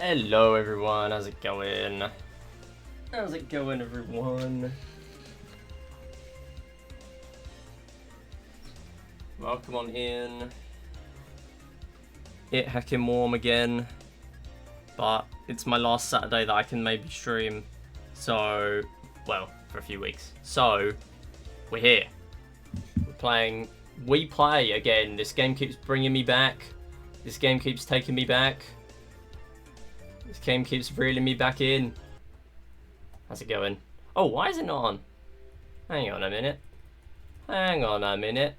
Hello everyone, how's it going? How's it going everyone? Welcome on in. It heckin' warm again, but it's my last Saturday that I can maybe stream, so, well, for a few weeks. So, we're here. We're playing Wii Play again. This game keeps bringing me back. This game keeps taking me back. This game keeps reeling me back in. How's it going? Oh, why is it not on? Hang on a minute. Hang on a minute.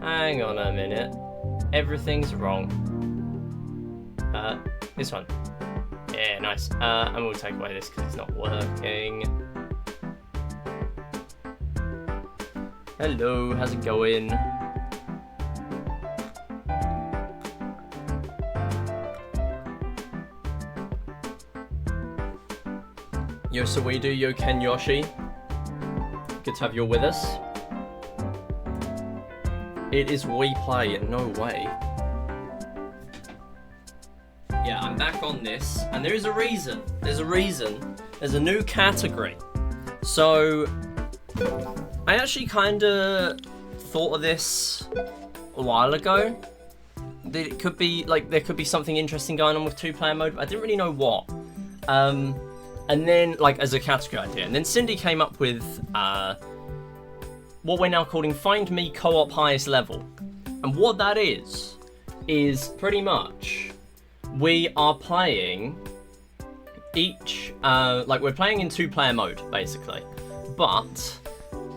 Hang on a minute. Everything's wrong. This one. Yeah, nice. And we'll take away this because it's not working. Hello, how's it going? Yo, so we do Yo Ken Yoshi. Good to have you all with us. It is Wii Play, no way. Yeah, I'm back on this, and there is a reason. There's a reason. There's a new category. So, I actually kinda thought of this a while ago. That it could be, like, there could be something interesting going on with two-player mode, but I didn't really know what. And then, like, as a category idea. And then Cindy came up with what we're now calling Find Mii Co-op Highest Level. And what that is pretty much we are playing each, like, we're playing in two-player mode, basically. But,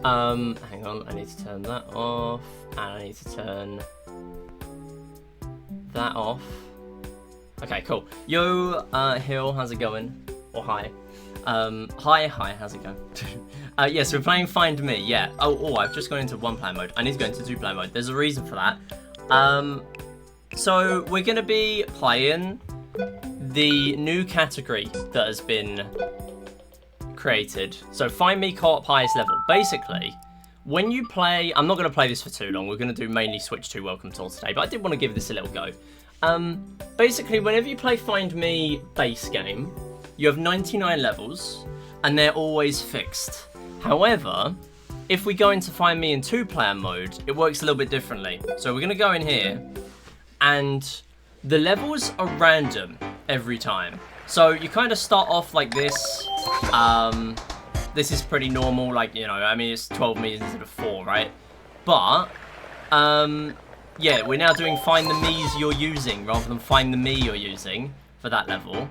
hang on, I need to turn that off. And I need to turn that off. Okay, cool. Yo, Hill, how's it going? Or hi. Hi, how's it going? Yes, we're playing Find Mii, yeah. Oh, I've just gone into one-player mode. I need to go into two-player mode. There's a reason for that. So we're going to be playing the new category that has been created. So Find Mii Co-op Highest Level. Basically, when you play... I'm not going to play this for too long. We're going to do mainly Switch 2 Welcome Tours today, but I did want to give this a little go. Basically, whenever you play Find Mii base game, you have 99 levels, and they're always fixed. However, if we go into Find Mii in two-player mode, it works a little bit differently. So we're going to go in here, and the levels are random every time. So you kind of start off like this. This is pretty normal, like, you know, I mean, it's 12 meters instead of 4, right? But, yeah, we're now doing Find the Miis you're using, rather than Find the Mii you're using for that level.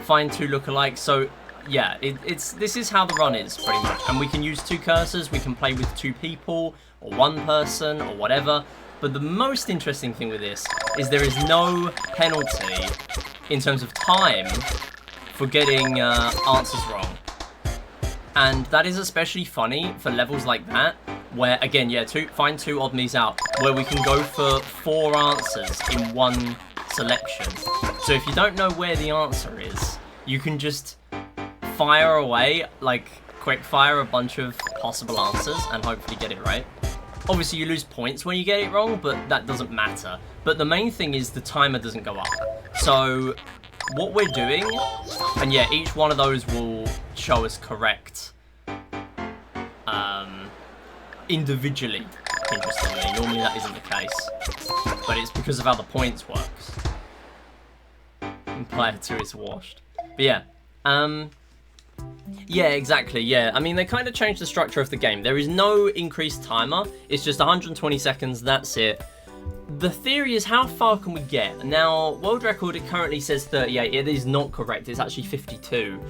Find two lookalikes. So yeah, this is how the run is pretty much, and we can use two cursors, we can play with two people or one person or whatever. But the most interesting thing with this is there is no penalty in terms of time for getting answers wrong, and that is especially funny for levels like that where, again, yeah, find two odd Miis out, where we can go for 4 answers in one selection. So if you don't know where the answer is, you can just fire away, like, quick fire a bunch of possible answers and hopefully get it right. Obviously you lose points when you get it wrong, but that doesn't matter. But the main thing is the timer doesn't go up. So what we're doing, and yeah, each one of those will show us correct individually, interestingly. Normally that isn't the case, but it's because of how the points works. And player 2 is washed. But yeah, yeah, exactly, yeah. I mean, they kind of changed the structure of the game. There is no increased timer. It's just 120 seconds, that's it. The theory is, how far can we get? Now, world record, it currently says 38. It is not correct. It's actually 52.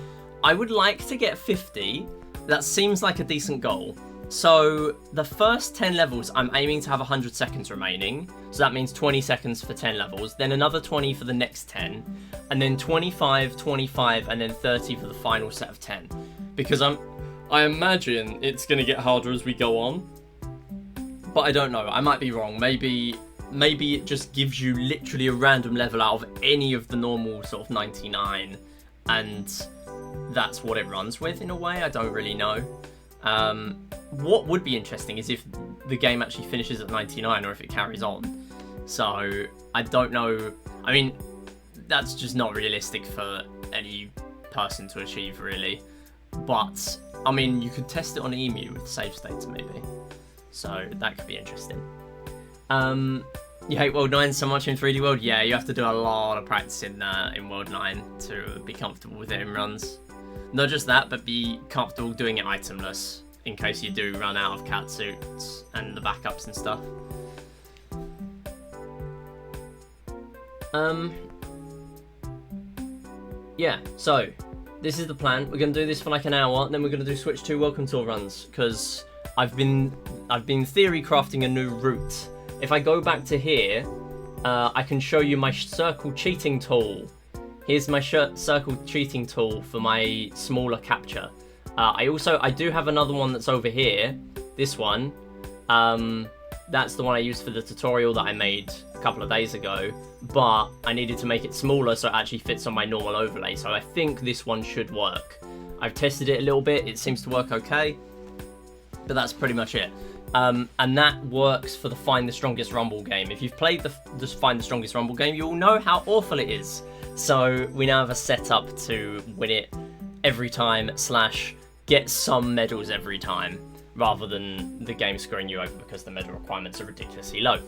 I would like to get 50. That seems like a decent goal. So the first 10 levels, I'm aiming to have 100 seconds remaining. So that means 20 seconds for 10 levels, then another 20 for the next 10, and then 25, 25, and then 30 for the final set of 10. Because I imagine it's going to get harder as we go on. But I don't know. I might be wrong. Maybe it just gives you literally a random level out of any of the normal sort of 99, and that's what it runs with in a way. I don't really know. What would be interesting is if the game actually finishes at 99 or if it carries on. So I don't know. I mean, that's just not realistic for any person to achieve, really. But, I mean, you could test it on Emu with save states, maybe. So, that could be interesting. You hate World 9 so much in 3D World? Yeah, you have to do a lot of practice in World 9 to be comfortable with it in runs. Not just that, but be comfortable doing it itemless, in case you do run out of cat suits and the backups and stuff. Yeah, so this is the plan. We're gonna do this for like an hour, and then we're gonna do Switch 2 Welcome Tour runs, because I've been theory crafting a new route. If I go back to here, I can show you my circle cheating tool. Here's my circle cheating tool for my smaller capture. I do have another one that's over here. This one. That's the one I used for the tutorial that I made a couple of days ago. But I needed to make it smaller so it actually fits on my normal overlay. So I think this one should work. I've tested it a little bit. It seems to work okay. But that's pretty much it. And that works for the Find the Strongest Rumble game. If you've played the Find the Strongest Rumble game, you'll know how awful it is. So we now have a setup to win it every time / get some medals every time, rather than the game screwing you over because the medal requirements are ridiculously low.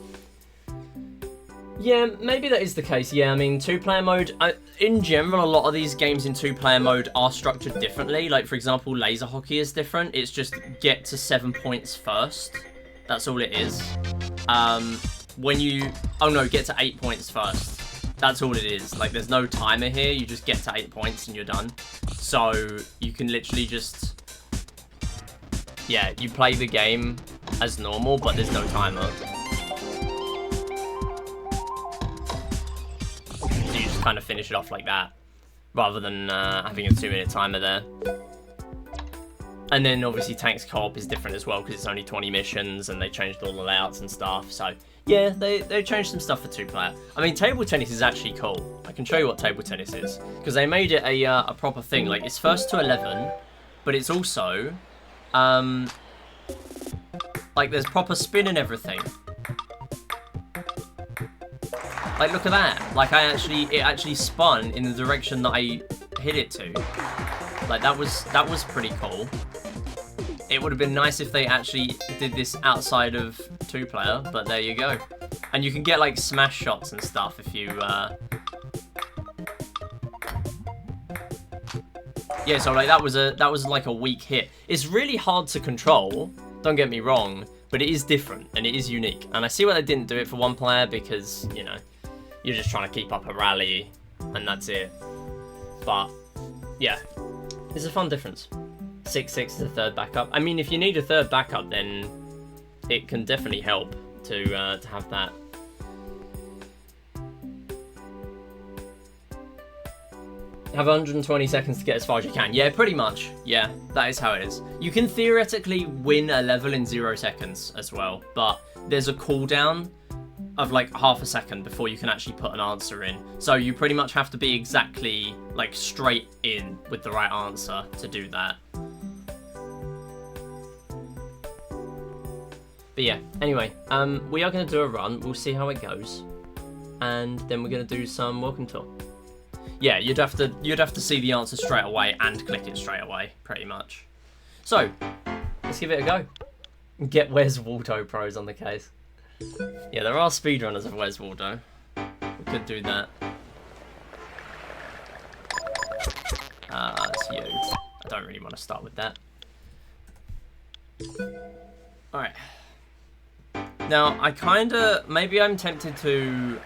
Yeah, maybe that is the case. Yeah, I mean, 2-player mode, in general, a lot of these games in 2-player mode are structured differently. Like, for example, laser hockey is different. It's just get to 7 points first. That's all it is. Get to 8 points first. That's all it is. Like, there's no timer here. You just get to 8 points and you're done. So, you can literally just... Yeah, you play the game as normal, but there's no timer. So you just kind of finish it off like that, rather than having a 2-minute timer there. And then obviously Tanks Co-op is different as well, because it's only 20 missions and they changed all the layouts and stuff. So yeah, they changed some stuff for 2-player. I mean, table tennis is actually cool. I can show you what table tennis is, because they made it a proper thing. Like, it's first to 11, but it's also like, there's proper spin and everything. Like, look at that. Like, it actually spun in the direction that I hit it to. Like, that was pretty cool. It would have been nice if they actually did this outside of 2-player, but there you go. And you can get, like, smash shots and stuff if you, Yeah, so, like, that was like a weak hit. It's really hard to control, don't get me wrong, but it is different, and it is unique. And I see why they didn't do it for 1-player, because, you know, you're just trying to keep up a rally, and that's it. But, yeah, it's a fun difference. 6-6 is a third backup. I mean, if you need a third backup, then it can definitely help to have that. Have 120 seconds to get as far as you can. Yeah, pretty much. Yeah, that is how it is. You can theoretically win a level in 0 seconds as well, but there's a cooldown of like half a second before you can actually put an answer in. So you pretty much have to be exactly like straight in with the right answer to do that. But yeah, anyway, we are going to do a run. We'll see how it goes, and then we're going to do some welcome tour. Yeah, you'd have to see the answer straight away and click it straight away, pretty much. So let's give it a go. Get Where's Waldo pros on the case. Yeah, there are speedrunners of Where's Waldo. We could do that. It's you. I don't really want to start with that. Alright. Now, maybe I'm tempted to...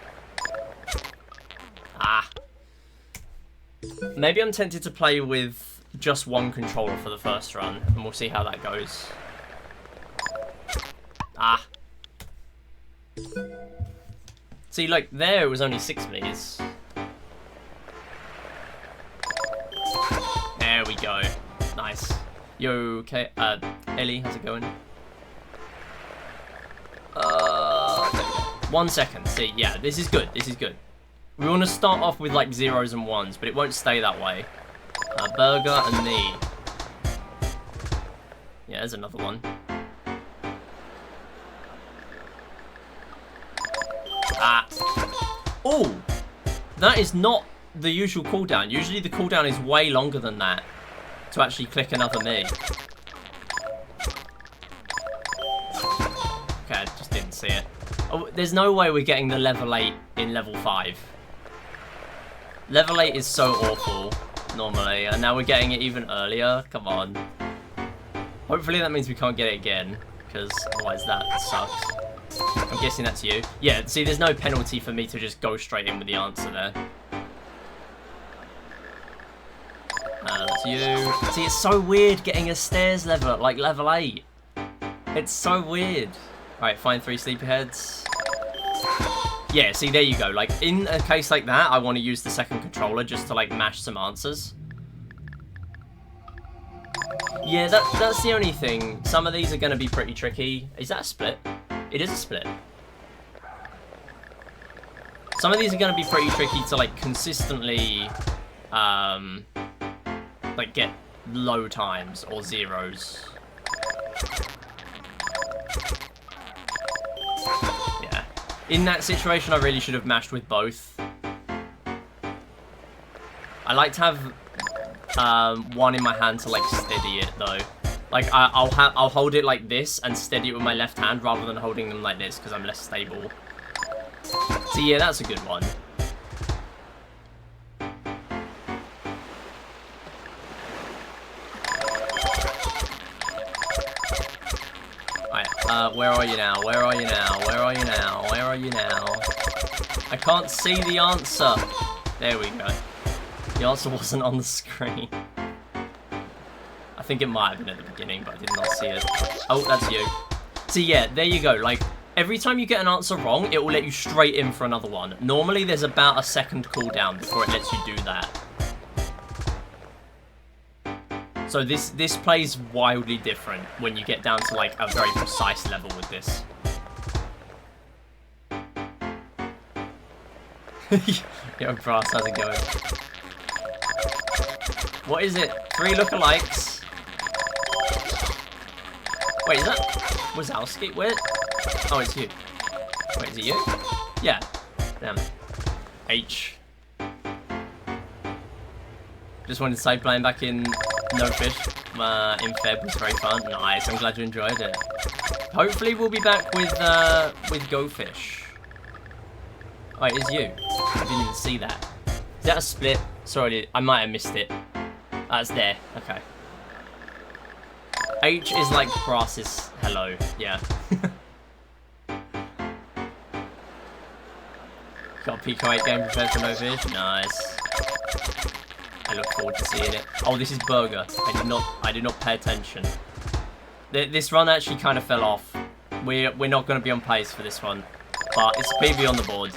Maybe I'm tempted to play with just one controller for the first run, and we'll see how that goes. See, like, there it was only 6 meters. There we go. Nice. Yo, okay. Ellie, how's it going? 1 second. See, yeah, this is good. This is good. We want to start off with, like, 0s and 1s, but it won't stay that way. Burger and knee. Yeah, there's another one. Oh! That is not the usual cooldown. Usually the cooldown is way longer than that to actually click another Mii. Okay, I just didn't see it. Oh, there's no way we're getting the level 8 in level 5. Level 8 is so awful, normally, and now we're getting it even earlier. Come on. Hopefully that means we can't get it again, because otherwise that sucks. I'm guessing that's you. Yeah, see, there's no penalty for me to just go straight in with the answer there. That's you. See, it's so weird getting a stairs level at, like, level 8. It's so weird. Alright, find 3 sleepyheads. Yeah, see, there you go. Like, in a case like that, I want to use the second controller just to, like, mash some answers. Yeah, that's the only thing. Some of these are going to be pretty tricky. Is that a split? It is a split. Some of these are going to be pretty tricky to, like, consistently, like, get low times or zeros. Yeah. In that situation, I really should have mashed with both. I like to have one in my hand to, like, steady it, though. Like, I'll hold it like this and steady it with my left hand rather than holding them like this because I'm less stable. So yeah, that's a good one. Alright, where are you now? Where are you now? Where are you now? Where are you now? I can't see the answer. There we go. The answer wasn't on the screen. I think it might have been at the beginning, but I did not see it. Oh, that's you. So yeah, there you go. Like, every time you get an answer wrong, it will let you straight in for another one. Normally, there's about a second cooldown before it lets you do that. So this plays wildly different when you get down to, like, a very precise level with this. Yo, Brass, how's it going? What is it? 3 lookalikes. Wait, is that Wazowski? Where? Oh, it's you. Wait, is it you? Yeah. Damn. H. Just wanted to say playing back in No Fish in Feb was very fun. Nice. I'm glad you enjoyed it. Hopefully we'll be back with Go Fish. Wait, it's you. I didn't even see that. Is that a split? Sorry, I might have missed it. That's there. Okay. H is like Brass's hello. Yeah. Got a Pico 8 game prepared for No Fish. Nice. I look forward to seeing it. Oh, this is Burger. I did not pay attention. This run actually kind of fell off. We're not going to be on pace for this one, but it's PB on the board.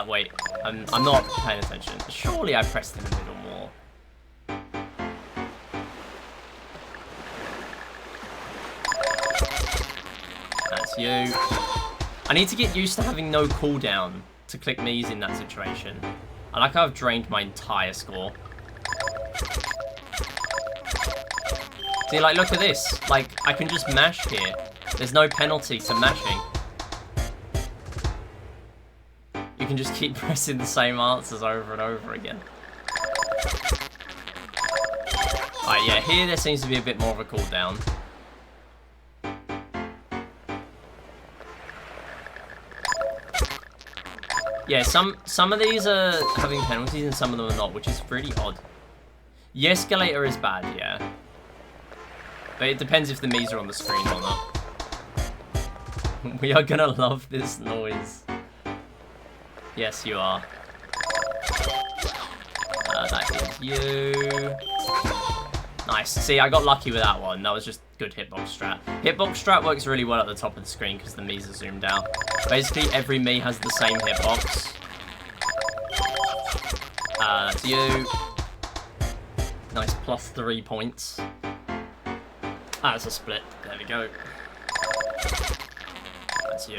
Wait, I'm not paying attention. Surely I pressed in the middle more. That's you. I need to get used to having no cooldown to click Mii's in that situation. I like how I've drained my entire score. See, like, look at this. Like, I can just mash here. There's no penalty to mashing. You can just keep pressing the same answers over and over again. Alright, yeah, here there seems to be a bit more of a cooldown. Yeah, some of these are having penalties and some of them are not, which is really odd. The escalator is bad, yeah. But it depends if the Mii's are on the screen or not. We are gonna love this noise. Yes, you are. That is you. Nice. See, I got lucky with that one. That was just good hitbox strat. Hitbox strat works really well at the top of the screen because the Mii's are zoomed out. Basically, every Mii has the same hitbox. That's you. Nice, plus 3 points. That's a split. There we go. That's you.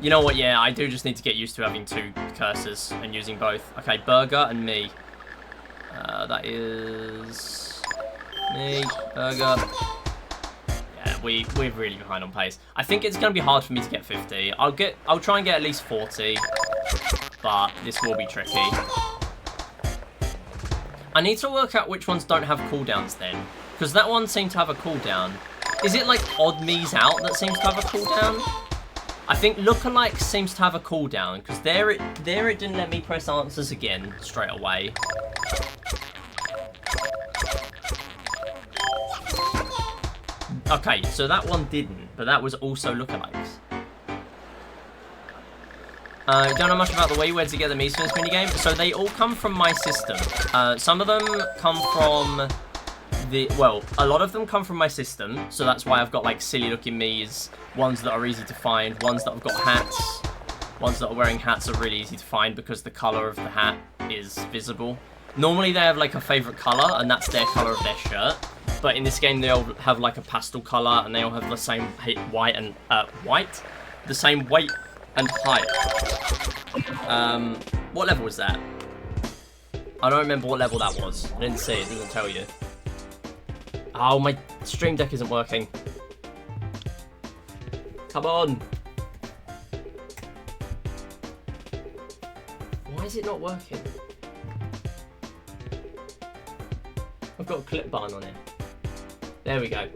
You know what, yeah, I do just need to get used to having 2 cursors and using both. Okay, Burger and Mii. That is... Mii, Burger. Yeah, we're really behind on pace. I think it's going to be hard for me to get 50. I'll try and get at least 40, but this will be tricky. I need to work out which ones don't have cooldowns then, because that one seemed to have a cooldown. Is it like odd Mii's out that seems to have a cooldown? I think lookalike seems to have a cooldown, because there it didn't let me press answers again straight away. Okay, so that one didn't, but that was also lookalikes. Don't know much about the Wii, where to get the Mii's for this minigame. So they all come from my system. Some of them come from well, a lot of them come from my system, so that's why I've got like silly looking Mii's, ones that are easy to find, ones that have got hats, ones that are wearing hats are really easy to find because the colour of the hat is visible. Normally they have like a favourite colour, and that's their colour of their shirt, but in this game they all have like a pastel colour, and they all have the same the same weight and height. What level was that? I don't remember what level that was. I didn't see it, doesn't tell you. Oh, my stream deck isn't working. Come on. Why is it not working? I've got a clip button on it. There we go.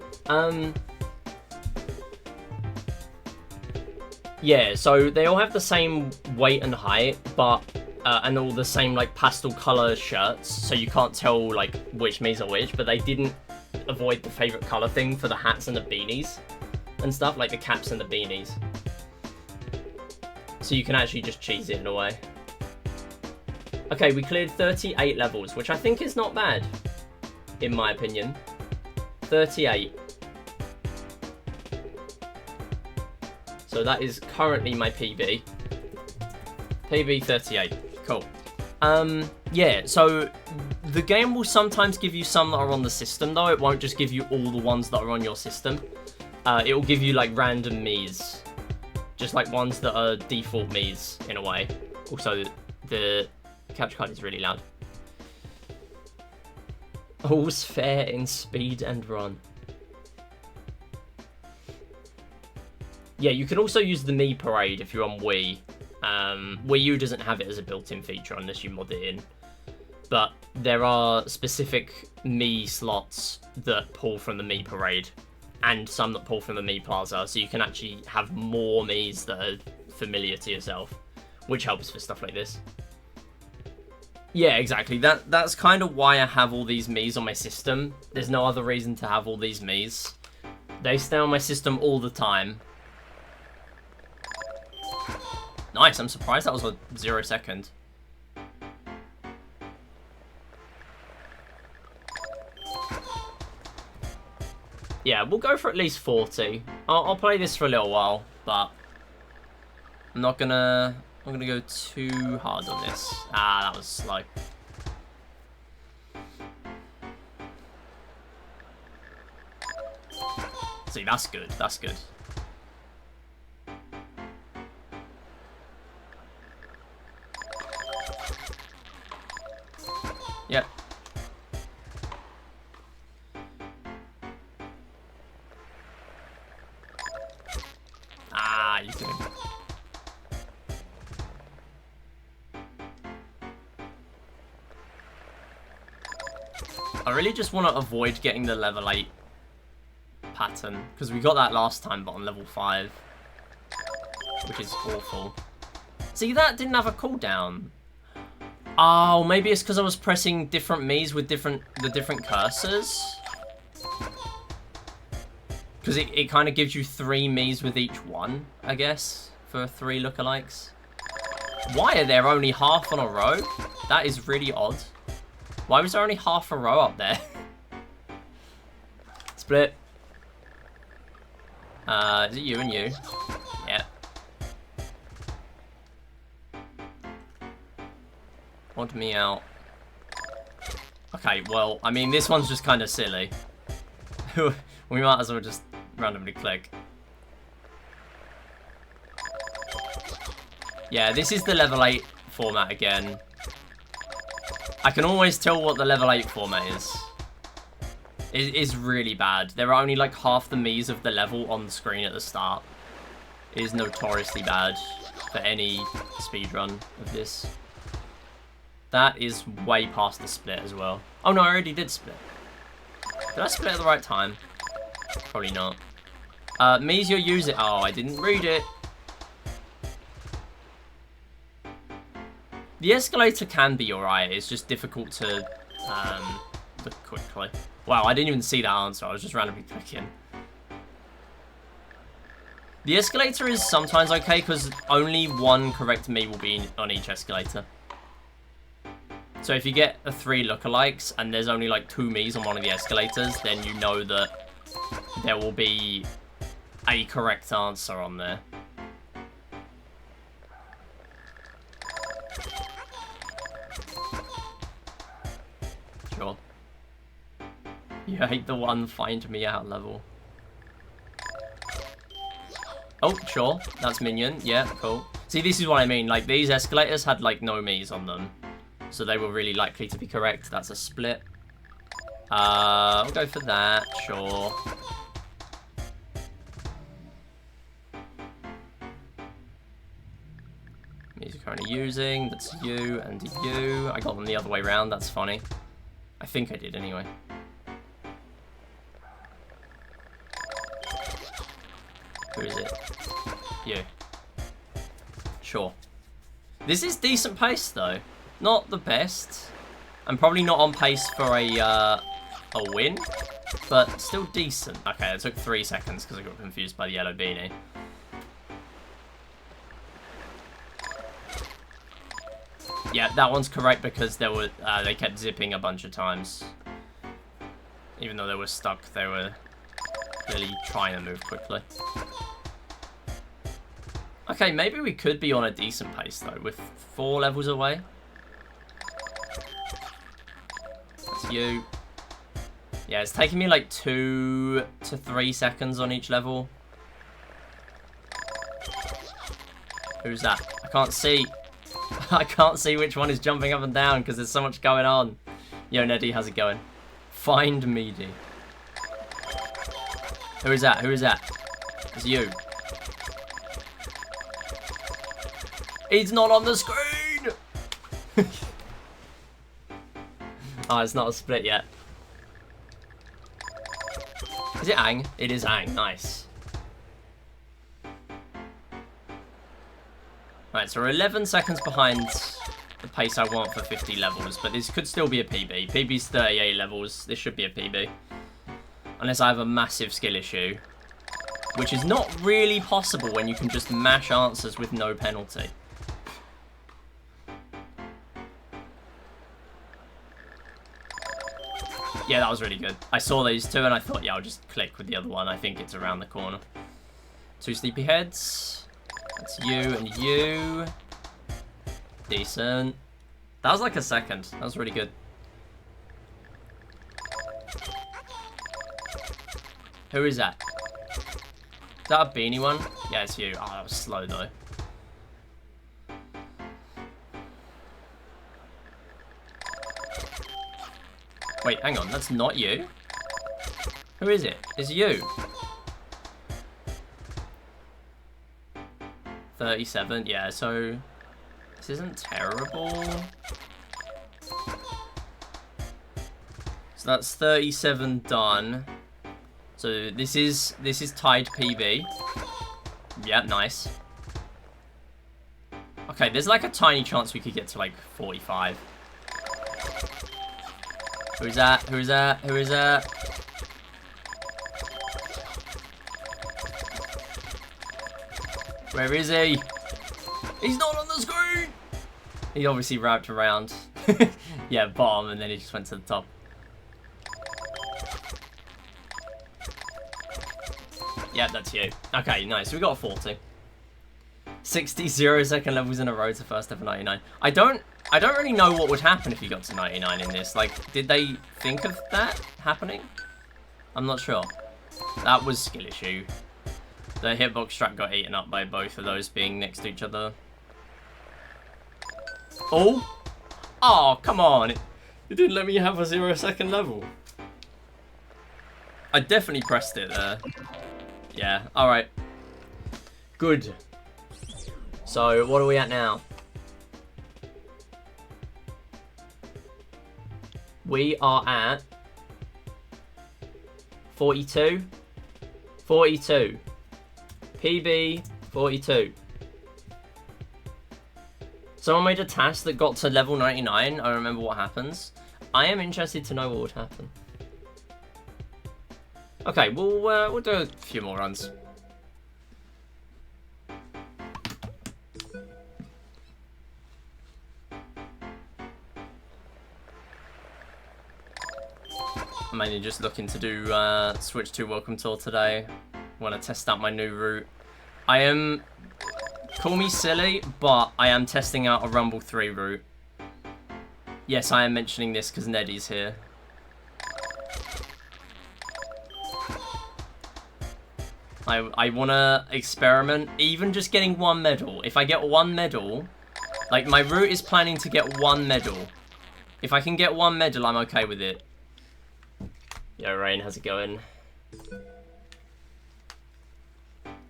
Yeah, so they all have the same weight and height, but and all the same like pastel color shirts, so you can't tell like which Mii's are which, but they didn't avoid the favorite color thing for the hats and the beanies and stuff, like the caps and the beanies. So you can actually just cheese it in a way. Okay, we cleared 38 levels, which I think is not bad, in my opinion. 38. So that is currently my PB. PB 38. Cool. Yeah, so the game will sometimes give you some that are on the system, though. It won't just give you all the ones that are on your system. It will give you, like, random Mii's. Just, like, ones that are default Mii's, in a way. Also, the capture card is really loud. All's fair in speed and run. Yeah, you can also use the Mii Parade if you're on Wii. Wii U doesn't have it as a built-in feature unless you mod it in. But there are specific Mii slots that pull from the Mii Parade, and some that pull from the Mii Plaza, so you can actually have more Mii's that are familiar to yourself, which helps for stuff like this. Yeah, exactly. That's kind of why I have all these Mii's on my system. There's no other reason to have all these Mii's. They stay on my system all the time. Nice, I'm surprised that was a 0 second. Yeah, we'll go for at least 40. I'll play this for a little while, but I'm not gonna go too hard on this. Ah, that was slow. See, that's good. That's good. Yep. Ah, you kidding. I really just want to avoid getting the level 8 pattern, because we got that last time, but on level 5, which is awful. See, that didn't have a cooldown. Oh, maybe it's because I was pressing different Mii's with the different cursors. Because it kind of gives you 3 Mii's with each one, I guess, for 3 lookalikes. Why are there only half on a row? That is really odd. Why was there only half a row up there? Split. Is it you and you? Yeah. Odd me out. Okay, well, I mean, this one's just kind of silly. We might as well just randomly click. Yeah, this is the level 8 format again. I can always tell what the level 8 format is. It is really bad. There are only like half the Miis of the level on the screen at the start. It is notoriously bad for any speedrun of this. That is way past the split as well. Oh no, I already did split. Did I split at the right time? Probably not. Miis, you're using... Oh, I didn't read it. The escalator can be alright. It's just difficult to look quickly. Wow, I didn't even see that answer. I was just randomly clicking. The escalator is sometimes okay because only one correct Mii will be on each escalator. So if you get the 3 lookalikes and there's only like 2 Miis on one of the escalators, then you know that there will be a correct answer on there. Sure. You hate the one Find Me Out level. Oh, sure. That's Minion. Yeah, cool. See, this is what I mean. Like, these escalators had, like, no Miis on them. So they were really likely to be correct. That's a split. We'll go for that. Sure. Miis are currently using. That's you and you. I got them the other way around. That's funny. I think I did anyway. Who is it? You. Sure. This is decent pace though. Not the best. I'm probably not on pace for a win, but still decent. Okay, it took 3 seconds because I got confused by the yellow beanie. Yeah, that one's correct because there were they kept zipping a bunch of times. Even though they were stuck, they were really trying to move quickly. Okay, maybe we could be on a decent pace though, with 4 levels away. That's you. Yeah, it's taking me like 2 to 3 seconds on each level. Who's that? I can't see. I can't see which one is jumping up and down because there's so much going on. Yo, Neddy, how's it going? Find Mii. Who is that? Who is that? It's you. He's not on the screen! Oh, it's not a split yet. Is it Aang? It is Aang. Nice. Right, so we're 11 seconds behind the pace I want for 50 levels, but this could still be a PB. PB's 38 levels. This should be a PB. Unless I have a massive skill issue, which is not really possible when you can just mash answers with no penalty. Yeah, that was really good. I saw these two and I thought, yeah, I'll just click with the other one. I think it's around the corner. 2 sleepyheads. That's you and you. Decent. That was like a second. That was really good. Who is that? Is that a beanie one? Yeah, it's you. Oh, that was slow though. Wait, hang on. That's not you. Who is it? It's you. 37. Yeah, so this isn't terrible. So that's 37 done. So this is tied PB. Yeah, nice. Okay, there's like a tiny chance we could get to like 45. Who's that? Who's that? Who is that? Where is he? He's not on the screen! He obviously wrapped around. Yeah, bottom, and then he just went to the top. Yeah, that's you. Okay, nice. We got a 40. 60 0-second levels in a row to first ever 99. I don't really know what would happen if you got to 99 in this. Like, did they think of that happening? I'm not sure. That was skill issue. The hitbox strap got eaten up by both of those being next to each other. Oh! Oh, come on! It didn't let me have a 0-second level. I definitely pressed it there. Yeah, alright. Good. So, what are we at now? We are at 42. 42. PB 42. Someone made a task that got to level 99. I remember what happens. I am interested to know what would happen. Okay, we'll do a few more runs. I'm mainly just looking to do Switch 2 Welcome Tour today. Want to test out my new route. I am, call me silly, but I am testing out a Rumble 3 route. Yes, I am mentioning this because Neddy's here. I want to experiment, even just getting one medal. If I get one medal, like my route is planning to get one medal. If I can get one medal, I'm okay with it. Yo, Rain, how's it going?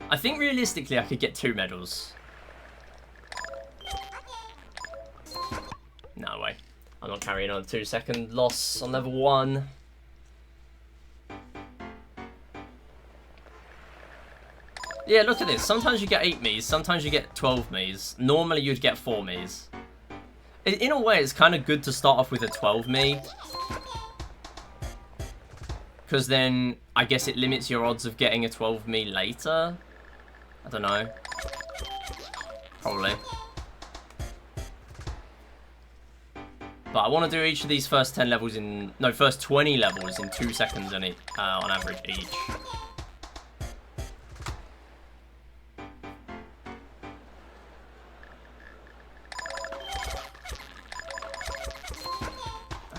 I think realistically I could get 2 medals. No way. I'm not carrying on a 2-second loss on level 1. Yeah, look at this. Sometimes you get 8 Miis, sometimes you get 12 Miis. Normally you'd get 4 Miis. In a way, it's kind of good to start off with a 12 Mii. Because then, I guess it limits your odds of getting a 12 Mii later. I don't know. Probably. But I want to do each of these first 10 levels in... No, first 20 levels in 2 seconds on average each.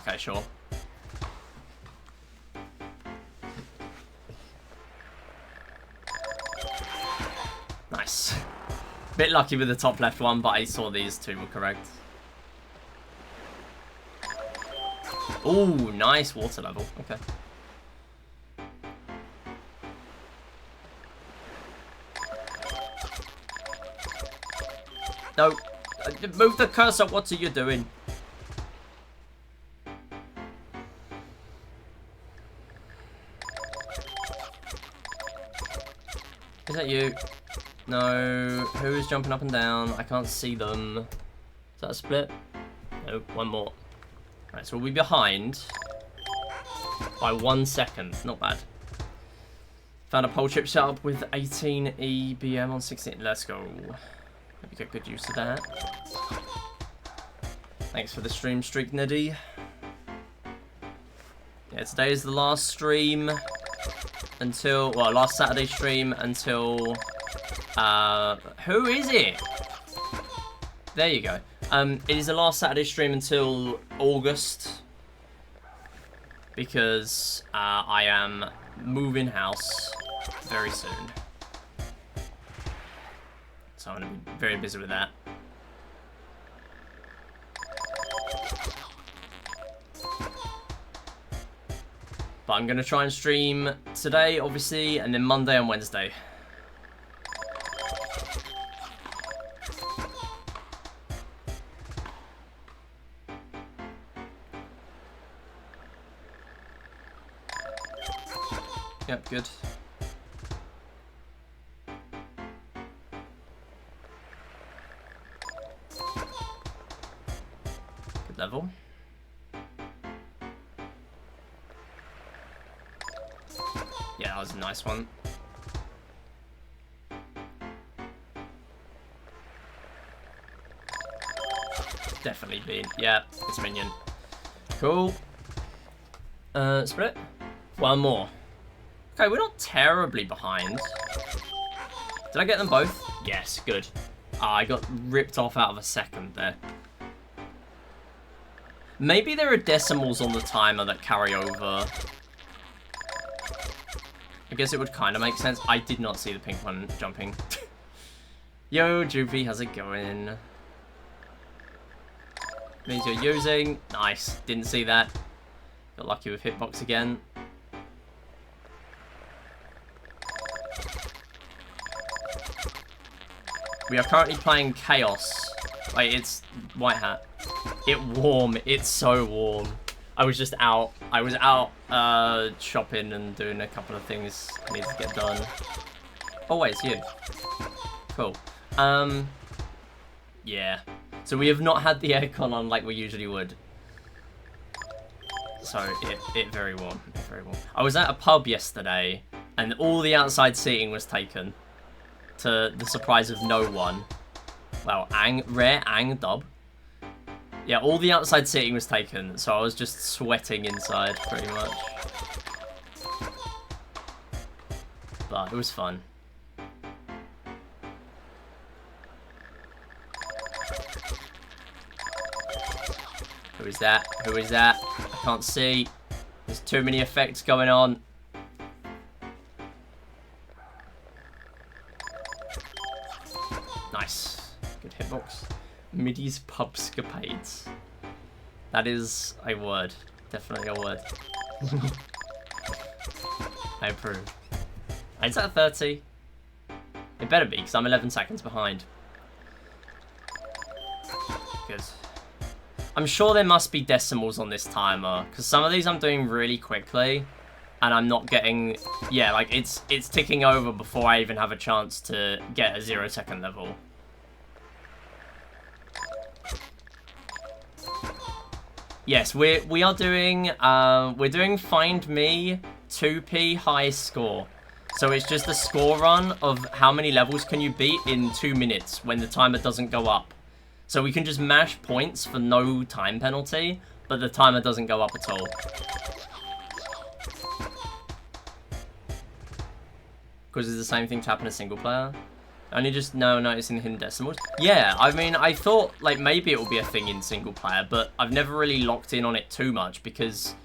Okay, sure. Nice. Bit lucky with the top left one, but I saw these 2 were correct. Ooh, nice water level. Okay. No. Move the cursor. What are you doing? Is that you? No. Who is jumping up and down? I can't see them. Is that a split? No, one more. Right, so we'll be behind by 1 second. Not bad. Found a pole chip setup with 18 EBM on 16. Let's go. Hope you get good use of that. Thanks for the stream streak, Neddy. Yeah, today is the last stream until, well, last Saturday stream until, who is it? There you go. It is the last Saturday stream until August because I am moving house very soon. So I'm going to be very busy with that. But I'm going to try and stream today, obviously, and then Monday and Wednesday. Yep, good. Good level. Yeah, that was a nice one. Definitely been. Yeah, it's minion. Cool. Split. One more. Okay, we're not terribly behind. Did I get them both? Yes, good. I got ripped off out of a second there. Maybe there are decimals on the timer that carry over. I guess it would kind of make sense. I did not see the pink one jumping. Yo, Juvie, how's it going? Means you're using. Nice. Didn't see that. Got lucky with hitbox again. We are currently playing Chaos. Wait, it's White Hat. It's so warm. I was just out. I was out shopping and doing a couple of things I need to get done. Oh wait, it's you. Cool. Yeah. So we have not had the aircon on like we usually would. So it very warm. Very warm. I was at a pub yesterday and all the outside seating was taken. To the surprise of no one. Well, rare dub. Yeah, all the outside seating was taken, so I was just sweating inside, pretty much. But it was fun. Who is that? Who is that? I can't see. There's too many effects going on. Nice. Good hitbox. Middy's pubscapades. That is a word. Definitely a word. I approve. Is that 30? It better be, because I'm 11 seconds behind. Good. I'm sure there must be decimals on this timer, because some of these I'm doing really quickly, and I'm not getting... Yeah, like, it's ticking over before I even have a chance to get a 0-second level. Yes, we are doing we're doing Find Mii 2p high score. So it's just a score run of how many levels can you beat in 2 minutes when the timer doesn't go up. So we can just mash points for no time penalty, but the timer doesn't go up at all. Because it's the same thing to happen in single player. Only just now noticing hidden decimals. Yeah, I mean, I thought, like, maybe it will be a thing in single player, but I've never really locked in on it too much, because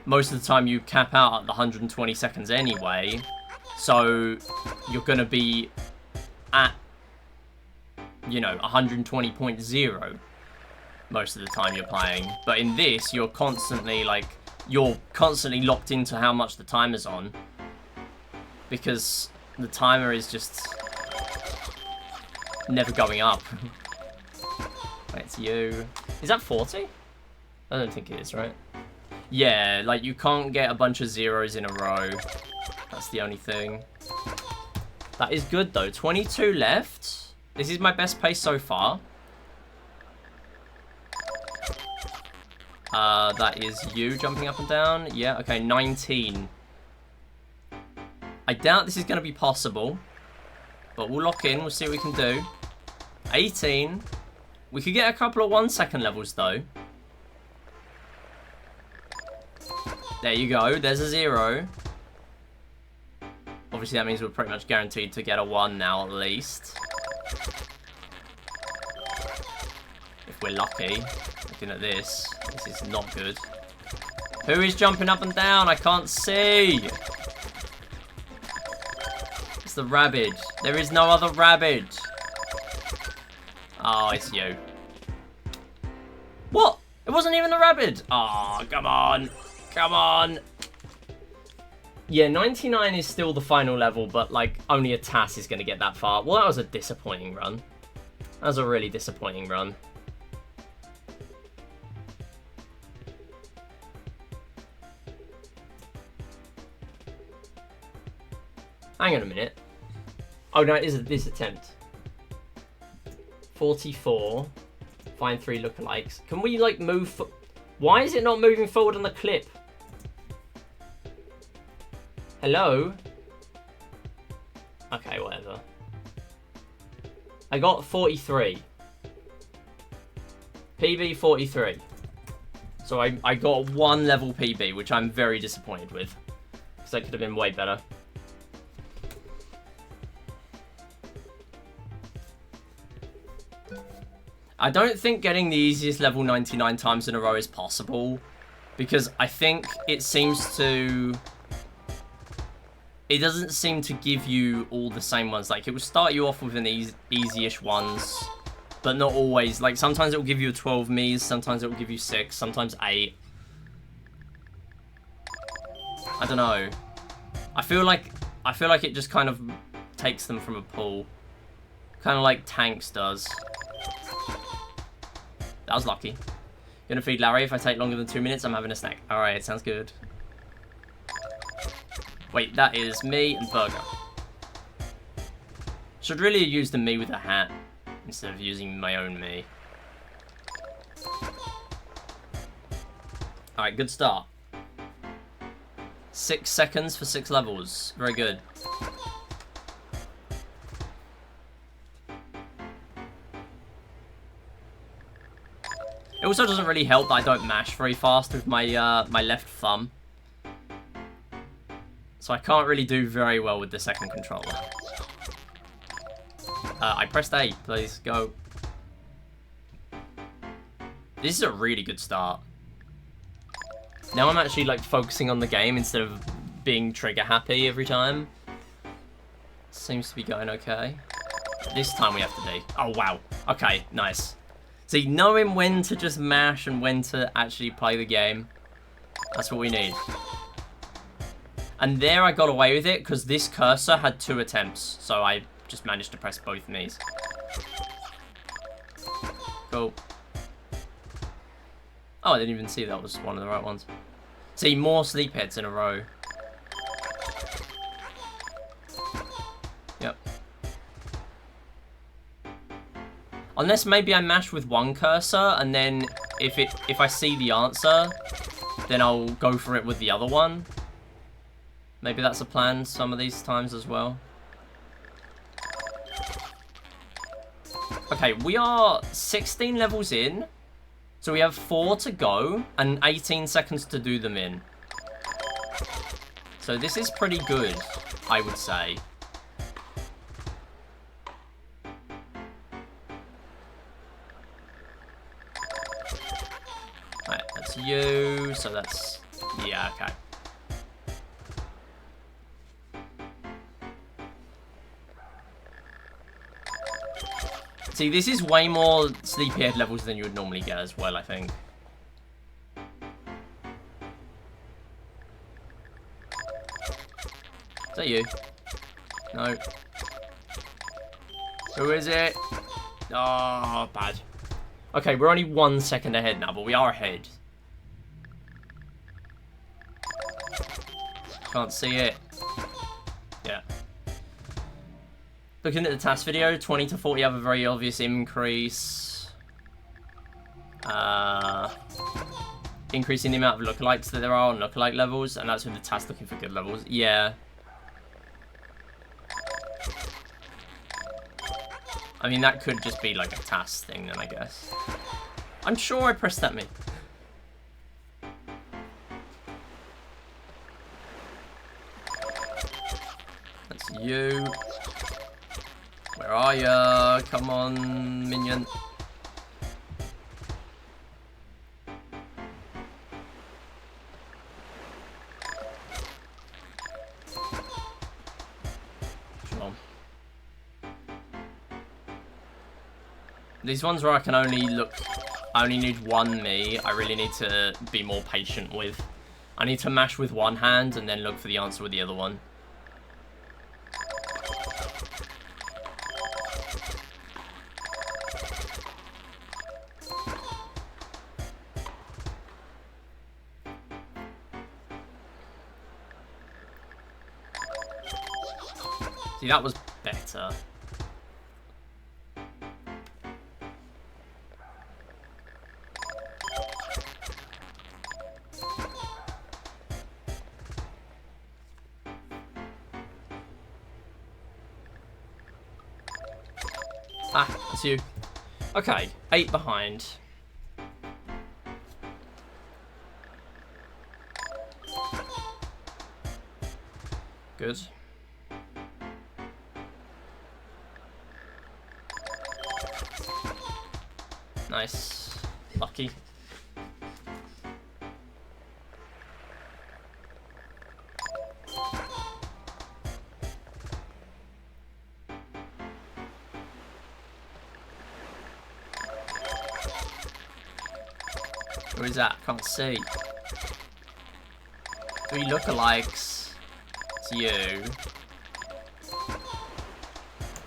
most of the time you cap out at the 120 seconds anyway, so you're going to be at, you know, 120.0 most of the time you're playing. But in this, you're constantly locked into how much the timer's on, because the timer is just... never going up. Wait, it's you. Is that 40? I don't think it is, right? Yeah, like, you can't get a bunch of zeros in a row. That's the only thing. That is good, though. 22 left. This is my best pace so far. That is you jumping up and down. Yeah, okay, 19. I doubt this is going to be possible. But we'll lock in. We'll see what we can do. 18. We could get a couple of 1-second levels, though. There you go. There's a 0. Obviously, that means we're pretty much guaranteed to get a 1 now, at least. If we're lucky. Looking at this. This is not good. Who is jumping up and down? I can't see. It's the rabbit. There is no other rabbit. Oh, it's you. What? It wasn't even the rabbit. Oh, come on. Come on. Yeah, 99 is still the final level, but, like, only a TAS is going to get that far. Well, that was a disappointing run. That was a really disappointing run. Hang on a minute. Oh, no, it is this attempt. 44. Find 3 lookalikes. Can we, like, move... Why is it not moving forward on the clip? Hello? Okay, whatever. I got 43. PB 43. So I got 1 level PB, which I'm very disappointed with. Because that could have been way better. I don't think getting the easiest level 99 times in a row is possible, because I think it seems to... It doesn't seem to give you all the same ones. Like, it will start you off with an easy-ish ones, but not always. Like, sometimes it will give you 12 Miis, sometimes it will give you 6, sometimes 8. I don't know. I feel like it just kind of takes them from a pool. Kind of like Tanks does. That was lucky. Gonna feed Larry. If I take longer than 2 minutes, I'm having a snack. Alright, sounds good. Wait, that is me and Burger. Should really have used the Mii with a hat instead of using my own Mii. Alright, good start. 6 seconds for 6 levels. Very good. It also doesn't really help that I don't mash very fast with my my left thumb. So I can't really do very well with the second controller. I pressed A, please, go. This is a really good start. Now I'm actually like focusing on the game instead of being trigger happy every time. Seems to be going okay. This time we have to be. Oh wow. Okay, nice. See, knowing when to just mash and when to actually play the game. That's what we need. And there I got away with it because this cursor had 2 attempts. So I just managed to press both Mii's. Cool. Oh, I didn't even see that was one of the right ones. See, more sleep hits in a row. Yep. Unless maybe I mash with one cursor, and then if I see the answer, then I'll go for it with the other one. Maybe that's a plan some of these times as well. Okay, we are 16 levels in. So we have 4 to go and 18 seconds to do them in. So this is pretty good, I would say. Right, that's you, so that's... yeah, okay. See, this is way more sleepyhead levels than you would normally get as well, I think. Is that you? No. Who is it? Oh, bad. Okay, we're only 1 second ahead now, but we are ahead. Can't see it. Yeah. Looking at the task video, 20 to 40 have a very obvious increase. Increasing the amount of lookalikes that there are on lookalike levels, and that's with the task looking for good levels. Yeah. I mean, that could just be like a task thing then, I guess. I'm sure I pressed that Mii. That's you. Where are ya? Come on, minion. Sure. These ones where I can only look, I only need one Mii, I really need to be more patient with. I need to mash with one hand and then look for the answer with the other one. See, that was better. Ah, that's you. Okay, 8 behind. Good. Nice. Lucky. Who is that? Can't see. 3 lookalikes. It's you.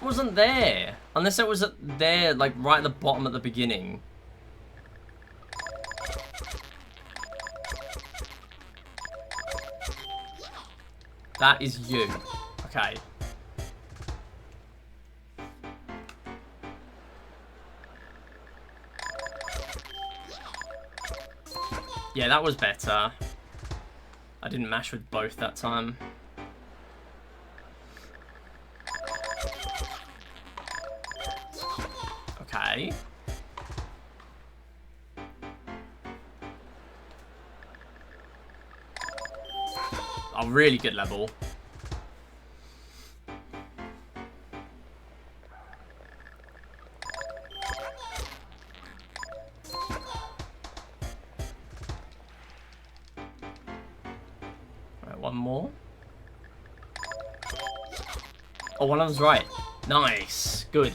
Wasn't there. Unless it was there, like, right at the bottom at the beginning. That is you. Okay. Yeah, that was better. I didn't mash with both that time. Okay. A really good level. One more. Oh, one of them's right. Nice. Good.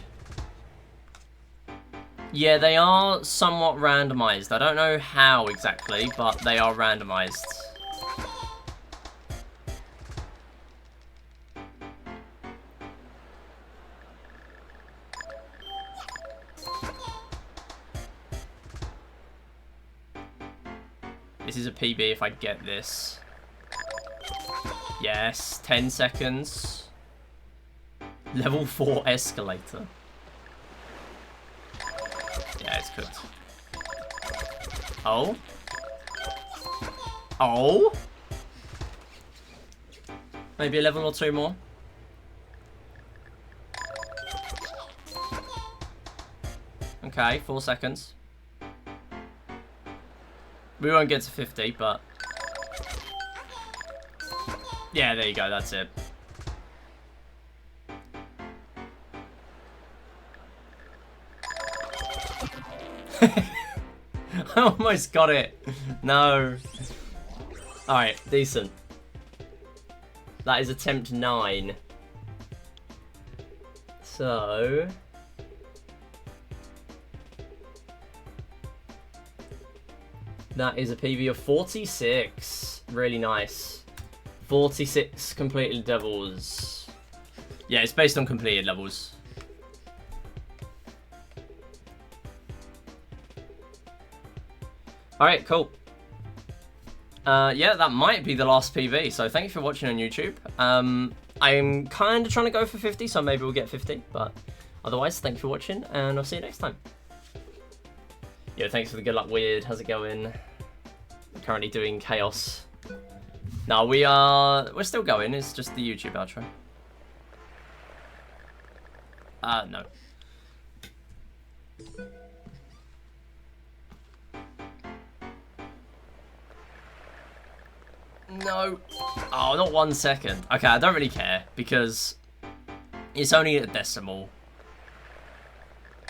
Yeah, they are somewhat randomized. I don't know how exactly, but they are randomized. This is a PB if I get this. Yes, 10 seconds. Level 4 escalator. Yeah, it's cooked. Oh? Oh? Maybe a level or two more. Okay, 4 seconds. We won't get to 50, but... yeah, there you go, that's it. I almost got it. No. Alright, decent. That is attempt 9. So... that is a PV of 46. Really nice. 46 completed levels. Yeah, it's based on completed levels. Alright, cool. Yeah, that might be the last PV, so thank you for watching on YouTube. I'm kind of trying to go for 50, so maybe we'll get 50, but otherwise, thank you for watching, and I'll see you next time. Yo, thanks for the good luck, Weird. How's it going? I'm currently doing Chaos. No, we're still going. It's just the YouTube outro. No. No. Oh, not 1 second. Okay, I don't really care because it's only a decimal.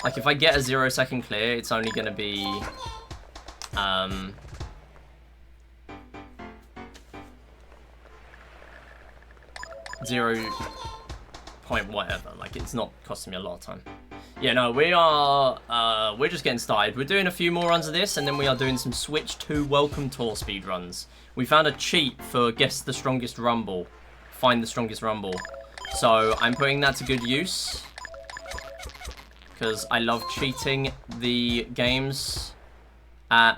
Like, if I get a 0 second clear, it's only going to be, 0 point whatever. Like, it's not costing me a lot of time. Yeah, no, we're just getting started. We're doing a few more runs of this, and then we are doing some Switch 2 Welcome Tour speed runs. We found a cheat for Guess the Strongest Rumble. Find the Strongest Rumble. So, I'm putting that to good use. Because I love cheating the games at,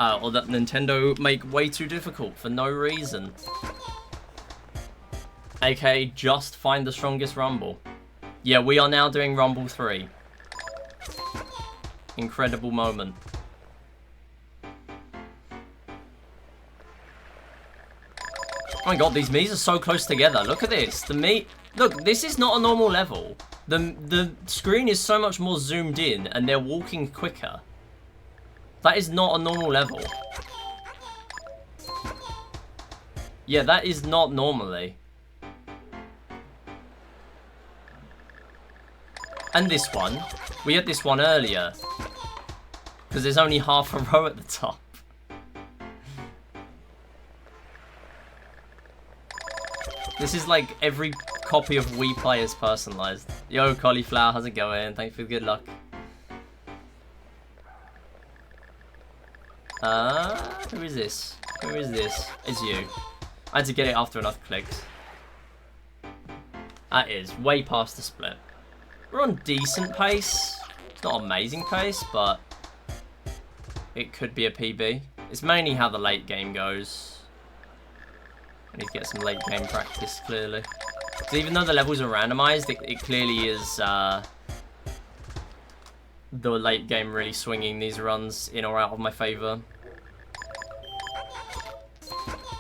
or that Nintendo make way too difficult for no reason. AKA, just find the strongest Rumble. Yeah, we are now doing Rumble 3. Incredible moment. Oh my god, these Miis are so close together. Look at this. The Mii... look, this is not a normal level. The screen is so much more zoomed in, and they're walking quicker. That is not a normal level. Yeah, that is not normally. And this one. We had this one earlier. Because there's only half a row at the top. This is like every copy of Wii Play is personalized. Yo, Cauliflower, how's it going? Thanks for the good luck. Who is this? Who is this? It's you. I had to get it after enough clicks. That is way past the split. We're on decent pace. It's not amazing pace, but it could be a PB. It's mainly how the late game goes. I need to get some late game practice, clearly. So even though the levels are randomized, it clearly is the late game really swinging these runs in or out of my favor.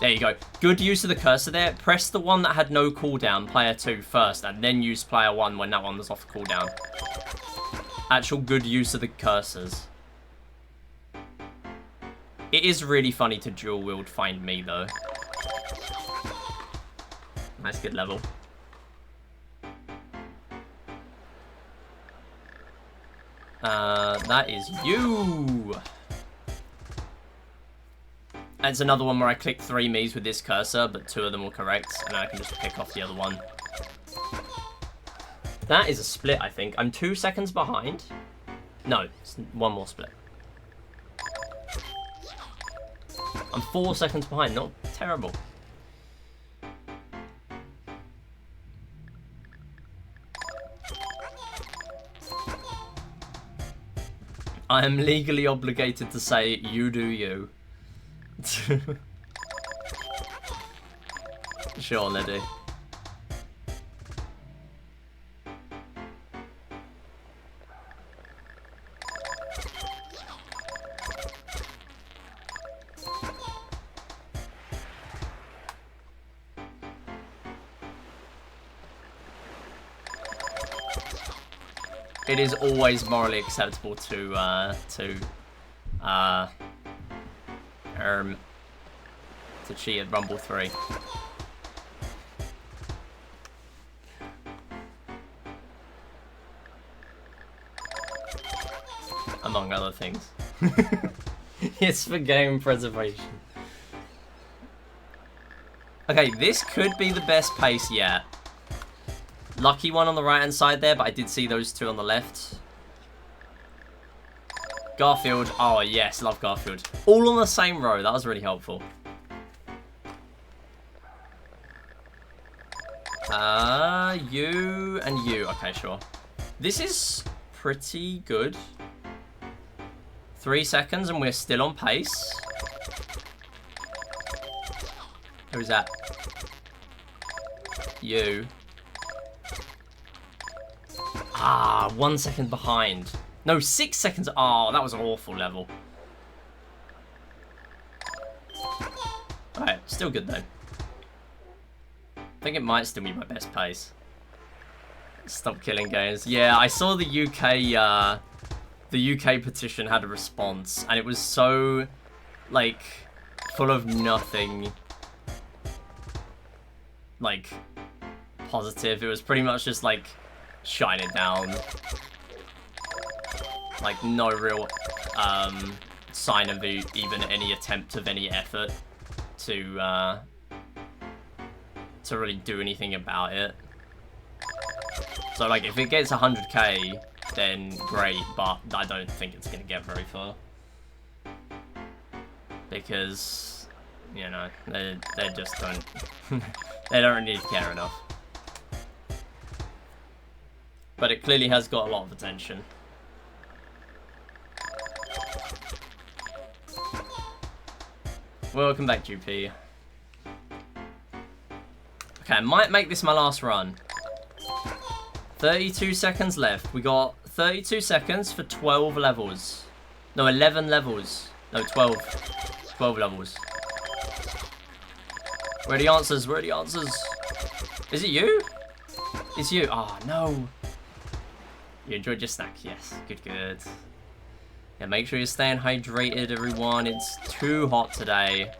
There you go. Good use of the cursor there. Press the one that had no cooldown, player 2, first, and then use player 1 when that one was off cooldown. Actual good use of the cursors. It is really funny to dual wield Find Mii though. Nice, good level. That is you. And it's another one where I click 3 Miis with this cursor, but 2 of them were correct, and I can just pick off the other one. That is a split, I think. I'm 2 seconds behind. No, it's 1 more split. I'm 4 seconds behind, not terrible. I am legally obligated to say, you do you. Sure, Neddy. It is always morally acceptable to cheat at Rumble 3. Among other things. It's for game preservation. Okay, this could be the best pace yet. Lucky one on the right-hand side there, but I did see those 2 on the left. Garfield. Oh, yes. Love Garfield. All on the same row. That was really helpful. You and you. Okay, sure. This is pretty good. 3 seconds and we're still on pace. Who's that? You. Ah, 1 second behind. No, 6 seconds. Oh, that was an awful level. Alright, still good though. I think it might still be my best pace. Stop killing games. Yeah, I saw the UK petition had a response, and it was so, like, full of nothing, like, positive. It was pretty much just like, shine it down. Like, no real sign of even any attempt of any effort to really do anything about it. So, like, if it gets 100k, then great, but I don't think it's going to get very far. Because, you know, they just don't... they don't really care enough. But it clearly has got a lot of attention. Welcome back, GP. Okay, I might make this my last run. 32 seconds left. We got 32 seconds for 12 levels. No, 11 levels. No, 12. 12 levels. Where are the answers? Where are the answers? Is it you? It's you. Oh, no. You enjoyed your snack? Yes. Good, good. Yeah, make sure you're staying hydrated, everyone. It's too hot today.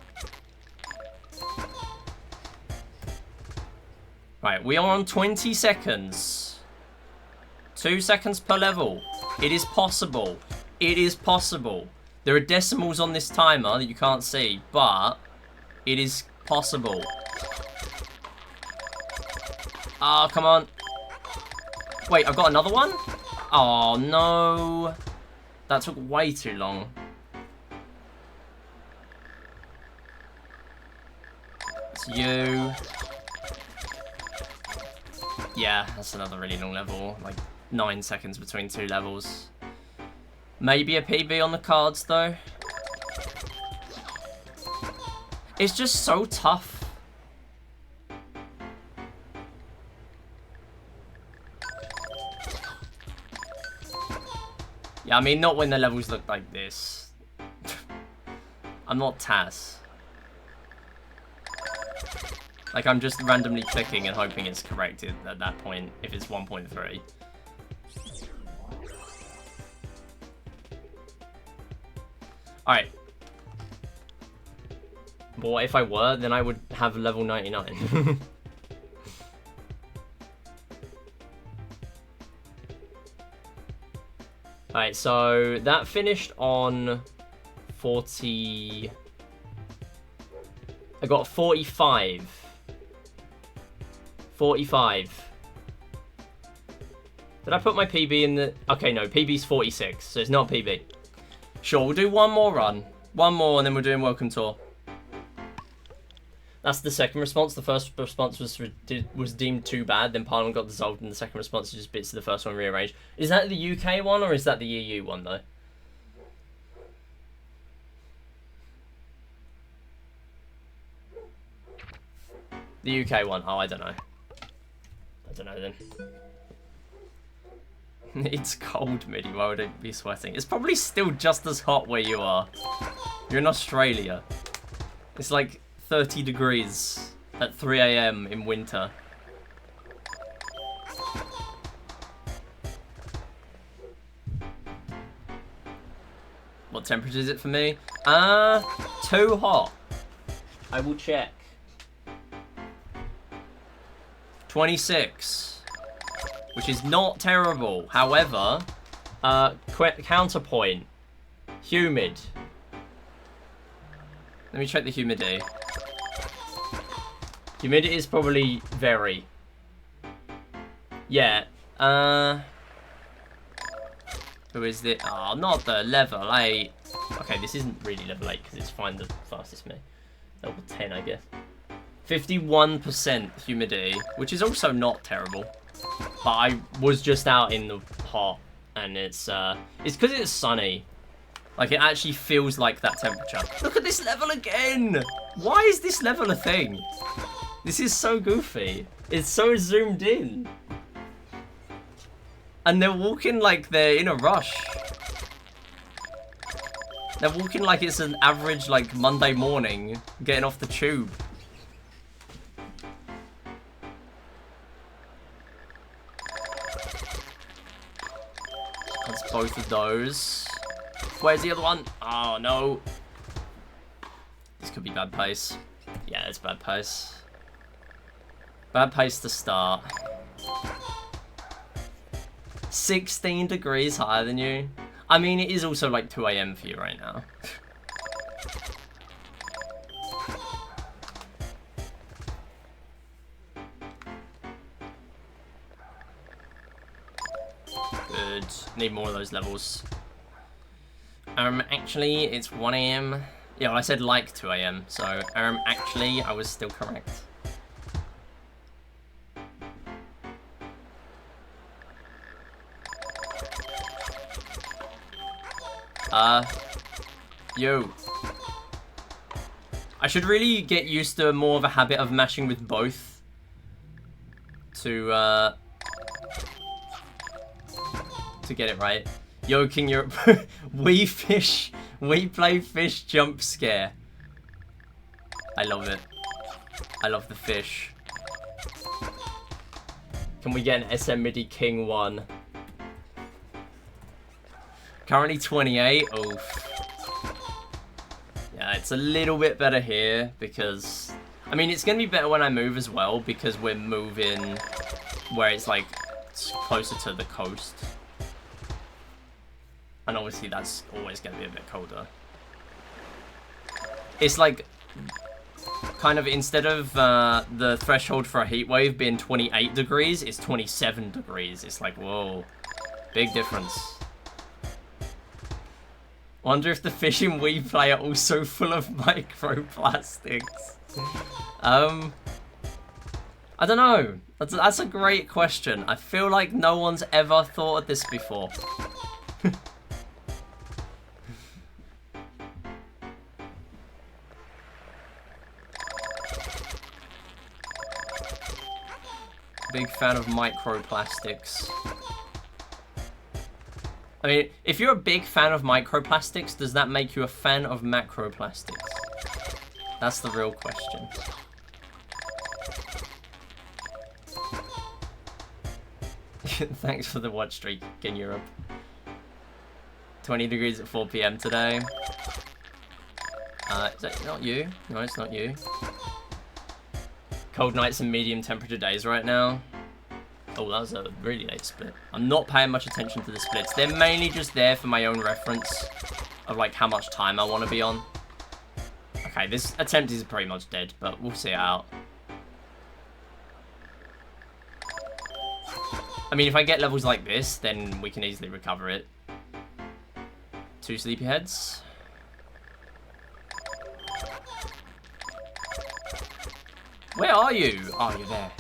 Right, we are on 20 seconds. 2 seconds per level. It is possible. It is possible. There are decimals on this timer that you can't see, but it is possible. Ah, come on. Wait, I've got another one? Oh, no. That took way too long. It's you. Yeah, that's another really long level. Like, 9 seconds between 2 levels. Maybe a PB on the cards, though. It's just so tough. Yeah, I mean, not when the levels look like this. I'm not Taz. Like, I'm just randomly clicking and hoping it's corrected at that point, if it's 1.3. Alright. But what if I were? Then I would have level 99. Alright, so that finished on 40... I got 45. 45. Did I put my PB in the... Okay, no, PB's 46, so it's not PB. Sure, we'll do one more run. One more, and then we're doing Welcome Tour. That's the second response. The first response was deemed too bad, then Parliament got dissolved, and the second response is just bits of the first one rearranged. Is that the UK one, or is that the EU one, though? The UK one. Oh, I don't know. I don't know, then. It's cold, MIDI. Why would it be sweating? It's probably still just as hot where you are. You're in Australia. It's like 30 degrees at 3 AM in winter. What temperature is it for me? Too hot. I will check. 26, which is not terrible. However, counterpoint, humid. Let me check the humidity. Humidity is probably very. Yeah. Who is it? Oh, not the level 8. Okay, this isn't really level 8 because it's find the fastest me. Level 10, I guess. 51% humidity, which is also not terrible. But I was just out in the hot, and it's because it's sunny. Like, it actually feels like that temperature. Look at this level again! Why is this level a thing? This is so goofy. It's so zoomed in. And they're walking like they're in a rush. They're walking like it's an average, like, Monday morning, getting off the tube. That's both of those. Where's the other one? Oh, no. This could be bad pace. Yeah, it's bad pace. Bad pace to start. 16 degrees higher than you. I mean, it is also like 2 AM for you right now. Good. Need more of those levels. Actually, it's 1 AM. Yeah, well, I said like 2 AM. So, actually, I was still correct. Yo. I should really get used to more of a habit of mashing with both. To get it right. Yo, King Europe. We play fish jump scare. I love it. I love the fish. Can we get an SM MIDI King 1? Currently 28. Oof. Yeah, it's a little bit better here because... I mean, it's going to be better when I move as well because we're moving where it's like closer to the coast. And obviously that's always going to be a bit colder. It's like, kind of, instead of the threshold for a heat wave being 28 degrees, it's 27 degrees. It's like, whoa, big difference. Wonder if the fish in Wii Play are also full of microplastics. I I don't know. That's a great question. I feel like no one's ever thought of this before. Big fan of microplastics. I mean, if you're a big fan of microplastics, does that make you a fan of macroplastics? That's the real question. Thanks for the watch streak in Europe. 20 degrees at 4 PM today. Is that not you? No, it's not you. Cold nights and medium temperature days right now. Oh, that was a really late split. I'm not paying much attention to the splits. They're mainly just there for my own reference of like how much time I want to be on. Okay, this attempt is pretty much dead, but we'll see it out. I mean, if I get levels like this, then we can easily recover it. 2 sleepyheads. Where are you? Oh, you're there.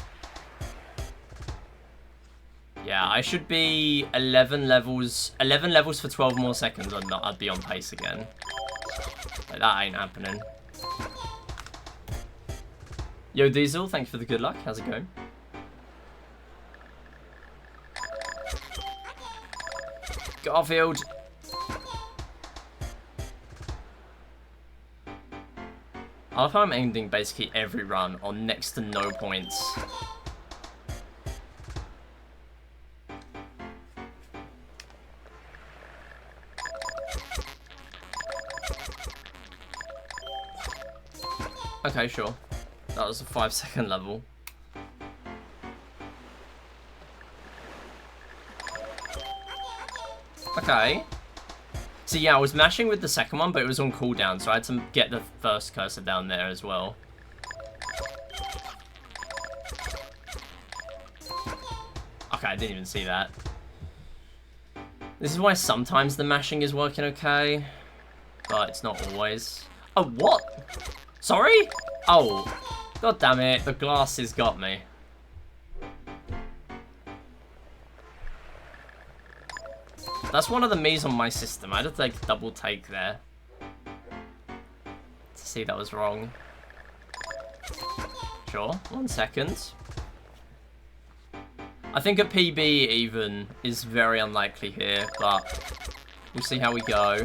Yeah, I should be 11 levels for 12 more seconds. I'd be on pace again. Like, that ain't happening. Yo, Diesel, thanks for the good luck. How's it going? Garfield. I love how I'm ending basically every run on next to no points. Okay, sure. That was a 5-second level. Okay. So yeah, I was mashing with the second one, but it was on cooldown, so I had to get the first cursor down there as well. Okay, I didn't even see that. This is why sometimes the mashing is working okay, but it's not always. Oh, what? Sorry? Oh, god damn it, the glasses got me. That's one of the Mii's on my system. I had to take a double take there. To see that was wrong. Sure, 1 second. I think a PB even is very unlikely here, but we'll see how we go.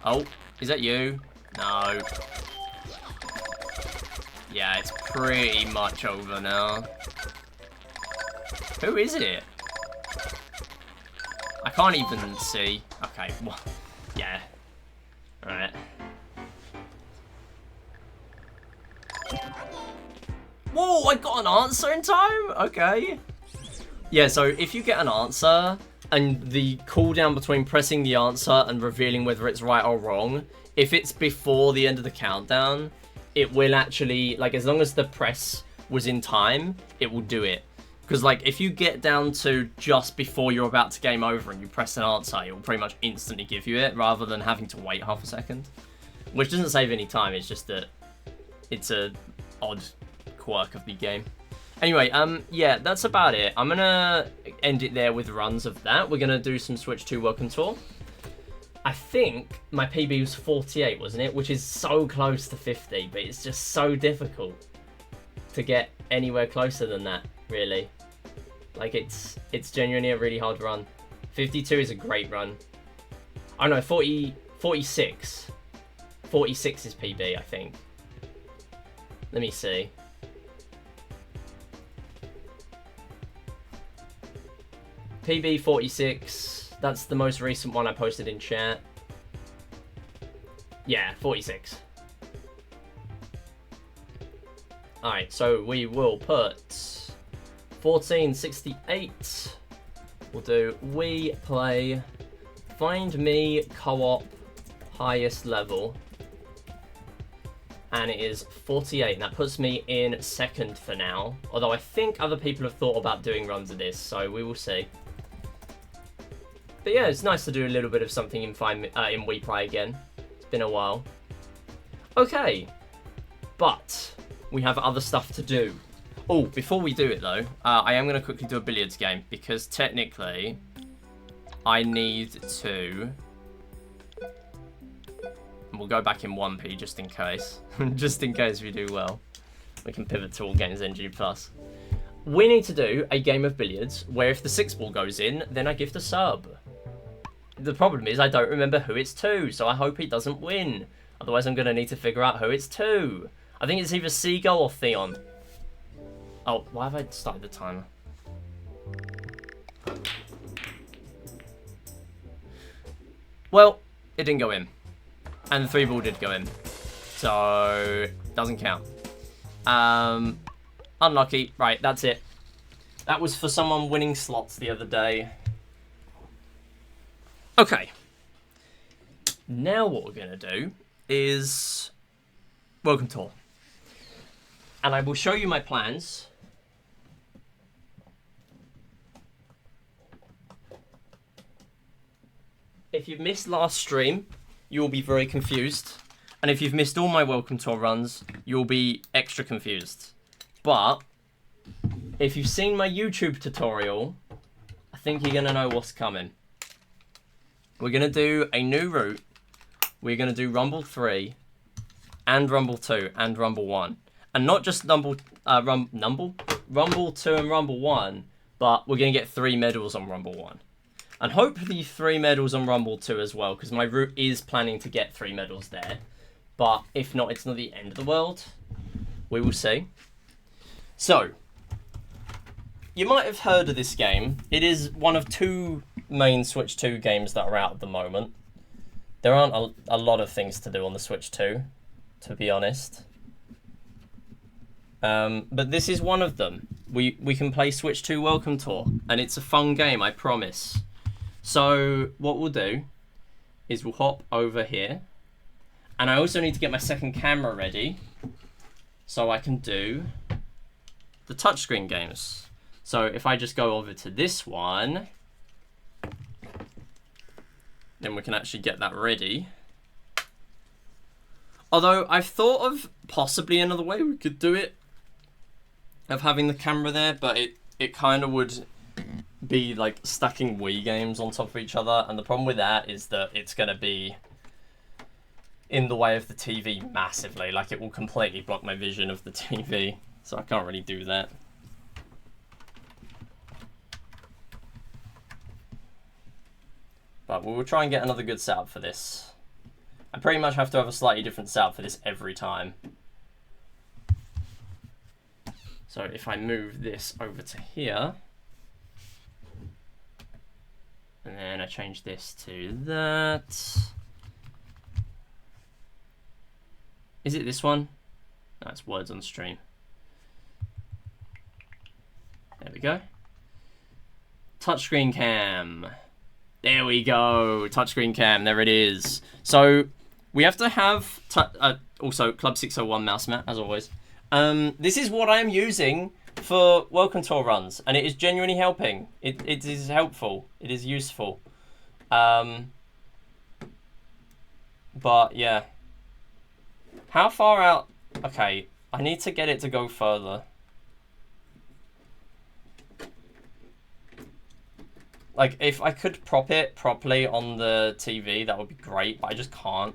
Oh, is that you? No. Yeah, it's pretty much over now. Who is it? I can't even see. Okay, well, yeah. Alright. Whoa, I got an answer in time? Okay. Yeah, so if you get an answer, and the cooldown between pressing the answer and revealing whether it's right or wrong, if it's before the end of the countdown, it will actually, like, as long as the press was in time, it will do it. Because, like, if you get down to just before you're about to game over and you press an answer, it will pretty much instantly give you it, rather than having to wait half a second. Which doesn't save any time, it's just that it's a odd quirk of the game. Anyway, yeah, that's about it. I'm gonna end it there with runs of that. We're gonna do some Switch 2 Welcome Tour. I think my PB was 48, wasn't it? Which is so close to 50, but it's just so difficult to get anywhere closer than that, really. Like, it's genuinely a really hard run. 52 is a great run. Oh no, 46. 46 is PB, I think. Let me see. PB 46. That's the most recent one I posted in chat. Yeah, 46. Alright, so we will put 1468. We'll do Wii Play Find Mii co-op highest level. And it is 48, and that puts me in second for now. Although I think other people have thought about doing runs of this, so we will see. But yeah, it's nice to do a little bit of something in Wii Play again. It's been a while. Okay, but we have other stuff to do. Oh, before we do it though, I am going to quickly do a billiards game because technically I need to... We'll go back in 1p just in case. Just in case we do well. We can pivot to all games NG+. We need to do a game of billiards where if the 6 ball goes in, then I give the sub. The problem is I don't remember who it's to, so I hope he doesn't win. Otherwise I'm going to need to figure out who it's to. I think it's either Seagull or Theon. Oh, why have I started the timer? Well, it didn't go in. And the 3 ball did go in. So, doesn't count. Unlucky. Right, that's it. That was for someone winning slots the other day. Okay. Now what we're going to do is Welcome Tour. And I will show you my plans. If you've missed last stream, you'll be very confused. And if you've missed all my Welcome Tour runs, you'll be extra confused. But if you've seen my YouTube tutorial, I think you're going to know what's coming. We're going to do a new route. We're going to do Rumble 3 and Rumble 2 and Rumble 1. And not just Rumble 2 and Rumble 1, but we're going to get 3 medals on Rumble 1. And hopefully 3 medals on Rumble 2 as well, because my route is planning to get 3 medals there. But if not, it's not the end of the world. We will see. So, you might have heard of this game. It is one of 2 main Switch 2 games that are out at the moment. There aren't a lot of things to do on the Switch 2, to be honest. But this is one of them. We can play Switch 2 Welcome Tour, and it's a fun game, I promise. So what we'll do is we'll hop over here, and I also need to get my second camera ready so I can do the touchscreen games. So if I just go over to this one, then we can actually get that ready. Although I've thought of possibly another way we could do it, of having the camera there, but it kind of would be like stacking Wii games on top of each other, and the problem with that is that it's going to be in the way of the TV massively. Like, it will completely block my vision of the TV, so I can't really do that. But we'll try and get another good setup for this. I pretty much have to have a slightly different setup for this every time. So if I move this over to here, and then I change this to that. Is it this one? No, it's words on stream. There we go. Touchscreen cam. There we go. Touchscreen cam. There it is. So we have to have also Club 601 mouse mat as always. This is what I am using for Welcome Tour runs, and it is genuinely helping. It is helpful. It is useful. But yeah. How far out? Okay, I need to get it to go further. Like, if I could prop it properly on the TV, that would be great, but I just can't.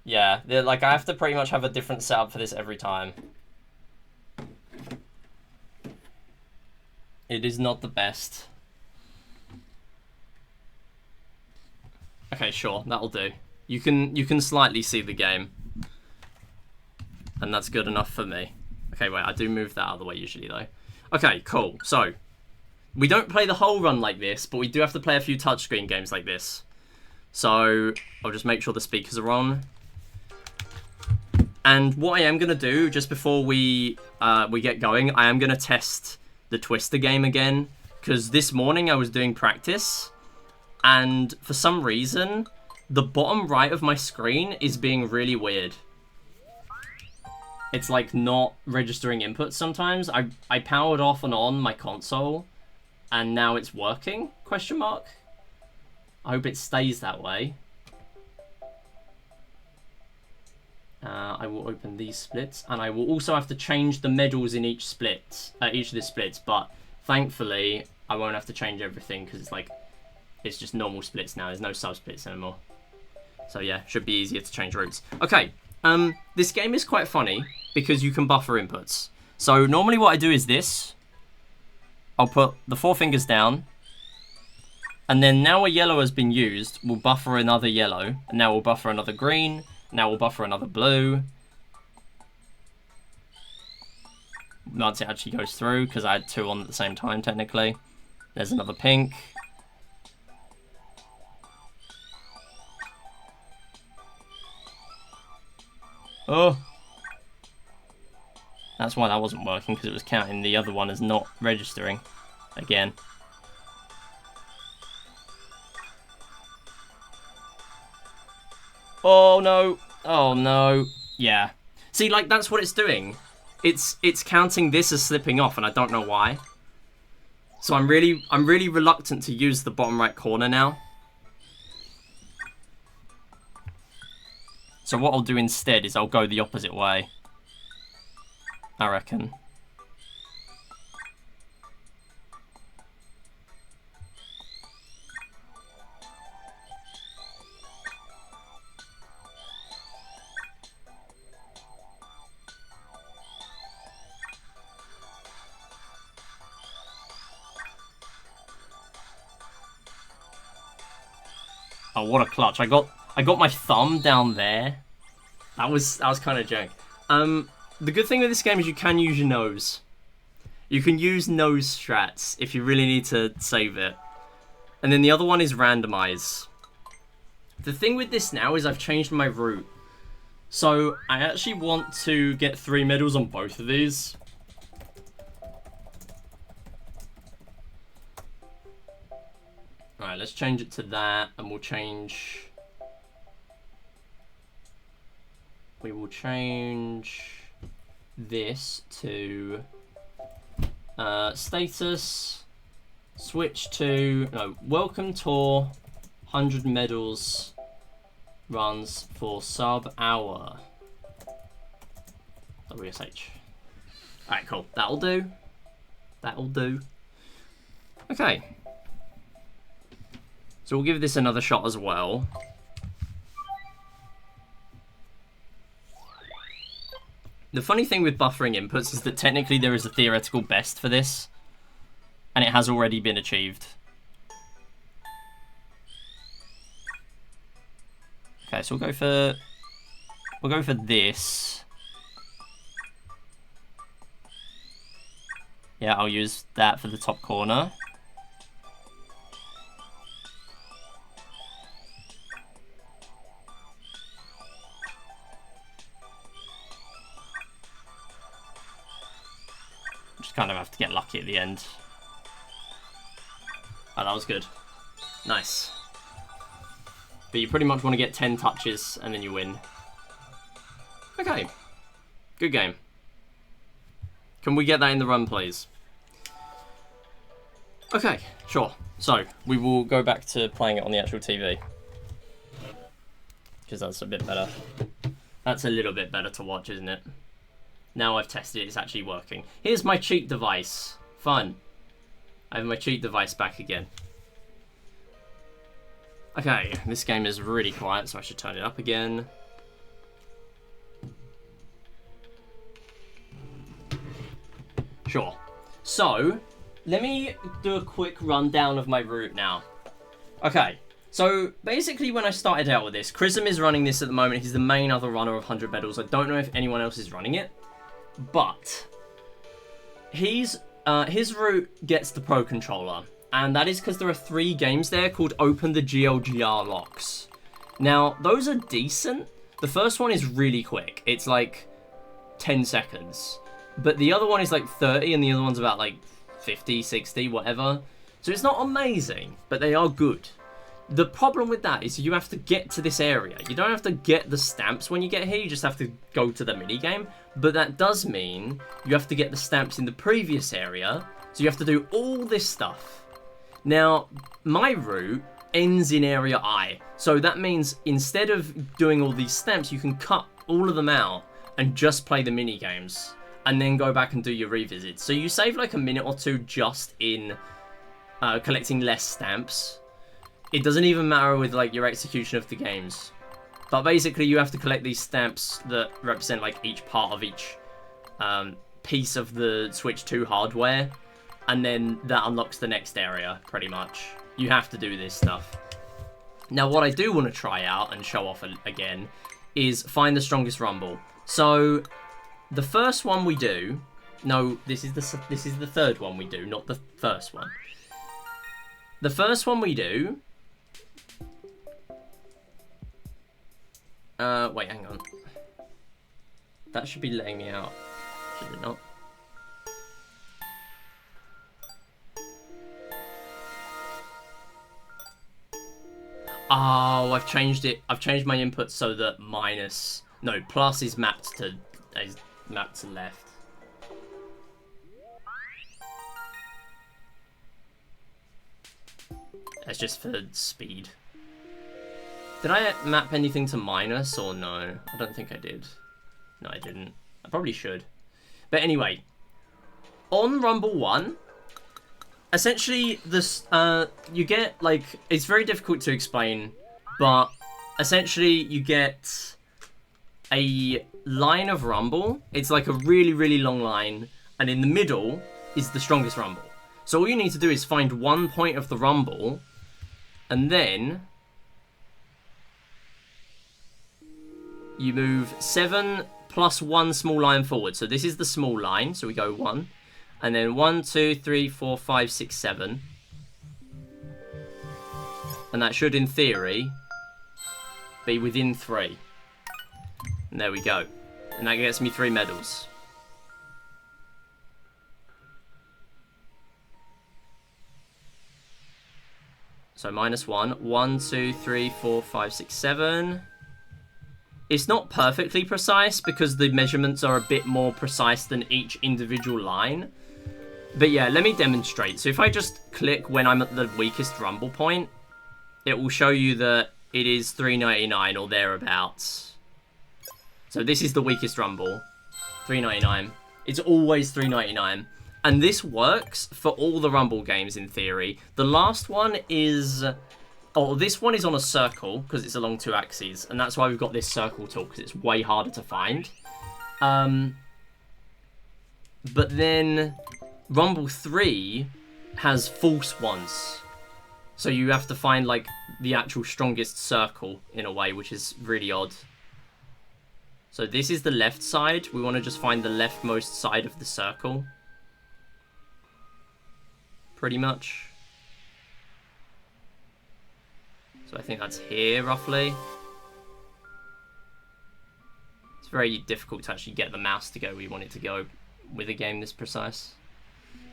Yeah, like, I have to pretty much have a different setup for this every time. It is not the best. Okay, sure, that'll do. You can slightly see the game. And that's good enough for me. Okay, wait, I do move that out of the way usually, though. Okay, cool. So, we don't play the whole run like this, but we do have to play a few touchscreen games like this. So, I'll just make sure the speakers are on. And what I am going to do, just before we get going, I am going to test the Twister game again. Because this morning I was doing practice, and for some reason, the bottom right of my screen is being really weird. It's like not registering inputs sometimes. I powered off and on my console, and now it's working, question mark. I hope it stays that way. I will open these splits, and I will also have to change the medals in each of the splits, but thankfully I won't have to change everything because it's just normal splits now. There's no sub-splits anymore. So yeah, should be easier to change routes. Okay, this game is quite funny because you can buffer inputs. So normally what I do is this. I'll put the 4 fingers down, and then now a yellow has been used, we'll buffer another yellow, and now we'll buffer another green. Now we'll buffer another blue. Once it actually goes through, because I had 2 on at the same time, technically. There's another pink. Oh! That's why that wasn't working, because it was counting the other one as not registering. Again. Oh no! Oh no! Yeah. See, that's what it's doing. It's counting this as slipping off, and I don't know why. So I'm really reluctant to use the bottom right corner now. So what I'll do instead is I'll go the opposite way, I reckon. Oh, what a clutch. I got my thumb down there. That was kind of jank. The good thing with this game is you can use your nose. You can use nose strats if you really need to save it. And then the other one is randomize. The thing with this now is I've changed my route. So I actually want to get 3 medals on both of these. Alright, let's change it to that, and we'll change... We will change this to status, switch to, no, welcome tour, 100 medals, runs for sub-hour. WSH. Alright, cool. That'll do. That'll do. Okay. So we'll give this another shot as well. The funny thing with buffering inputs is that technically there is a theoretical best for this, and it has already been achieved. Okay, so we'll go for this. Yeah, I'll use that for the top corner. Just kind of have to get lucky at the end. Oh, that was good. Nice. But you pretty much want to get 10 touches and then you win. Okay. Good game. Can we get that in the run, please? Okay, sure. So, we will go back to playing it on the actual TV. Because that's a bit better. That's a little bit better to watch, isn't it? Now I've tested it, it's actually working. Here's my cheat device. Fun. I have my cheat device back again. Okay, this game is really quiet, so I should turn it up again. Sure. So, let me do a quick rundown of my route now. Okay, so basically when I started out with this, Chrism is running this at the moment. He's the main other runner of 100 medals. I don't know if anyone else is running it. But his route gets the Pro Controller, and that is because there are 3 games there called Open the GLGR Locks. Now, those are decent. The first one is really quick. It's like 10 seconds. But the other one is like 30, and the other one's about like 50, 60, whatever. So it's not amazing, but they are good. The problem with that is you have to get to this area. You don't have to get the stamps when you get here, you just have to go to the minigame. But that does mean you have to get the stamps in the previous area, so you have to do all this stuff. Now, my route ends in area I. So that means instead of doing all these steps, you can cut all of them out and just play the mini games and then go back and do your revisits. So you save like a minute or two just in collecting less stamps. It doesn't even matter with like your execution of the games. But basically you have to collect these stamps that represent like each part of each piece of the Switch 2 hardware. And then that unlocks the next area, pretty much. You have to do this stuff. Now what I do want to try out and show off again is find the strongest rumble. So the first one we do, no, this is the third one we do, not the first one. The first one we do, wait, hang on. That should be letting me out, should it not? Oh, I've changed it. I've changed my input so that plus is mapped to left. That's just for speed. Did I map anything to minus or no? I don't think I did. No, I didn't. I probably should. But anyway, on Rumble 1, essentially, this you get, like, it's very difficult to explain, but essentially you get a line of rumble. It's like a really, really long line, and in the middle is the strongest rumble. So all you need to do is find one point of the rumble, and then you move 7 plus 1 small line forward. So this is the small line, so we go 1. And then 1, 2, 3, 4, 5, 6, 7. And that should, in theory, be within 3. And there we go. And that gets me 3 medals. So minus 1. 1, 2, 3, 4, 5, 6, 7. It's not perfectly precise because the measurements are a bit more precise than each individual line. But yeah, let me demonstrate. So if I just click when I'm at the weakest rumble point, it will show you that it is 399 or thereabouts. So this is the weakest rumble, 399. It's always 399. And this works for all the rumble games in theory. The last one is... Oh, this one is on a circle because it's along 2 axes. And that's why we've got this circle tool, because it's way harder to find. But then Rumble 3 has false ones. So you have to find, like, the actual strongest circle in a way, which is really odd. So this is the left side. We want to just find the leftmost side of the circle. Pretty much. So I think that's here, roughly. It's very difficult to actually get the mouse to go where you want it to go with a game this precise.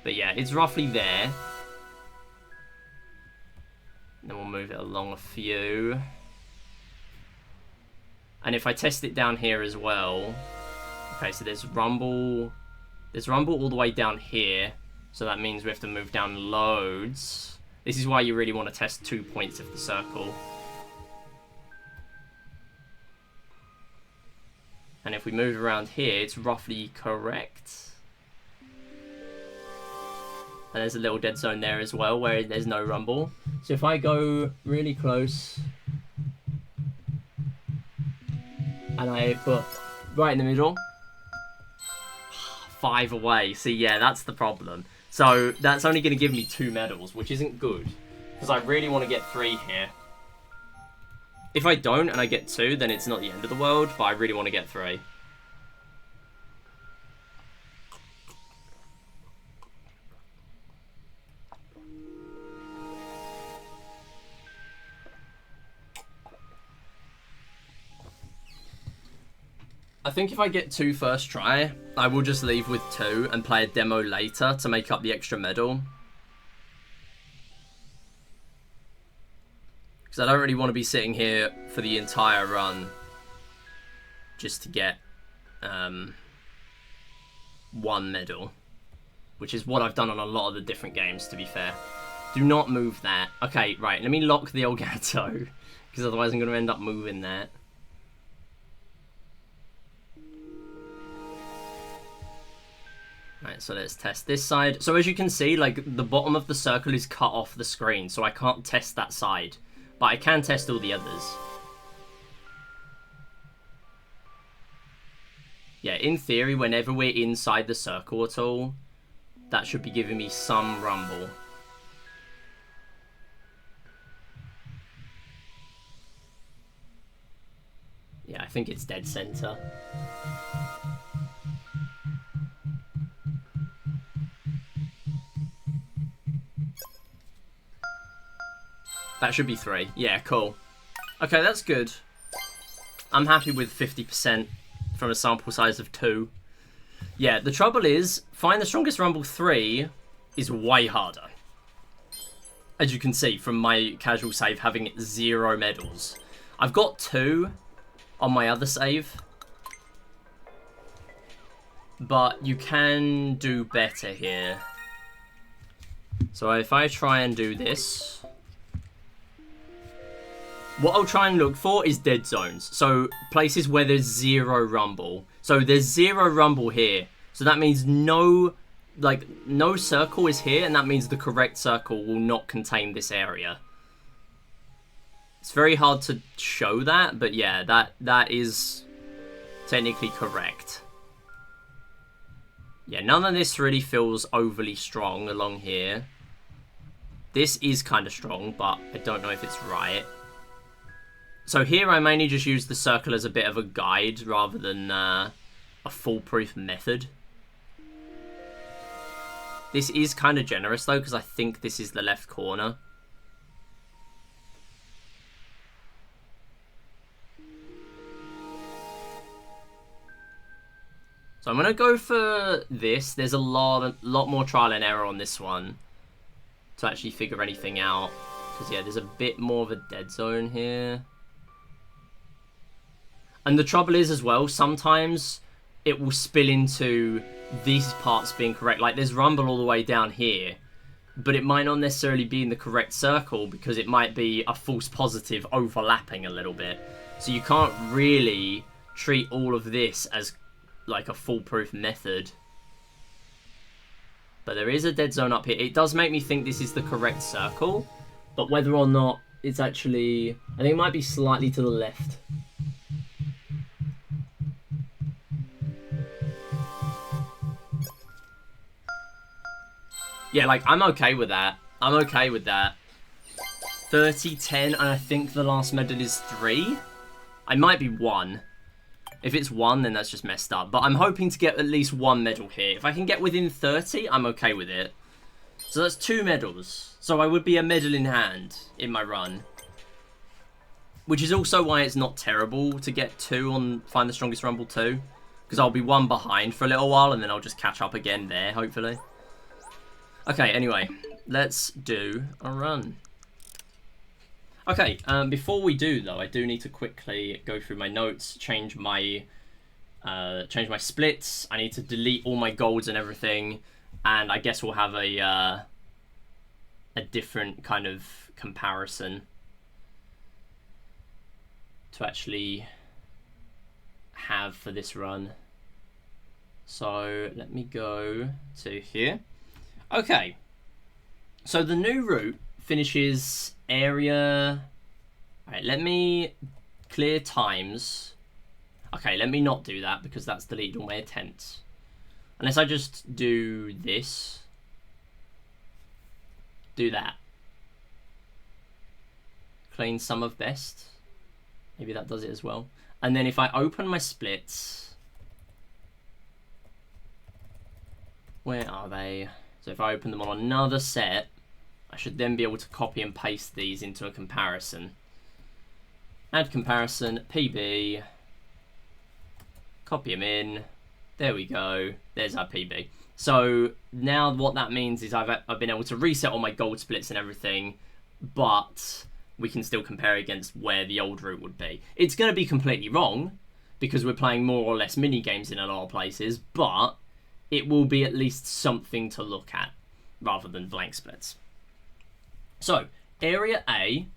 But yeah, it's roughly there. And then we'll move it along a few. And if I test it down here as well... Okay, so there's rumble... There's rumble all the way down here. So that means we have to move down loads. This is why you really want to test 2 points of the circle. And if we move around here, it's roughly correct. And there's a little dead zone there as well, where there's no rumble. So if I go really close... and I put right in the middle... 5 away. See, yeah, that's the problem. So that's only going to give me 2 medals, which isn't good. Because I really want to get 3 here. If I don't and I get 2, then it's not the end of the world, but I really want to get 3. I think if I get 2 first try, I will just leave with 2 and play a demo later to make up the extra medal. Because I don't really want to be sitting here for the entire run just to get 1 medal. Which is what I've done on a lot of the different games, to be fair. Do not move that. Okay, right. Let me lock the Elgato, because otherwise I'm going to end up moving that. Right, so let's test this side. So as you can see, like, the bottom of the circle is cut off the screen, so I can't test that side. But I can test all the others. Yeah, in theory, whenever we're inside the circle at all, that should be giving me some rumble. Yeah, I think it's dead center. That should be 3. Yeah, cool. Okay, that's good. I'm happy with 50% from a sample size of 2. Yeah, the trouble is, Find the Strongest Rumble 3 is way harder. As you can see from my casual save having 0 medals. I've got 2 on my other save. But you can do better here. So if I try and do this... What I'll try and look for is dead zones. So places where there's 0 rumble. So there's 0 rumble here. So that means no circle is here, and that means the correct circle will not contain this area. It's very hard to show that, but yeah, that is technically correct. Yeah, none of this really feels overly strong along here. This is kind of strong, but I don't know if it's right. So here I mainly just use the circle as a bit of a guide rather than a foolproof method. This is kind of generous though, because I think this is the left corner. So I'm going to go for this. There's a lot more trial and error on this one to actually figure anything out. Because yeah, there's a bit more of a dead zone here. And the trouble is as well, sometimes it will spill into these parts being correct. Like there's rumble all the way down here, but it might not necessarily be in the correct circle because it might be a false positive overlapping a little bit. So you can't really treat all of this as like a foolproof method. But there is a dead zone up here. It does make me think this is the correct circle, but whether or not it's actually... I think it might be slightly to the left. Yeah, like, I'm okay with that. I'm okay with that. 30, 10, and I think the last medal is 3. I might be 1. If it's 1, then that's just messed up. But I'm hoping to get at least 1 medal here. If I can get within 30, I'm okay with it. So that's 2 medals. So I would be a medal in hand in my run. Which is also why it's not terrible to get 2 on Find the Strongest Rumble 2. Because I'll be 1 behind for a little while, and then I'll just catch up again there, hopefully. Okay, anyway, let's do a run. Okay, before we do though, I do need to quickly go through my notes, change my splits. I need to delete all my golds and everything, and I guess we'll have a different kind of comparison to actually have for this run. So let me go to here. Okay, so the new route finishes area... Alright, let me clear times. Okay, let me not do that because that's deleted all my attempts. Unless I just do this. Do that. Clean sum of best. Maybe that does it as well. And then if I open my splits... Where are they? So if I open them on another set, I should then be able to copy and paste these into a comparison. Add comparison, PB, copy them in, there we go, there's our PB. So now what that means is I've been able to reset all my gold splits and everything, but we can still compare against where the old route would be. It's going to be completely wrong, because we're playing more or less mini games in a lot of places, but it will be at least something to look at, rather than blank splits. So, Area A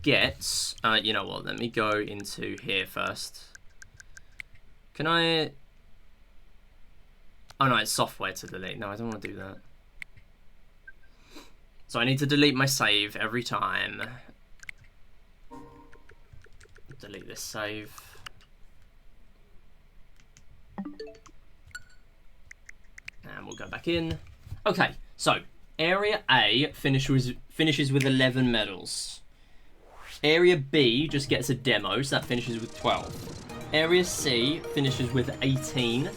gets... you know what, let me go into here first. Can I... Oh no, it's software to delete. No, I don't want to do that. So I need to delete my save every time. Delete this save. And we'll go back in. Okay, so Area A finishes with 11 medals. Area B just gets a demo, so that finishes with 12. Area C finishes with 18.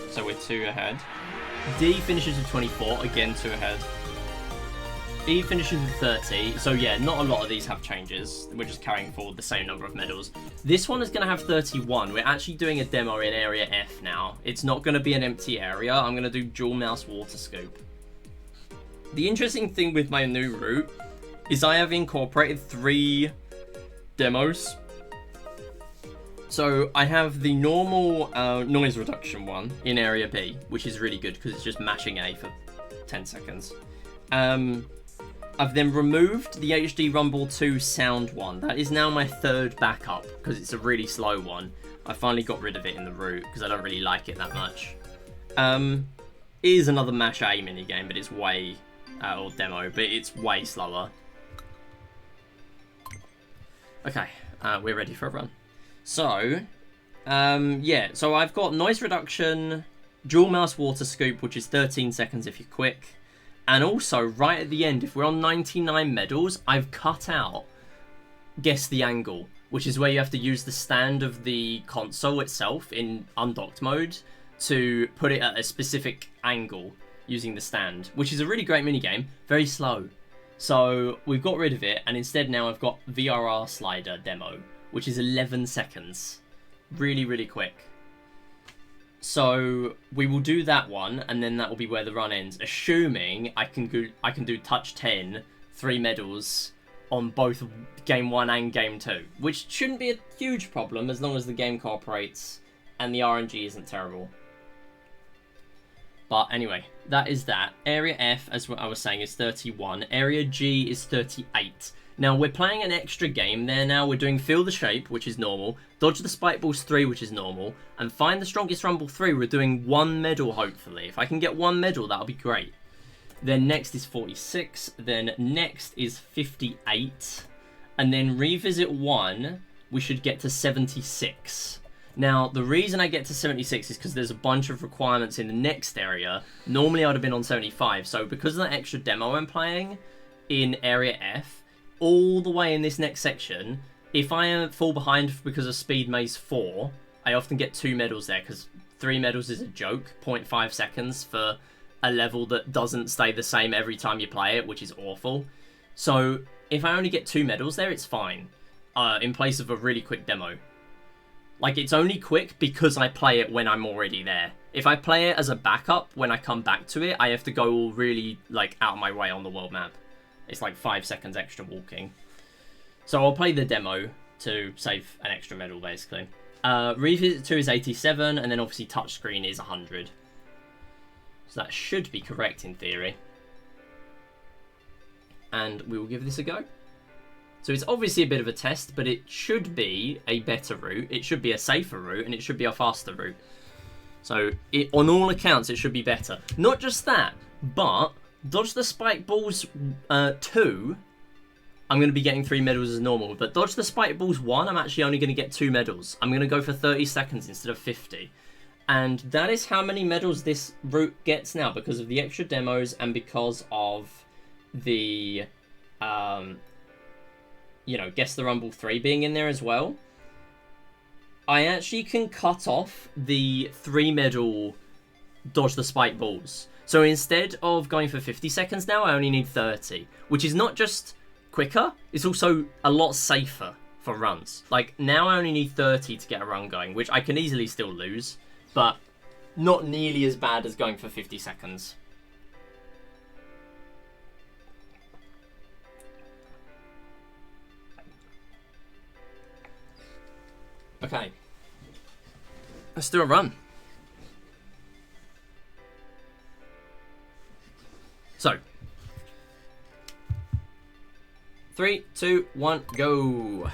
So we're 2 ahead. D finishes with 24, again 2 ahead. E finishes with 30, so yeah, not a lot of these have changes. We're just carrying forward the same number of medals. This one is going to have 31. We're actually doing a demo in Area F now. It's not going to be an empty area. I'm going to do dual mouse water scoop. The interesting thing with my new route is I have incorporated 3 demos. So I have the normal noise reduction one in Area B, which is really good because it's just mashing A for 10 seconds. I've then removed the HD Rumble 2 sound one. That is now my 3rd backup because it's a really slow one. I finally got rid of it in the route because I don't really like it that much. It is another mash A minigame, but it's way, or demo, but it's way slower. Okay, we're ready for a run. So, yeah, so I've got noise reduction, dual mouse water scoop, which is 13 seconds if you're quick. And also, right at the end, if we're on 99 medals, I've cut out guess the angle, which is where you have to use the stand of the console itself in undocked mode to put it at a specific angle using the stand, which is a really great minigame, very slow. So we've got rid of it, and instead now I've got VRR slider demo, which is 11 seconds. Really, really quick. So we will do that one, and then that will be where the run ends, assuming I can do touch 10, 3 medals on both game 1 and game 2, which shouldn't be a huge problem as long as the game cooperates and the RNG isn't terrible. But anyway, that is that. Area F, as I was saying, is 31. Area G is 38. Now, we're playing an extra game there now. We're doing Feel the Shape, which is normal. Dodge the Spike Balls 3, which is normal. And Find the Strongest Rumble 3, we're doing 1 medal, hopefully. If I can get 1 medal, that'll be great. Then next is 46. Then next is 58. And then Revisit 1, we should get to 76. Now, the reason I get to 76 is because there's a bunch of requirements in the next area. Normally, I'd have been on 75. So, because of that extra demo I'm playing in Area F, all the way in this next section, if I fall behind because of Speed Maze 4, I often get 2 medals there, because 3 medals is a joke. 0.5 seconds for a level that doesn't stay the same every time you play it, which is awful. So, if I only get 2 medals there, it's fine. In place of a really quick demo. Like, it's only quick because I play it when I'm already there. If I play it as a backup, when I come back to it, I have to go all really, like, out of my way on the world map. It's like 5 seconds extra walking. So I'll play the demo to save an extra medal, basically. Revisit 2 is 87, and then obviously touchscreen is 100. So that should be correct in theory. And we will give this a go. So it's obviously a bit of a test, but it should be a better route. It should be a safer route, and it should be a faster route. So on all accounts, it should be better. Not just that, but Dodge the Spike Balls 2, I'm going to be getting 3 medals as normal. But Dodge the Spike Balls 1, I'm actually only going to get 2 medals. I'm going to go for 30 seconds instead of 50. And that is how many medals this route gets now because of the extra demos and because of the... you know, Guess the Rumble 3 being in there as well. I actually can cut off the 3 medal Dodge the Spike Balls. So instead of going for 50 seconds now, I only need 30. Which is not just quicker, it's also a lot safer for runs. Like, now I only need 30 to get a run going, which I can easily still lose. But not nearly as bad as going for 50 seconds. Okay, let's do a run. So, 3, 2, 1, go.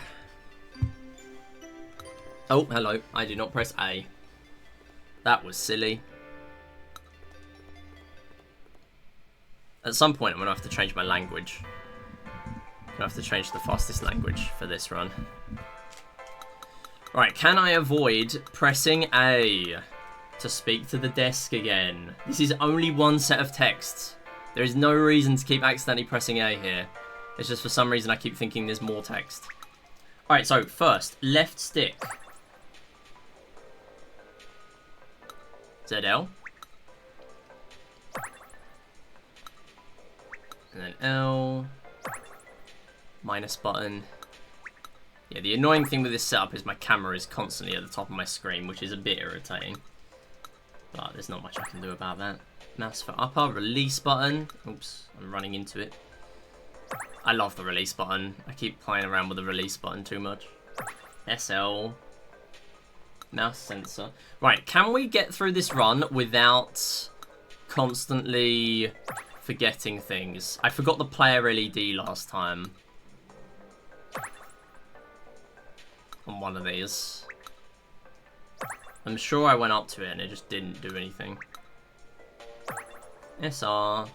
Oh, hello. I did not press A. That was silly. At some point, I'm going to have to change my language. I'm going to have to change the fastest language for this run. Right, can I avoid pressing A to speak to the desk again? This is only one set of texts. There is no reason to keep accidentally pressing A here. It's just for some reason I keep thinking there's more text. Alright, so first, left stick. ZL. And then L. Minus button. Yeah, the annoying thing with this setup is my camera is constantly at the top of my screen, which is a bit irritating. But there's not much I can do about that. Mouse for upper, release button. Oops, I'm running into it. I love the release button. I keep playing around with the release button too much. SL. Mouse sensor. Right, can we get through this run without constantly forgetting things? I forgot the player LED last time. On one of these. I'm sure I went up to it and it just didn't do anything. SR.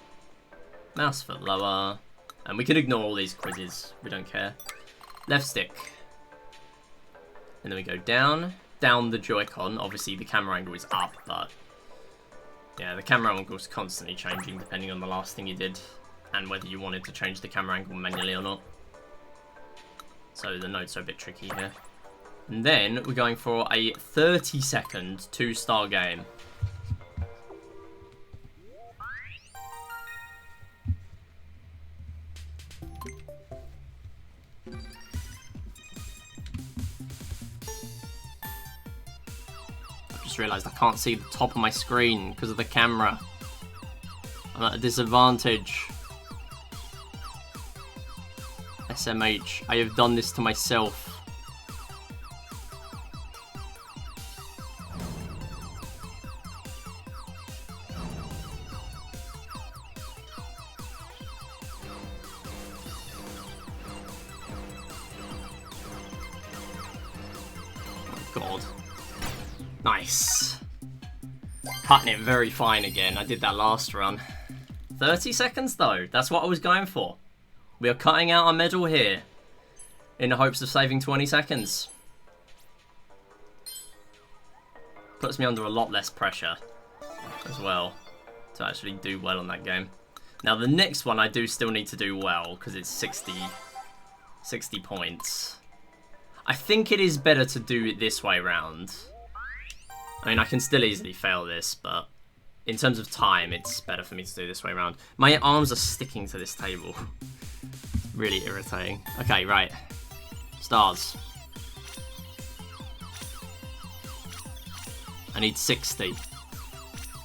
Mouse for lower. And we can ignore all these quizzes. We don't care. Left stick. And then we go down. Down the Joy-Con. Obviously the camera angle is up, but... yeah, the camera angle is constantly changing depending on the last thing you did. And whether you wanted to change the camera angle manually or not. So the notes are a bit tricky here. And then we're going for a 30-second 2-star game. I just realised I can't see the top of my screen because of the camera. I'm at a disadvantage. SMH, I have done this to myself. God. Nice. Cutting it very fine again. I did that last run. 30 seconds though. That's what I was going for. We are cutting out our medal here. In the hopes of saving 20 seconds. Puts me under a lot less pressure. As well. To actually do well on that game. Now the next one I do still need to do well. Because it's 60 points. I think it is better to do it this way round. I mean, I can still easily fail this, but in terms of time, it's better for me to do this way round. My arms are sticking to this table. Really irritating. Okay, right. Stars. I need 60.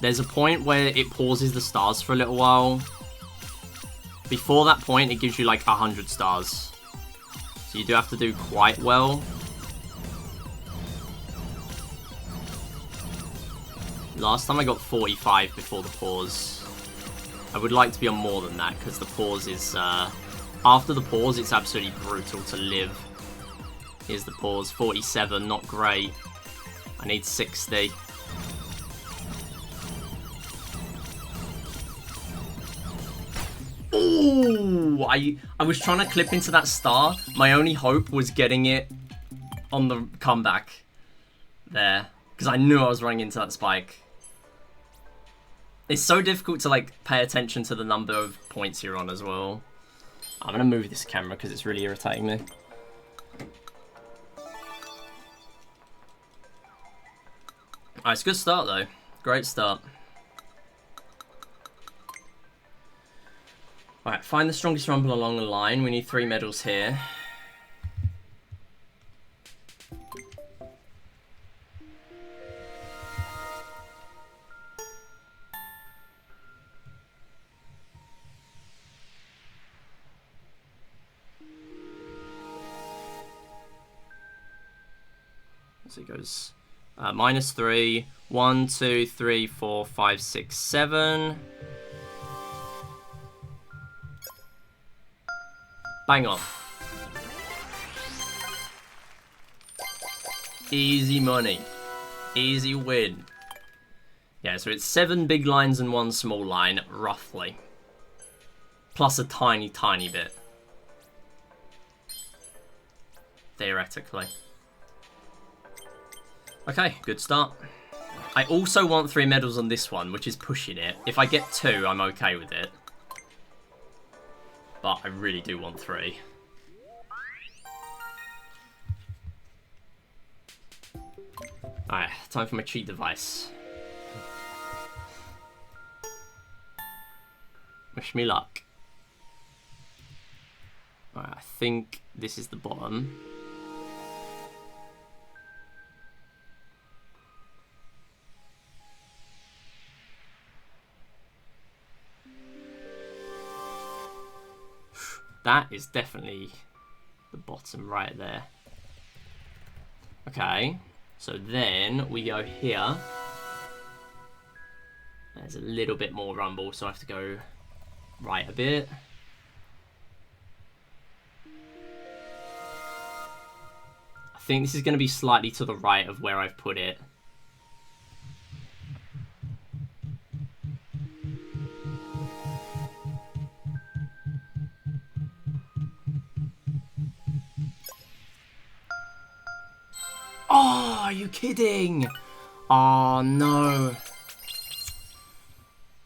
There's a point where it pauses the stars for a little while. Before that point, it gives you like 100 stars. So you do have to do quite well. Last time I got 45 before the pause. I would like to be on more than that because the pause is... after the pause, it's absolutely brutal to live. Here's the pause. 47, not great. I need 60. Ooh, I was trying to clip into that star. My only hope was getting it on the comeback there. Because I knew I was running into that spike. It's so difficult to like pay attention to the number of points you're on as well. I'm going to move this camera because it's really irritating me. Alright, it's a good start though. Great start. Alright, find the strongest rumble along the line. We need 3 medals here. So it goes -3, 1, 2, 3, 4, 5, 6, 7. Bang on. Easy money. Easy win. Yeah, so it's 7 big lines and 1 small line, roughly. Plus a tiny, tiny bit. Theoretically. Okay, good start. I also want 3 medals on this one, which is pushing it. If I get 2, I'm okay with it. But I really do want 3. Alright, time for my cheat device. Wish me luck. Alright, I think this is the bottom. That is definitely the bottom right there. Okay, so then we go here. There's a little bit more rumble, so I have to go right a bit. I think this is going to be slightly to the right of where I've put it. Oh, are you kidding? Oh, no.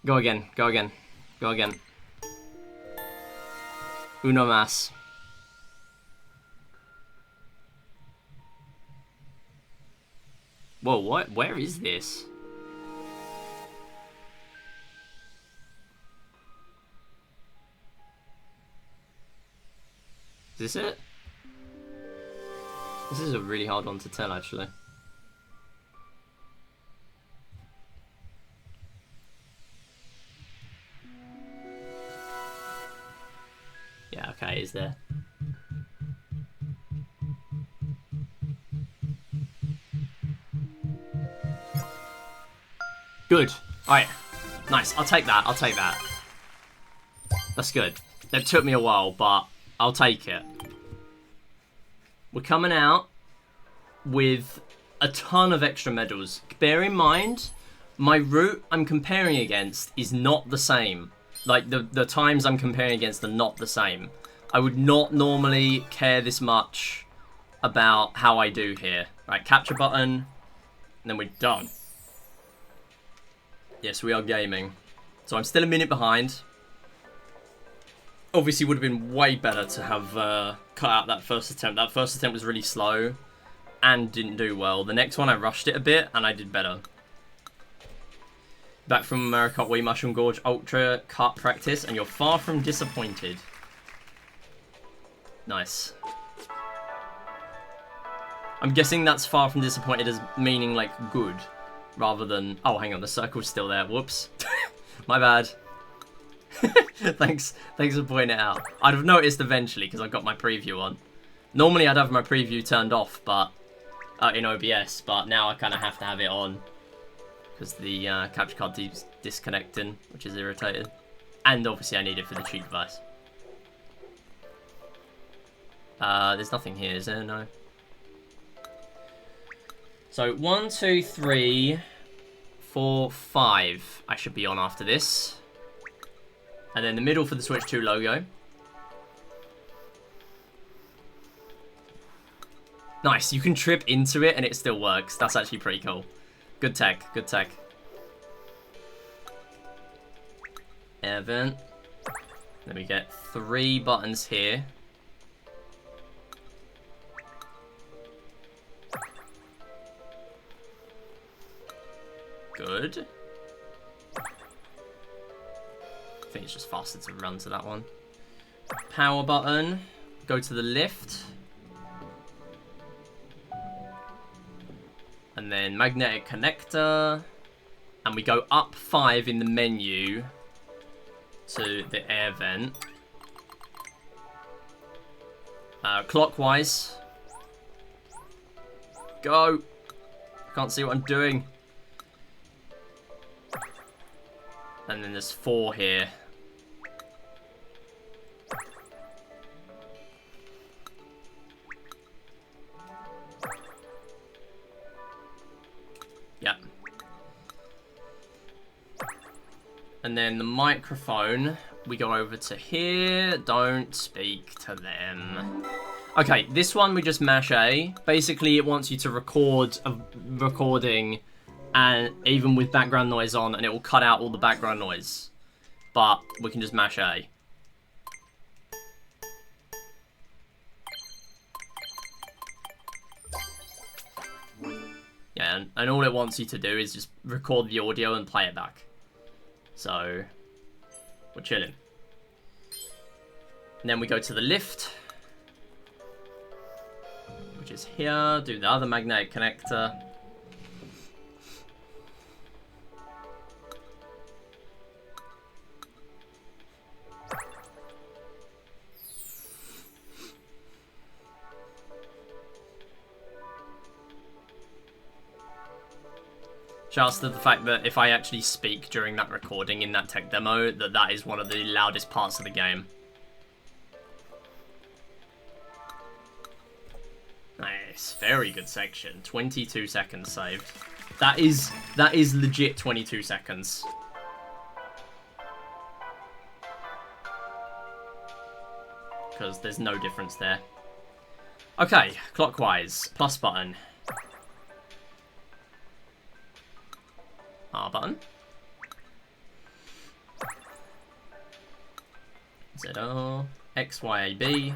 Go again, go again, go again. Uno más. Whoa, what? Where is this? Is this it? This is a really hard one to tell, actually. Yeah, okay, is there? Good. Alright. Nice. I'll take that. I'll take that. That's good. It took me a while, but I'll take it. We're coming out with a ton of extra medals. Bear in mind, my route I'm comparing against is not the same. Like, the times I'm comparing against are not the same. I would not normally care this much about how I do here. Right, capture button, and then we're done. Yes, we are gaming. So I'm still a minute behind. Obviously, would have been way better to have cut out that first attempt. That first attempt was really slow and didn't do well. The next one, I rushed it a bit and I did better. Back from America, Wii Mushroom Gorge Ultra Cut Practice, and you're far from disappointed. Nice. I'm guessing that's far from disappointed as meaning, like, good, rather than... Oh, hang on, the circle's still there. Whoops. My bad. Thanks for pointing it out. I'd have noticed eventually, because I've got my preview on. Normally, I'd have my preview turned off, but... in OBS, but now I kind of have to have it on. Because the capture card keeps disconnecting, which is irritating. And obviously I need it for the cheat device. There's nothing here, is there? No. So 1, 2, 3, 4, 5 I should be on after this. And then the middle for the Switch 2 logo. Nice, you can trip into it and it still works. That's actually pretty cool. Good tech, good tech. Air vent. Then we get 3 buttons here. Good. I think it's just faster to run to that one. Power button. Go to the lift. And then magnetic connector. And we go up 5 in the menu to the air vent. Clockwise. Go. Can't see what I'm doing. And then there's 4 here. And then the microphone, we go over to here. Don't speak to them. Okay, this one we just mash A. Basically, it wants you to record a recording, and even with background noise on, and it will cut out all the background noise. But we can just mash A. Yeah, and all it wants you to do is just record the audio and play it back. So, we're chilling. And then we go to the lift, which is here. Do the other magnetic connector. Shouts to the fact that if I actually speak during that recording in that tech demo, that is one of the loudest parts of the game. Nice, very good section. 22 seconds saved. That is legit 22 seconds. Because there's no difference there. Okay, clockwise. Plus button. R button. ZR. X, Y, A, B.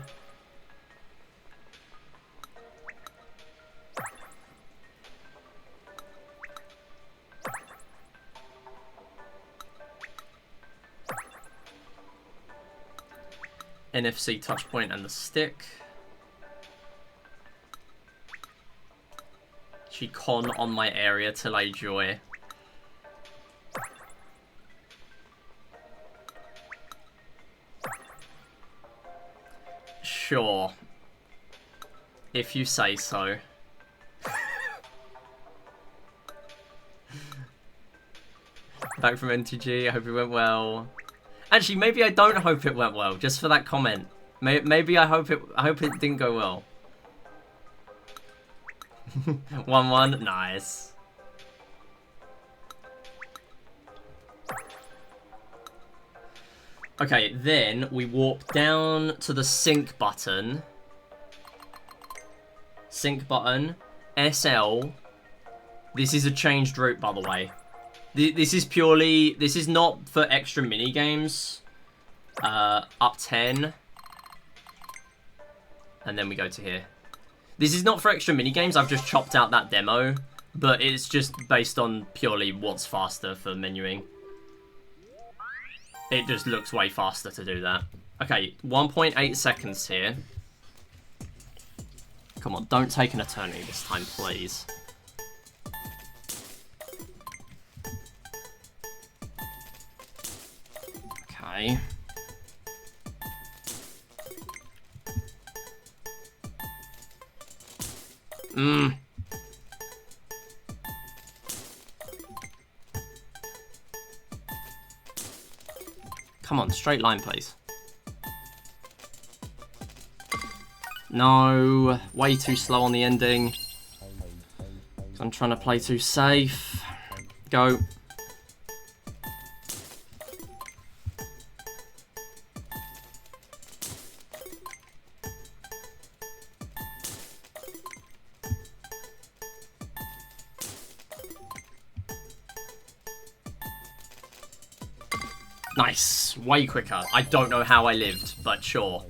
NFC touch point and the stick. She con on my area till I joy. Sure. If you say so. Back from NTG, I hope it went well. Actually, maybe I don't hope it went well, just for that comment. Maybe I hope it didn't go well. 1-1, nice. Okay, then we walk down to the sync button. Sync button, SL. This is a changed route, by the way. This is not for extra mini games. Up 10. And then we go to here. This is not for extra mini games. I've just chopped out that demo, but it's just based on purely what's faster for menuing. It just looks way faster to do that. Okay, 1.8 seconds here. Come on, don't take an eternity this time, please. Okay. Come on, straight line, please. No, way too slow on the ending. I'm trying to play too safe. Go. Nice, way quicker. I don't know how I lived, but sure.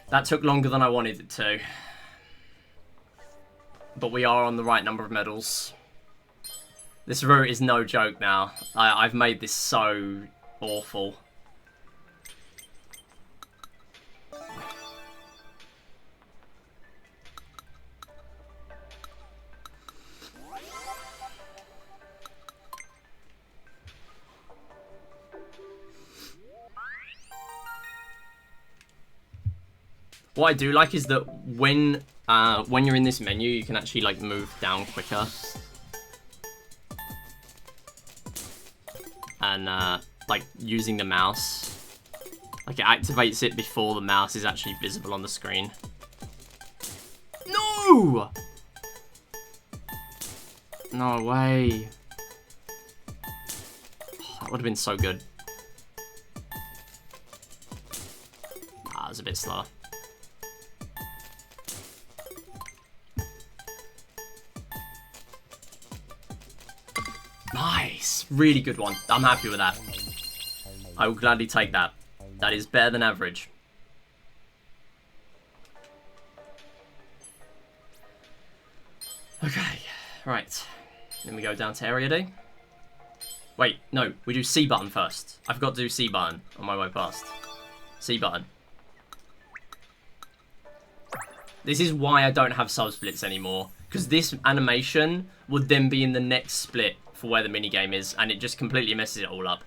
That took longer than I wanted it to. But we are on the right number of medals. This route is no joke now. I've made this so awful. What I do like is that when you're in this menu, you can actually like move down quicker, and like using the mouse, like it activates it before the mouse is actually visible on the screen. No! No way. Oh, that would have been so good. Ah, it was a bit slower. Nice. Really good one. I'm happy with that. I will gladly take that. That is better than average. Okay. Right. Then we go down to Area D. Wait, no. We do C button first. I forgot to do C button on my way past. C button. This is why I don't have sub-splits anymore. Because this animation would then be in the next split for where the minigame is. And it just completely messes it all up.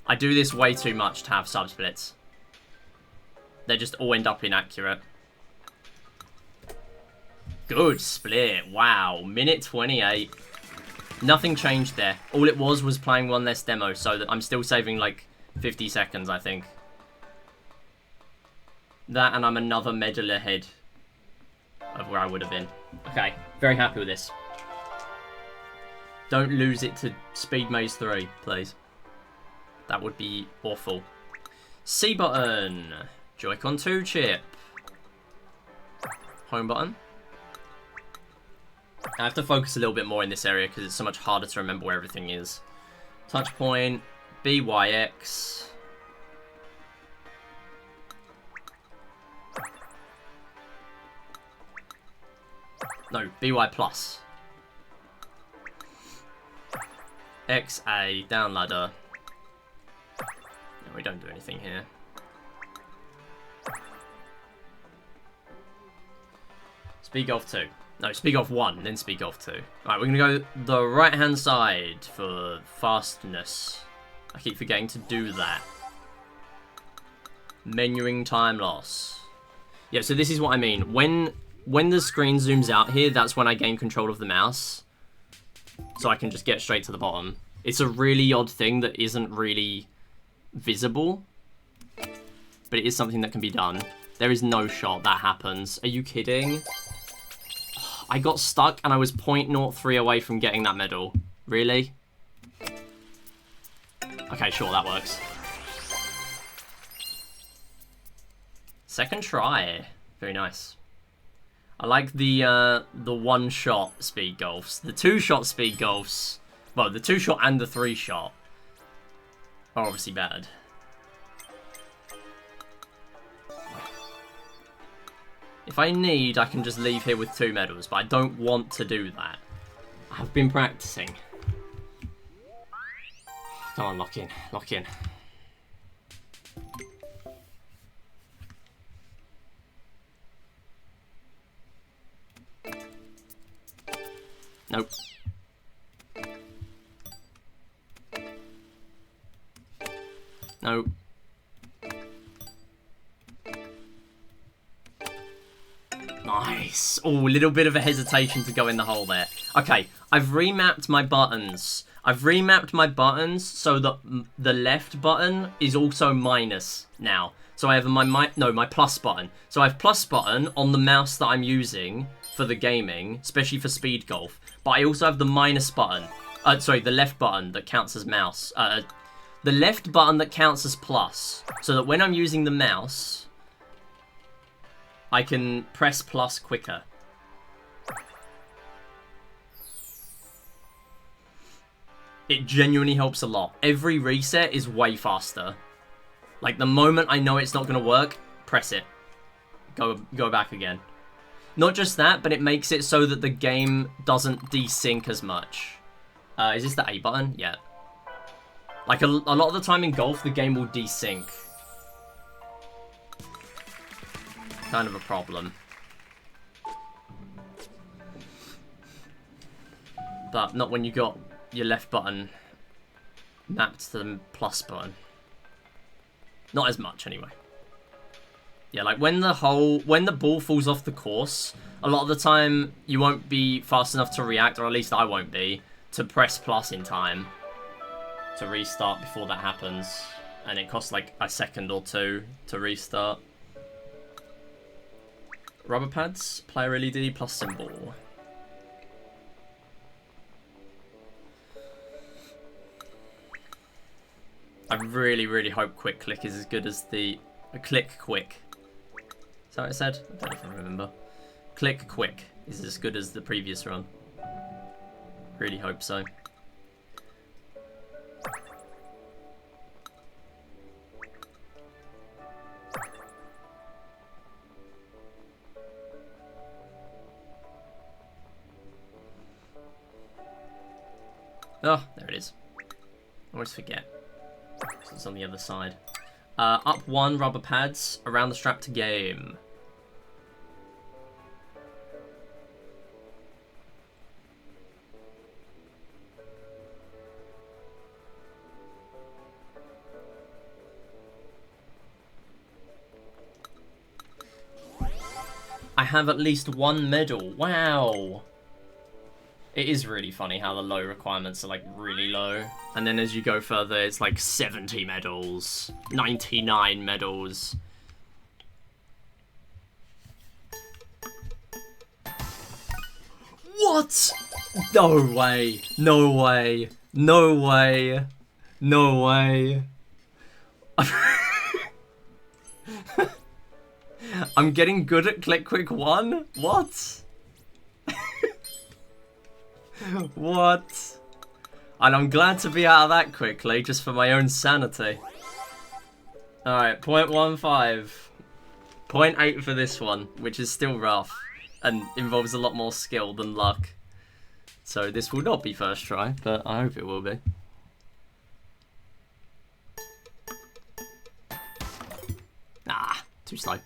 I do this way too much to have sub-splits. They just all end up inaccurate. Good split. Wow. Minute 28. Nothing changed there. All it was playing one less demo. So that I'm still saving like 50 seconds, I think. That and I'm another medal ahead of where I would have been. Okay. Very happy with this. Don't lose it to Speed Maze 3, please. That would be awful. C button. Joy-Con 2 chip. Home button. I have to focus a little bit more in this area because it's so much harder to remember where everything is. Touch point. BYX. No, BY plus. XA. Down ladder. No, we don't do anything here. Speed Golf 2. No, Speed Golf 1, then Speed Golf 2. Alright, we're going to go the right-hand side for fastness. I keep forgetting to do that. Menuing time loss. Yeah, so this is what I mean. When the screen zooms out here, that's when I gain control of the mouse. So I can just get straight to the bottom. It's a really odd thing that isn't really visible. But it is something that can be done. There is no shot that happens. Are you kidding? I got stuck and I was 0.03 away from getting that medal. Really? Okay, sure, that works. Second try. Very nice. I like the one-shot speed golfs. The two-shot speed golfs, well, the two-shot and the three-shot are obviously bad. If I need, I can just leave here with 2 medals, but I don't want to do that. I've been practicing. Come on, lock in, lock in. Nope. Nope. Nice. Oh, a little bit of a hesitation to go in the hole there. Okay, I've remapped my buttons. I've remapped my buttons so that the left button is also minus now. So I have my plus button. So I have plus button on the mouse that I'm using for the gaming, especially for speed golf. But I also have the minus button. Sorry, the left button that counts as mouse. The left button that counts as plus. So that when I'm using the mouse, I can press plus quicker. It genuinely helps a lot. Every reset is way faster. Like, the moment I know it's not going to work, press it. Go back again. Not just that, but it makes it so that the game doesn't desync as much. Is this the A button? Yeah. Like, a lot of the time in golf, the game will desync. Kind of a problem. But not when you got your left button mapped to the plus button. Not as much, anyway. Yeah, like when the ball falls off the course, a lot of the time you won't be fast enough to react, or at least I won't be, to press plus in time to restart before that happens. And it costs like a second or 2 to restart. Rubber pads, player LED plus symbol. I really, really hope Quick Click is as good as the... Click Quick. Is that what it said? I don't even remember. Click Quick is as good as the previous run. Really hope so. Oh, there it is. I always forget. It's on the other side. Up 1, rubber pads. Around the strap to game. I have at least 1 medal. Wow. It is really funny how the low requirements are like really low. And then as you go further, it's like 70 medals, 99 medals. What? No way. No way. No way. No way. I'm getting good at Click Quick 1? What? What? And I'm glad to be out of that quickly, just for my own sanity. Alright, 0.15. 0.8 for this one, which is still rough. And involves a lot more skill than luck. So this will not be first try, but I hope it will be. Ah, too slow.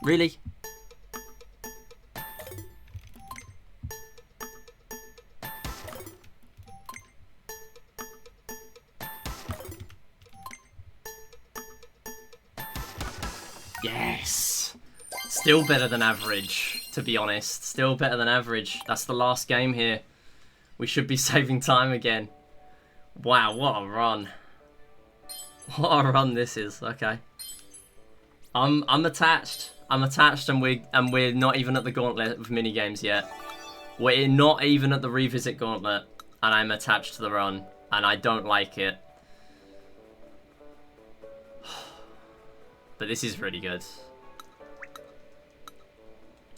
Really? Yes! Still better than average, to be honest. Still better than average. That's the last game here. We should be saving time again. Wow, what a run. What a run this is. Okay. I'm attached. I'm attached, and we're not even at the gauntlet of minigames yet. We're not even at the revisit gauntlet, and I'm attached to the run, and I don't like it. But this is really good.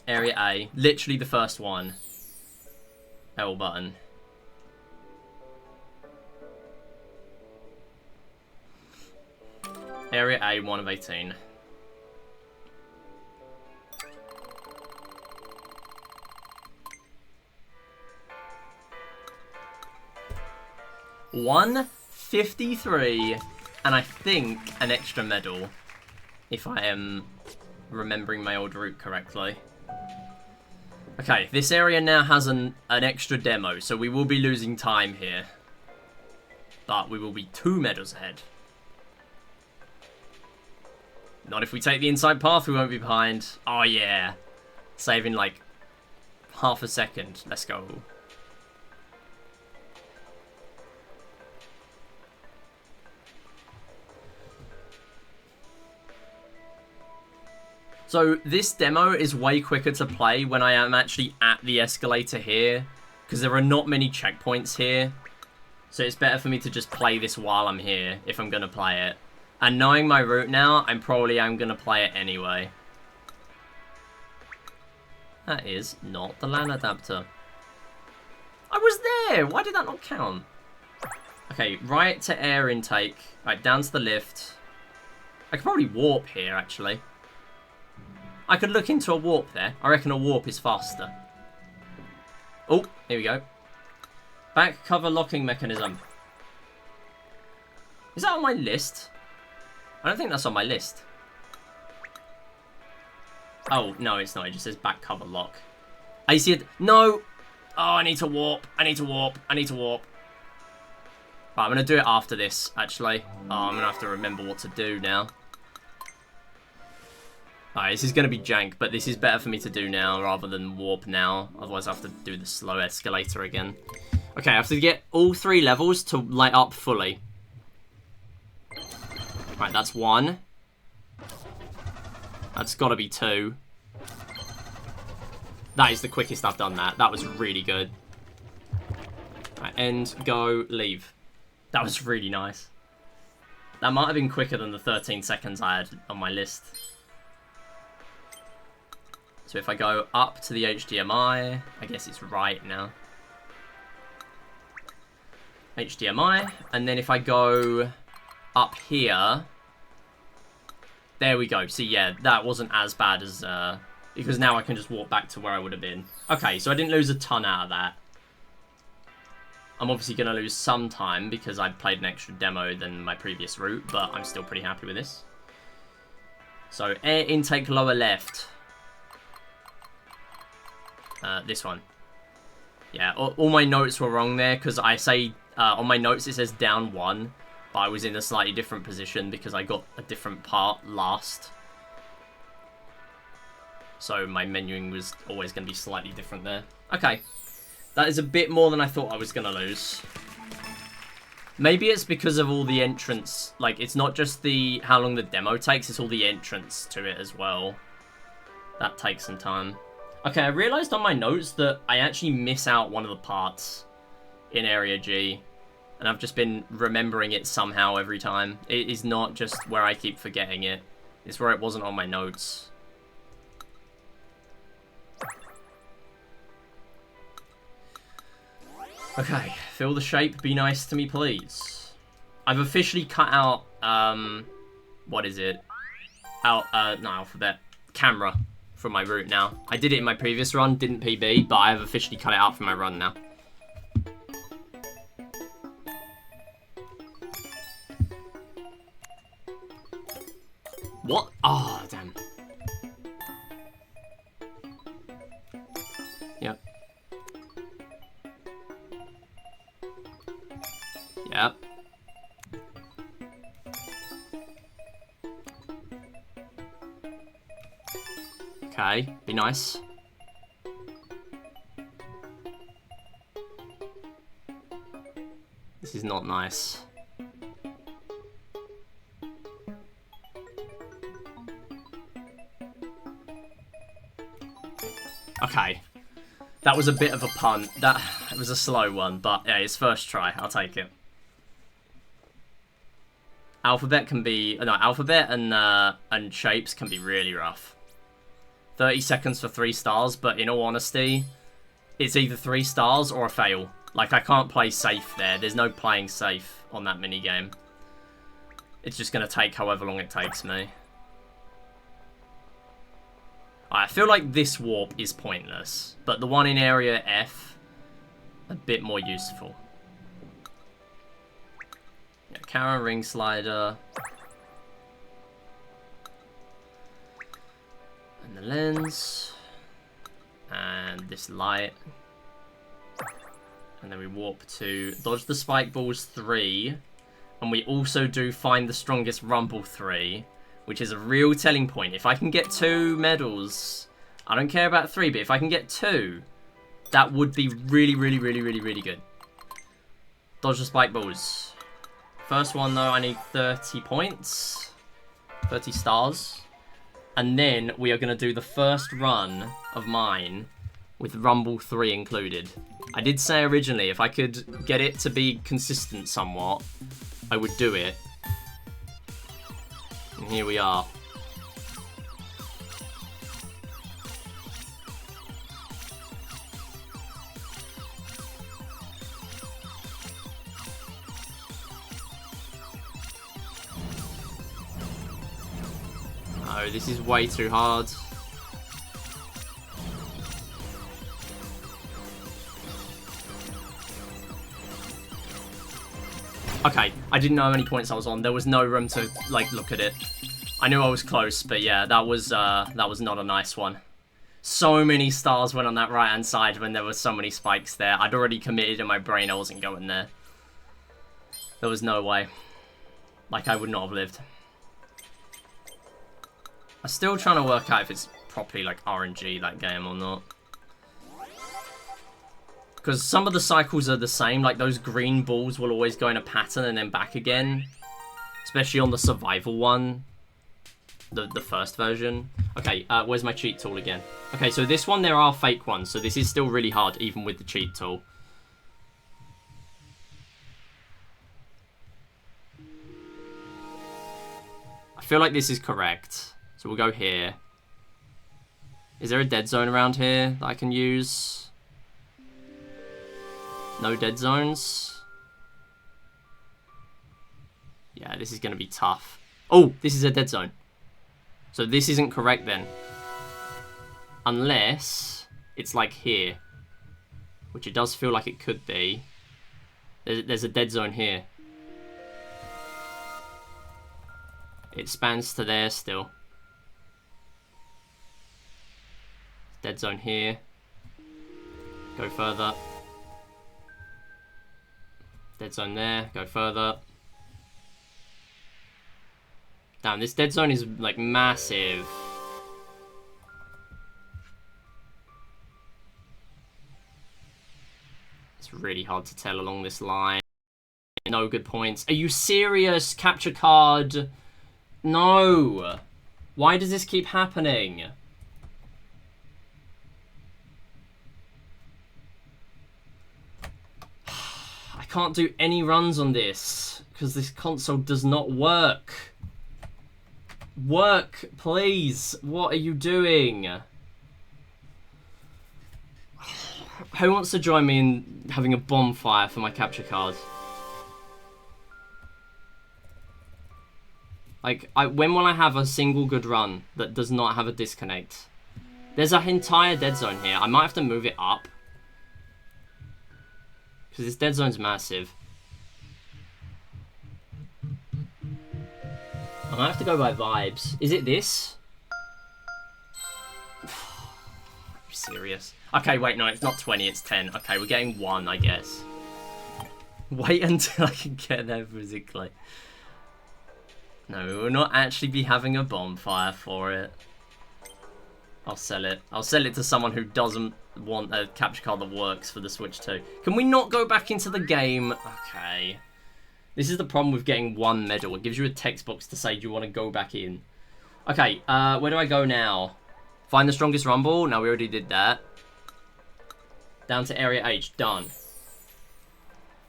Area A, literally the first one. L button. Area A, 1 of 18. $153, and I think an extra medal, if I am remembering my old route correctly. Okay, this area now has an extra demo, so we will be losing time here. But we will be 2 medals ahead. Not if we take the inside path, we won't be behind. Oh yeah. Saving like half a second. Let's go. So this demo is way quicker to play when I am actually at the escalator here, because there are not many checkpoints here. So it's better for me to just play this while I'm here, if I'm going to play it. And knowing my route now, I'm probably going to play it anyway. That is not the LAN adapter. I was there! Why did that not count? Okay, right to air intake. Right, down to the lift. I could probably warp here, actually. I could look into a warp there. I reckon a warp is faster. Oh, here we go. Back cover locking mechanism. Is that on my list? I don't think that's on my list. Oh, no, it's not. It just says back cover lock. I see it. No! Oh, I need to warp. I need to warp. I need to warp. Right, I'm going to do it after this, actually. Oh, I'm going to have to remember what to do now. Alright, this is going to be jank, but this is better for me to do now rather than warp now. Otherwise I have to do the slow escalator again. Okay, I have to get all 3 levels to light up fully. Right, that's 1. That's got to be 2. That is the quickest I've done that. That was really good. Right, end, go, leave. That was really nice. That might have been quicker than the 13 seconds I had on my list. So if I go up to the HDMI, I guess it's right now. HDMI, and then if I go up here, there we go. See, yeah, that wasn't as bad as, because now I can just walk back to where I would have been. Okay, so I didn't lose a ton out of that. I'm obviously going to lose some time because I played an extra demo than my previous route, but I'm still pretty happy with this. So, air intake lower left. This one. Yeah, all my notes were wrong there because I say, on my notes it says down 1, but I was in a slightly different position because I got a different part last. So my menuing was always going to be slightly different there. Okay. That is a bit more than I thought I was going to lose. Maybe it's because of all the entrance. Like, it's not just the how long the demo takes, it's all the entrance to it as well. That takes some time. Okay, I realized on my notes that I actually miss out one of the parts in Area G. And I've just been remembering it somehow every time. It is not just where I keep forgetting it. It's where it wasn't on my notes. Okay, fill the shape, be nice to me, please. I've officially cut out, what is it? Not alphabet, camera from my route now. I did it in my previous run, didn't PB, but I have officially cut it out from my run now. What? Oh, damn. Yep. Yep. Okay, be nice. This is not nice. Okay. That was a bit of a punt. That it was a slow one, but yeah, it's first try. I'll take it. Alphabet can be... No, alphabet and shapes can be really rough. 30 seconds for 3 stars, but in all honesty, it's either 3 stars or a fail. Like, I can't play safe there. There's no playing safe on that minigame. It's just going to take however long it takes me. I feel like this warp is pointless, but the one in Area F, a bit more useful. Yeah, Karen ring slider. And the lens. And this light. And then we warp to dodge the spike balls 3. And we also do find the strongest rumble 3. Which is a real telling point. If I can get 2 medals, I don't care about 3, but if I can get 2, that would be really, really, really, really, really good. Dodge the spike balls. First one, though, I need 30 points. 30 stars. And then we are going to do the first run of mine with Rumble 3 included. I did say originally, if I could get it to be consistent somewhat, I would do it. And here we are. Oh, this is way too hard. Okay, I didn't know how many points I was on. There was no room to, like, look at it. I knew I was close, but yeah, that was not a nice one. So many stars went on that right-hand side when there were so many spikes there. I'd already committed in my brain I wasn't going there. There was no way. Like, I would not have lived. I'm still trying to work out if it's properly, like, RNG, that game, or not. Because some of the cycles are the same, like those green balls will always go in a pattern and then back again. Especially on the survival one. The first version. Okay, where's my cheat tool again? Okay, so this one, there are fake ones, so this is still really hard, even with the cheat tool. I feel like this is correct. So we'll go here. Is there a dead zone around here that I can use? No dead zones? Yeah, this is going to be tough. Oh, this is a dead zone. So this isn't correct then. Unless it's like here. Which it does feel like it could be. There's a dead zone here. It spans to there still. Dead zone here. Go further. Dead zone there. Go further. Damn, this dead zone is like massive. It's really hard to tell along this line. No good points. Are you serious? Capture card. No. Why does this keep happening? I can't do any runs on this because this console does not work. Work, please. What are you doing? Who wants to join me in having a bonfire for my capture card? Like, when will I have a single good run that does not have a disconnect? There's an entire dead zone here. I might have to move it up. Because this dead zone's massive. I might have to go by vibes. Is it this? Are you serious? Okay, wait, no, it's not 20, it's 10. Okay, we're getting 1, I guess. Wait until I can get there physically. No, we will not actually be having a bonfire for it. I'll sell it. I'll sell it to someone who doesn't want a capture card that works for the Switch 2. Can we not go back into the game? Okay. This is the problem with getting 1 medal. It gives you a text box to say, do you want to go back in? Okay, where do I go now? Find the strongest rumble? No, we already did that. Down to Area H. Done.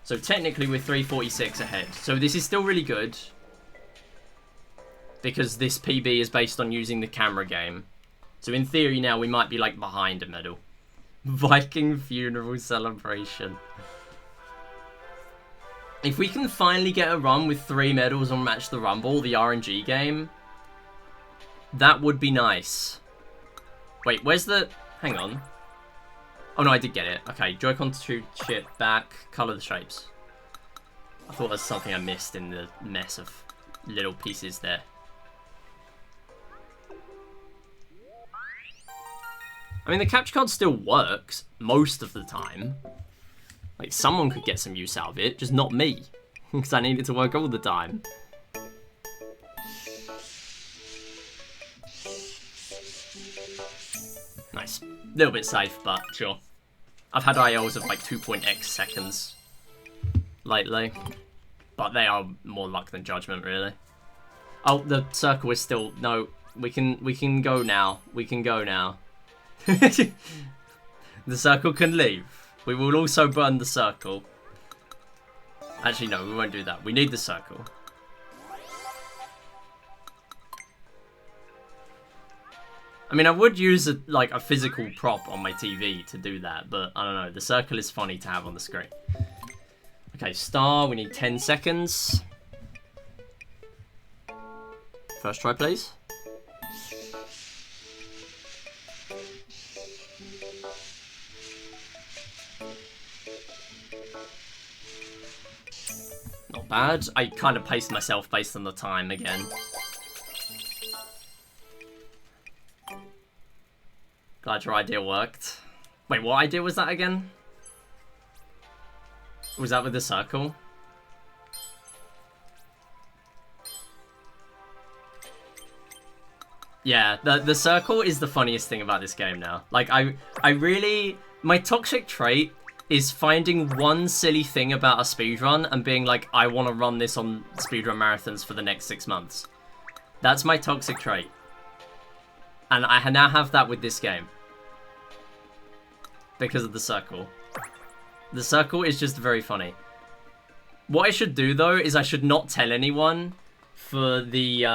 So technically we're 346 ahead. So this is still really good. Because this PB is based on using the camera game. So in theory now we might be like behind a medal. Viking funeral celebration. If we can finally get a run with 3 medals on Match the Rumble, the RNG game, that would be nice. Wait, where's the... Hang on. Oh no, I did get it. Okay, Joy-Con to chip back, colour the shapes. I thought there was something I missed in the mess of little pieces there. I mean, the capture card still works most of the time. Like, someone could get some use out of it, just not me. Because I need it to work all the time. Nice. A little bit safe, but sure. I've had ILs of like 2.x seconds lately. But they are more luck than judgment, really. Oh, the circle is still... No, we can go now. We can go now. The circle can leave. We will also burn the circle. Actually, no, we won't do that. We need the circle. I mean, I would use a physical prop on my TV to do that, but I don't know. The circle is funny to have on the screen. Okay, star. We need 10 seconds. First try, please. Not bad. I kind of paced myself based on the time again. Glad your idea worked. Wait, what idea was that again? Was that with the circle? Yeah, the circle is the funniest thing about this game now. Like, I really... My toxic trait is finding one silly thing about a speedrun and being like, I want to run this on speedrun marathons for the next 6 months. That's my toxic trait. And I now have that with this game. Because of the circle. The circle is just very funny. What I should do, though, is I should not tell anyone for the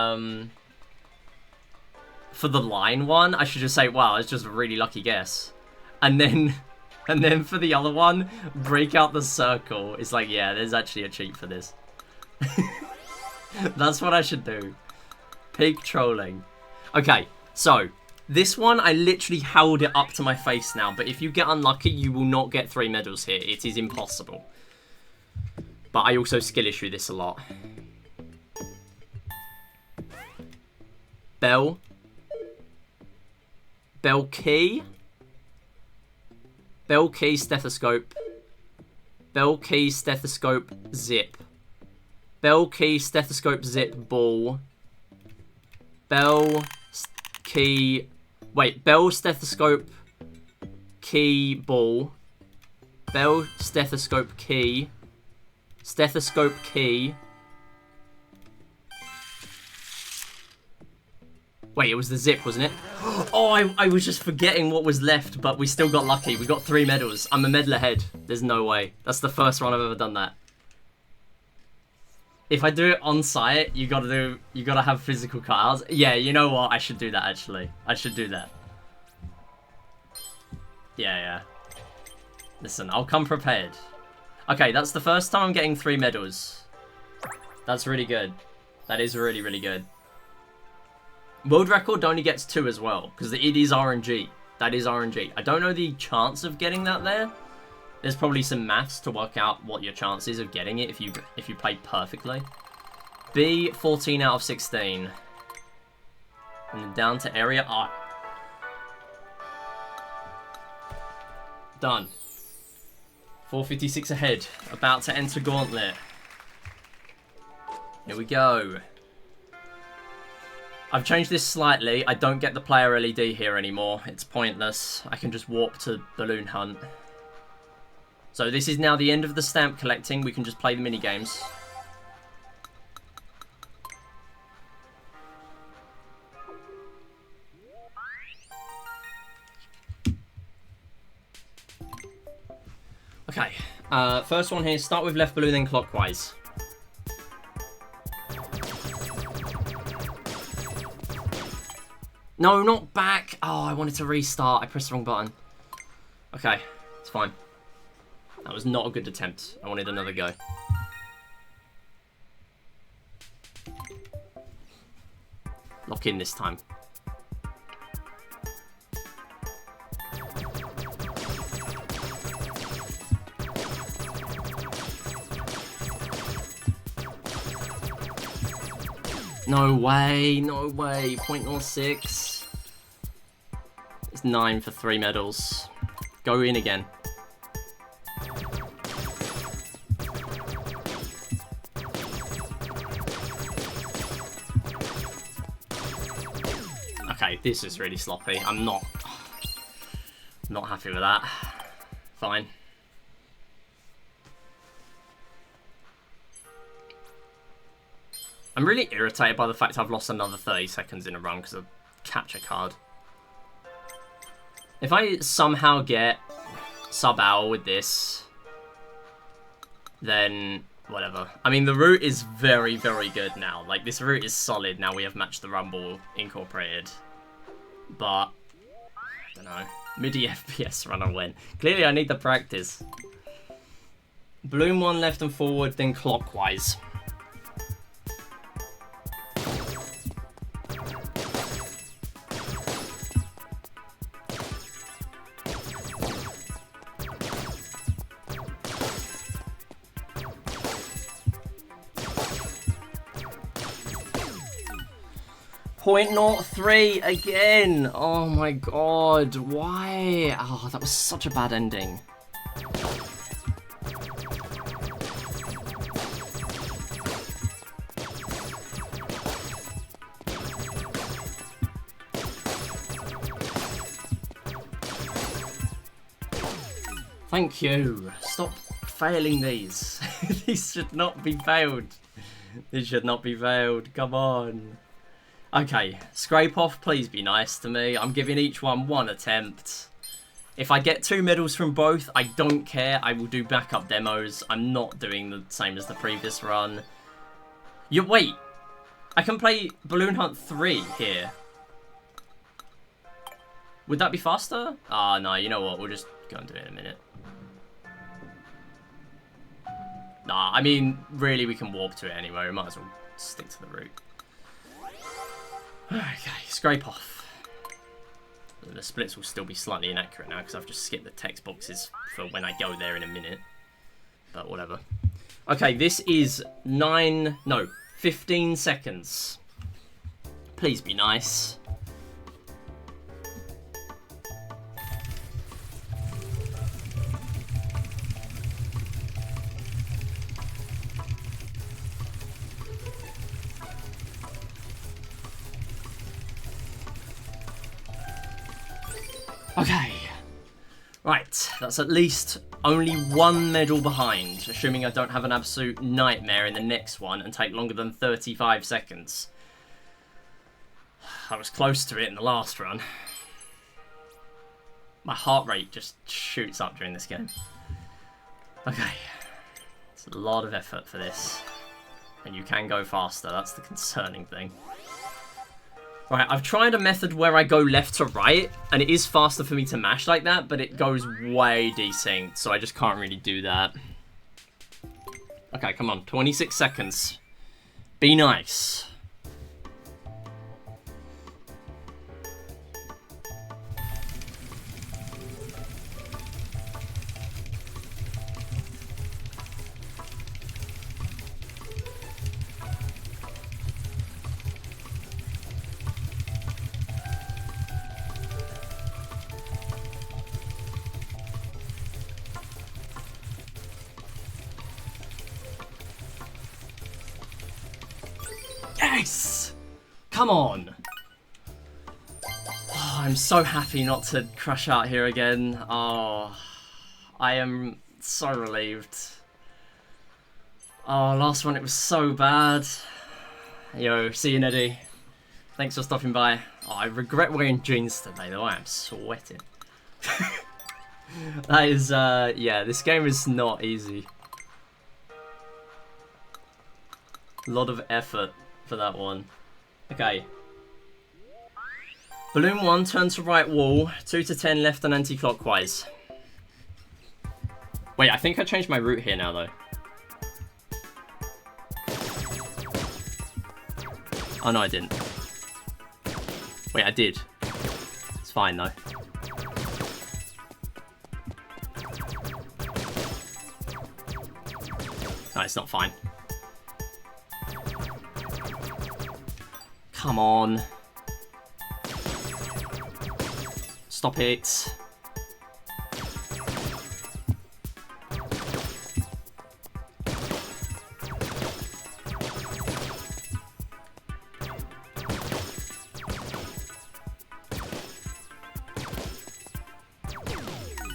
line one. I should just say, wow, it's just a really lucky guess. And then for the other one, break out the circle. It's like, yeah, there's actually a cheat for this. That's what I should do. Pig trolling. Okay, so this one, I literally held it up to my face now. But if you get unlucky, you will not get 3 medals here. It is impossible. But I also skill issue this a lot. Bell. Bell key. Bell key stethoscope. Bell key stethoscope zip. Bell key stethoscope zip ball. Bell key. Wait, bell stethoscope key ball. Bell stethoscope key. Stethoscope key. Wait, it was the zip, wasn't it? Oh, I was just forgetting what was left, but we still got lucky. We got 3 medals. I'm a medal ahead. There's no way. That's the first run I've ever done that. If I do it on site, you gotta have physical cutouts. Yeah, you know what? I should do that, actually. I should do that. Yeah. Listen, I'll come prepared. Okay, that's the first time I'm getting 3 medals. That's really good. That is really, really good. World record only gets 2 as well, because it is RNG. That is RNG. I don't know the chance of getting that there. There's probably some maths to work out what your chance is of getting it if you play perfectly. B, 14 out of 16. And then down to area I. Done. 456 ahead. About to enter gauntlet. Here we go. I've changed this slightly. I don't get the player LED here anymore. It's pointless. I can just warp to Balloon Hunt. So this is now the end of the stamp collecting. We can just play the mini games. Okay. First one here. Start with left balloon, then clockwise. No, not back. Oh, I wanted to restart. I pressed the wrong button. Okay, it's fine. That was not a good attempt. I wanted another go. Lock in this time. No way, no way. 0.06. It's 9 for 3 medals. Go in again. Okay, this is really sloppy. I'm not happy with that. Fine. I'm really irritated by the fact I've lost another 30 seconds in a run because of capture card. If I somehow get sub-hour with this, then whatever. I mean, the route is very, very good now. Like, this route is solid now we have Match the Rumble incorporated. But, I don't know. MIDI FPS run and win. Clearly, I need the practice. Balloon 1 left and forward, then clockwise. .03 again. Oh my god, why? Oh, that was such a bad ending. Thank you. Stop failing these. These should not be failed. These should not be failed. Come on. Okay, scrape off, please be nice to me. I'm giving each one attempt. If I get 2 medals from both, I don't care. I will do backup demos. I'm not doing the same as the previous run. Wait, I can play Balloon Hunt 3 here. Would that be faster? Ah, no, you know what? We'll just go and do it in a minute. Nah, I mean, really, we can warp to it anyway. We might as well stick to the route. Okay, scrape off. The splits will still be slightly inaccurate now because I've just skipped the text boxes for when I go there in a minute. But whatever. Okay, this is 15 seconds. Please be nice. Okay. Right, that's at least only 1 medal behind, assuming I don't have an absolute nightmare in the next one and take longer than 35 seconds. I was close to it in the last run. My heart rate just shoots up during this game. Okay. It's a lot of effort for this. And you can go faster, that's the concerning thing. Right, I've tried a method where I go left to right, and it is faster for me to mash like that, but it goes way desynced, so I just can't really do that. Okay, come on, 26 seconds. Be nice. Yes! Come on! Oh, I'm so happy not to crash out here again. Oh, I am so relieved. Oh, last one, it was so bad. Yo, see you, Neddy. Thanks for stopping by. Oh, I regret wearing jeans today, though. I am sweating. That is, yeah, this game is not easy. A lot of effort for that one. Okay. Balloon 1, turn to right wall. 2 to 10 left and anti-clockwise. Wait, I think I changed my route here now, though. Oh, no, I didn't. Wait, I did. It's fine, though. No, it's not fine. Come on. Stop it.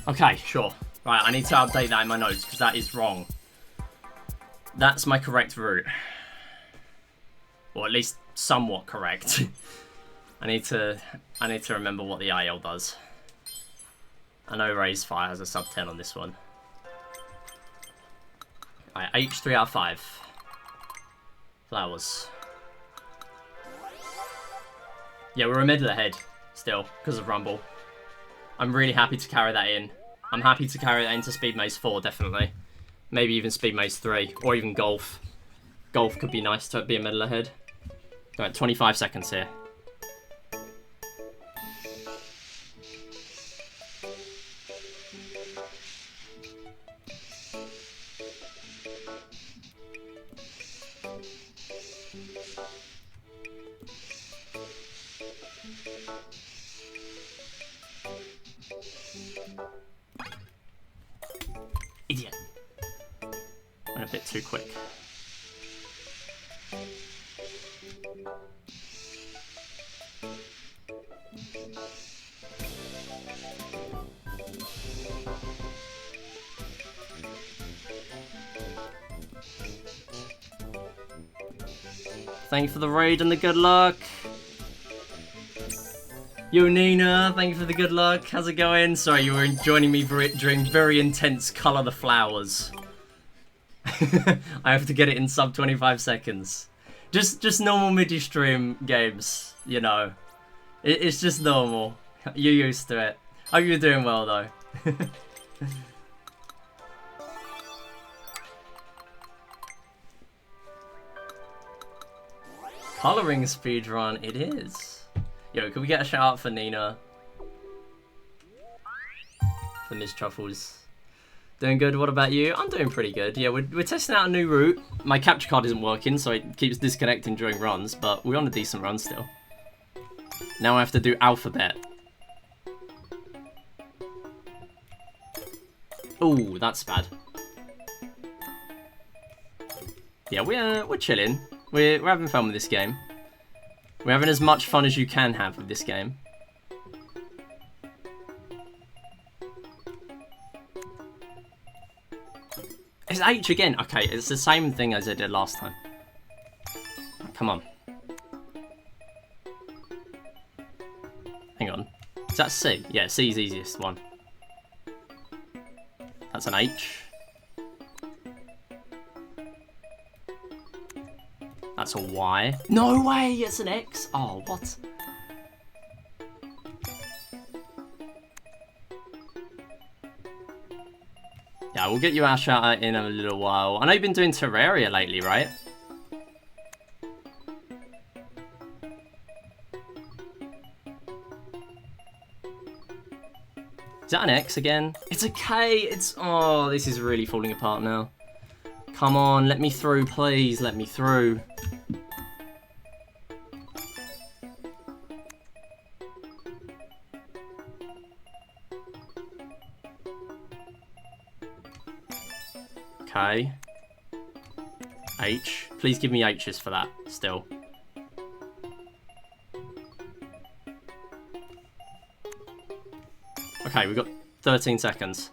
Okay, sure. Right, I need to update that in my notes because that is wrong. That's my correct route. Or at least somewhat correct. I need to remember what the IL does. I know Raise Fire has a sub 10 on this one. Alright, H 3 out of 5. Flowers. Yeah, we're a medal ahead still because of Rumble. I'm really happy to carry that in. I'm happy to carry that into Speed Maze 4, definitely. Maybe even Speed Maze 3, or even Golf. Golf could be nice to be a medal ahead. Alright, 25 seconds here. Idiot. Went a bit too quick. Thank you for the raid and the good luck. Yo, Nina, thank you for the good luck. How's it going? Sorry, you were joining me during very intense Colour the Flowers. I have to get it in sub 25 seconds. Just normal MIDI stream games, you know. It's just normal. You're used to it. Hope you're doing well, though. Colouring speedrun, it is. Yo, can we get a shout out for Nina? For Miss Truffles. Doing good, what about you? I'm doing pretty good. Yeah, we're testing out a new route. My capture card isn't working, so it keeps disconnecting during runs, but we're on a decent run still. Now I have to do alphabet. Ooh, that's bad. Yeah, we're chilling. We're having fun with this game. We're having as much fun as you can have with this game. It's H again. Okay, it's the same thing as I did last time. Come on. Hang on. Is that C? Yeah, C's the easiest one. That's an H. That's a Y. No way, it's an X. Oh, what? Yeah, we'll get you our shout out in a little while. I know you've been doing Terraria lately, right? Is that an X again? It's a K. It's... Oh, this is really falling apart now. Come on, let me through, please. Let me through. Okay. H. Please give me H's for that, still. Okay, we've got 13 seconds.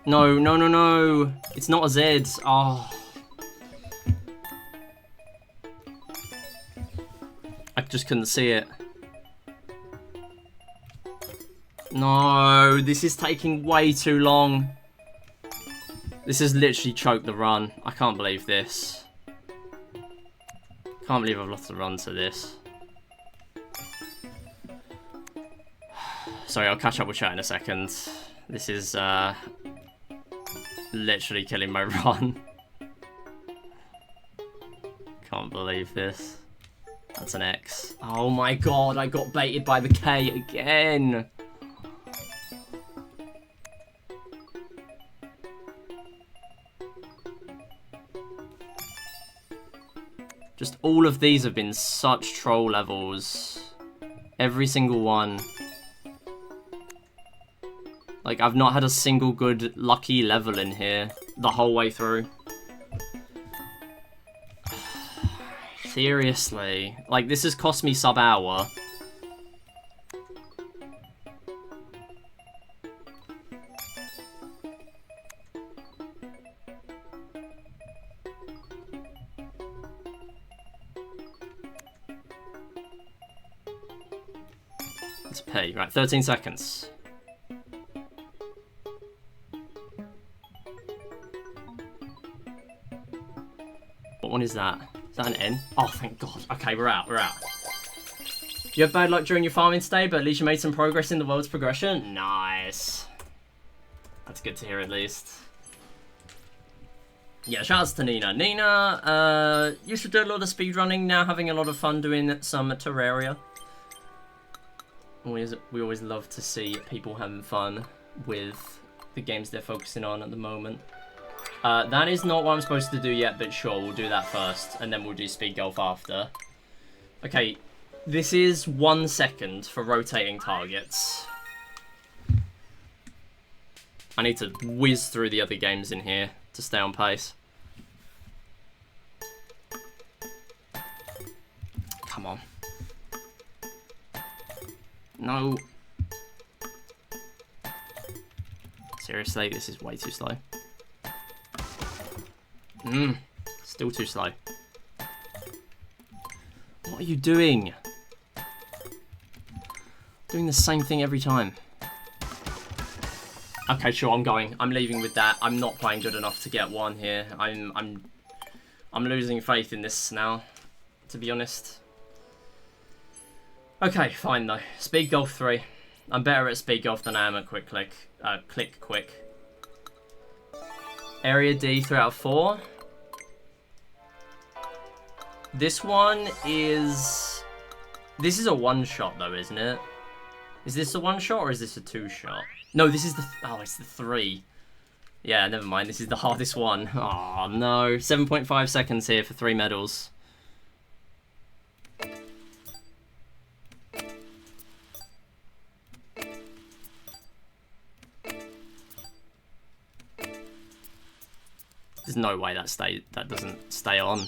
No, no, no, no. It's not a Z. Oh. I just couldn't see it. No, this is taking way too long. This has literally choked the run. I can't believe this. Can't believe I've lost the run to this. Sorry, I'll catch up with chat in a second. This is literally killing my run. Can't believe this. That's an X. Oh my god, I got baited by the K again. Just all of these have been such troll levels. Every single one. Like, I've not had a single good lucky level in here the whole way through. Seriously. Like, this has cost me sub-hour. Let's pay. Right, 13 seconds. What one is that? Is that an N? Oh, thank God. Okay, we're out, we're out. You have bad luck during your farming stay, but at least you made some progress in the world's progression? Nice. That's good to hear, at least. Yeah, shoutouts to Nina. Nina, used to do a lot of speedrunning, now having a lot of fun doing some Terraria. We always love to see people having fun with the games they're focusing on at the moment. That is not what I'm supposed to do yet, but sure, we'll do that first, and then we'll do speed golf after. Okay, this is 1 second for rotating targets. I need to whiz through the other games in here to stay on pace. Come on. No. Seriously, this is way too slow. Still too slow. What are you doing? Doing the same thing every time. Okay, sure, I'm going. I'm leaving with that. I'm not playing good enough to get one here. I'm losing faith in this now, to be honest. Okay, fine though. Speed Golf 3. I'm better at Speed Golf than I am at Quick Click. Click Quick. Area D, 3 out of 4. This one is... This is a one-shot though, isn't it? Is this a one-shot or is this a two-shot? No, this is the... Oh, it's the 3. Yeah, never mind. This is the hardest one. Oh, no. 7.5 seconds here for 3 medals. There's no way that doesn't stay on.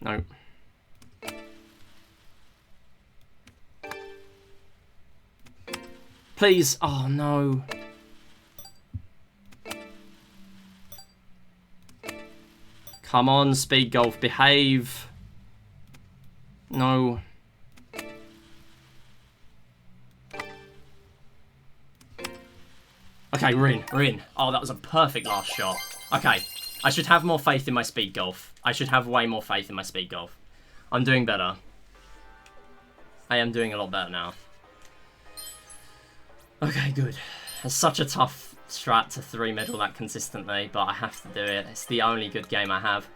No. Please. Oh, no. Come on, Speed Golf. Behave. No. Okay, we're in. Oh, that was a perfect last shot. Okay. I should have more faith in my Speed Golf. I should have way more faith in my Speed Golf. I'm doing better. I am doing a lot better now. Okay, good. It's such a tough strat to 3-medal that consistently, but I have to do it. It's the only good game I have.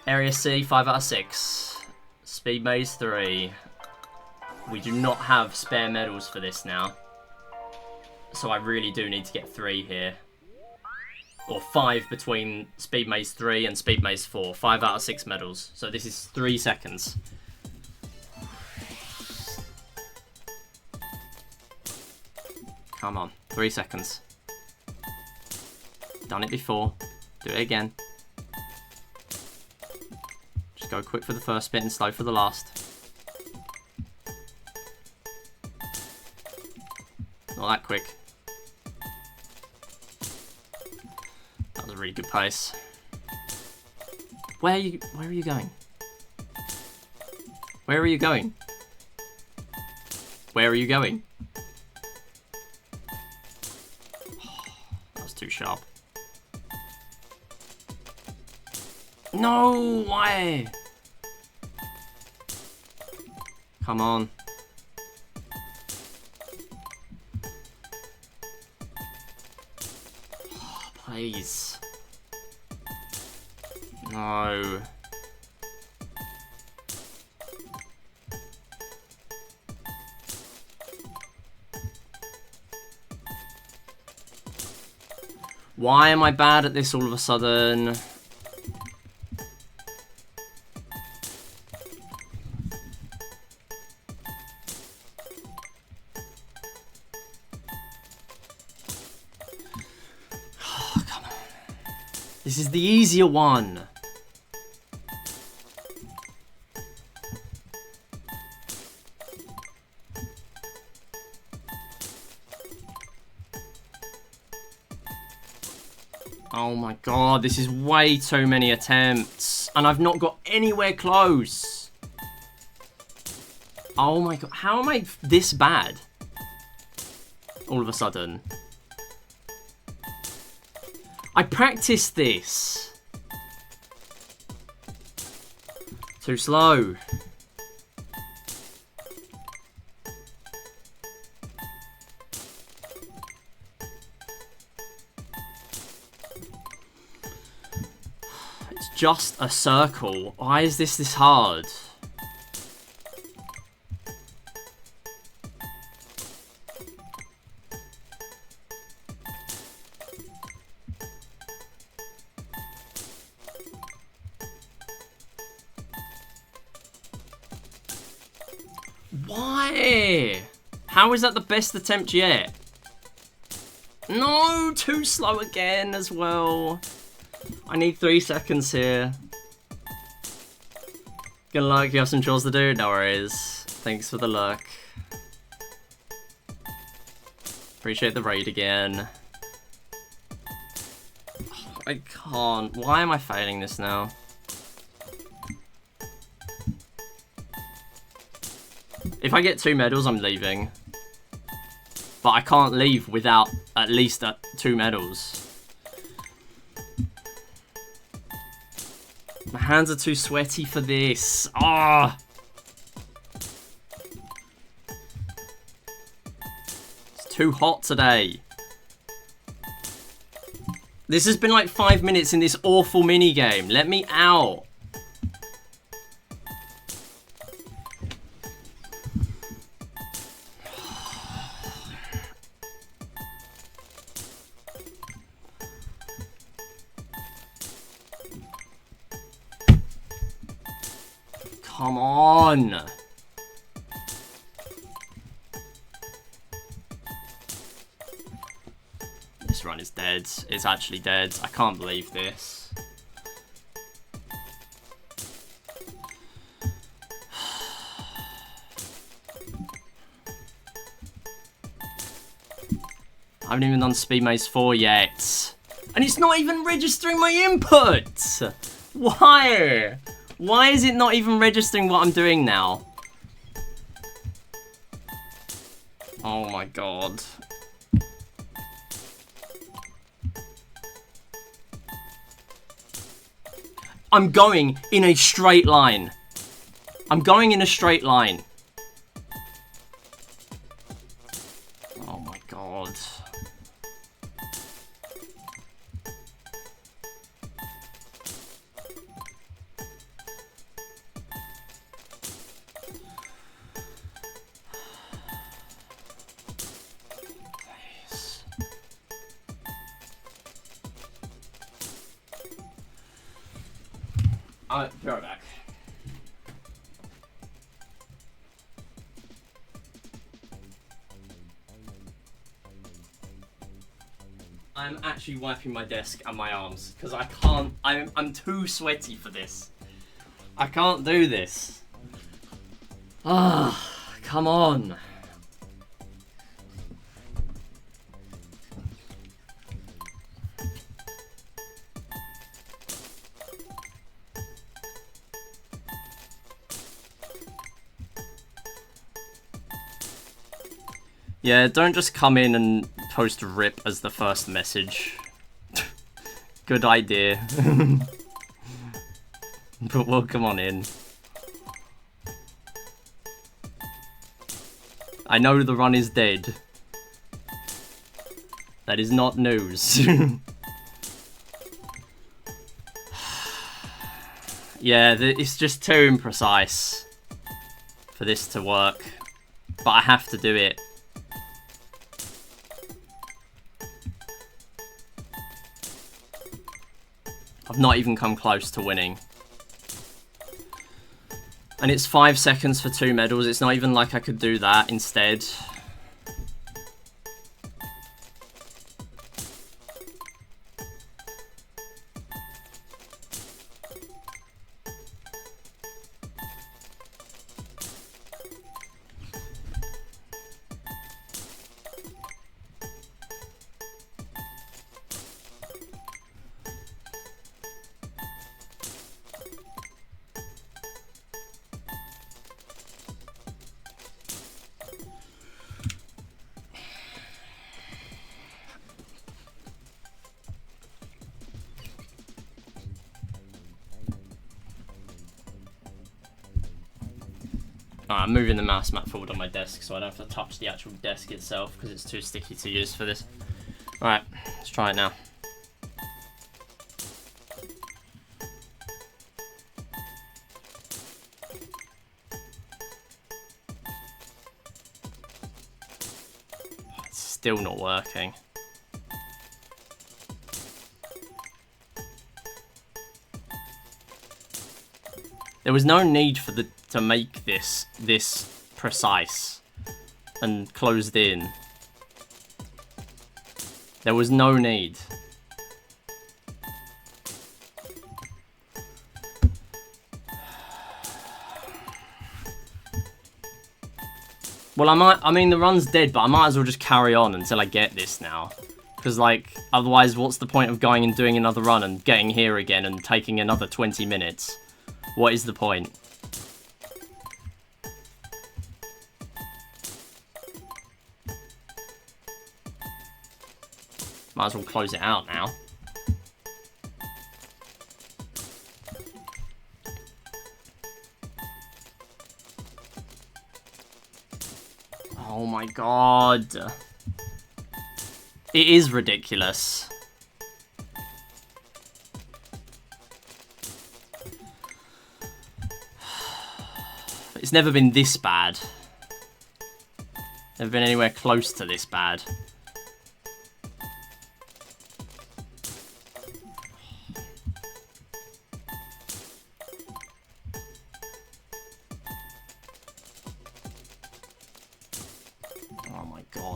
Area C, 5 out of 6. Speed Maze 3. We do not have spare medals for this now. So I really do need to get 3 here. Or 5 between Speed Maze 3 and Speed Maze 4. 5 out of 6 medals. So this is 3 seconds. Come on. 3 seconds. Done it before. Do it again. Just go quick for the first bit and slow for the last. Not that quick. That was a really good pace. Where are you going? Where are you going? Where are you going? That was too sharp. No, why? Come on. Please. No. Why am I bad at this all of a sudden? Oh, come on. This is the easier one. Oh my god, this is way too many attempts. And I've not got anywhere close. Oh my god, how am I this bad? All of a sudden. I practiced this. Too slow. Just a circle. Why is this hard? Why? How is that the best attempt yet? No, too slow again as well. I need 3 seconds here. Gonna like you have some chores to do? No worries. Thank thanks for the lurk. Appreciate the raid again. I can't. Why am I failing this now? If I get 2 medals, I'm leaving. But I can't leave without at least 2 medals. My hands are too sweaty for this. Ah! It's too hot today. This has been like 5 minutes in this awful minigame. Let me out. Come on. This run is dead. It's actually dead. I can't believe this. I haven't even done Speed Maze 4 yet. And it's not even registering my input! Why? Why is it not even registering what I'm doing now? Oh my god. I'm going in a straight line. I'm going in a straight line. Oh my god. Alright, be right back. I'm actually wiping my desk and my arms because I can't. I'm too sweaty for this. I can't do this. Ah, come on. Yeah, don't just come in and post RIP as the first message. Good idea. But welcome on in. I know the run is dead. That is not news. Yeah, it's just too imprecise for this to work. But I have to do it. I've not even come close to winning. And it's 5 seconds for 2 medals. It's not even like I could do that instead. Alright, I'm moving the mouse mat forward on my desk so I don't have to touch the actual desk itself because it's too sticky to use for this. Alright, let's try it now. It's still not working. There was no need for to make this precise and closed in. There was no need. Well, I mean, the run's dead, but I might as well just carry on until I get this now. Because, like, otherwise, what's the point of going and doing another run and getting here again and taking another 20 minutes? What is the point? Might as well close it out now. Oh my god. It is ridiculous. It's never been this bad. Never been anywhere close to this bad.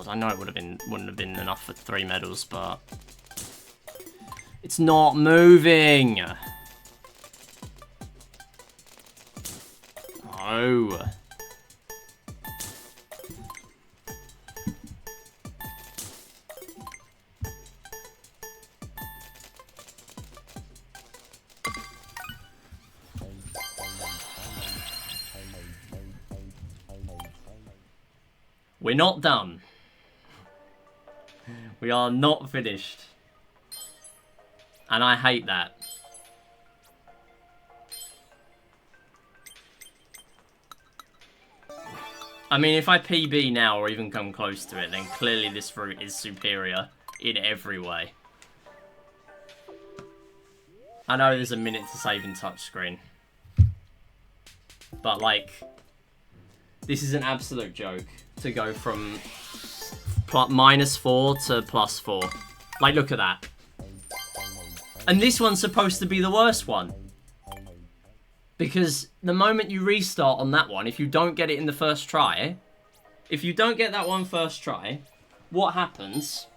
I know it wouldn't have been enough for 3 medals, but it's not moving. Oh. We're not done. We are not finished. And I hate that. I mean, if I PB now or even come close to it, then clearly this route is superior in every way. I know there's a minute to save in touchscreen. But, like, this is an absolute joke to go from -4 to +4. Like, look at that. And this one's supposed to be the worst one. Because the moment you restart on that one, if you don't get it in the first try, if you don't get that one first try, what happens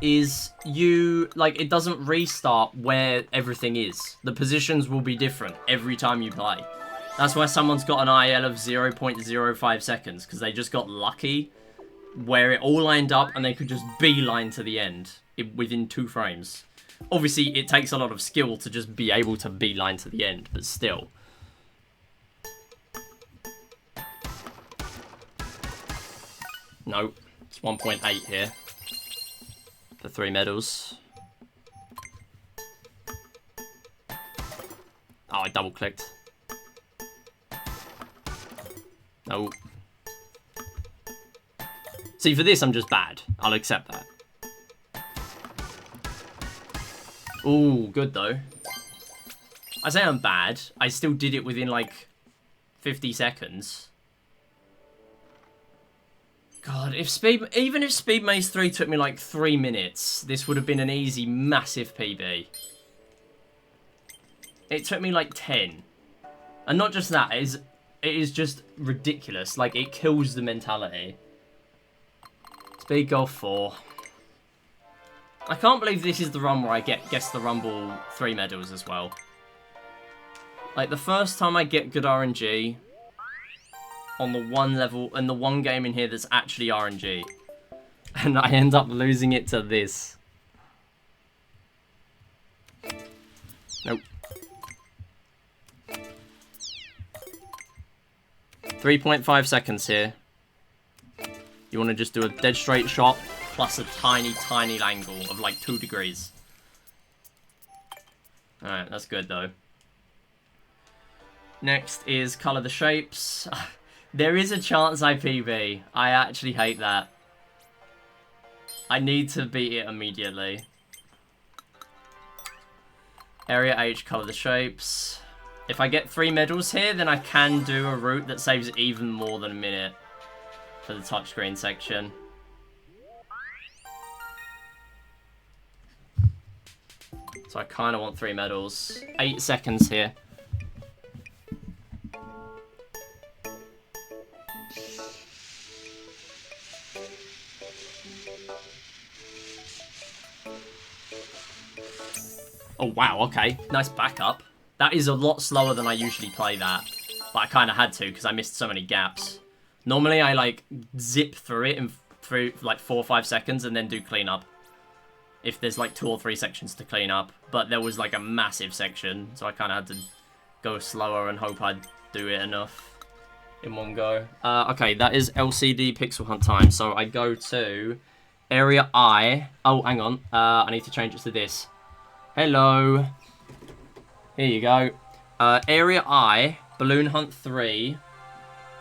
is it doesn't restart where everything is. The positions will be different every time you play. That's why someone's got an IL of 0.05 seconds, because they just got lucky where it all lined up and they could just beeline to the end within 2 frames. Obviously, it takes a lot of skill to just be able to beeline to the end, but still. No, it's 1.8 here for 3 medals. Oh, I double-clicked. No. See, for this, I'm just bad. I'll accept that. Ooh, good, though. I say I'm bad. I still did it within, like, 50 seconds. God, even if Speed Maze 3 took me, like, 3 minutes, this would have been an easy, massive PB. It took me, like, 10. And not just that, it is just ridiculous. Like, it kills the mentality. Speed Golf 4. I can't believe this is the run where I guess the Rumble 3 medals as well. Like, the first time I get good RNG on the one level, and the one game in here that's actually RNG. And I end up losing it to this. Nope. 3.5 seconds here. You want to just do a dead straight shot plus a tiny, tiny angle of like 2 degrees. Alright, that's good though. Next is colour the shapes. There is a chance I PB. I actually hate that. I need to beat it immediately. Area H, colour the shapes. If I get 3 medals here, then I can do a route that saves even more than a minute for the touchscreen section. So I kind of want 3 medals. 8 seconds here. Oh, wow, okay. Nice backup. That is a lot slower than I usually play that. But I kind of had to because I missed so many gaps. Normally I like zip through it in through like 4 or 5 seconds and then do cleanup. If there's like 2 or 3 sections to clean up. But there was like a massive section, so I kind of had to go slower and hope I'd do it enough in one go. Okay, that is LCD pixel hunt time. So I go to area I. Oh, hang on. I need to change it to this. Hello. Here you go. Area I, Balloon Hunt 3.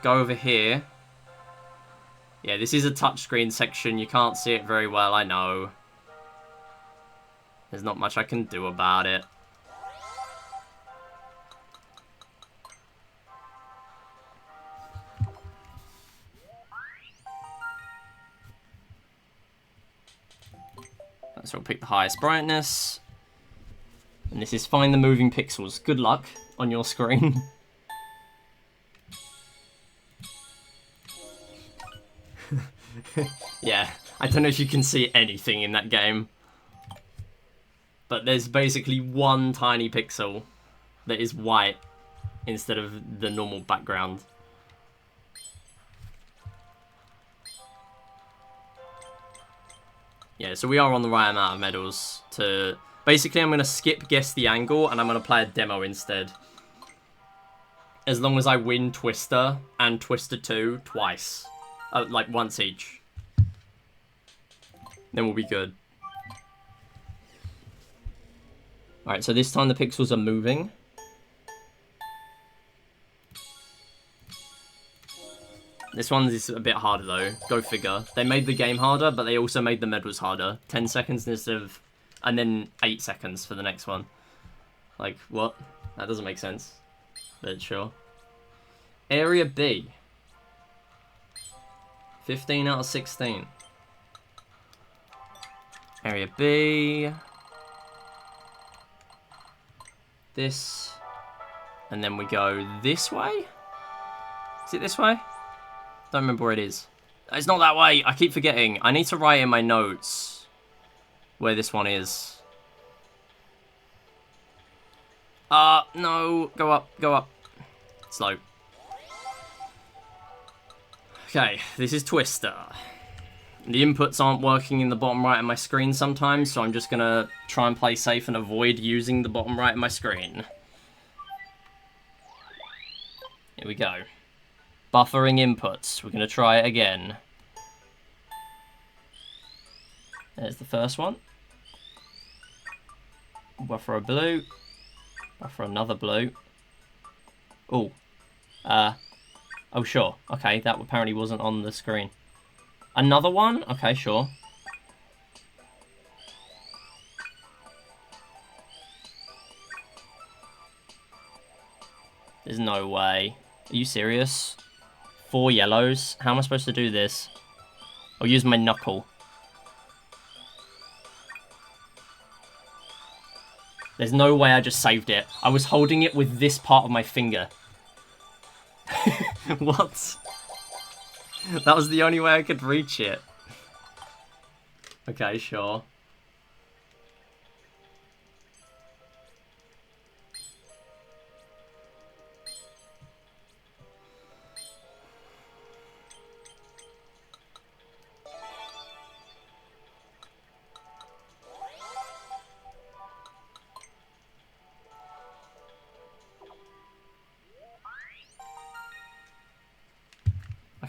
Go over here. Yeah, this is a touchscreen section. You can't see it very well, I know. There's not much I can do about it. So we'll pick the highest brightness. And this is find the moving pixels. Good luck on your screen. Yeah, I don't know if you can see anything in that game. But there's basically one tiny pixel that is white instead of the normal background. Yeah, so we are on the right amount of medals to... Basically, I'm going to skip guess the angle and I'm going to play a demo instead. As long as I win Twister and Twister 2 twice. Like once each. Then we'll be good. Alright, so this time the pixels are moving. This one is a bit harder though. Go figure. They made the game harder, but they also made the medals harder. 10 seconds instead of... And then 8 seconds for the next one. Like, what? That doesn't make sense. But sure. Area B. 15 out of 16. Area B. This. And then we go this way? Is it this way? Don't remember where it is. It's not that way. I keep forgetting. I need to write in my notes where this one is. No. Go up. Go up. Slow. Okay, this is Twister. The inputs aren't working in the bottom right of my screen sometimes, so I'm just going to try and play safe and avoid using the bottom right of my screen. Here we go. Buffering inputs. We're going to try it again. There's the first one. Buffer a blue. Buffer another blue. Oh. Oh, sure. Okay, that apparently wasn't on the screen. Another one? Okay, sure. There's no way. Are you serious? 4 yellows? How am I supposed to do this? I'll use my knuckle. There's no way I just saved it. I was holding it with this part of my finger. What? That was the only way I could reach it. Okay, sure.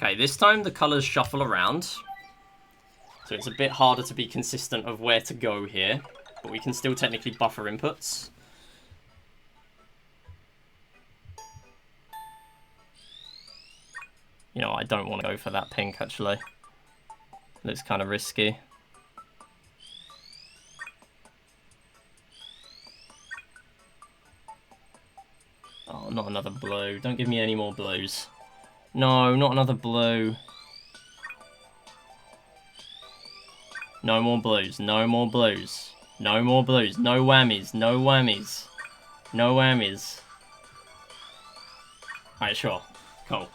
Okay, this time the colours shuffle around. So it's a bit harder to be consistent of where to go here. But we can still technically buffer inputs. You know, I don't want to go for that pink, actually. Looks kind of risky. Oh, not another blue. Don't give me any more blues. No, not another blue. No more blues. No more blues. No more blues. No whammies. No whammies. No whammies. Alright, sure. Cool.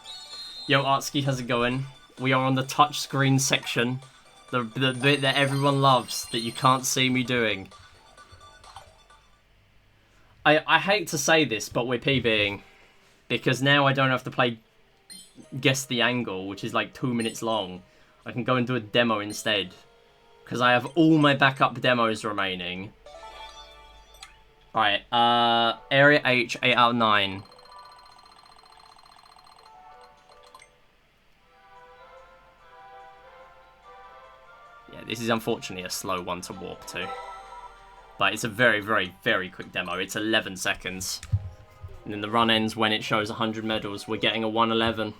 Yo, Artsky, how's it going? We are on the touchscreen section. The bit that everyone loves, that you can't see me doing. I hate to say this, but we're PBing. Because now I don't have to play Guess the Angle, which is like 2 minutes long. I can go and do a demo instead. Because I have all my backup demos remaining. Alright, Area H, 8 out of 9. Yeah, this is unfortunately a slow one to warp to. But it's a very, very, very quick demo. It's 11 seconds. And then the run ends when it shows 100 medals. We're getting a 111.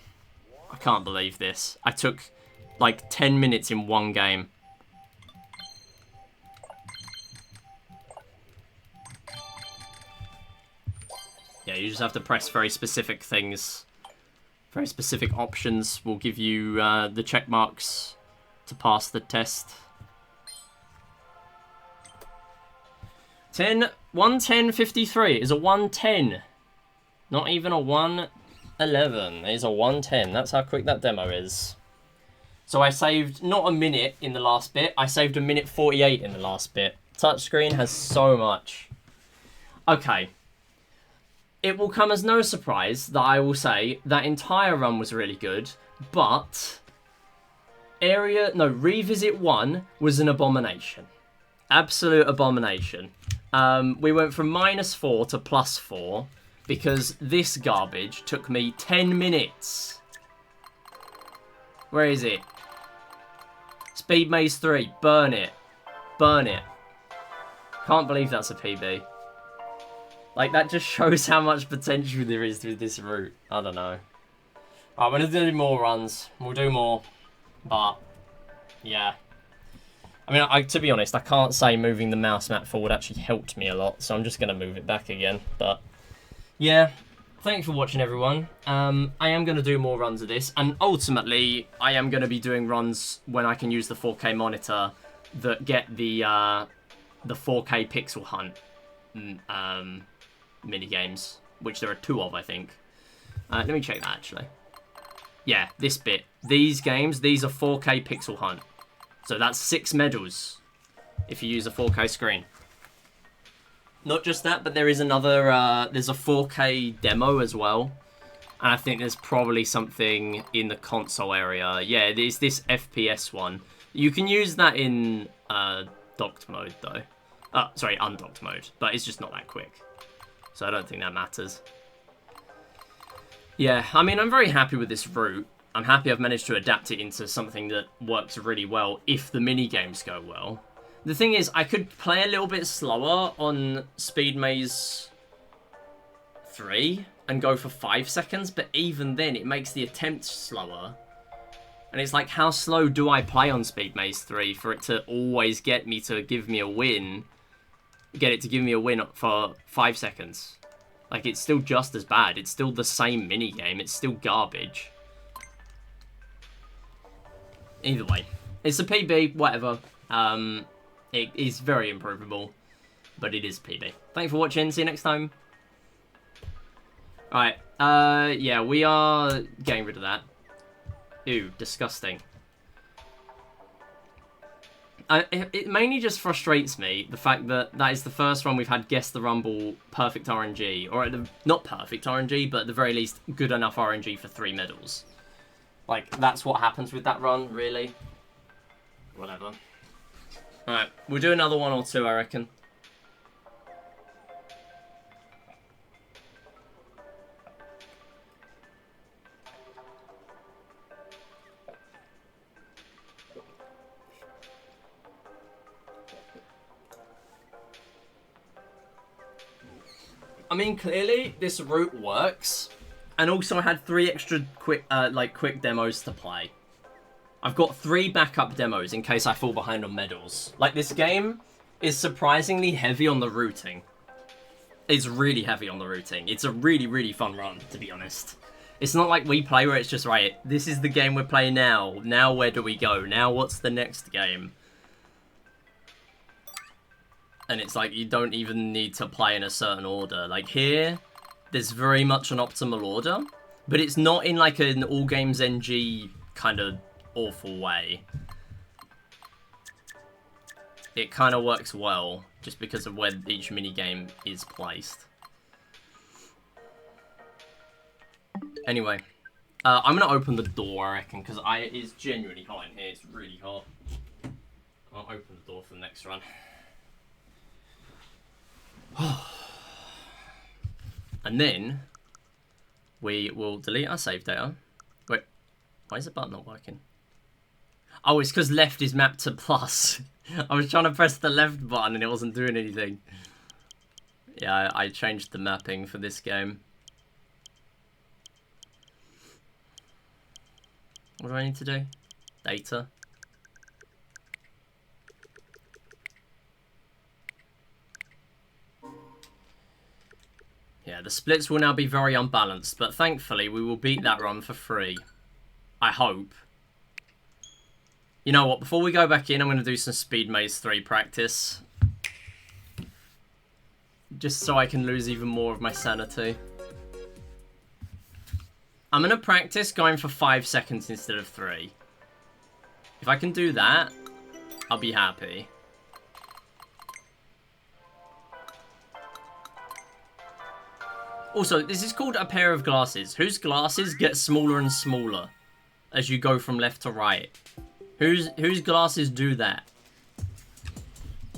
I can't believe this. I took like 10 minutes in one game. Yeah, you just have to press very specific things. Very specific options will give you the check marks to pass the test. 110.53 is a 110. Not even a 111. It is a 110. That's how quick that demo is. So I saved not a minute in the last bit. I saved a minute 48 in the last bit. Touchscreen has so much. Okay. It will come as no surprise that I will say that entire run was really good, but Revisit 1 was an abomination. Absolute abomination. We went from -4 to +4 because this garbage took me 10 minutes. Where is it? Speed Maze 3. Burn it. Burn it. Can't believe that's a PB. Like, that just shows how much potential there is with this route. I don't know. Alright, we're going to do more runs. We'll do more. But, yeah. I mean, to be honest, I can't say moving the mouse map forward actually helped me a lot. So I'm just going to move it back again. But, yeah. Thanks for watching, everyone. I am going to do more runs of this. And ultimately, I am going to be doing runs when I can use the 4K monitor that get the 4K pixel hunt mini-games, which there are 2 of, I think. Let me check that, actually. Yeah, this bit. These games, these are 4K pixel hunt. So that's 6 medals if you use a 4K screen. Not just that, but there is another, there's a 4K demo as well. And I think there's probably something in the console area. Yeah, there's this FPS one. You can use that in docked mode, though. Sorry, undocked mode. But it's just not that quick. So I don't think that matters. Yeah, I mean, I'm very happy with this route. I'm happy I've managed to adapt it into something that works really well if the mini-games go well. The thing is, I could play a little bit slower on Speed Maze 3 and go for 5 seconds, but even then, it makes the attempt slower. And it's like, how slow do I play on Speed Maze 3 for it to always get me to give me a win? Get it to give me a win for 5 seconds. Like, it's still just as bad. It's still the same mini-game. It's still garbage. Either way. It's a PB, whatever. It is very improvable. But it is PB. Thanks for watching. See you next time. Alright. Yeah, we are getting rid of that. Ew, disgusting. It mainly just frustrates me, the fact that that is the first one we've had Guess the Rumble perfect RNG. Or not perfect RNG, but at the very least good enough RNG for 3 medals. Like, that's what happens with that run, really. Whatever. Alright, we'll do another one or 2, I reckon. I mean, clearly, this route works. And also, I had 3 extra quick demos to play. I've got 3 backup demos in case I fall behind on medals. Like, this game is surprisingly heavy on the routing. It's really heavy on the routing. It's a really, really fun run, to be honest. It's not like Wii Play where it's just, right, this is the game we're playing now. Now where do we go? Now what's the next game? And it's like, you don't even need to play in a certain order. Like here, there's very much an optimal order, but it's not in like an all games NG kind of awful way. It kind of works well, just because of where each minigame is placed. Anyway, I'm gonna open the door, I reckon, because it is genuinely hot in here. It's really hot. I'll open the door for the next run. And then we will delete our save data. Wait, why is the button not working? Oh, it's because left is mapped to plus. I was trying to press the left button and it wasn't doing anything. Yeah, I changed the mapping for this game. What do I need to do? Data. Yeah, the splits will now be very unbalanced, but thankfully we will beat that run for free. I hope. You know what, before we go back in, I'm going to do some Speed Maze 3 practice. Just so I can lose even more of my sanity. I'm going to practice going for 5 seconds instead of 3. If I can do that, I'll be happy. Also, this is called a pair of glasses, whose glasses get smaller and smaller as you go from left to right. Whose glasses do that?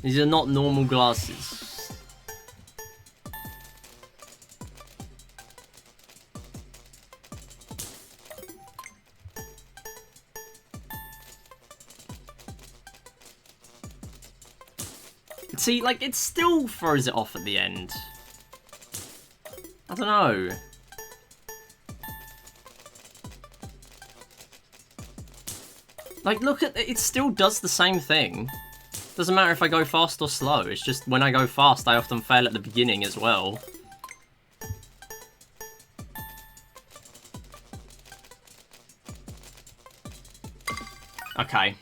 These are not normal glasses. See, like, it still throws it off at the end. I don't know. Like, look at it, it still does the same thing. Doesn't matter if I go fast or slow, it's just when I go fast I often fail at the beginning as well. Okay.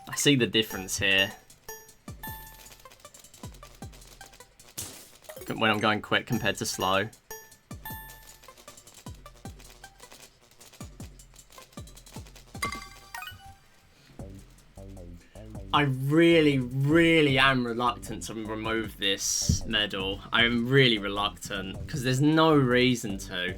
I see the difference here. When I'm going quick compared to slow. I really am reluctant to remove this medal. I am really reluctant, because there's no reason to.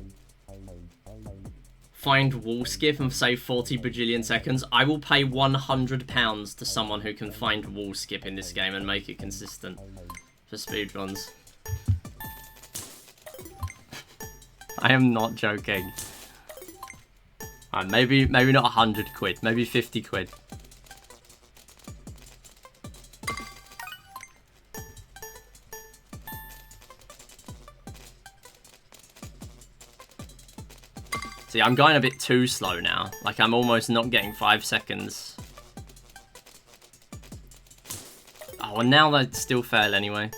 Find wall skip and save 40 bajillion seconds. I will pay £100 to someone who can find wall skip in this game and make it consistent for speedruns. I am not joking. Maybe not 100 quid, maybe 50 quid. See, I'm going a bit too slow now. Like, I'm almost not getting 5 seconds. Oh, and now they still fail anyway.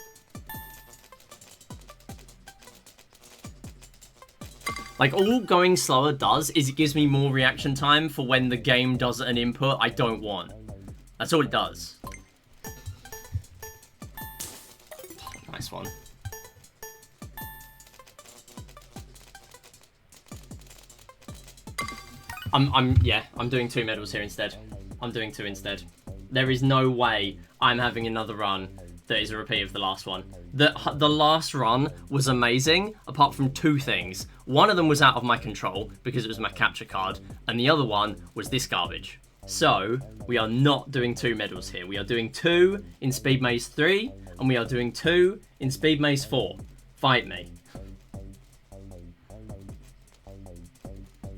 Like, all going slower does is it gives me more reaction time for when the game does an input I don't want. That's all it does. Nice one. I'm doing 2 medals here instead. I'm doing 2 instead. There is no way I'm having another run that is a repeat of the last one. The last run was amazing, apart from 2 things. One of them was out of my control, because it was my capture card, and the other one was this garbage. So, we are not doing 2 medals here. We are doing 2 in Speed Maze 3, and we are doing 2 in Speed Maze 4. Fight me.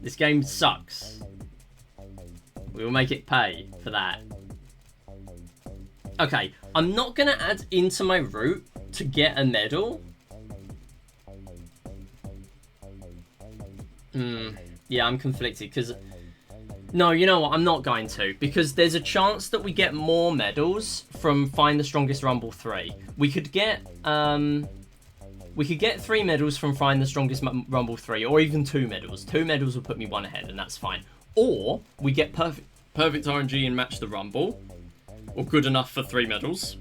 This game sucks. We will make it pay for that. Okay, I'm not going to add into my route to get a medal. Yeah, I'm conflicted because... No, you know what? I'm not going to. Because there's a chance that we get more medals from Find the Strongest Rumble 3. We could get 3 medals from Find the Strongest Rumble 3, or even 2 medals. 2 medals will put me 1 ahead, and that's fine. Or we get perfect RNG and match the Rumble, or good enough for 3 medals,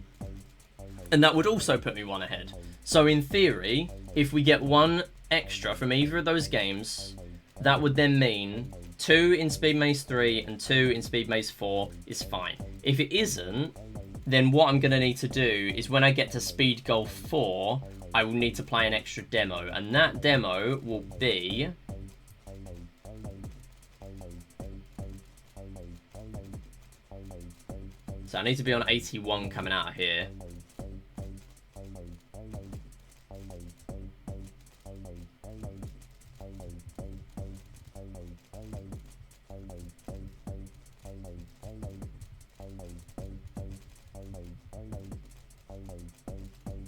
and that would also put me 1 ahead. So in theory, if we get 1 extra from either of those games, that would then mean 2 in Speed Maze 3 and 2 in Speed Maze 4 is fine. If it isn't, then what I'm going to need to do is when I get to Speed Golf 4, I will need to play an extra demo. And that demo will be... So I need to be on 81 coming out of here.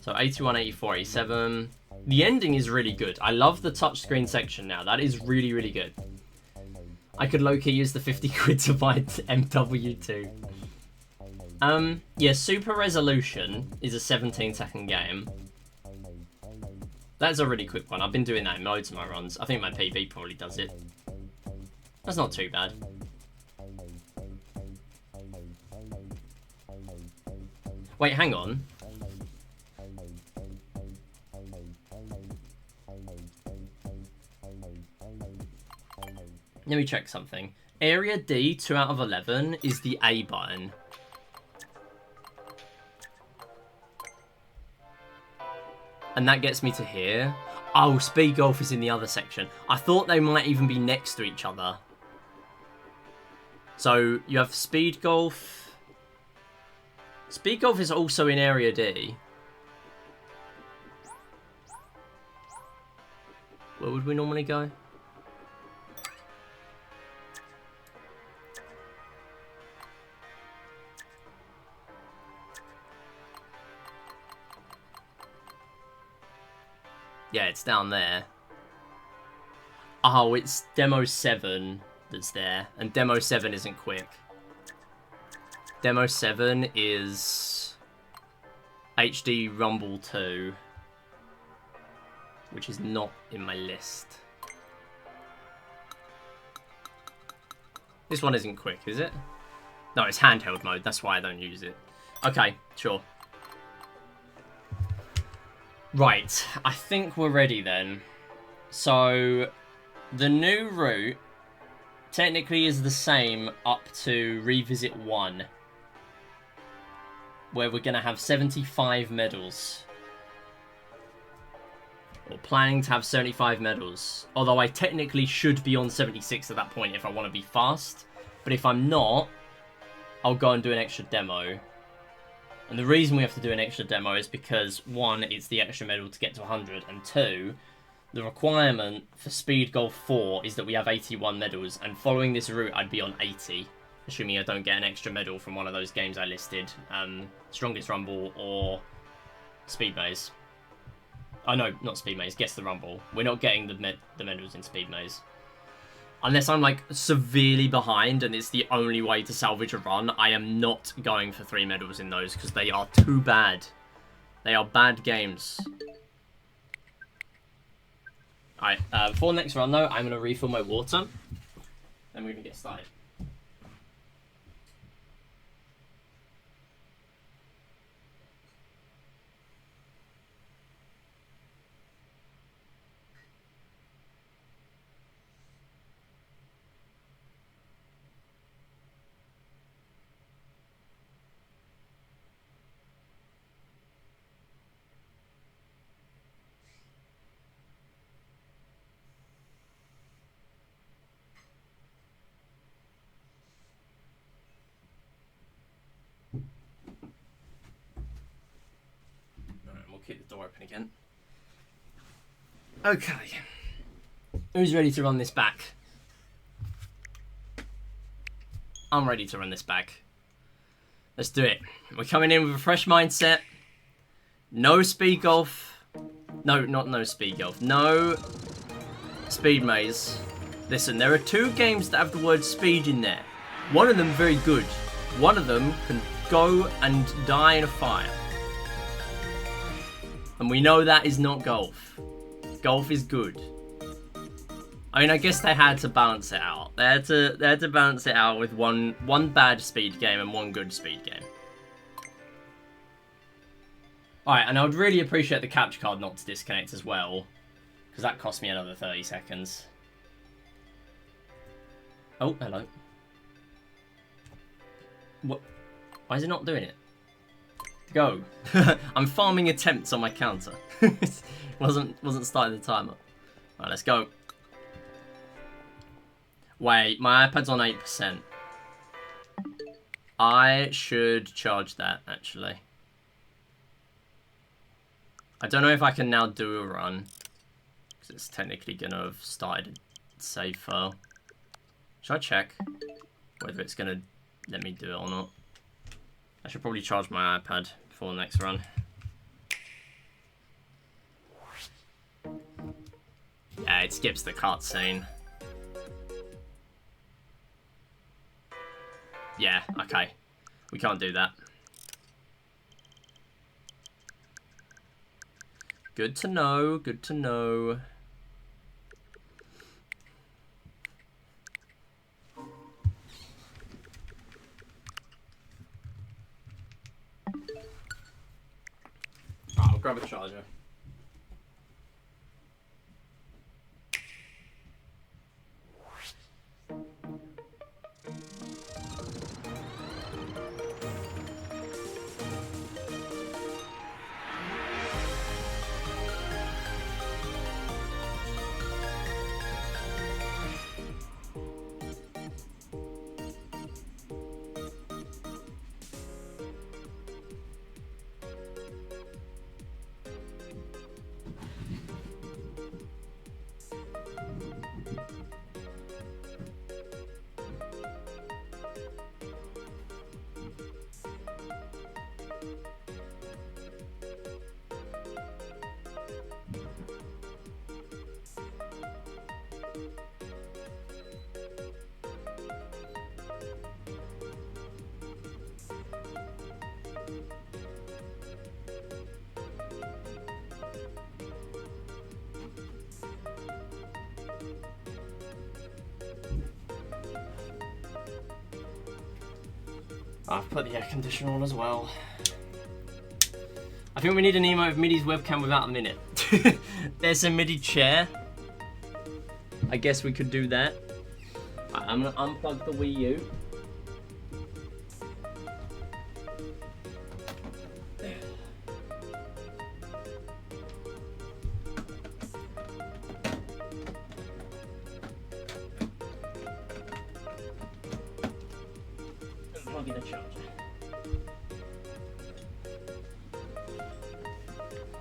So 81, 84, 87. The ending is really good. I love the touchscreen section now. That is really, really good. I could low-key use the 50 quid to buy MW2. Yeah, Super Resolution is a 17-second game. That's a really quick one. I've been doing that in loads of my runs. I think my PB probably does it. That's not too bad. Wait, hang on. Let me check something. Area D, 2 out of 11, is the A button. And that gets me to here. Oh, Speed Golf is in the other section. I thought they might even be next to each other. So, you have Speed Golf. Speed Golf is also in Area D. Where would we normally go? Yeah, it's down there. Oh, it's Demo 7 that's there. And Demo 7 isn't quick. Demo 7 is HD Rumble 2. Which is not in my list. This one isn't quick, is it? No, it's handheld mode. That's why I don't use it. Okay, sure. Right, I think we're ready then. So, the new route technically is the same up to Revisit 1. Where we're going to have 75 medals. Or planning to have 75 medals. Although I technically should be on 76 at that point if I want to be fast. But if I'm not, I'll go and do an extra demo. And the reason we have to do an extra demo is because, 1, it's the extra medal to get to 100, and 2, the requirement for Speed Golf 4 is that we have 81 medals, and following this route, I'd be on 80, assuming I don't get an extra medal from one of those games I listed, Strongest Rumble or Speed Maze. Oh no, not Speed Maze, Guess the Rumble. We're not getting the medals in Speed Maze. Unless I'm, like, severely behind and it's the only way to salvage a run, I am not going for 3 medals in those because they are too bad. They are bad games. Alright, before the next run, though, I'm going to refill my water. Then we can get started. Keep the door open again. Okay. Who's ready to run this back? I'm ready to run this back. Let's do it. We're coming in with a fresh mindset. No Speed Golf. No, not no Speed Golf. No Speed Maze. Listen, there are 2 games that have the word speed in there. One of them very good. One of them can go and die in a fire. And we know that is not golf. Golf is good. I mean, I guess they had to balance it out. They had to balance it out with one bad speed game and 1 good speed game. Alright, and I would really appreciate the capture card not to disconnect as well. Because that cost me another 30 seconds. Oh, hello. What? Why is it not doing it? Go. I'm farming attempts on my counter. wasn't starting the timer. Right, let's go. Wait, my iPad's on 8%. I should charge that, actually. I don't know if I can now do a run, because it's technically going to have started a save file. Should I check whether it's going to let me do it or not? I should probably charge my iPad before the next run. Yeah, it skips the cutscene. Yeah, okay. We can't do that. Good to know, good to know. I'll grab a charger. I've put the air conditioner on as well. I think we need an emote of Midi's webcam without a minute. There's a Midi chair. I guess we could do that. I'm gonna unplug the Wii U. Plug in a charger.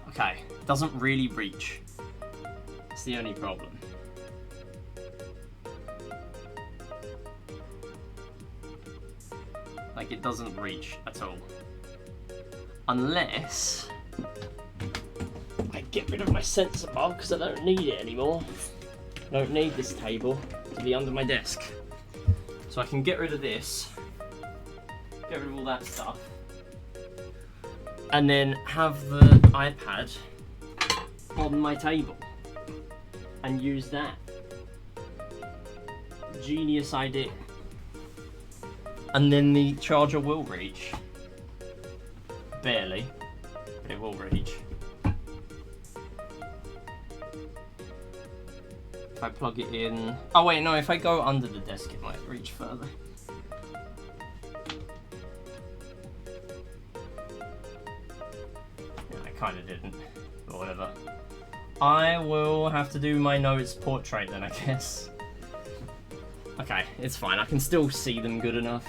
Okay, doesn't really reach. It's the only problem. Like, it doesn't reach at all. Unless I get rid of my sensor bar, because I don't need it anymore. I don't need this table to be under my desk. So I can get rid of this. Get rid of all that stuff. And then have the iPad on my table. And use that. Genius idea. And then the charger will reach. Barely. But it will reach. If I plug it in... Oh wait, no, if I go under the desk it might reach further. Kind of didn't, but whatever. I will have to do my notes portrait then, I guess. Okay, it's fine. I can still see them good enough.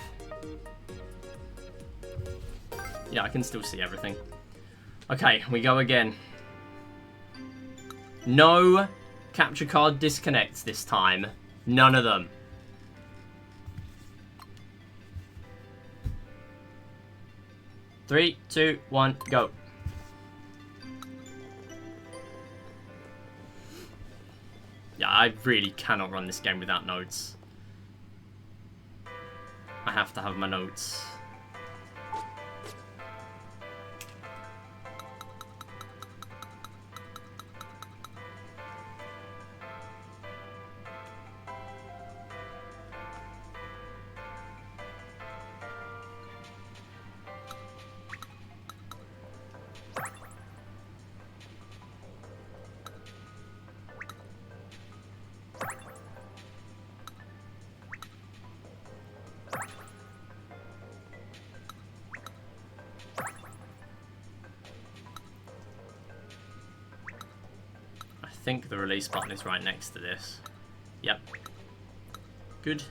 Yeah, I can still see everything. Okay, we go again. No capture card disconnects this time. None of them. Three, two, one, go. Yeah, I really cannot run this game without notes. I have to have my notes. think the release button is right next to this. Yep. Good.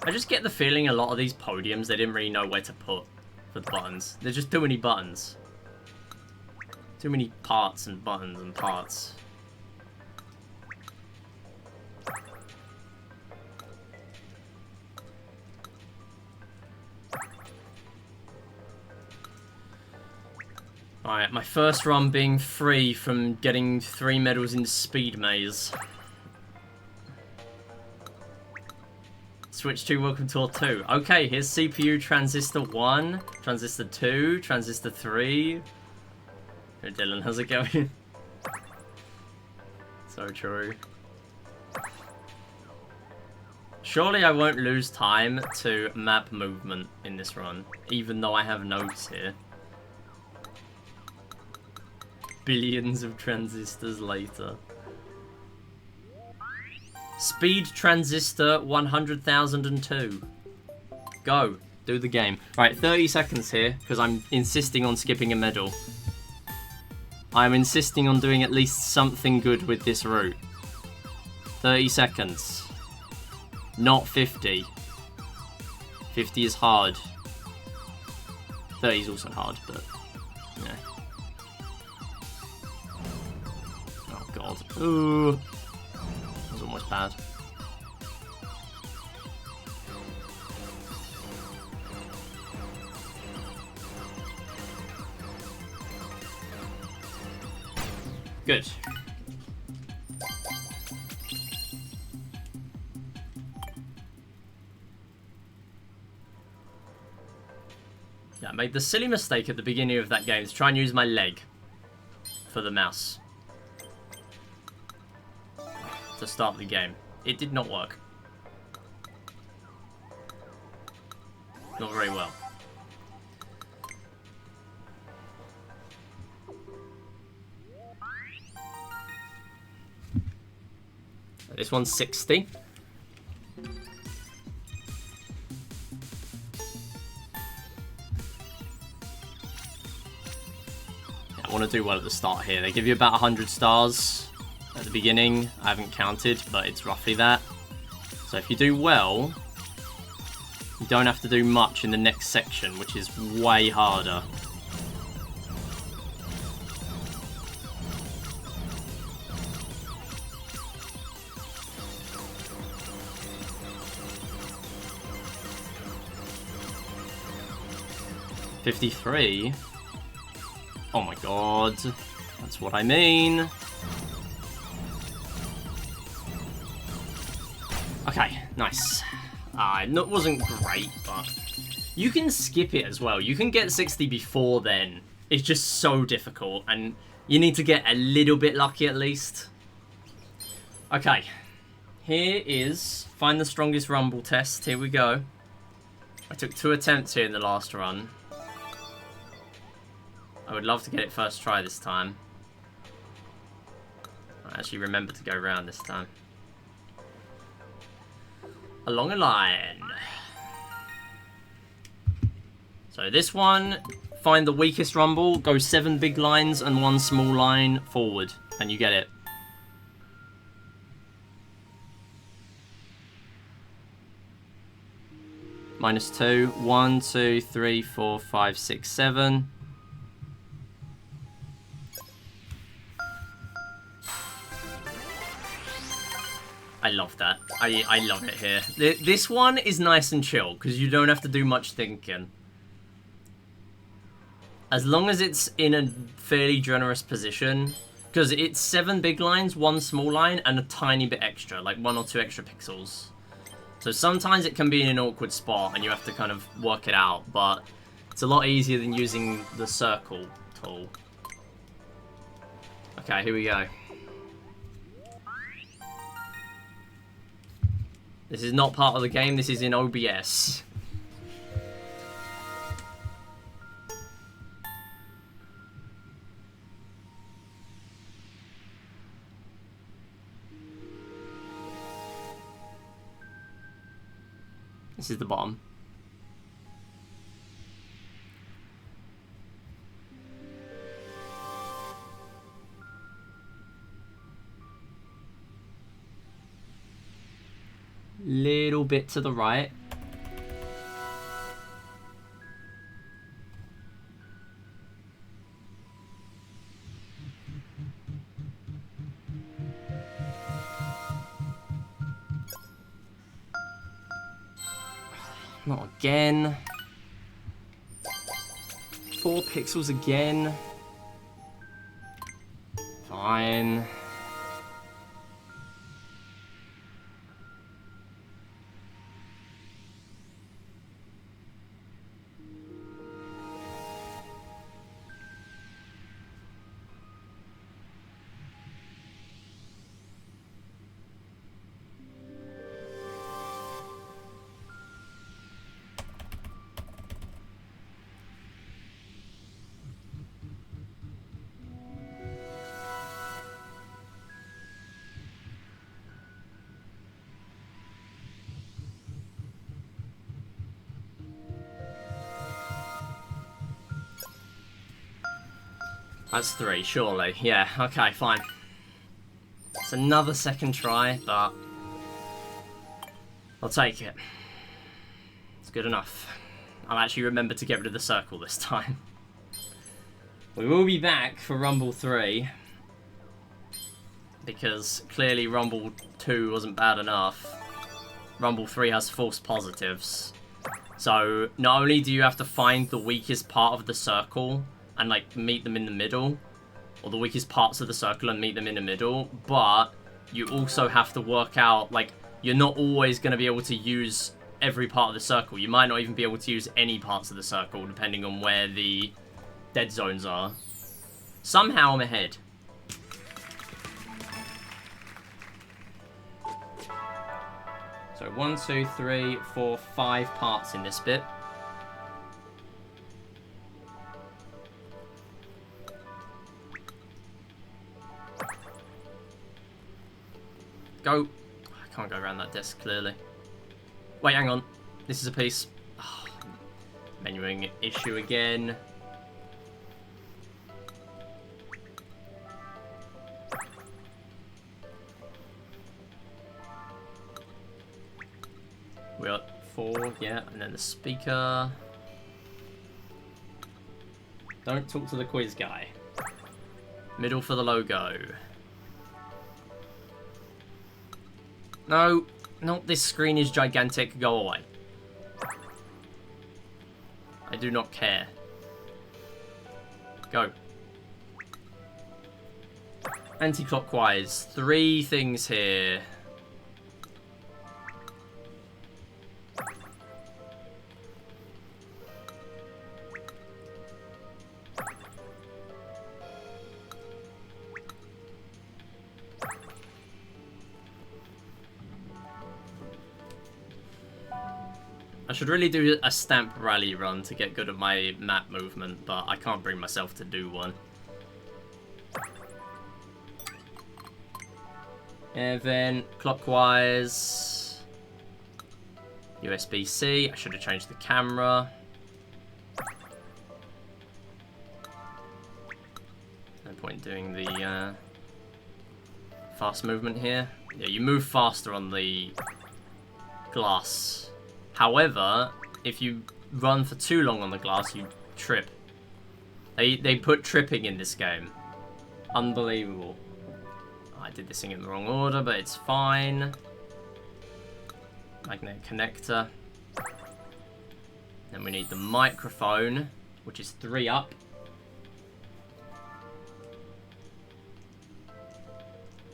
I just get the feeling a lot of these podiums, they didn't really know where to put for the buttons. There's just too many buttons. Too many parts and buttons and parts. Alright, my first run being free from getting 3 medals in the speed maze. Switch 2, welcome tour 2. Okay, here's CPU transistor 1, transistor 2, transistor 3. Hey Dylan, how's it going? So true. Surely I won't lose time to map movement in this run, even though I have notes here. Billions of transistors later. Speed transistor 100,002. Go. Do the game. Right, 30 seconds here, because I'm insisting on skipping a medal. I'm insisting on doing at least something good with this route. 30 seconds. Not 50. 50 is hard. 30 is also hard, but... yeah. Oh god. Ooh. That was almost bad. Good. Yeah, I made the silly mistake at the beginning of that game to try and use my leg for the mouse to start the game. It did not work. Not very well. This one's 60. I want to do well at the start here. They give you about 100 stars at the beginning. I haven't counted, but it's roughly that. So if you do well, you don't have to do much in the next section, which is way harder. $53. Oh my god. That's what I mean. Okay, nice. It wasn't great, but you can skip it as well. You can get 60 before then. It's just so difficult, and you need to get a little bit lucky at least. Okay, here is find the strongest rumble test. Here we go. I took 2 attempts here in the last run. I would love to get it first try this time. I actually remember to go around this time. Along a line. So this one, find the weakest rumble, go 7 big lines and 1 small line forward, and you get it. -2. 1, 2, 3, 4, 5, 6, 7. I love that. I love it here. This one is nice and chill, because you don't have to do much thinking. As long as it's in a fairly generous position, because it's 7 big lines, 1 small line, and a tiny bit extra, like 1 or 2 extra pixels. So sometimes it can be in an awkward spot, and you have to kind of work it out, but it's a lot easier than using the circle tool. Okay, here we go. This is not part of the game, this is in OBS. This is the bottom. Little bit to the right. Not again. 4 pixels again. Fine. That's 3, surely. Yeah, okay, fine. It's another second try, but I'll take it. It's good enough. I'll actually remember to get rid of the circle this time. We will be back for Rumble 3. Because clearly Rumble 2 wasn't bad enough. Rumble 3 has false positives. So, not only do you have to find the weakest part of the circle and, like, meet them in the middle, or the weakest parts of the circle and meet them in the middle, but you also have to work out, like, you're not always going to be able to use every part of the circle. You might not even be able to use any parts of the circle, depending on where the dead zones are. Somehow I'm ahead. So 1, 2, 3, 4, 5 parts in this bit. Go. I can't go around that desk, clearly. Wait, hang on. This is a piece. Oh, menuing issue again. We got 4, yeah, and then the speaker. Don't talk to the quiz guy. Middle for the logo. No, no, this screen is gigantic. Go away. I do not care. Go. Anti-clockwise. 3 things here. I should really do a stamp rally run to get good at my map movement, but I can't bring myself to do one. And then clockwise. USB-C. I should have changed the camera. No point doing the fast movement here. Yeah, you move faster on the glass. However, if you run for too long on the glass, you trip. They put tripping in this game. Unbelievable. I did this thing in the wrong order, but it's fine. Magnet connector. Then we need the microphone, which is 3 up.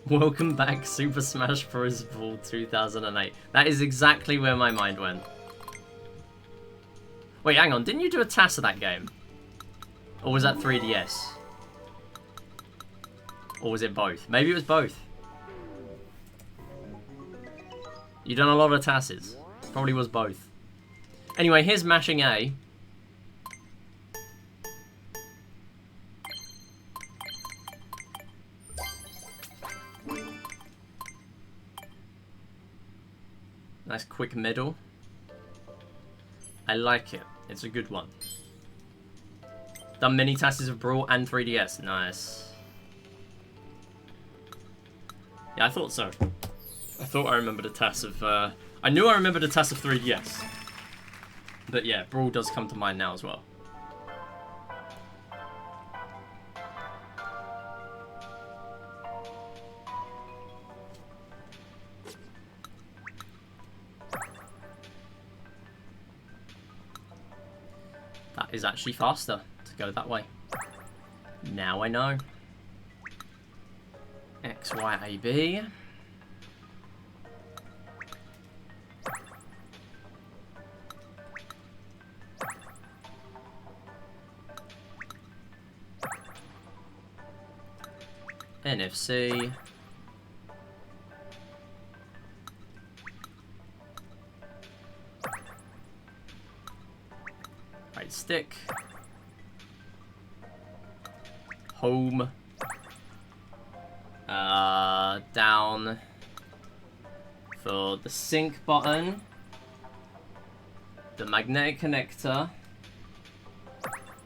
Welcome back, Super Smash Bros. Ball 2008. That is exactly where my mind went. Wait, hang on. Didn't you do a TAS of that game? Or was that 3DS? Or was it both? Maybe it was both. You done a lot of TASes. Probably was both. Anyway, here's mashing A. Nice quick middle. I like it. It's a good one. Done many tasks of Brawl and 3DS. Nice. Yeah, I thought so. I thought I remembered a TAS of... I knew I remembered a TAS of 3DS. But yeah, Brawl does come to mind now as well. That is actually faster to go that way. Now I know. X, Y, A, B. NFC. Right stick. Home. Down for the sync button. The magnetic connector.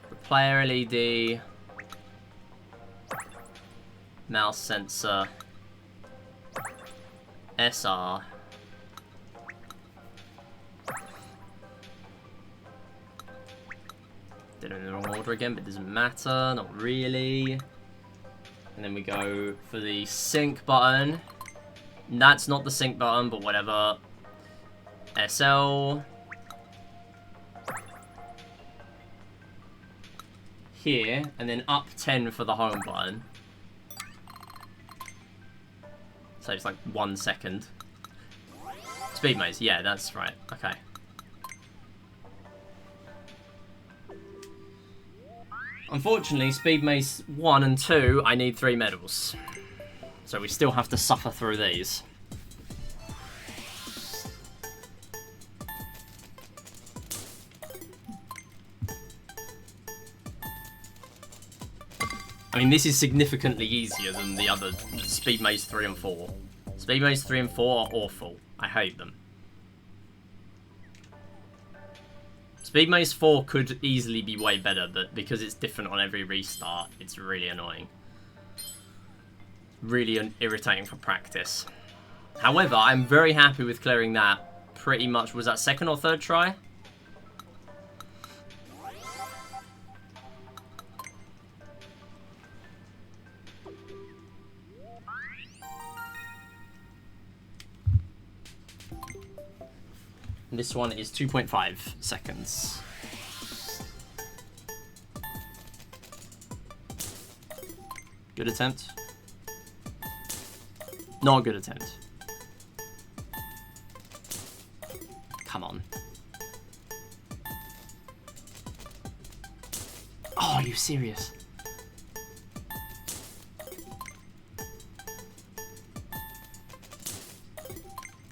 The player LED. Mouse sensor. SR. Did it in the wrong order again, but it doesn't matter, not really. And then we go for the sync button. That's not the sync button, but whatever. SL. Here, and then up 10 for the home button. So it's like 1 second. Speed maze, yeah, that's right. Okay. Unfortunately, Speed Maze 1 and 2, I need 3 medals. So we still have to suffer through these. I mean, this is significantly easier than the other Speed Maze 3 and 4. Speed Maze 3 and 4 are awful. I hate them. Speed Maze 4 could easily be way better, but because it's different on every restart, it's really annoying. Really irritating for practice. However, I'm very happy with clearing that pretty much. Was that second or third try? This one is 2.5 seconds. Good attempt. Not a good attempt. Come on. Oh, are you serious?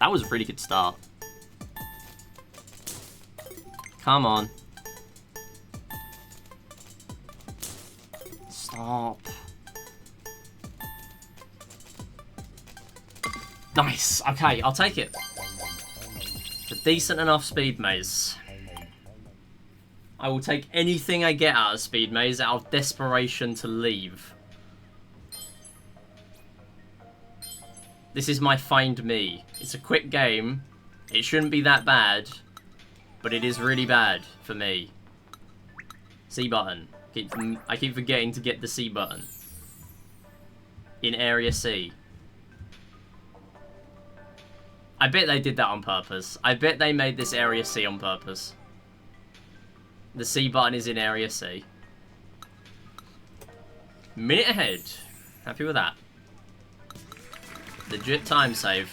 That was a really good start. Come on. Stop. Nice. Okay, I'll take it. It's a decent enough speed maze. I will take anything I get out of speed maze out of desperation to leave. This is my Find Mii. It's a quick game. It shouldn't be that bad. But it is really bad for me. C button. I keep forgetting to get the C button. In Area C. I bet they did that on purpose. I bet they made this Area C on purpose. The C button is in Area C. Minute ahead. Happy with that. Legit time save.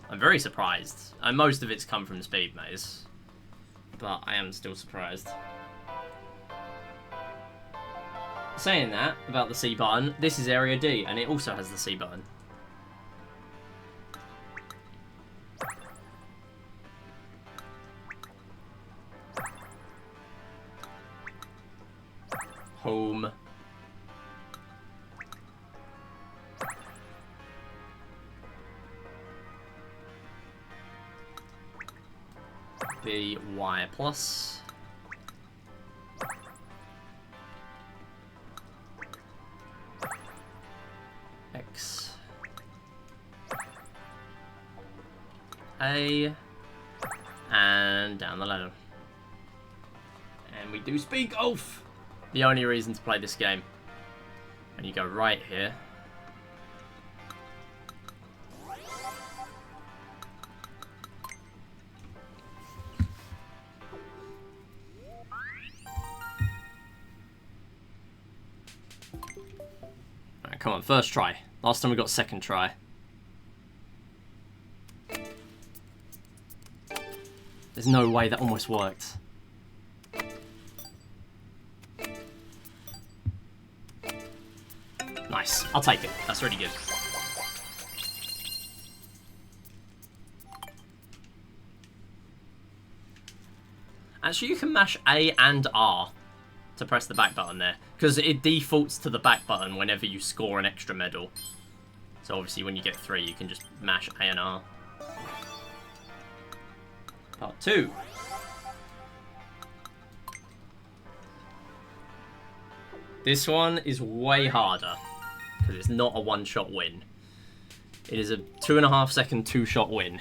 I'm very surprised. And most of it's come from Speed Maze. But I am still surprised. Saying that, about the C button, this is Area D, and it also has the C button. Home. B, Y plus. X. A. And down the ladder. And we do speed golf! The only reason to play this game. And you go right here. Alright, come on, first try. Last time we got second try. There's no way that almost worked. Nice. I'll take it. That's really good. Actually, you can mash A and R to press the back button there, because it defaults to the back button whenever you score an extra medal. So obviously when you get 3, you can just mash A and R. Part 2. This one is way harder, because it's not a one-shot win. It is a 2.5 second 2-shot win.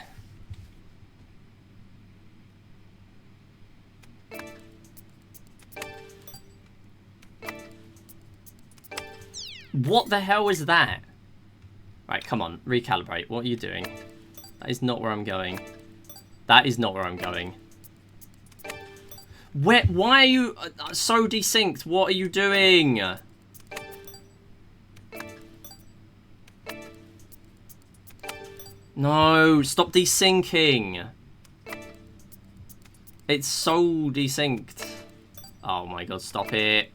What the hell is that? Right, come on, recalibrate. What are you doing? That is not where I'm going. That is not where I'm going. Why are you so desynced? What are you doing? No, stop desyncing. It's so desynced. Oh my god, stop it.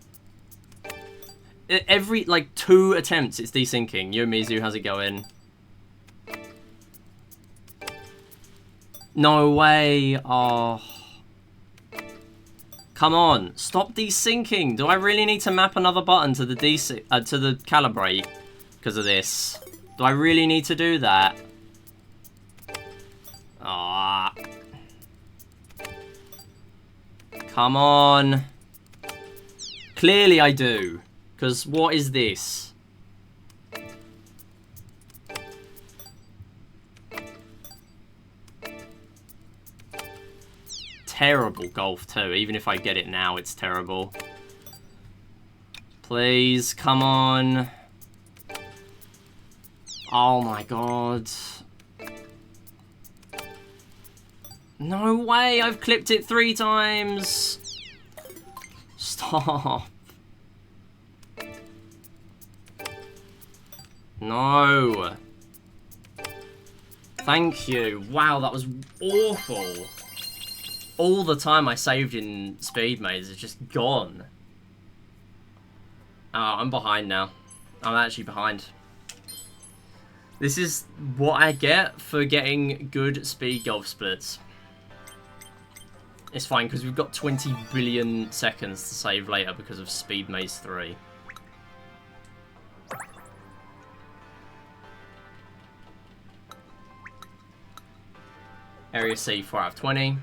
Every, like, 2 attempts it's desyncing. Yomizu, how's it going? No way. Oh. Come on, stop desyncing. Do I really need to map another button to the to the calibrate because of this? Do I really need to do that? Ah. Come on. Clearly I do. Because what is this? Terrible golf too. Even if I get it now, it's terrible. Please, come on. Oh my god. No way, I've clipped it 3 times. Stop. No. Thank you. Wow, that was awful. All the time I saved in Speed Maze is just gone. Oh, I'm behind now. I'm actually behind. This is what I get for getting good speed golf splits. It's fine, because we've got 20 billion seconds to save later because of Speed Maze 3. Area C, 4 out of 20.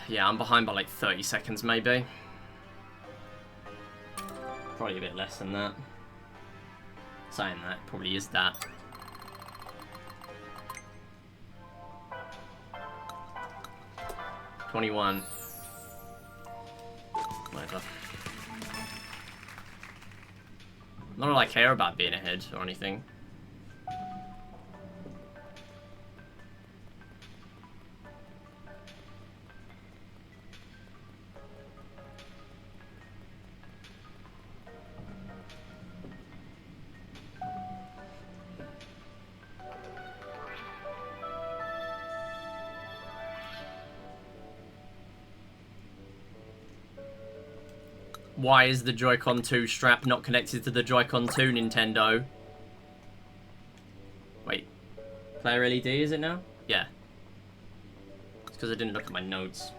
Yeah, I'm behind by like 30 seconds maybe. Probably a bit less than that. Saying that, probably is that. $21. Whatever. Not that I care about being ahead or anything. Why is the Joy-Con 2 strap not connected to the Joy-Con 2, Nintendo? Wait. Player LED, is it now? Yeah. It's because I didn't look at my notes.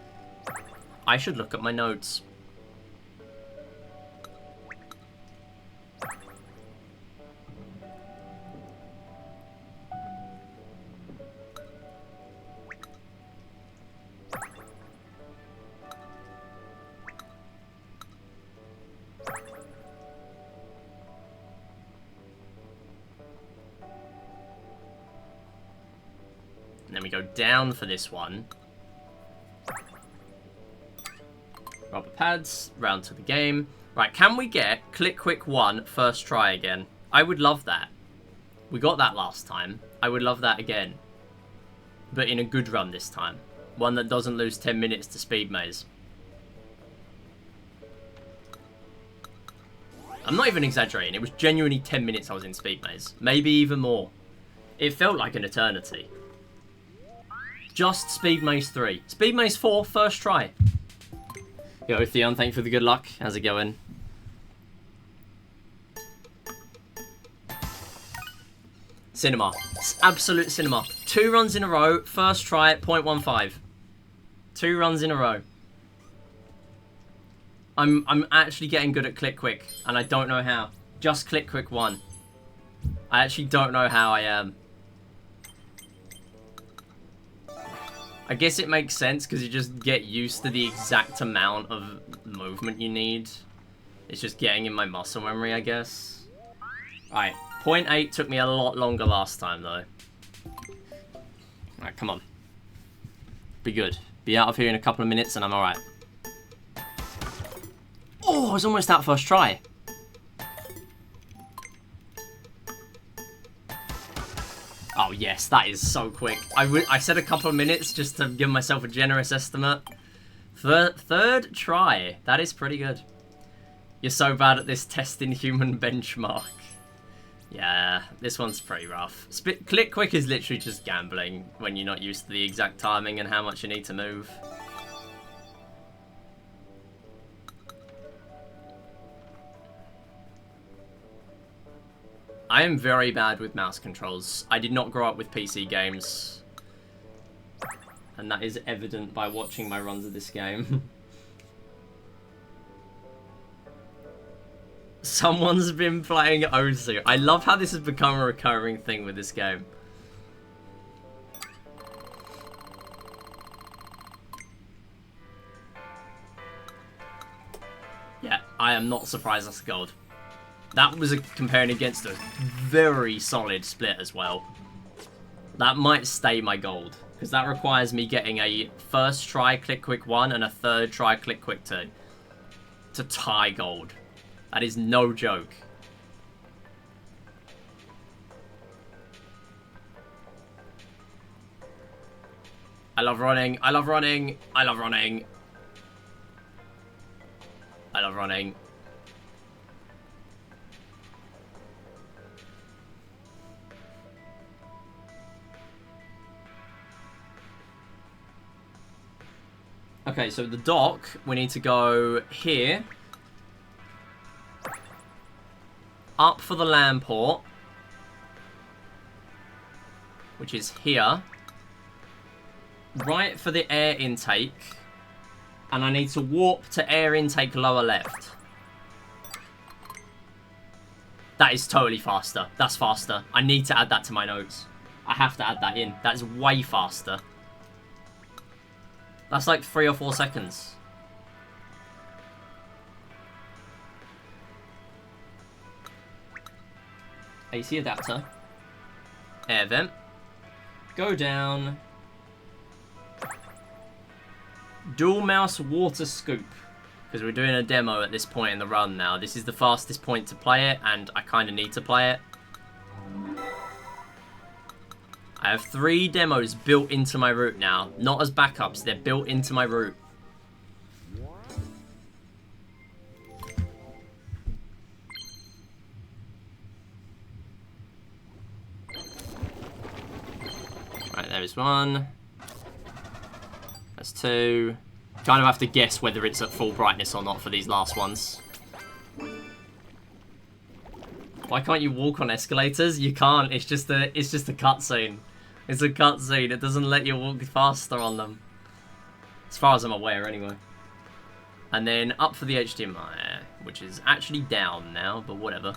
I should look at my notes. go down for this one. Rubber pads, round to the game. Right, can we get Click Quick 1 first try again? I would love that. We got that last time. I would love that again. But in a good run this time. One that doesn't lose 10 minutes to Speed Maze. I'm not even exaggerating. It was genuinely 10 minutes I was in Speed Maze. Maybe even more. It felt like an eternity. Just Speed Maze 3. Speed Maze 4, first try. Yo, Theon, thank you for the good luck. How's it going? Cinema. It's absolute cinema. 2 runs in a row. First try, 0.15. 2 runs in a row. I'm actually getting good at Click Quick, and I don't know how. Just Click Quick 1. I actually don't know how I am. I guess it makes sense because you just get used to the exact amount of movement you need. It's just getting in my muscle memory, I guess. Alright, 0.8 took me a lot longer last time, though. Alright, come on. Be good. Be out of here in a couple of minutes and I'm alright. Oh, I was almost out first try. Oh, yes, that is so quick. I said a couple of minutes just to give myself a generous estimate. Third try. That is pretty good. You're so bad at this testing human benchmark. Yeah, this one's pretty rough. Click Quick is literally just gambling when you're not used to the exact timing and how much you need to move. I am very bad with mouse controls. I did not grow up with PC games. And that is evident by watching my runs of this game. Someone's been playing Osu. I love how this has become a recurring thing with this game. Yeah, I am not surprised that's gold. That was comparing against a very solid split as well. That might stay my gold, because that requires me getting a first try Click Quick 1 and a third try Click Quick 2 to tie gold. That is no joke. I love running, I love running, I love running. I love running. Okay, so the dock, we need to go here. Up for the land port. Which is here. Right for the air intake. And I need to warp to air intake lower left. That is totally faster. That's faster. I need to add that to my notes. I have to add that in. That is way faster. That's like 3 or 4 seconds. AC adapter. Air vent. Go down. Dual mouse water scoop. Because we're doing a demo at this point in the run now. This is the fastest point to play it, and I kind of need to play it. I have 3 demos built into my route now. Not as backups, they're built into my route. Right, there's 1. That's 2. Kind of have to guess whether it's at full brightness or not for these last ones. Why can't you walk on escalators? You can't. It's just a cutscene. It's a cutscene. It doesn't let you walk faster on them. As far as I'm aware, anyway. And then up for the HDMI, which is actually down now, but whatever.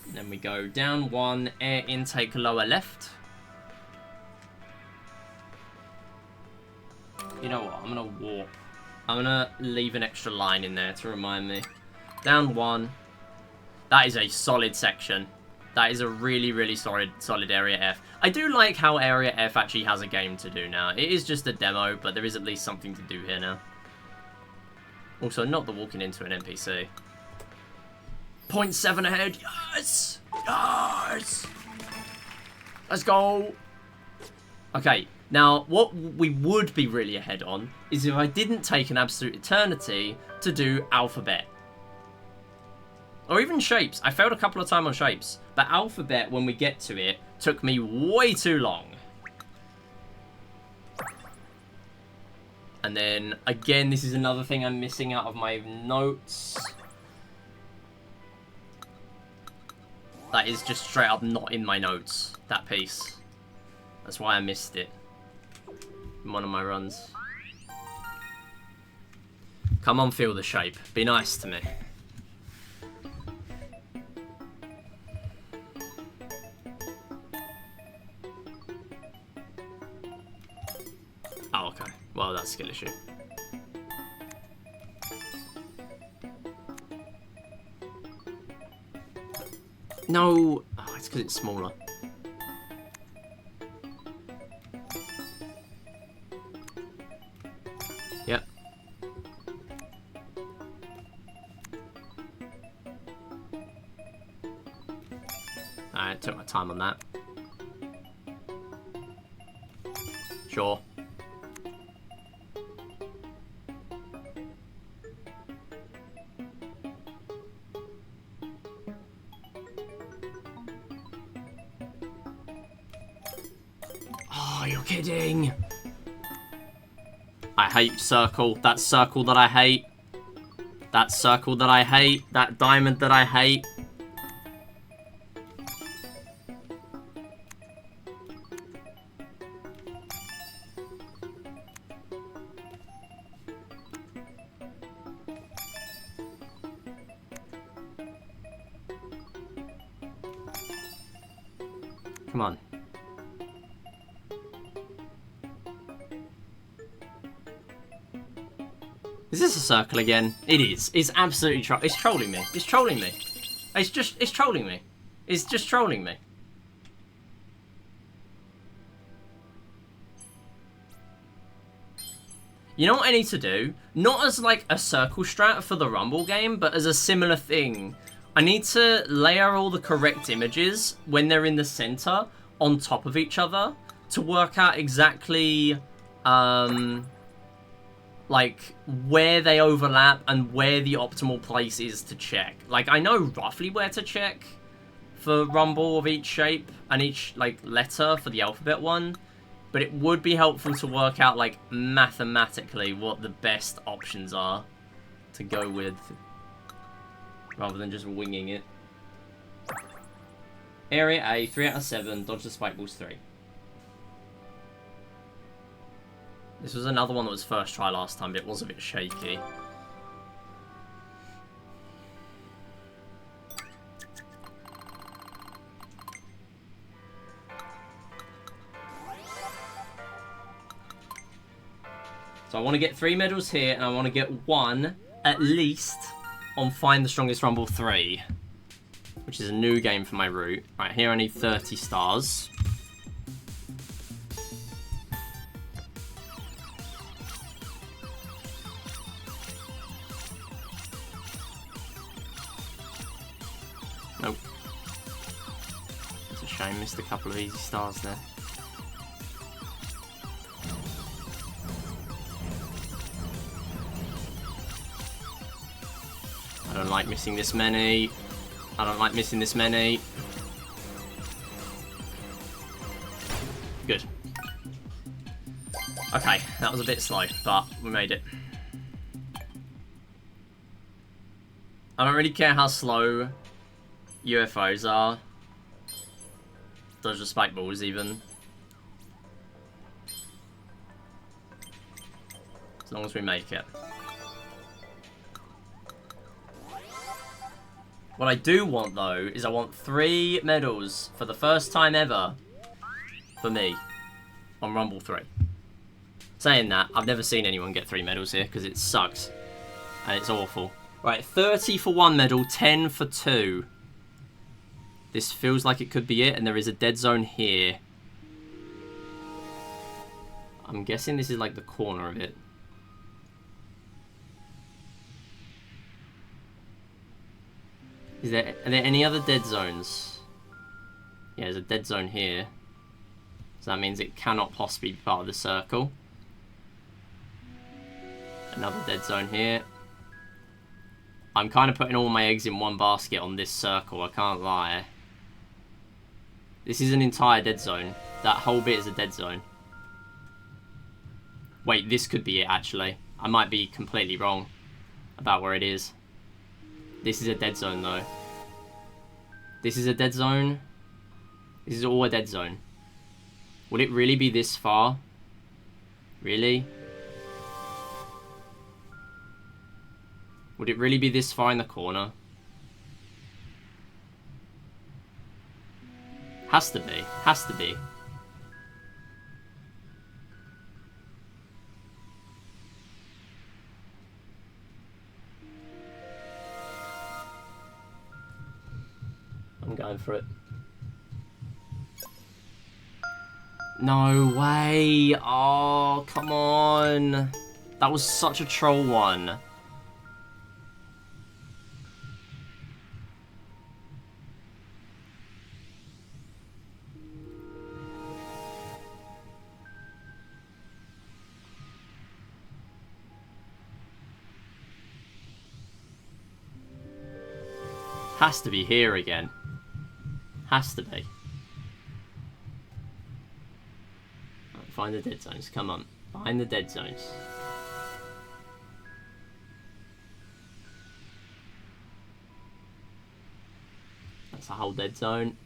Then we go down 1, air intake lower left. You know what? I'm going to warp. I'm going to leave an extra line in there to remind me. Down 1. That is a solid section. That is a really, really solid Area F. I do like how Area F actually has a game to do now. It is just a demo, but there is at least something to do here now. Also, not the walking into an NPC. 0.7 ahead. Yes! Yes! Let's go! Okay, now what we would be really ahead on is if I didn't take an absolute eternity to do Alphabet. Or even Shapes. I failed a couple of times on Shapes. But Alphabet, when we get to it, took me way too long. And then, again, this is another thing I'm missing out of my notes. That is just straight up not in my notes, that piece. That's why I missed it in one of my runs. Come on, feel the shape. Be nice to me. Oh, okay. Well, that's a skill issue. No! Oh, it's because it's smaller. Yep. I took my time on that. Sure. Oh, you're kidding. I hate circle. That circle that I hate. That circle that I hate. That diamond that I hate. Come on. Is this a circle again? It is. It's absolutely it's trolling me. It's trolling me. It's trolling me. It's just trolling me. You know what I need to do? Not as like a circle strat for the Rumble game, but as a similar thing. I need to layer all the correct images when they're in the center on top of each other to work out exactly like where they overlap and where the optimal place is to check. Like I know roughly where to check for Rumble of each shape and each like letter for the alphabet one, but it would be helpful to work out like mathematically what the best options are to go with rather than just winging it. Area A, 3 out of 7, dodge the spike balls 3. This was another one that was first try last time, but it was a bit shaky. So I want to get 3 medals here, and I want to get 1, at least, on Find the Strongest Rumble 3. Which is a new game for my route. Right, here I need 30 stars. Nope. That's a shame, missed a couple of easy stars there. I don't like missing this many. I don't like missing this many. Good. Okay, that was a bit slow, but we made it. I don't really care how slow UFOs are. Those are spike balls, even. As long as we make it. What I do want, though, is I want 3 medals for the first time ever for me on Rumble 3. Saying that, I've never seen anyone get 3 medals here because it sucks and it's awful. Right, 30 for 1 medal, 10 for 2. This feels like it could be it, and there is a dead zone here. I'm guessing this is like the corner of it. Are there any other dead zones? Yeah, there's a dead zone here. So that means it cannot possibly be part of the circle. Another dead zone here. I'm kind of putting all my eggs in one basket on this circle, I can't lie. This is an entire dead zone. That whole bit is a dead zone. Wait, this could be it, actually. I might be completely wrong about where it is. This is a dead zone, though. This is a dead zone. This is all a dead zone. Would it really be this far? Really? Would it really be this far in the corner? Has to be. Has to be. I'm going for it. No way. Oh, come on. That was such a troll one. Has to be here again. Has to be. Right, find the dead zones. Come on. Find the dead zones. That's a whole dead zone.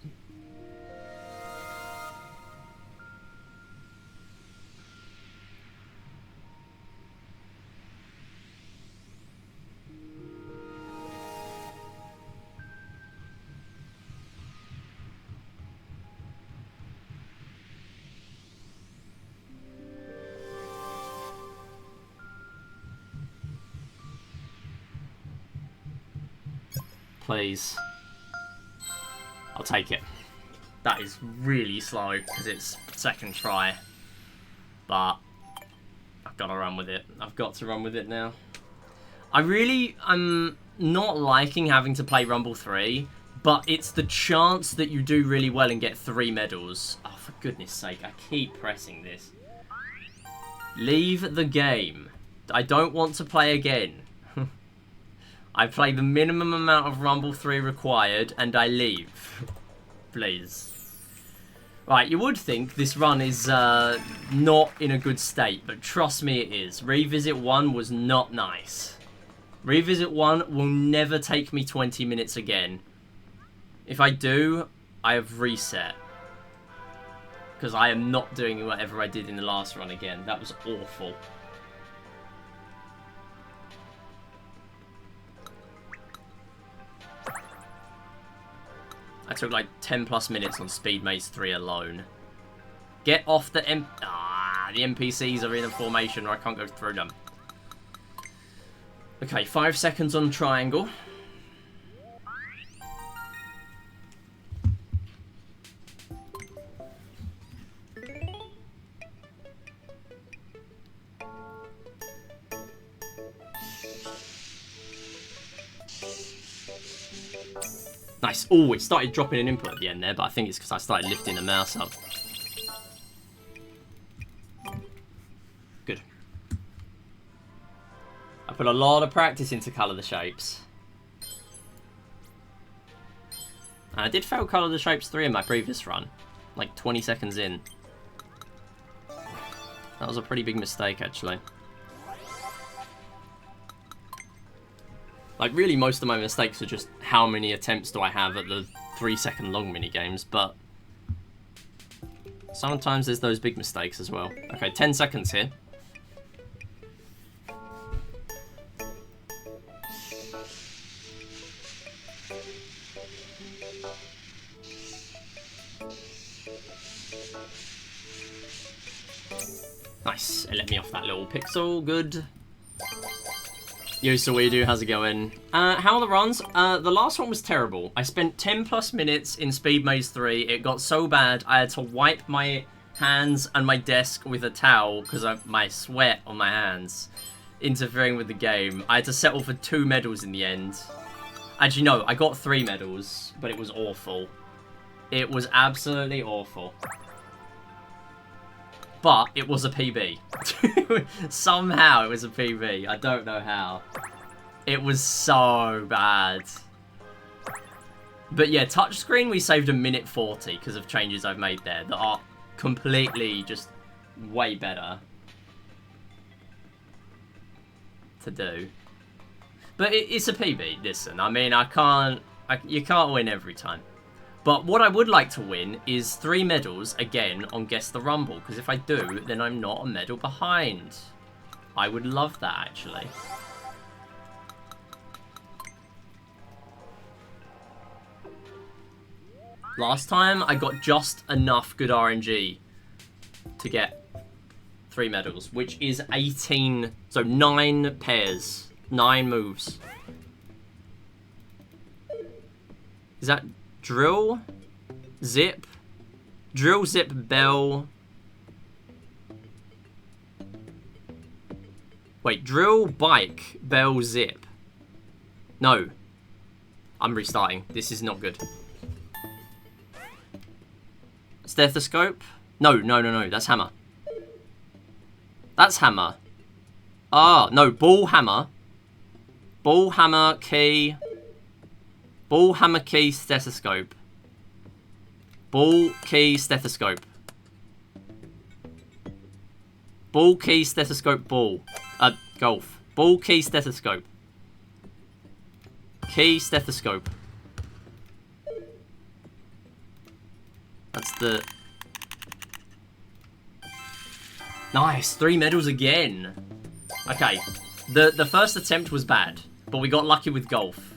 Please. I'll take it. That is really slow because it's second try. But I've got to run with it. I've got to run with it now. I'm not liking having to play Rumble 3, but it's the chance that you do really well and get 3 medals. Oh, for goodness sake, I keep pressing this. Leave the game. I don't want to play again. I play the minimum amount of Rumble 3 required, and I leave. Please. Right, you would think this run is not in a good state, but trust me it is. Revisit 1 was not nice. Revisit 1 will never take me 20 minutes again. If I do, I have reset. Because I am not doing whatever I did in the last run again. That was awful. I took like 10 plus minutes on Speed Maze 3 alone. Get off the the NPCs are in a formation or I can't go through them. Okay, 5 seconds on triangle. Nice. Oh, it started dropping an input at the end there, but I think it's because I started lifting the mouse up. Good. I put a lot of practice into colour the shapes. And I did fail colour the shapes 3 in my previous run. Like 20 seconds in. That was a pretty big mistake, actually. Like, really, most of my mistakes are just how many attempts do I have at the 3-second long minigames, but sometimes there's those big mistakes as well. Okay, 10 seconds here. Nice, it let me off that little pixel, good. Yo, so what you do? How's it going? How are the runs? The last one was terrible. I spent 10 plus minutes in Speed Maze 3. It got so bad, I had to wipe my hands and my desk with a towel because of my sweat on my hands interfering with the game. I had to settle for 2 medals in the end. Actually, no, I got 3 medals, but it was awful. It was absolutely awful. But it was a PB. Somehow it was a PB. I don't know how. It was so bad. But yeah, touchscreen we saved 1:40 because of changes I've made there that are completely just way better to do. But it's a PB. Listen, I mean, you can't win every time. But what I would like to win is 3 medals, again, on Guess the Rumble. Because if I do, then I'm not a medal behind. I would love that, actually. Last time, I got just enough good RNG to get 3 medals. Which is 18, so 9 pairs. 9 moves. Is that... Drill, zip, drill, zip, bell. Wait, drill, bike, bell, zip. No. I'm restarting. This is not good. Stethoscope? No. That's hammer. That's hammer. Ah, no. Ball, hammer. Ball, hammer, key. Ball, hammer, key, stethoscope. Ball, key, stethoscope. Ball, key, stethoscope, ball. Golf. Ball, key, stethoscope. Key, stethoscope. That's the... Nice, 3 medals again. Okay, the first attempt was bad, but we got lucky with golf.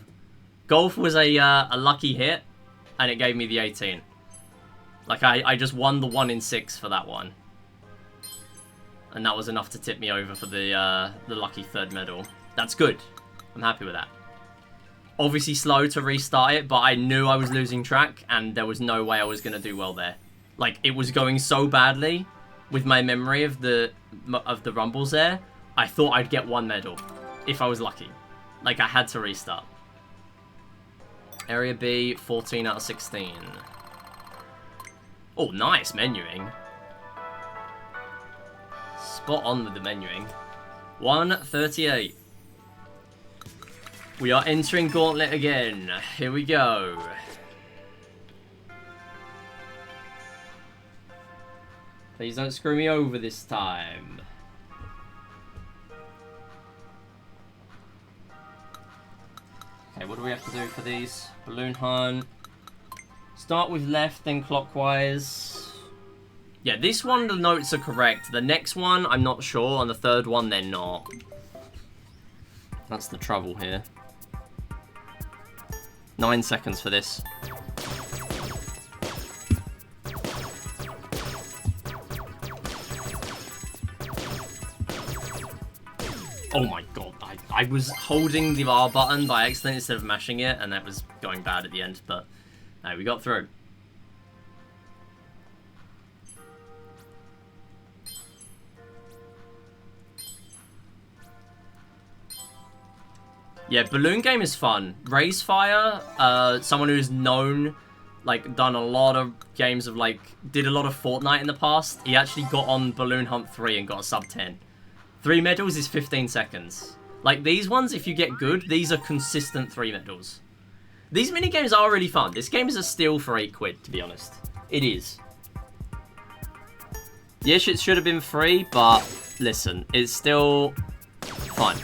Golf was a lucky hit, and it gave me the 18. Like, I just won the 1 in 6 for that one. And that was enough to tip me over for the lucky 3rd medal. That's good. I'm happy with that. Obviously slow to restart it, but I knew I was losing track, and there was no way I was going to do well there. Like, it was going so badly with my memory of the rumbles there, I thought I'd get 1 medal, if I was lucky. Like, I had to restart. Area B, 14 out of 16. Oh, nice menuing. Spot on with the menuing. 138. We are entering Gauntlet again. Here we go. Please don't screw me over this time. Okay, what do we have to do for these? Balloon hunt. Start with left, then clockwise. Yeah, this one, the notes are correct. The next one, I'm not sure. On the 3rd one, they're not. That's the trouble here. 9 seconds for this. Oh my god, I was holding the R button by accident instead of mashing it, and that was going bad at the end, but no, we got through. Yeah, balloon game is fun. Raisefire, someone who's known, like, done a lot of games of, like, did a lot of Fortnite in the past. He actually got on Balloon Hunt 3 and got a sub 10. 3 medals is 15 seconds. Like, these ones, if you get good, these are consistent 3 medals. These minigames are really fun. This game is a steal for 8 quid, to be honest. It is. Yes, it should have been free, but listen, it's still fun.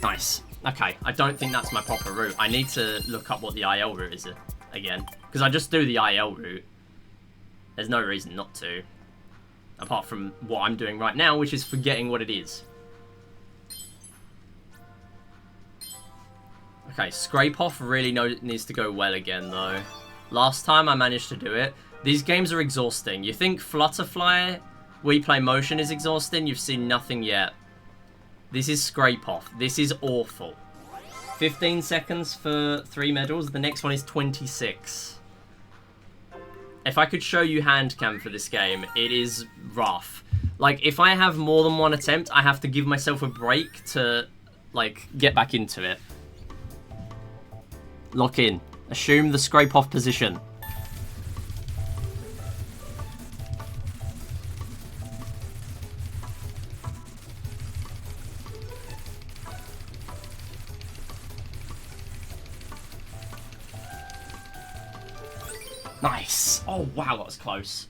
Nice. Okay, I don't think that's my proper route. I need to look up what the IL route is again. Because I just do the IL route. There's no reason not to. Apart from what I'm doing right now, which is forgetting what it is. Okay, Scrape Off really needs to go well again, though. Last time I managed to do it. These games are exhausting. You think Flutterfly, Wii Play Motion is exhausting? You've seen nothing yet. This is Scrape Off. This is awful. 15 seconds for 3 medals. The next one is 26. If I could show you hand cam for this game, it is rough. Like, if I have more than one attempt, I have to give myself a break to, like, get back into it. Lock in. Assume the Scrape Off position. Nice. Oh, wow, that was close.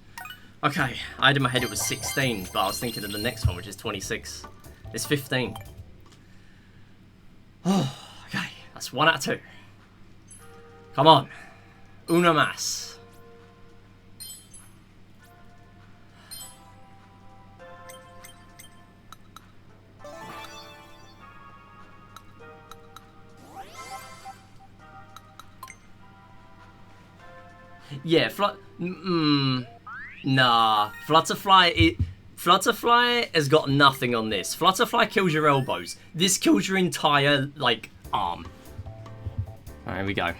Okay, I had in my head it was 16, but I was thinking of the next one, which is 26. It's 15. Oh, okay, that's 1 out of 2. Come on. Una más. Yeah, nah. Flutterfly has got nothing on this. Flutterfly kills your elbows. This kills your entire, like, arm. Alright, here we go.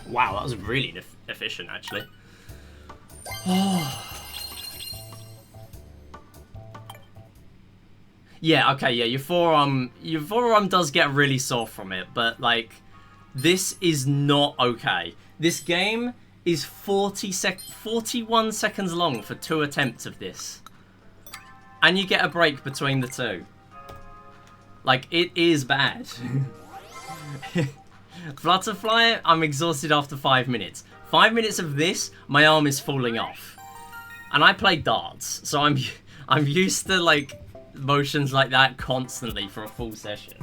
Wow, that was really efficient, actually. Yeah, okay, yeah, your forearm does get really sore from it, but, like, this is not okay. This game is 41 seconds long for 2 attempts of this. And you get a break between the 2. Like, it is bad. Flutterfly, I'm exhausted after 5 minutes. 5 minutes of this, my arm is falling off. And I play darts, so I'm used to, like, motions like that constantly for a full session.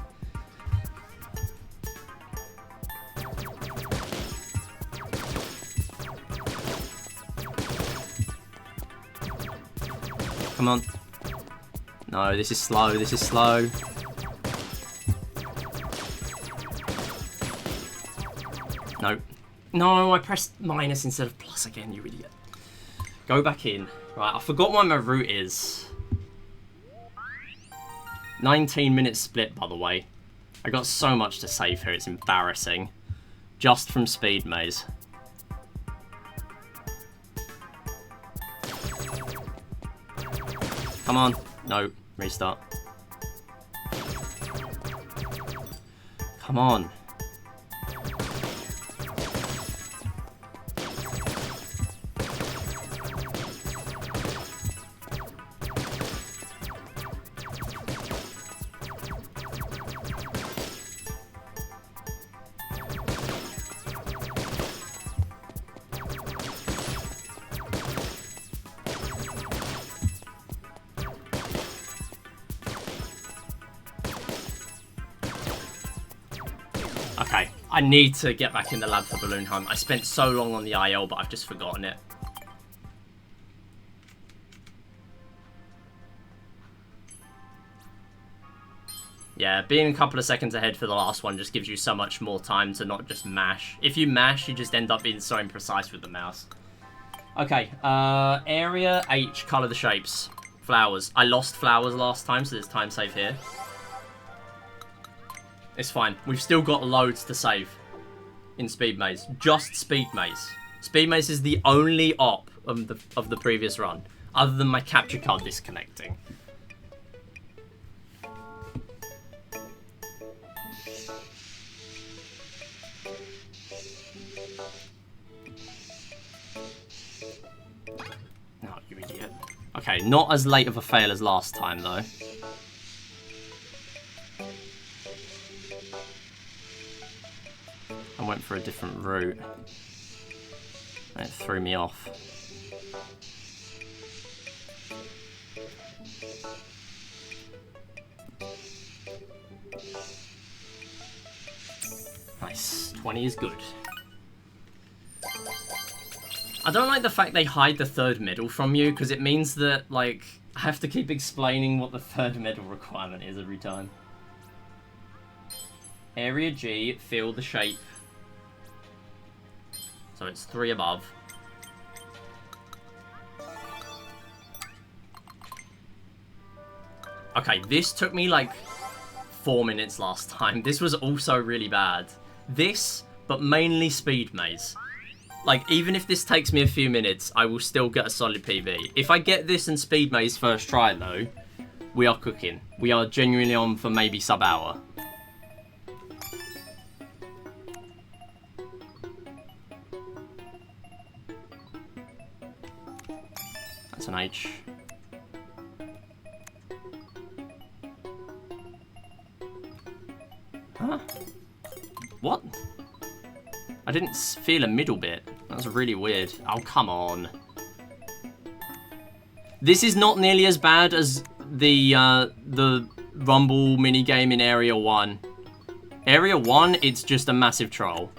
Come on. No, this is slow, this is slow. No. No, I pressed minus instead of plus again, you idiot. Go back in. Right, I forgot what my route is. 19 minutes split, by the way. I got so much to save here, it's embarrassing. Just from Speed Maze. Come on. No, restart. Come on. Okay, I need to get back in the lab for Balloon Hunt. I spent so long on the IL, but I've just forgotten it. Yeah, being a couple of seconds ahead for the last one just gives you so much more time to not just mash. If you mash, you just end up being so imprecise with the mouse. Okay, area H, colour the shapes. Flowers. I lost flowers last time, so there's time save here. It's fine. We've still got loads to save in Speed Maze. Just Speed Maze. Speed Maze is the only op of the previous run, other than my capture card disconnecting. No, you idiot. Okay, not as late of a fail as last time, though. I went for a different route. It threw me off. Nice. 20 is good. I don't like the fact they hide the third medal from you, because it means that, like, I have to keep explaining what the third medal requirement is every time. Area G, feel the shape. So it's 3 above. Okay, this took me like 4 minutes last time. This was also really bad. This, but mainly speed maze. Like, even if this takes me a few minutes, I will still get a solid PB. If I get this and speed maze first try, though, we are cooking. We are genuinely on for maybe sub-hour. That's an H. Huh? What? I didn't feel a middle bit. That was really weird. Oh, come on. This is not nearly as bad as the Rumble minigame in Area 1. Area 1, it's just a massive troll.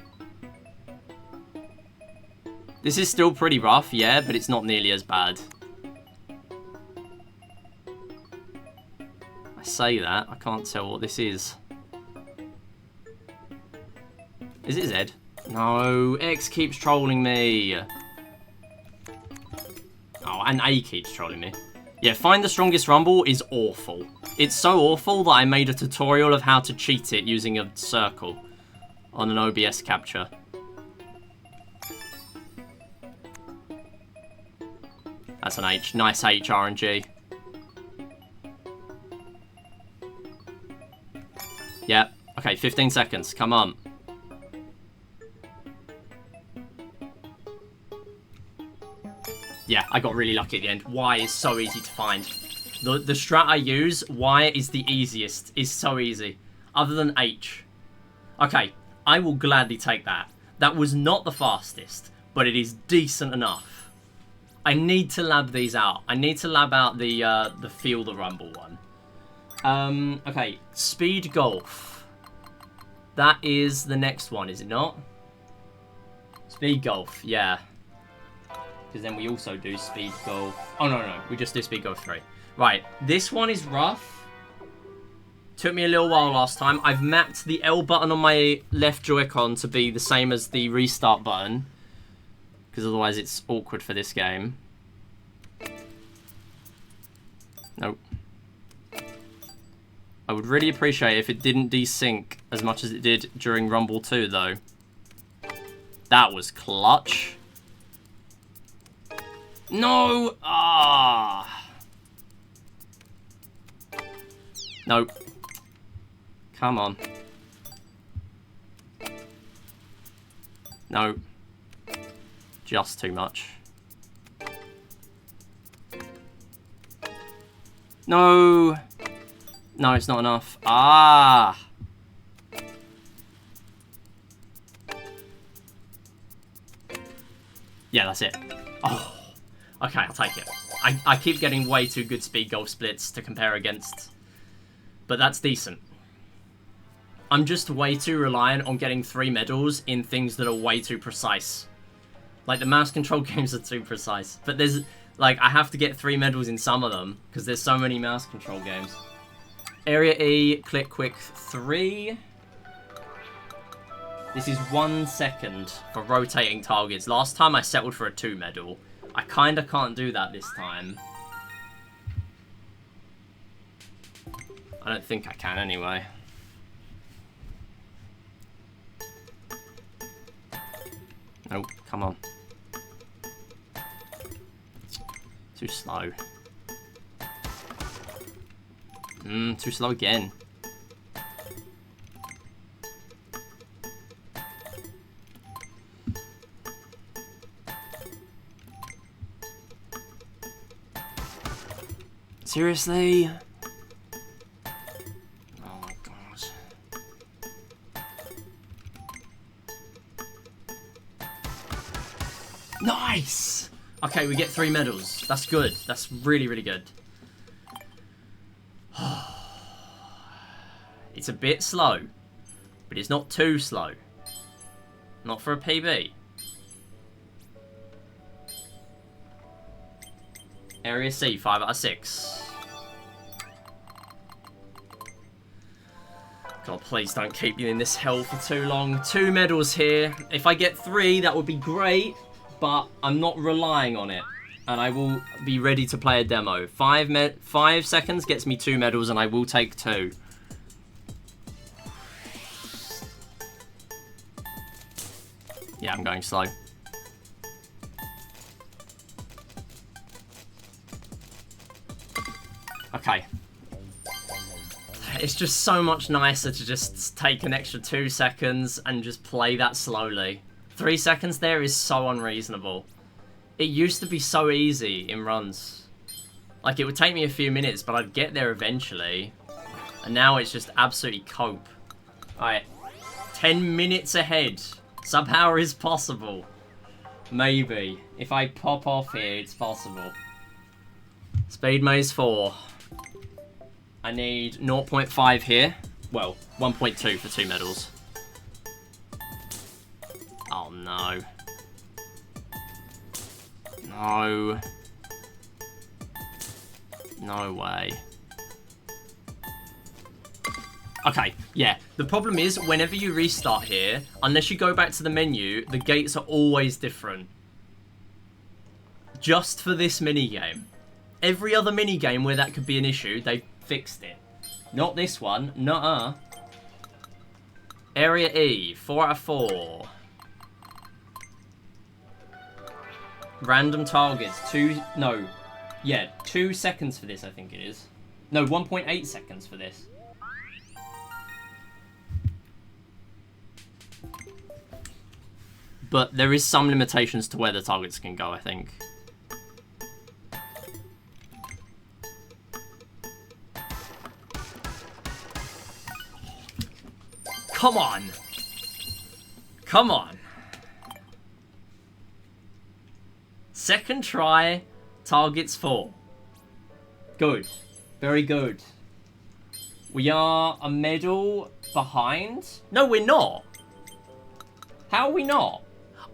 This is still pretty rough, yeah, but it's not nearly as bad. I say that, I can't tell what this is. Is it Z? No, X keeps trolling me. Oh, and A keeps trolling me. Yeah, find the strongest rumble is awful. It's so awful that I made a tutorial of how to cheat it using a circle on an OBS capture. That's an H. Nice H, RNG. Yep. Okay, 15 seconds. Come on. Yeah, I got really lucky at the end. Y is so easy to find. The strat I use, Y is the easiest. Is so easy. Other than H. Okay, I will gladly take that. That was not the fastest, but it is decent enough. I need to lab these out. I need to lab out the Feel the Rumble one. Okay, Speed Golf. That is the next one, is it not? Speed Golf, yeah. Because then we also do Speed Golf. Oh, no. We just do Speed Golf 3. Right. This one is rough. Took me a little while last time. I've mapped the L button on my left Joy-Con to be the same as the restart button. Because otherwise it's awkward for this game. Nope. I would really appreciate if it didn't desync as much as it did during Rumble 2, though. That was clutch. No! Ah! Nope. Come on. No. Just too much. No! No, it's not enough. Ah! Yeah, that's it. Oh! Okay, I'll take it. I keep getting way too good speed golf splits to compare against. But that's decent. I'm just way too reliant on getting 3 medals in things that are way too precise. Like, the mouse control games are too precise. But there's, like, I have to get 3 medals in some of them, because there's so many mouse control games. Area E, click quick 3. This is 1 second for rotating targets. Last time I settled for a 2 medal. I kinda can't do that this time. I don't think I can anyway. Nope, come on. Too slow. Too slow again. Seriously? Oh my god. No! Okay, we get 3 medals. That's good. That's really, really good. It's a bit slow, but it's not too slow. Not for a PB. Area C, 5 out of 6. God, please don't keep you in this hell for too long. 2 medals here. If I get 3, that would be great, but I'm not relying on it. And I will be ready to play a demo. 5 seconds gets me 2 medals, and I will take 2. Yeah, I'm going slow. Okay. It's just so much nicer to just take an extra 2 seconds and just play that slowly. 3 seconds there is so unreasonable. It used to be so easy in runs. Like, it would take me a few minutes, but I'd get there eventually. And now it's just absolutely cope. Alright. 10 minutes ahead. Sub-power is possible. Maybe. If I pop off here, it's possible. Speed maze 4. I need 0.5 here. Well, 1.2 for 2 medals. Oh, no. No. No way. Okay, yeah. The problem is, whenever you restart here, unless you go back to the menu, the gates are always different. Just for this minigame. Every other minigame where that could be an issue, they fixed it. Not this one. Nuh-uh. Area E, 4 out of 4. Random targets. 2 seconds for this, I think it is. No, 1.8 seconds for this. But there is some limitations to where the targets can go, I think. Come on! Come on! Second try, targets 4. Good. Very good. We are a medal behind? No, we're not. How are we not?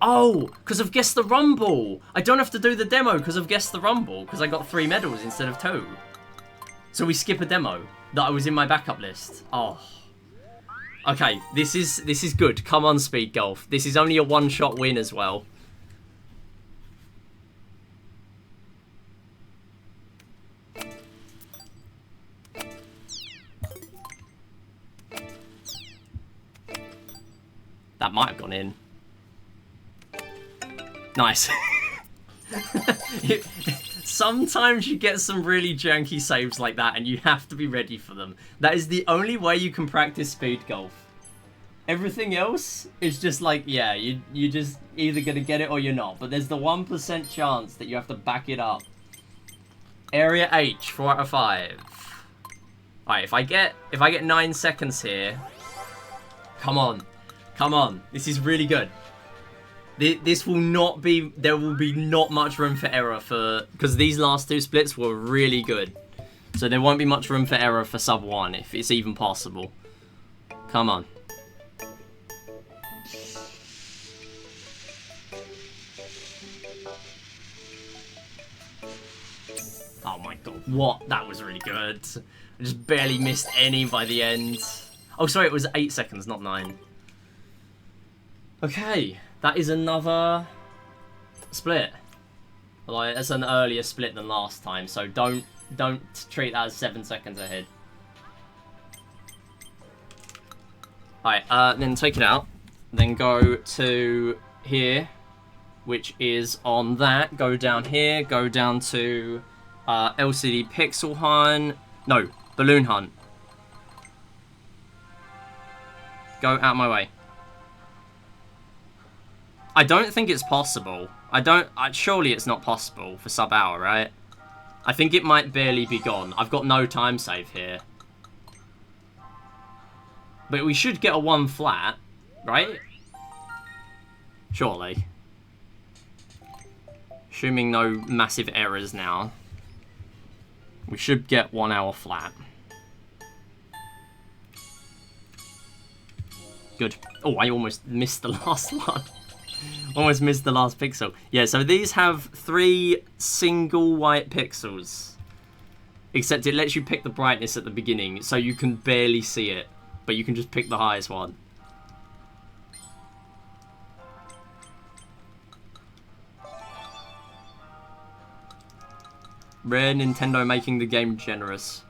Oh, because I've guessed the rumble. I don't have to do the demo because I've guessed the rumble because I got 3 medals instead of 2. So we skip a demo that I was in my backup list. Oh. Okay, this is good. Come on, Speed Golf. This is only a one-shot win as well. That might have gone in. Nice. Sometimes you get some really janky saves like that and you have to be ready for them. That is the only way you can practice speed golf. Everything else is just like, yeah, you're just either going to get it or you're not. But there's the 1% chance that you have to back it up. Area H, 4 out of 5. Alright, if I get 9 seconds here. Come on. Come on. This is really good. This will not be... There will be not much room for error for... Because these last 2 splits were really good. So there won't be much room for error for sub 1, if it's even possible. Come on. Oh my god. What? That was really good. I just barely missed any by the end. Oh, sorry, it was 8 seconds, not 9. Okay. That is another split. Like, that's an earlier split than last time, so don't treat that as 7 seconds ahead. Alright, then take it out. Then go to here, which is on that. Go down here, go down to LCD Pixel Hunt. No, Balloon Hunt. Go out my way. I don't think it's possible. Surely it's not possible for sub-hour, right? I think it might barely be gone. I've got no time save here. But we should get a 1 flat, right? Surely. Assuming no massive errors now. We should get 1 hour flat. Good. Oh, I almost missed the last one. Almost missed the last pixel. Yeah, so these have 3 single white pixels. Except it lets you pick the brightness at the beginning, so you can barely see it. But you can just pick the highest one. Rare Nintendo making the game generous.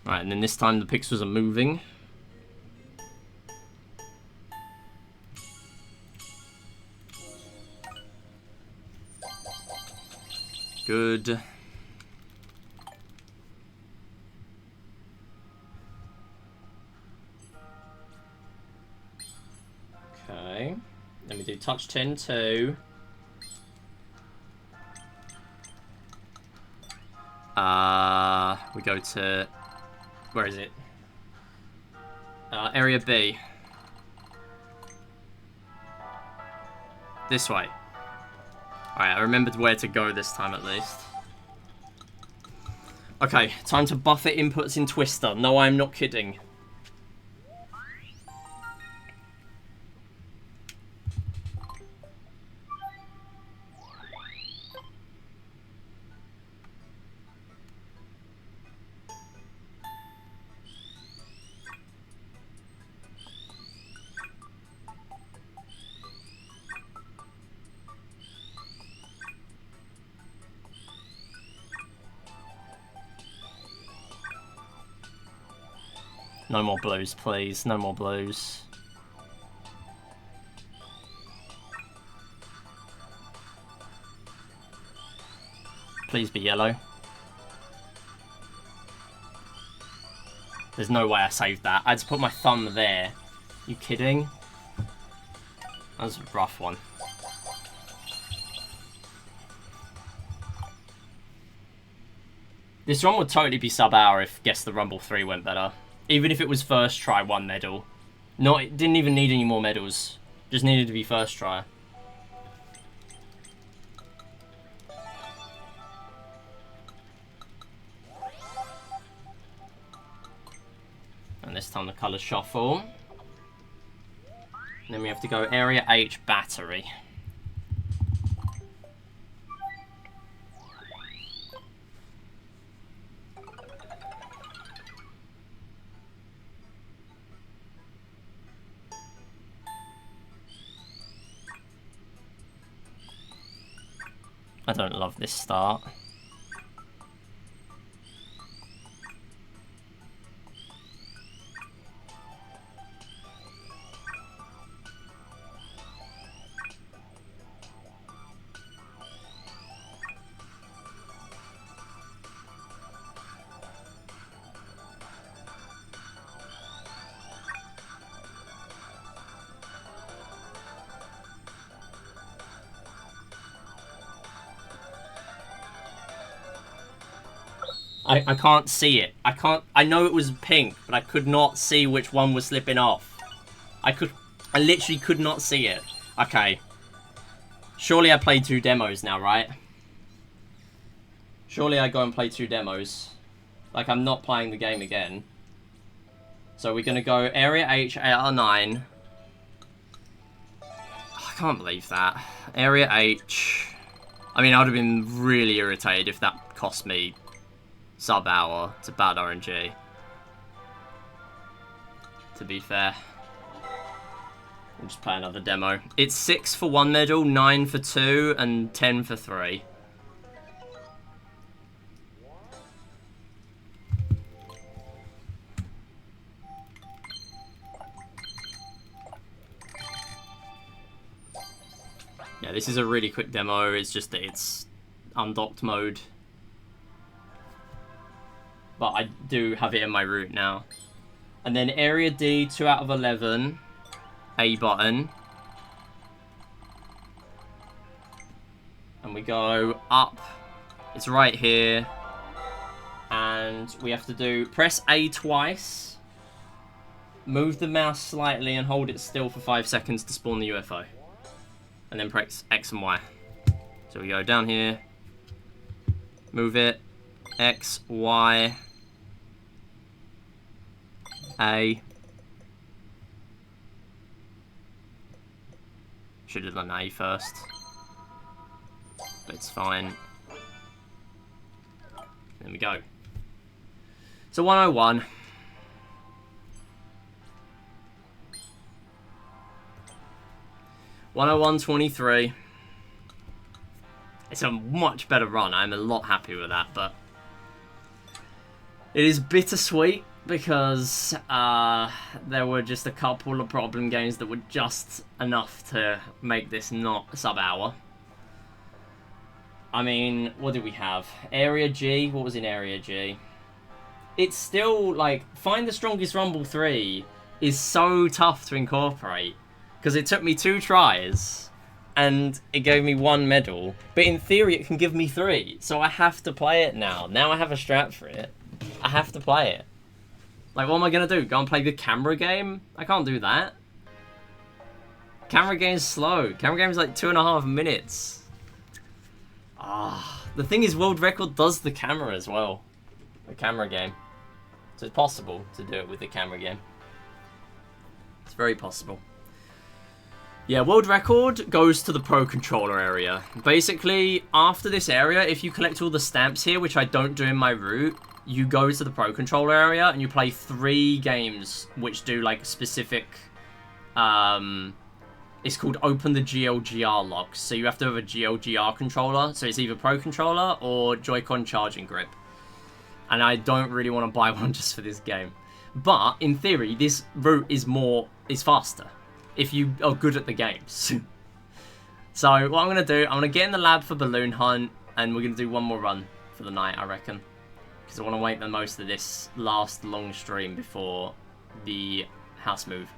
Right, and then this time the pixels are moving. Good. Okay. Then we do touch 10 too. We go to... Where is it? Area B. This way. Alright, I remembered where to go this time at least. Okay, time to buffer inputs in Twister. No, I'm not kidding. No more blues, please. No more blues. Please be yellow. There's no way I saved that. I had to put my thumb there. You kidding? That was a rough one. This one would totally be sub-hour if Guess the Rumble 3 went better. Even if it was first try, 1 medal. No, it didn't even need any more medals. Just needed to be first try. And this time the colours shuffle. And then we have to go Area H battery. I don't love this start. I can't see it. I know it was pink, but I could not see which one was slipping off. I literally could not see it. Okay. Surely I played 2 demos now, right? Surely I go and play 2 demos. Like, I'm not playing the game again. So we're gonna go Area H 8 out of 9. I can't believe that. Area H. I mean, I would have been really irritated if that cost me sub-hour to bad RNG. To be fair. We'll just play another demo. It's 6 for 1 medal, 9 for 2, and 10 for 3. Yeah, this is a really quick demo. It's just that it's undocked mode. But I do have it in my route now. And then Area D, 2 out of 11. A button. And we go up. It's right here. And And we have to do press A twice, move the mouse slightly and hold it still for 5 seconds to spawn the UFO. And then press X and Y. So we go down here, move it, X, Y, A. Should have done A first, but it's fine. There we go. So 101. (101.23). It's a much better run. I'm a lot happy with that, but it is bittersweet because there were just a couple of problem games that were just enough to make this not sub-hour. I mean, what did we have? Area G? What was in Area G? It's still, like, Find the Strongest Rumble 3 is so tough to incorporate. Because it took me 2 tries, and it gave me 1 medal. But in theory, it can give me 3. So I have to play it now. Now I have a strat for it. I have to play it. Like, what am I going to do? Go and play the camera game? I can't do that. Camera game's slow. Camera game's like 2.5 minutes. The thing is, world record does the camera as well. The camera game. So it's possible to do it with the camera game. It's very possible. Yeah, world record goes to the pro controller area. Basically, after this area, if you collect all the stamps here, which I don't do in my route, you go to the pro controller area and you play 3 games which do like specific, it's called Open the GLGR locks. So you have to have a GLGR controller. So it's either Pro Controller or Joy-Con Charging Grip. And I don't really want to buy one just for this game. But, in theory, this route is faster. If you are good at the games. So, what I'm going to do, I'm going to get in the lab for Balloon Hunt. And we're going to do one more run for the night, I reckon. Because I want to wait the most of this last long stream before the house move.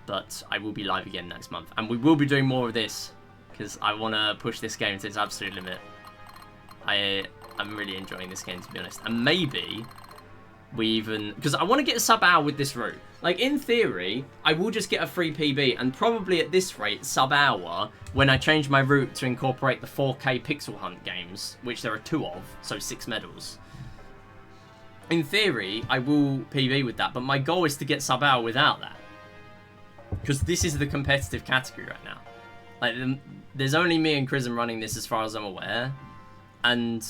But I will be live again next month. And we will be doing more of this. Because I want to push this game to its absolute limit. I'm really enjoying this game, to be honest. And maybe we even... Because I want to get a sub-hour with this route. Like, in theory, I will just get a free PB. And probably at this rate, sub-hour, when I change my route to incorporate the 4K Pixel Hunt games. Which there are 2 of. So 6 medals. In theory, I will PB with that. But my goal is to get sub-hour without that. Because this is the competitive category right now. Like, there's only me and Chrism running this as far as I'm aware. And...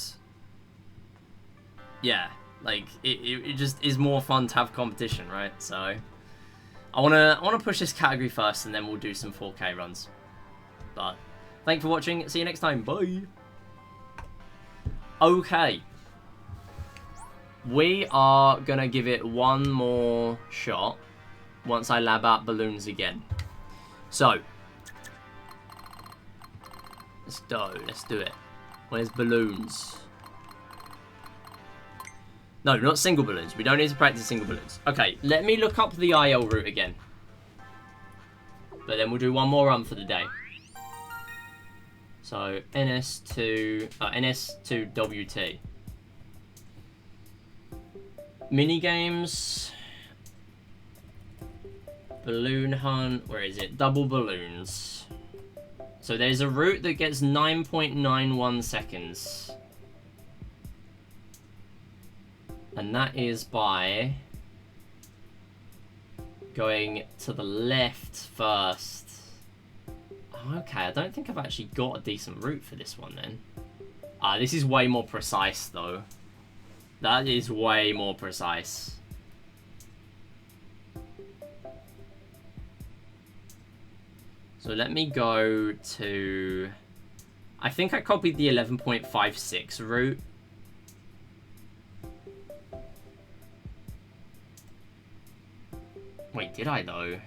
yeah, like, it just is more fun to have competition, right? So, I wanna push this category first, and then we'll do some 4K runs. But, thanks for watching. See you next time. Bye! Okay. We are gonna give it one more shot once I lab out balloons again. So, let's do it. Where's balloons? No, not single balloons. We don't need to practice single balloons. Okay, let me look up the IL route again. But then we'll do one more run for the day. So, NS2WT. Minigames. Balloon hunt. Where is it? Double balloons. So there's a route that gets 9.91 seconds. And that is by going to the left first. Okay, I don't think I've actually got a decent route for this one then. This is way more precise though. That is way more precise. So let me go to... I think I copied the 11.56 route. Wait, did I though?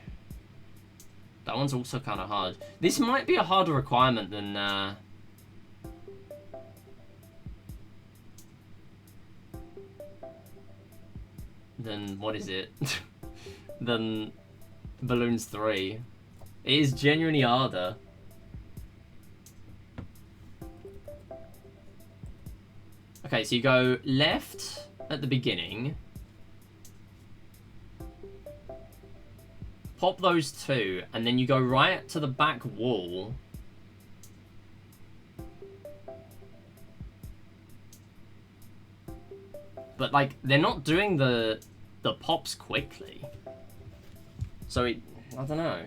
That one's also kind of hard. This might be a harder requirement than... what is it? than Balloons 3. It is genuinely harder. Okay, so you go left, at the beginning. Pop those two, and then you go right to the back wall. But, like, they're not doing the pops quickly. So, I don't know.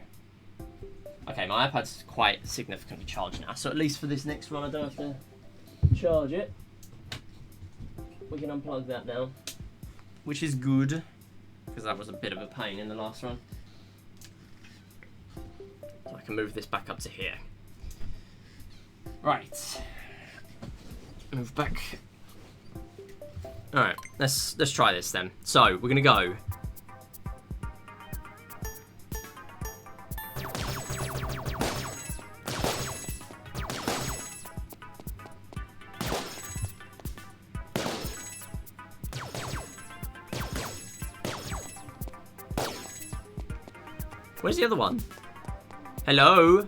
Okay, my iPad's quite significantly charged now, so at least for this next run I don't have to charge it. We can unplug that now, which is good, because that was a bit of a pain in the last run. So I can move this back up to here. Right. Move back. Alright, let's try this then. So, we're gonna go. Where's the other one? Hello?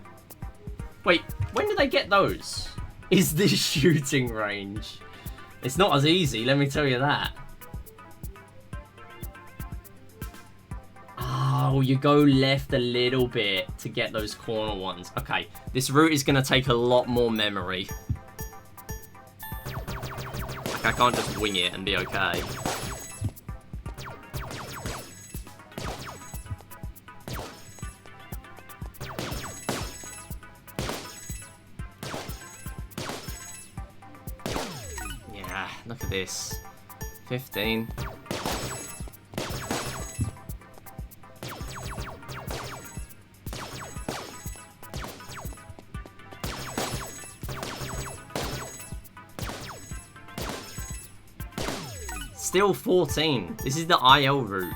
Wait, when did they get those? Is this shooting range? It's not as easy, let me tell you that. Oh, you go left a little bit to get those corner ones. Okay, this route is going to take a lot more memory. Like, I can't just wing it and be okay. Look at this. 15. Still 14. This is the IL route.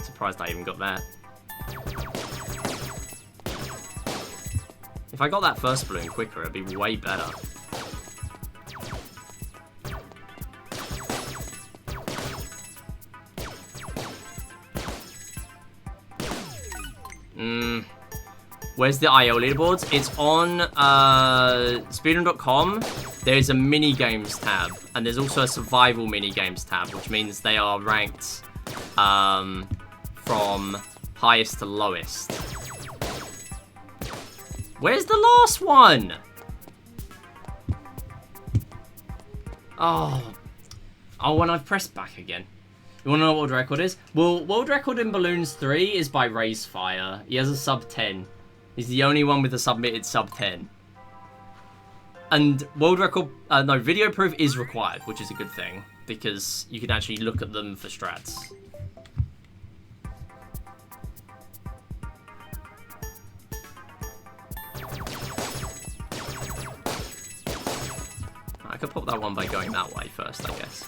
Surprised I even got that. If I got that first balloon quicker, it'd be way better. Where's the IO leaderboards? It's on speedrun.com. There's a mini games tab, and there's also a survival mini games tab, which means they are ranked from highest to lowest. Where's the last one? Oh, when I've pressed back again. You wanna know what world record is? Well, world record in Balloons 3 is by Racefire. He has a sub 10. He's the only one with a submitted sub 10. And world record, no, video proof is required, which is a good thing, because you can actually look at them for strats. I could pop that one by going that way first, I guess.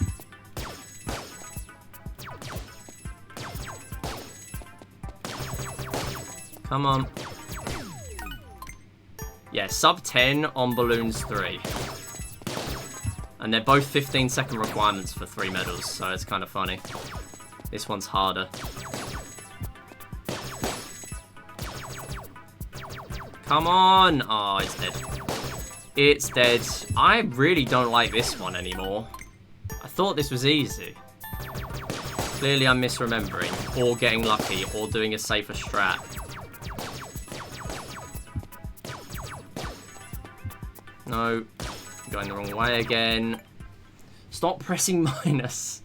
Come on. Yeah, sub 10 on Balloons 3. And they're both 15-second requirements for 3 medals, so it's kind of funny. This one's harder. Come on! Oh, it's dead. It's dead. I really don't like this one anymore. I thought this was easy. Clearly I'm misremembering, or getting lucky, or doing a safer strat. No. Going the wrong way again. Stop pressing minus.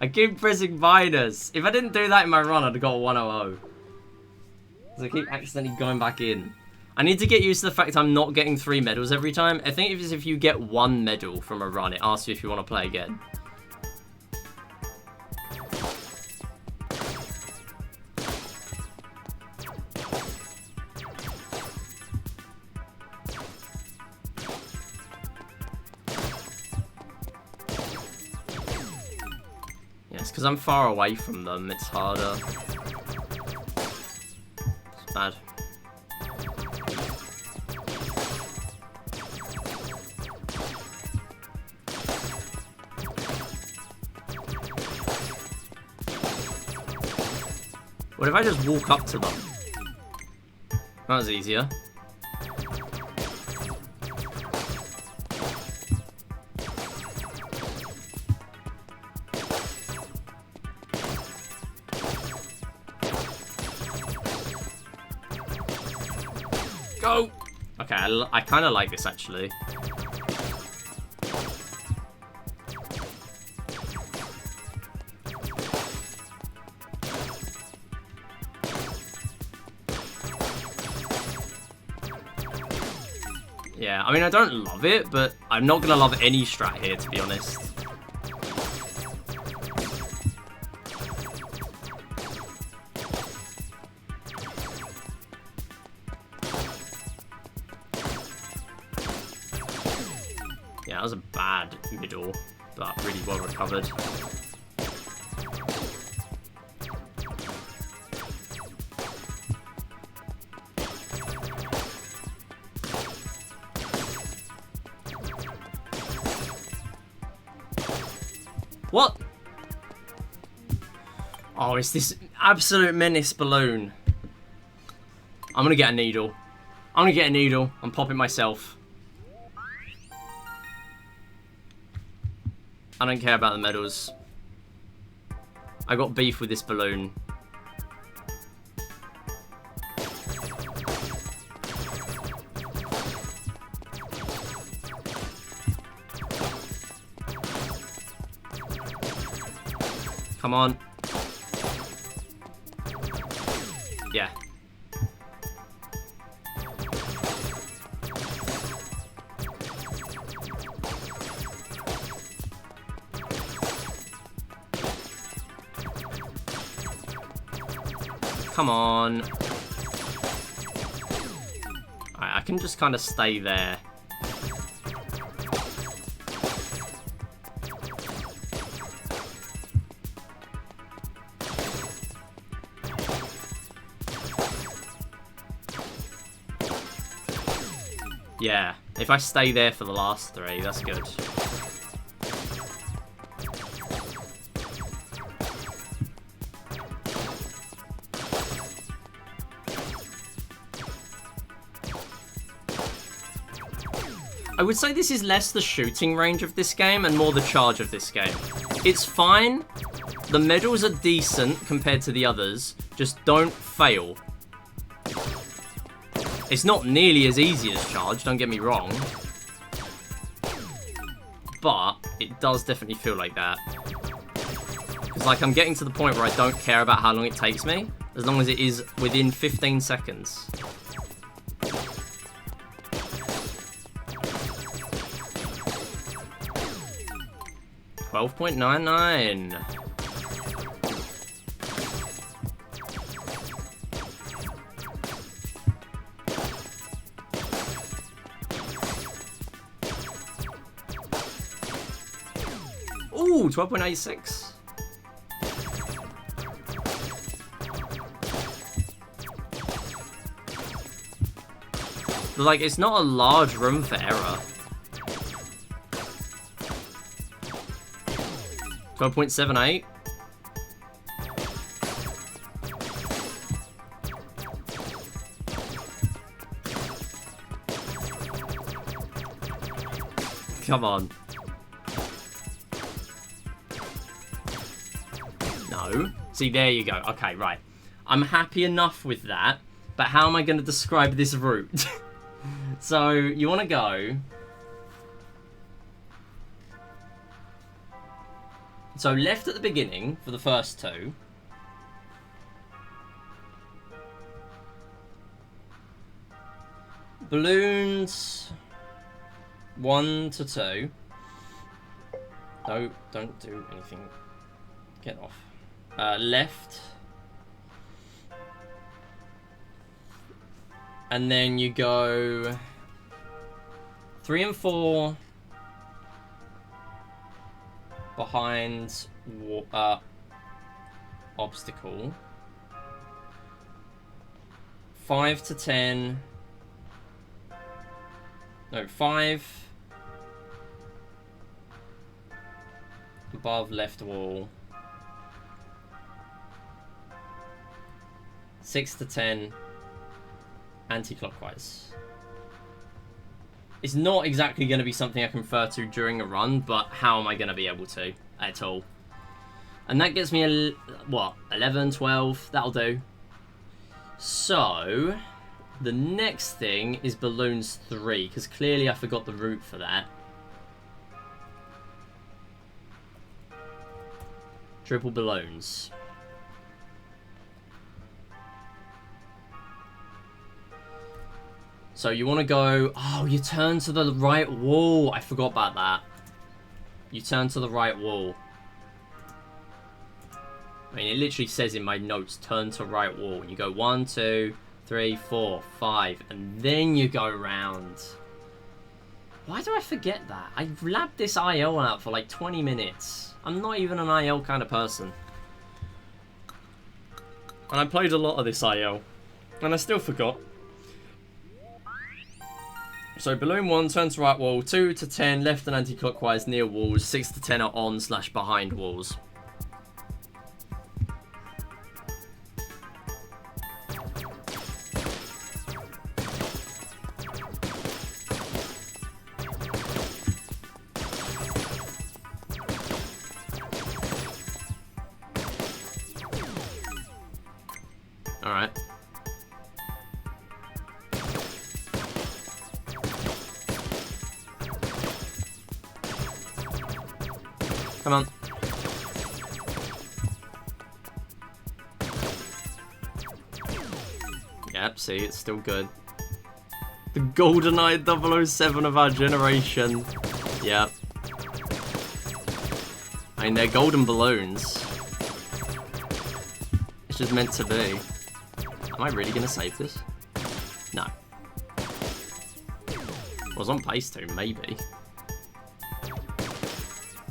I keep pressing minus. If I didn't do that in my run, I'd have got a 100. So I keep accidentally going back in. I need to get used to the fact I'm not getting 3 medals every time. I think if you get 1 medal from a run, it asks you if you want to play again. Yes, because I'm far away from them, it's harder. It's bad. What if I just walk up to them? That was easier. Go! Okay, I kind of like this, actually. Yeah, I mean, I don't love it, but I'm not going to love any strat here, to be honest. Yeah, that was a bad middle, but really well recovered. What? Oh, it's this absolute menace balloon. I'm gonna get a needle. I'm gonna get a needle. I'm popping myself. I don't care about the medals. I got beef with this balloon. Come on. Yeah. Come on. I can just kind of stay there. Yeah, if I stay there for the last three, that's good. I would say this is less the shooting range of this game and more the charge of this game. It's fine. The medals are decent compared to the others. Just don't fail. It's not nearly as easy as charge, don't get me wrong. But it does definitely feel like that. Because like I'm getting to the point where I don't care about how long it takes me, as long as it is within 15 seconds. $12.99. Ooh, 12.86. But like, it's not a large room for error. 12.78. Come on. No. See, there you go. Okay, right. I'm happy enough with that, but how am I going to describe this route? So, you want to go... So, left at the beginning for the first two. Balloons... 1 to 2. No, don't do anything. Get off. Left. And then you go 3 and 4 behind obstacle. 5 to 10. No, 5 above left wall. 6 to 10 anti-clockwise. It's not exactly going to be something I can refer to during a run, but how am I going to be able to at all? And that gets me, what, 11, 12? That'll do. So, the next thing is balloons 3, because clearly I forgot the route for that. Triple balloons. So you want to go... Oh, you turn to the right wall. I forgot about that. You turn to the right wall. I mean, it literally says in my notes, turn to right wall. And you go 1, 2, 3, 4, 5. And then you go round. Why do I forget that? I labbed this IL out for like 20 minutes. I'm not even an IL kind of person. And I played a lot of this IL. And I still forgot. So balloon 1, turn to right wall. 2 to 10, left and anti-clockwise near walls. 6 to 10 are on/behind walls. Alright. Come on. Yep, see, it's still good. The GoldenEye 007 of our generation. Yep. I mean, they're golden balloons. It's just meant to be. Am I really going to save this? No. I was on pace to, maybe.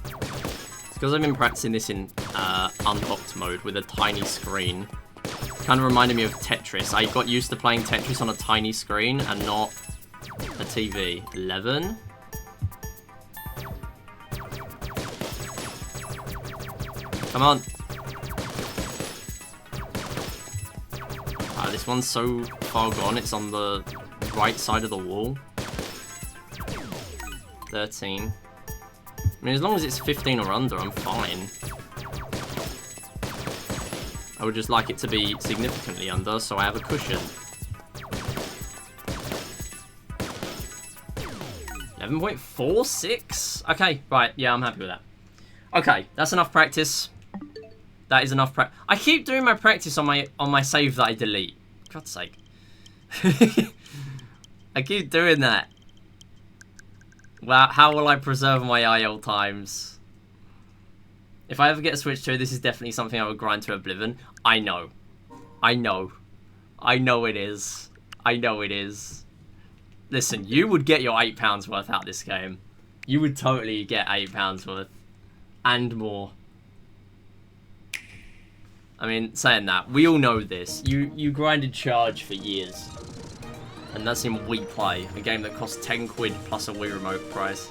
It's because I've been practicing this in unlocked mode with a tiny screen. Kind of reminded me of Tetris. I got used to playing Tetris on a tiny screen and not a TV. 11? Come on. This one's so far gone, it's on the right side of the wall. 13. I mean, as long as it's 15 or under, I'm fine. I would just like it to be significantly under, so I have a cushion. 11.46? Okay, right, yeah, I'm happy with that. Okay, that's enough practice. That is enough practice. I keep doing my practice on my save that I delete. God's sake. I keep doing that. Well, how will I preserve my IL times? If I ever get a Switch 2, this is definitely something I would grind to oblivion. I know. I know. I know it is. I know it is. Listen, you would get your £8 worth out of this game. You would totally get £8 worth. And more. I mean, saying that, we all know this. You grinded Charge for years. And that's in Wii Play, a game that costs 10 quid plus a Wii Remote price.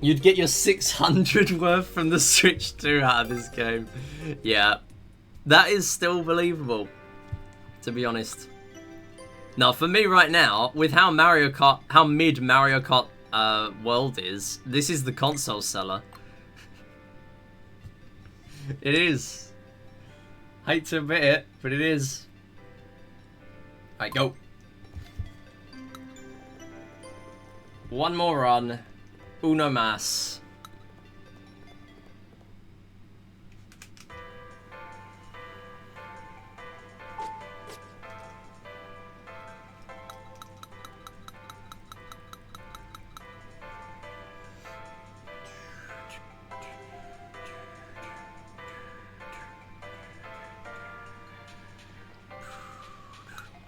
You'd get your 600 worth from the Switch 2 out of this game. Yeah, that is still believable, to be honest. Now, for me right now, with how mid Mario Kart World is, this is the console seller. It is. Hate to admit it, but it is. Alright, go. One more run. Uno mas.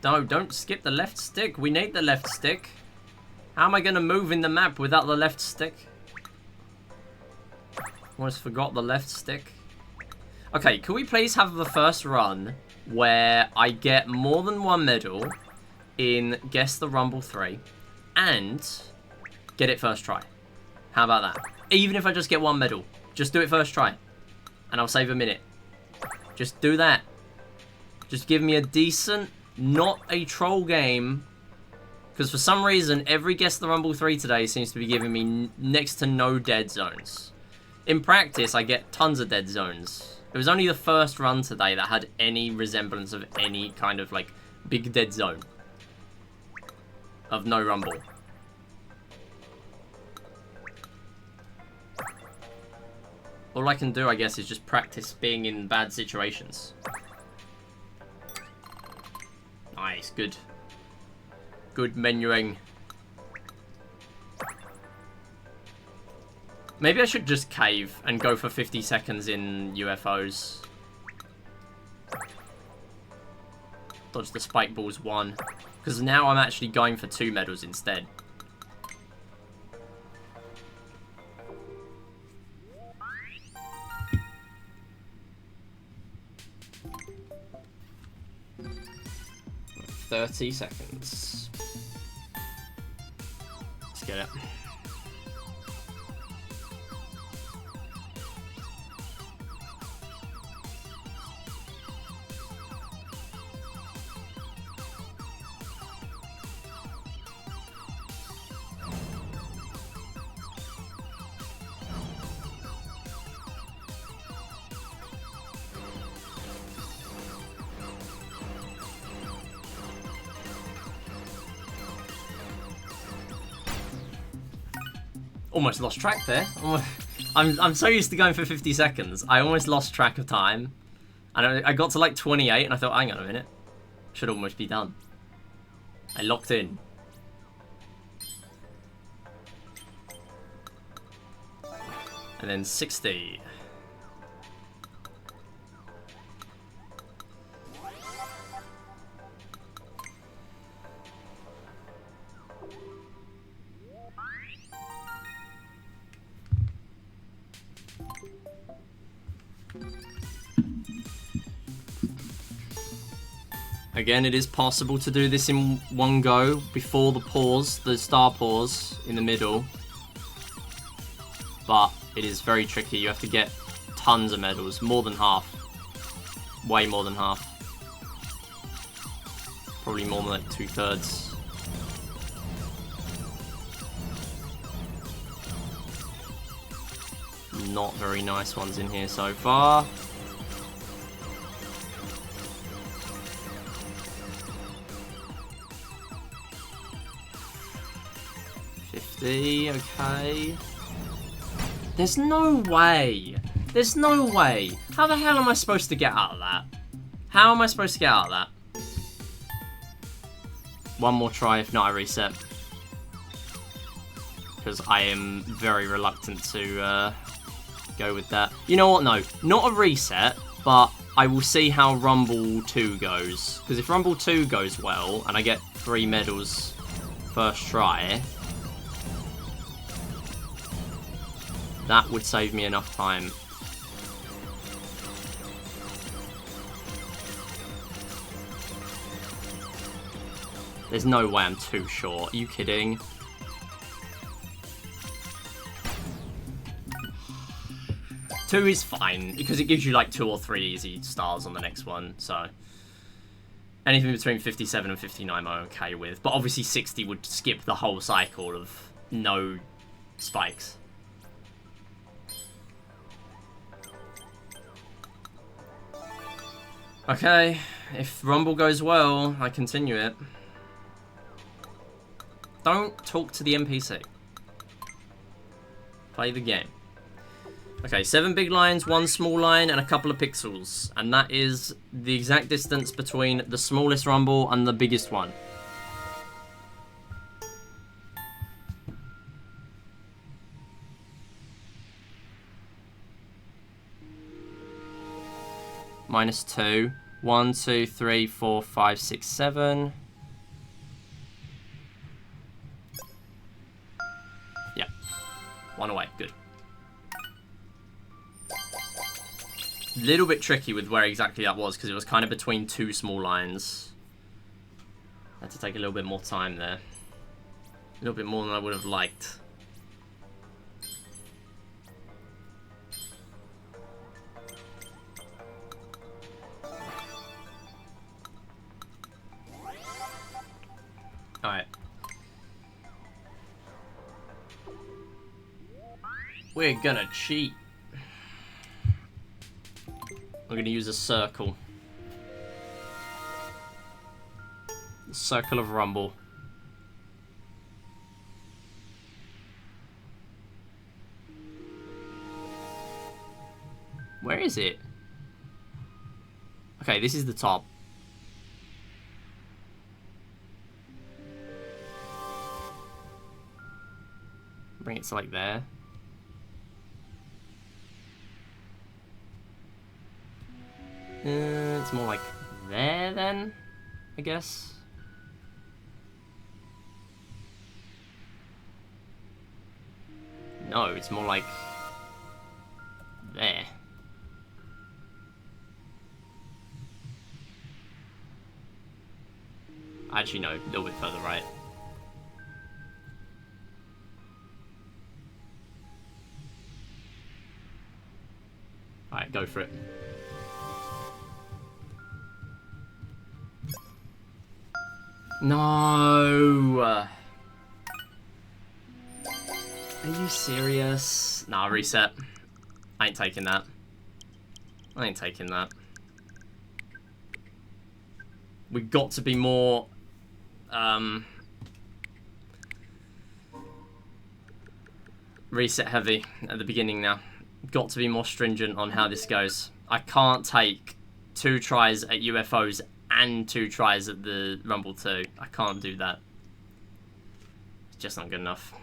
No, don't skip the left stick. We need the left stick. How am I going to move in the map without the left stick? Almost forgot the left stick. Okay, can we please have the first run where I get more than one medal in Guess the Rumble 3 and get it first try. How about that? Even if I just get 1 medal, just do it first try. And I'll save a minute. Just do that. Just give me a decent, not a troll game. Because for some reason, every Guess the Rumble 3 today seems to be giving me next to no dead zones. In practice, I get tons of dead zones. It was only the first run today that had any resemblance of any kind of, like, big dead zone. Of no rumble. All I can do, I guess, is just practice being in bad situations. Nice, good. Good menuing. Maybe I should just cave and go for 50 seconds in UFOs. Dodge the spike balls 1. Because now I'm actually going for 2 medals instead. "30 seconds. Let's get it. Almost lost track there. I'm so used to going for 50 seconds. I almost lost track of time. And I got to like 28 and I thought, hang on a minute. Should almost be done. I locked in. And then 60. Again, it is possible to do this in one go before the pause, the star pause in the middle. But it is very tricky. You have to get tons of medals, more than half. Way more than half. Probably more than like 2/3. Not very nice ones in here so far. Okay. There's no way. There's no way. How the hell am I supposed to get out of that? How am I supposed to get out of that? One more try, if not I reset. Because I am very reluctant to go with that. You know what? No. Not a reset, but I will see how Rumble 2 goes. Because if Rumble 2 goes well, and I get 3 medals first try, that would save me enough time. There's no way I'm too short. Are you kidding? Two is fine, because it gives you like 2 or 3 easy stars on the next one, so anything between 57 and 59 I'm okay with. But obviously 60 would skip the whole cycle of no spikes. Okay, if Rumble goes well, I continue it. Don't talk to the NPC. Play the game. Okay, 7 big lines, 1 small line, and a couple of pixels. And that is the exact distance between the smallest Rumble and the biggest one. -2. 1, 2, 3, 4, 5, 6, 7. Yeah. 1 away. Good. Little bit tricky with where exactly that was, because it was kind of between 2 small lines. Had to take a little bit more time there. A little bit more than I would have liked. Alright. We're gonna cheat. We're gonna use a circle. The circle of rumble. Where is it? Okay, this is the top. Bring it to like there. It's more like there then, I guess. No, it's more like there. Actually, no, a little bit further right. Alright, go for it. No! Are you serious? Nah, reset. I ain't taking that. I ain't taking that. We've got to be more... reset heavy at the beginning now. Got to be more stringent on how this goes. I can't take 2 tries at UFOs and 2 tries at the Rumble 2. I can't do that. It's just not good enough.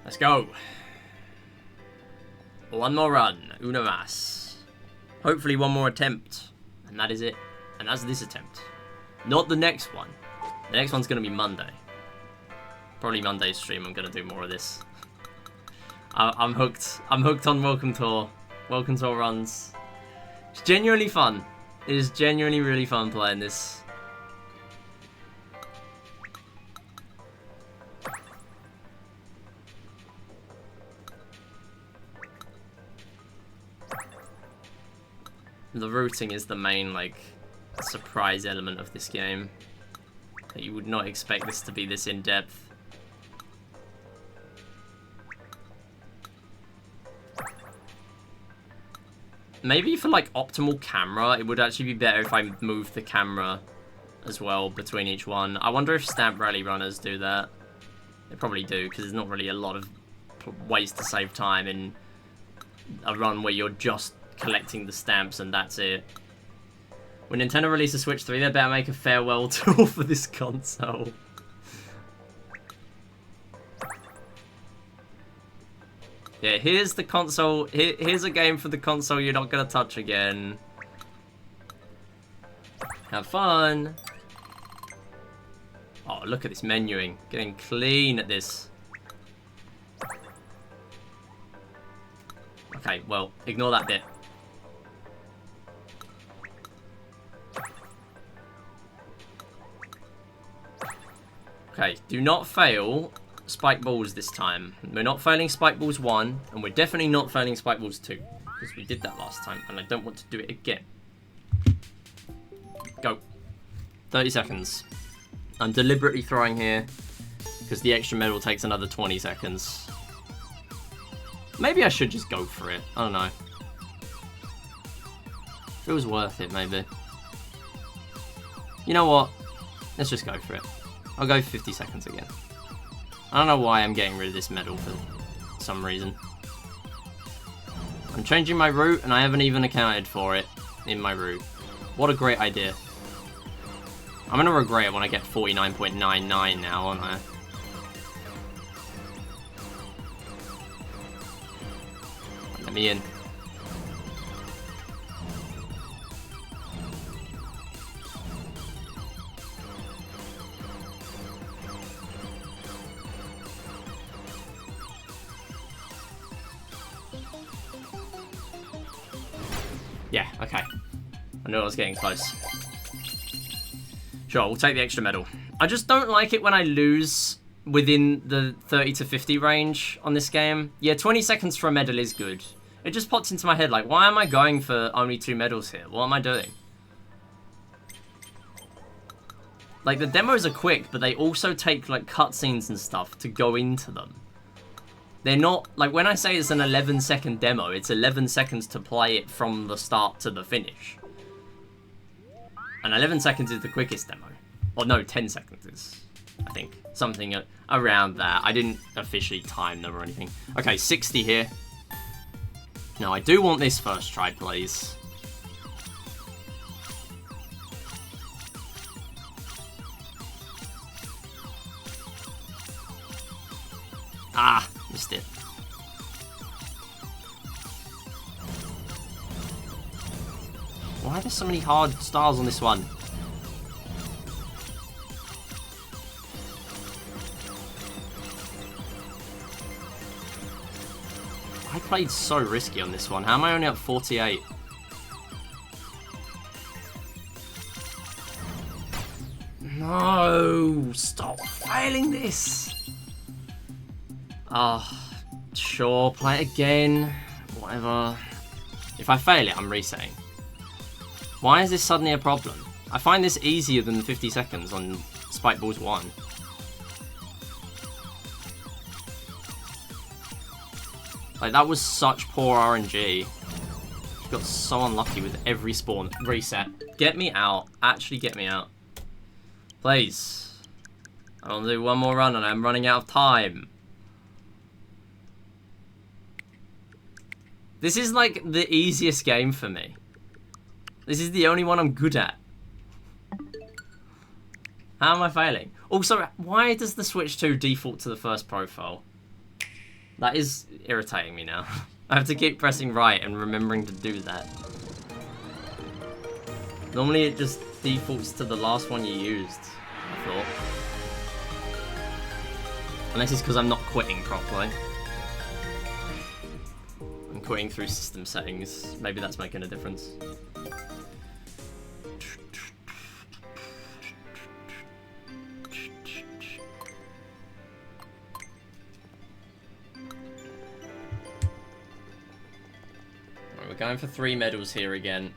Let's go. One more run. Uno mas. Hopefully one more attempt. And that is it. And that's this attempt. Not the next one. The next one's going to be Monday. Probably Monday's stream. I'm going to do more of this. I'm hooked. I'm hooked on Welcome Tour. Welcome Tour runs. It's genuinely fun. It is genuinely really fun playing this. The routing is the main, like, surprise element of this game. That you would not expect this to be this in-depth. Maybe for, like, optimal camera, it would actually be better if I moved the camera as well between each one. I wonder if Stamp Rally runners do that. They probably do, because there's not really a lot of ways to save time in a run where you're just collecting the stamps and that's it. When Nintendo releases Switch 3, they better make a farewell tour for this console. Yeah, here's the console. Here's a game for the console you're not gonna touch again. Have fun. Oh, look at this menuing. Getting clean at this. Okay, well, ignore that bit. Okay, do not fail spike balls this time. We're not failing spike balls 1, and we're definitely not failing spike balls 2. Because we did that last time, and I don't want to do it again. Go. 30 seconds. I'm deliberately throwing here, because the extra medal takes another 20 seconds. Maybe I should just go for it. I don't know. Feels worth it, maybe. You know what? Let's just go for it. I'll go 50 seconds again. I don't know why I'm getting rid of this medal for some reason. I'm changing my route and I haven't even accounted for it in my route. What a great idea. I'm gonna regret it when I get 49.99 now, aren't I? Let me in. Yeah, okay. I knew I was getting close. Sure, we'll take the extra medal. I just don't like it when I lose within the 30 to 50 range on this game. Yeah, 20 seconds for a medal is good. It just pops into my head, like, why am I going for only 2 medals here? What am I doing? Like, the demos are quick, but they also take, like, cutscenes and stuff to go into them. They're not, like, when I say it's an 11-second demo, it's 11 seconds to play it from the start to the finish. And 11 seconds is the quickest demo. Or no, 10 seconds is, I think. Something around that. I didn't officially time them or anything. Okay, 60 here. No, I do want this first try, please. Ah, missed it. Why are there so many hard stars on this one? I played so risky on this one. How am I only at 48? No! Stop failing this! Sure, play it again. Whatever. If I fail it, I'm resetting. Why is this suddenly a problem? I find this easier than 50 seconds on Spike Balls 1. Like, that was such poor RNG. Got so unlucky with every spawn. Reset. Get me out. Actually get me out. Please. I want to do one more run and I'm running out of time. This is like the easiest game for me. This is the only one I'm good at. How am I failing? Also, why does the Switch 2 default to the first profile? That is irritating me now. I have to keep pressing right and remembering to do that. Normally it just defaults to the last one you used, I thought. Unless it's because I'm not quitting properly. I'm quitting through system settings. Maybe that's making a difference. We're going for 3 medals here again.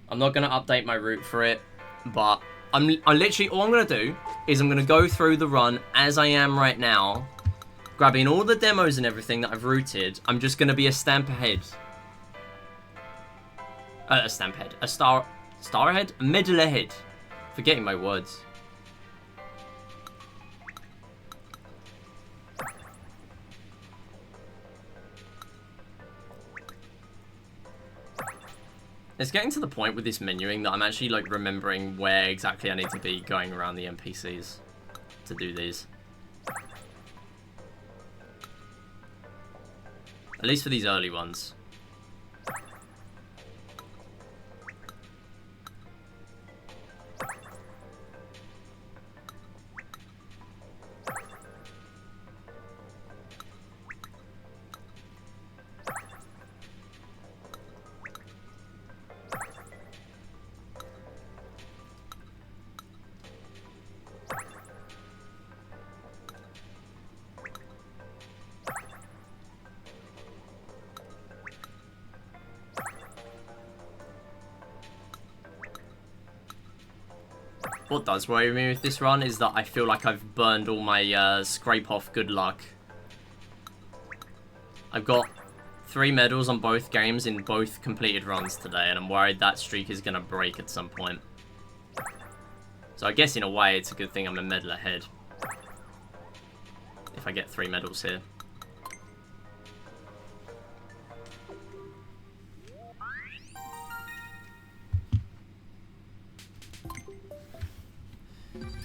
I'm not going to update my route for it, but I literally, all I'm going to do is I'm going to go through the run as I am right now, grabbing all the demos and everything that I've routed. I'm just going to be a stamp ahead. A stamp ahead. A star ahead? A medal ahead. Forgetting my words. It's getting to the point with this menuing that I'm actually like remembering where exactly I need to be going around the NPCs to do these. At least for these early ones. What does worry me with this run is that I feel like I've burned all my scrape off good luck. I've got 3 medals on both games in both completed runs today, and I'm worried that streak is going to break at some point. So I guess in a way it's a good thing I'm a medal ahead. If I get 3 medals here.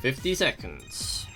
50 seconds.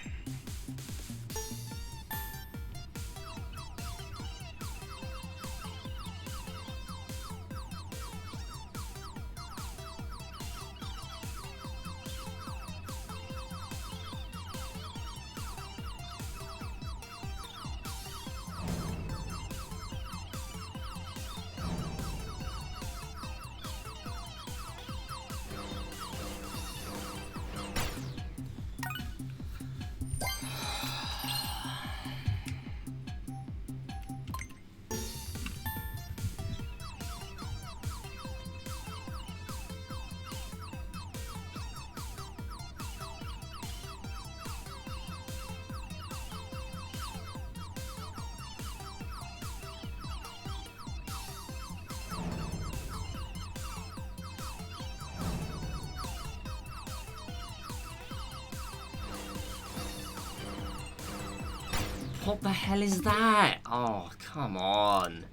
What the hell is that? Oh, come on.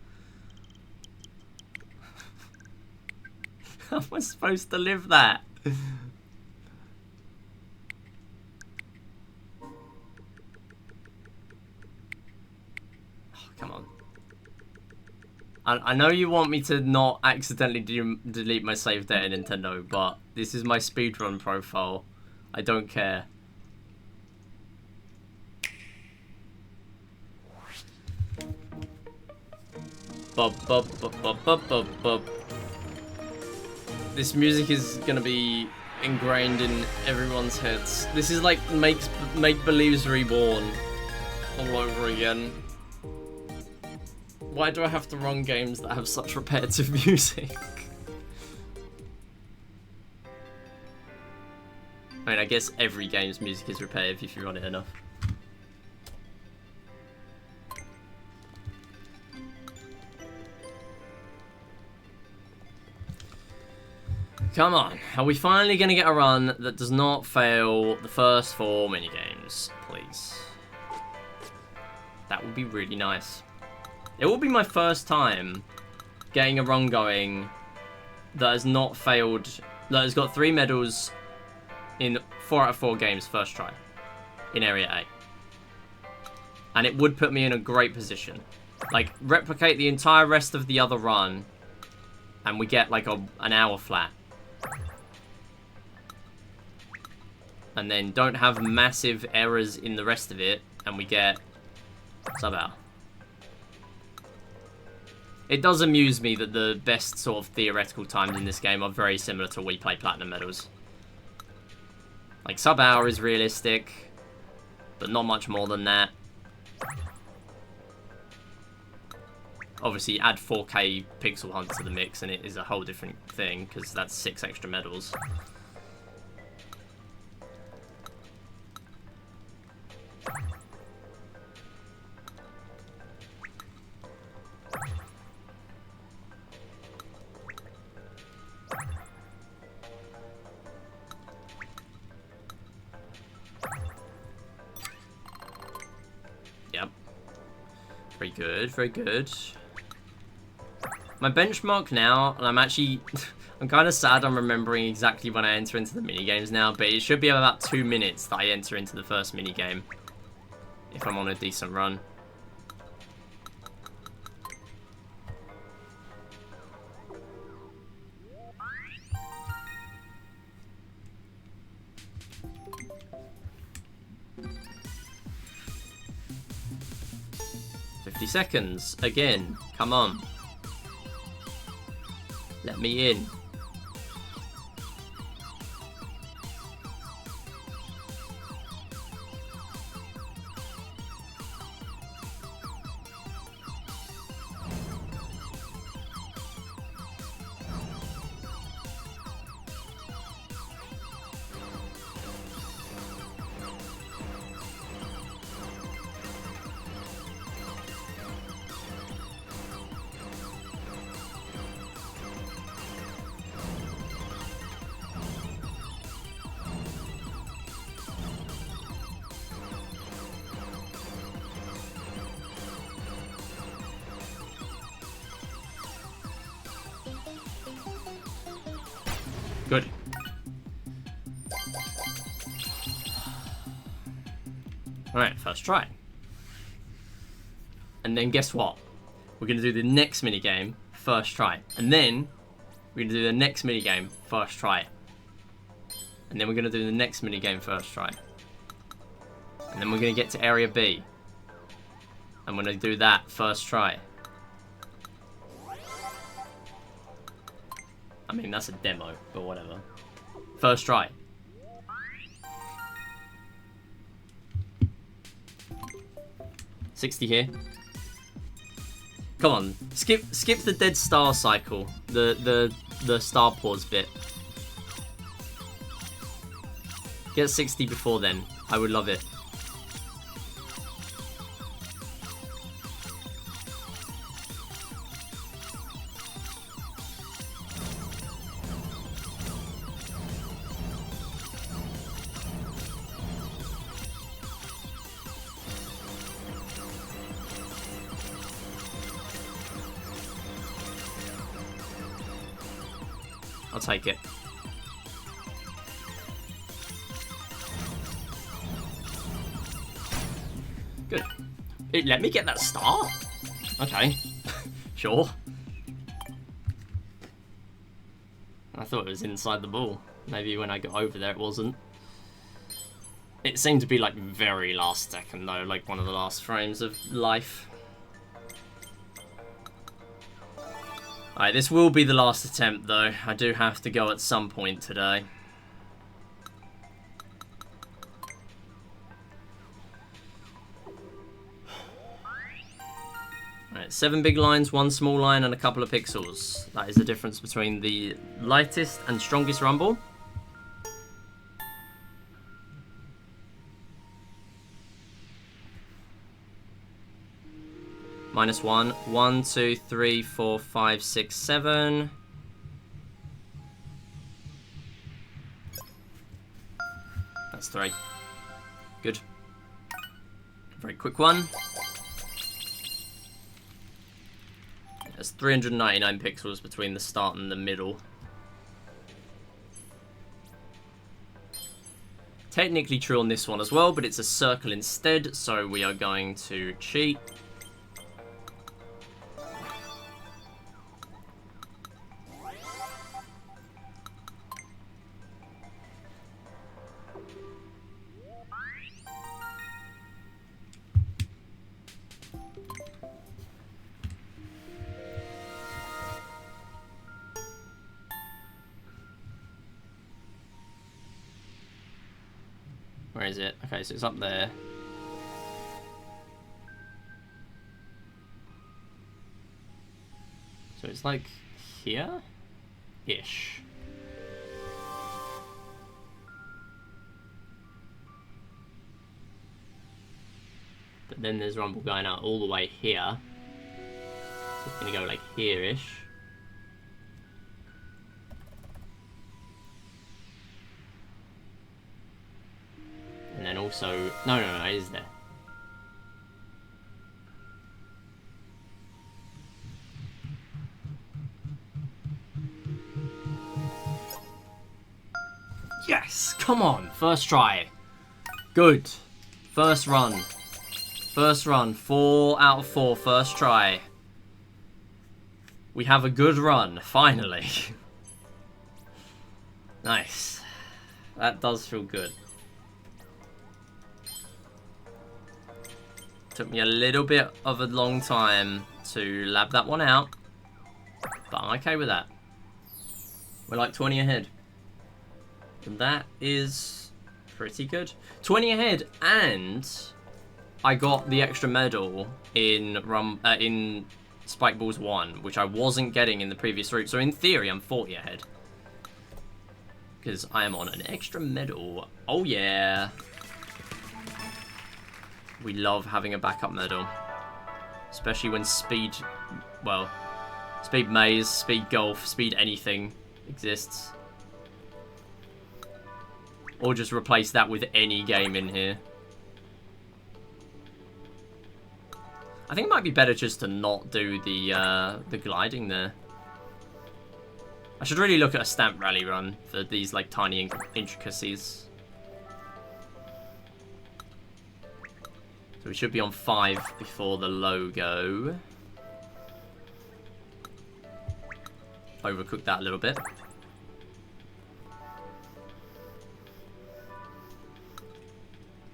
How am I supposed to live that? Oh, come on. I know you want me to not accidentally delete my save data, Nintendo, but this is my speedrun profile. I don't care. This music is gonna be ingrained in everyone's heads. This is like Make Believe's Reborn all over again. Why do I have to run games that have such repetitive music? I mean, I guess every game's music is repetitive if you run it enough. Come on, are we finally going to get a run that does not fail the first 4 minigames, please? That would be really nice. It will be my first time getting a run going that has not failed, that has got 3 medals in 4 out of 4 games first try in Area A. And it would put me in a great position. Like, replicate the entire rest of the other run and we get like an hour flat. And then don't have massive errors in the rest of it, and we get sub-hour. It does amuse me that the best sort of theoretical times in this game are very similar to Wii Play Platinum medals. Like, sub-hour is realistic, but not much more than that. Obviously, add 4K Pixel Hunt to the mix, and it is a whole different thing, because that's 6 extra medals. Yep. Very good, very good. My benchmark now, and I'm actually... I'm kind of sad I'm remembering exactly when I enter into the minigames now, but it should be about 2 minutes that I enter into the first minigame, if I'm on a decent run. Seconds again. Come on. Let me in. Good. Alright, first try. And then guess what? We're going to do the next minigame, first try. And then we're going to do the next minigame, first try. And then we're going to do the next minigame, first try. And then we're going to get to area B. I'm going to do that first try. I mean, that's a demo, but whatever. First try. $60 here. Come on, skip the dead star cycle. The star pause bit. Get 60 before then. I would love it. I'll take it. Good. It let me get that star? Okay. Sure. I thought it was inside the ball. Maybe when I got over there it wasn't. It seemed to be like very last second though, like one of the last frames of life. Alright, this will be the last attempt though. I do have to go at some point today. Alright, 7 big lines, 1 small line, and a couple of pixels. That is the difference between the lightest and strongest rumble. -1. 1, 2, 3, 4, 5, 6, 7. That's 3. Good. Very quick one. There's 399 pixels between the start and the middle. Technically true on this one as well, but it's a circle instead, so we are going to cheat. Where is it? Okay, so it's up there. So it's like here-ish. But then there's rumble going out all the way here. So it's gonna go like here-ish. And then also, no, it is there. Yes, come on, first try. Good, first run. First run, 4 out of 4, first try. We have a good run, finally. Nice. That does feel good. Took me a little bit of a long time to lab that one out, but I'm okay with that. We're like 20 ahead. And that is pretty good. 20 ahead, and I got the extra medal in Spike Balls 1, which I wasn't getting in the previous route. So in theory, I'm 40 ahead. Because I am on an extra medal. Oh yeah. We love having a backup medal. Especially when speed maze, speed golf, speed anything exists. Or just replace that with any game in here. I think it might be better just to not do the gliding there. I should really look at a stamp rally run for these like tiny intricacies. So we should be on 5 before the logo. Overcooked that a little bit.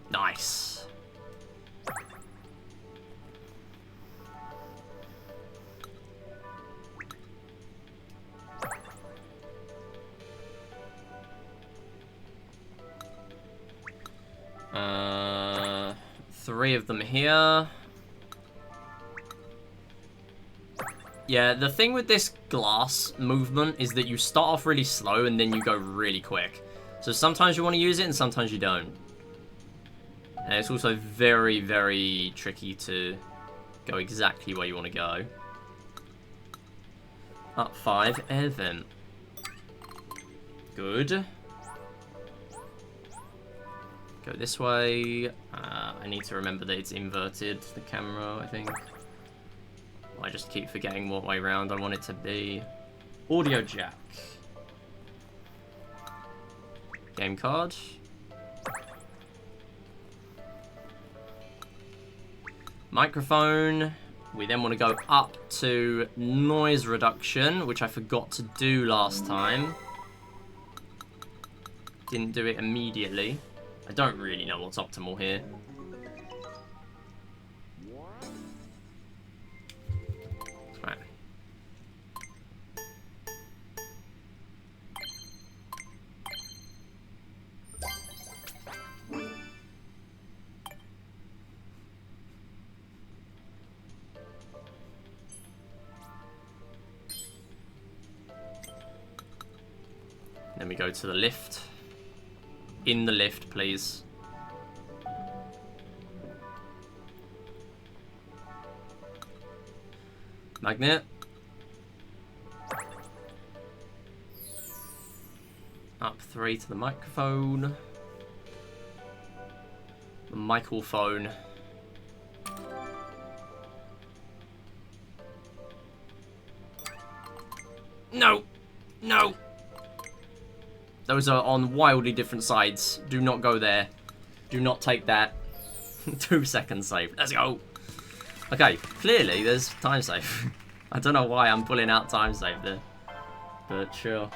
Nice. Three of them here. Yeah, the thing with this glass movement is that you start off really slow and then you go really quick. So sometimes you want to use it and sometimes you don't. And it's also very, very tricky to go exactly where you want to go. Up 5, air vent. Good. Go this way. I need to remember that it's inverted, the camera, I think. I just keep forgetting what way round I want it to be. Audio jack. Game card. Microphone. We then want to go up to noise reduction, which I forgot to do last time. Didn't do it immediately. I don't really know what's optimal here. Right. Then we go to the lift. In the lift, please. Magnet. Up 3 to the microphone. The microphone. No! No! Those are on wildly different sides. Do not go there. Do not take that. 2 seconds save. Let's go. Okay, clearly there's time save. I don't know why I'm pulling out time save there. But sure.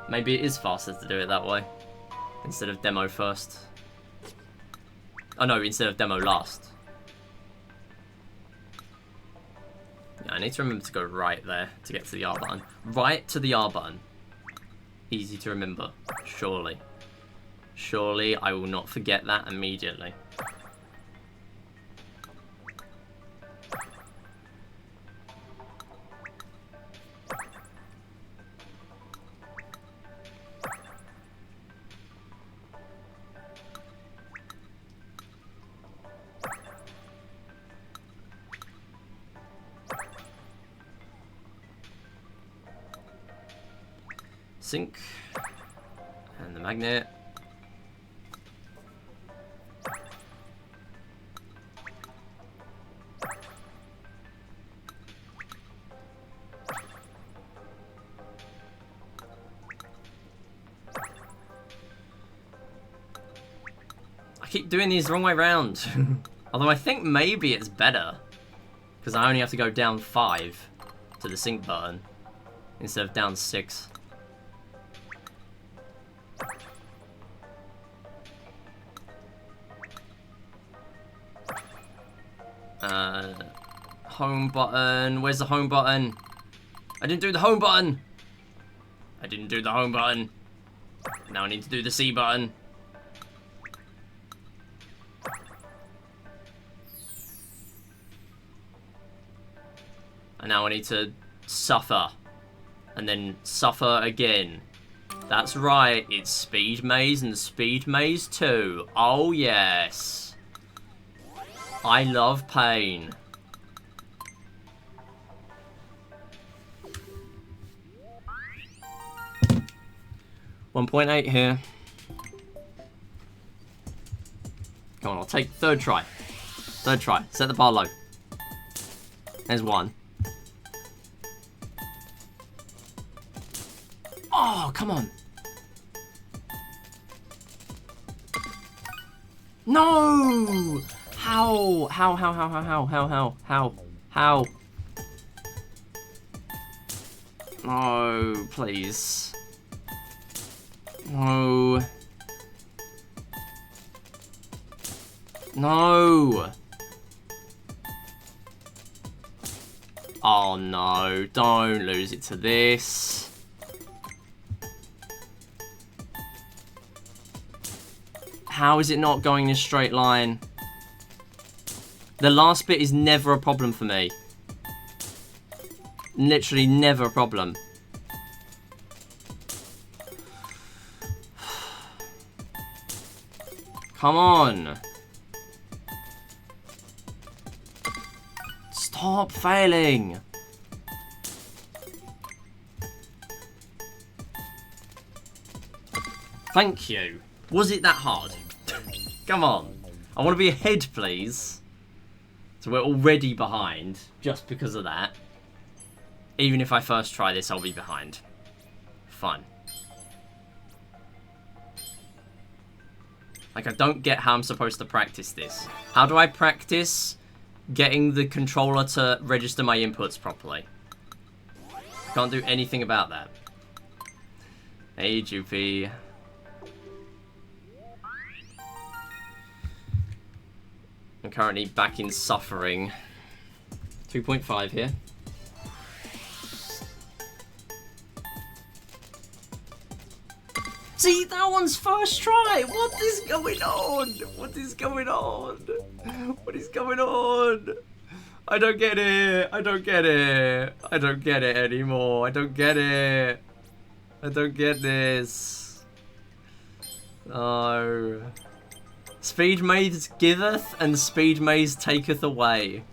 Maybe it is faster to do it that way. Instead of demo first. Oh no, instead of demo last. Yeah, I need to remember to go right there to get to the R button. Right to the R button. Easy to remember, surely. Surely I will not forget that immediately. Sink. And the magnet. I keep doing these the wrong way round. Although I think maybe it's better. Because I only have to go down 5 to the sync button. Instead of down 6. Home button. Where's the home button? I didn't do the home button. I didn't do the home button. Now I need to do the C button. And now I need to suffer. And then suffer again. That's right, it's Speed Maze and Speed Maze 2. Oh yes. I love pain. 1.8 here. Come on, I'll take third try. Third try. Set the bar low. There's 1. Oh, come on. No! How How? How? No, please. No. No. Oh no, don't lose it to this. How is it not going in a straight line? The last bit is never a problem for me. Literally never a problem. Come on. Stop failing. Thank you. Was it that hard? Come on. I want to be ahead, please. So we're already behind, just because of that. Even if I first try this, I'll be behind. Fun. Like, I don't get how I'm supposed to practice this. How do I practice getting the controller to register my inputs properly? Can't do anything about that. Hey, Joopy. I'm currently back in suffering. 2.5 here. See, that one's first try. What is going on? What is going on? What is going on? I don't get it. I don't get it. I don't get it anymore. I don't get it. I don't get this. No. Speed maze giveth and speed maze taketh away.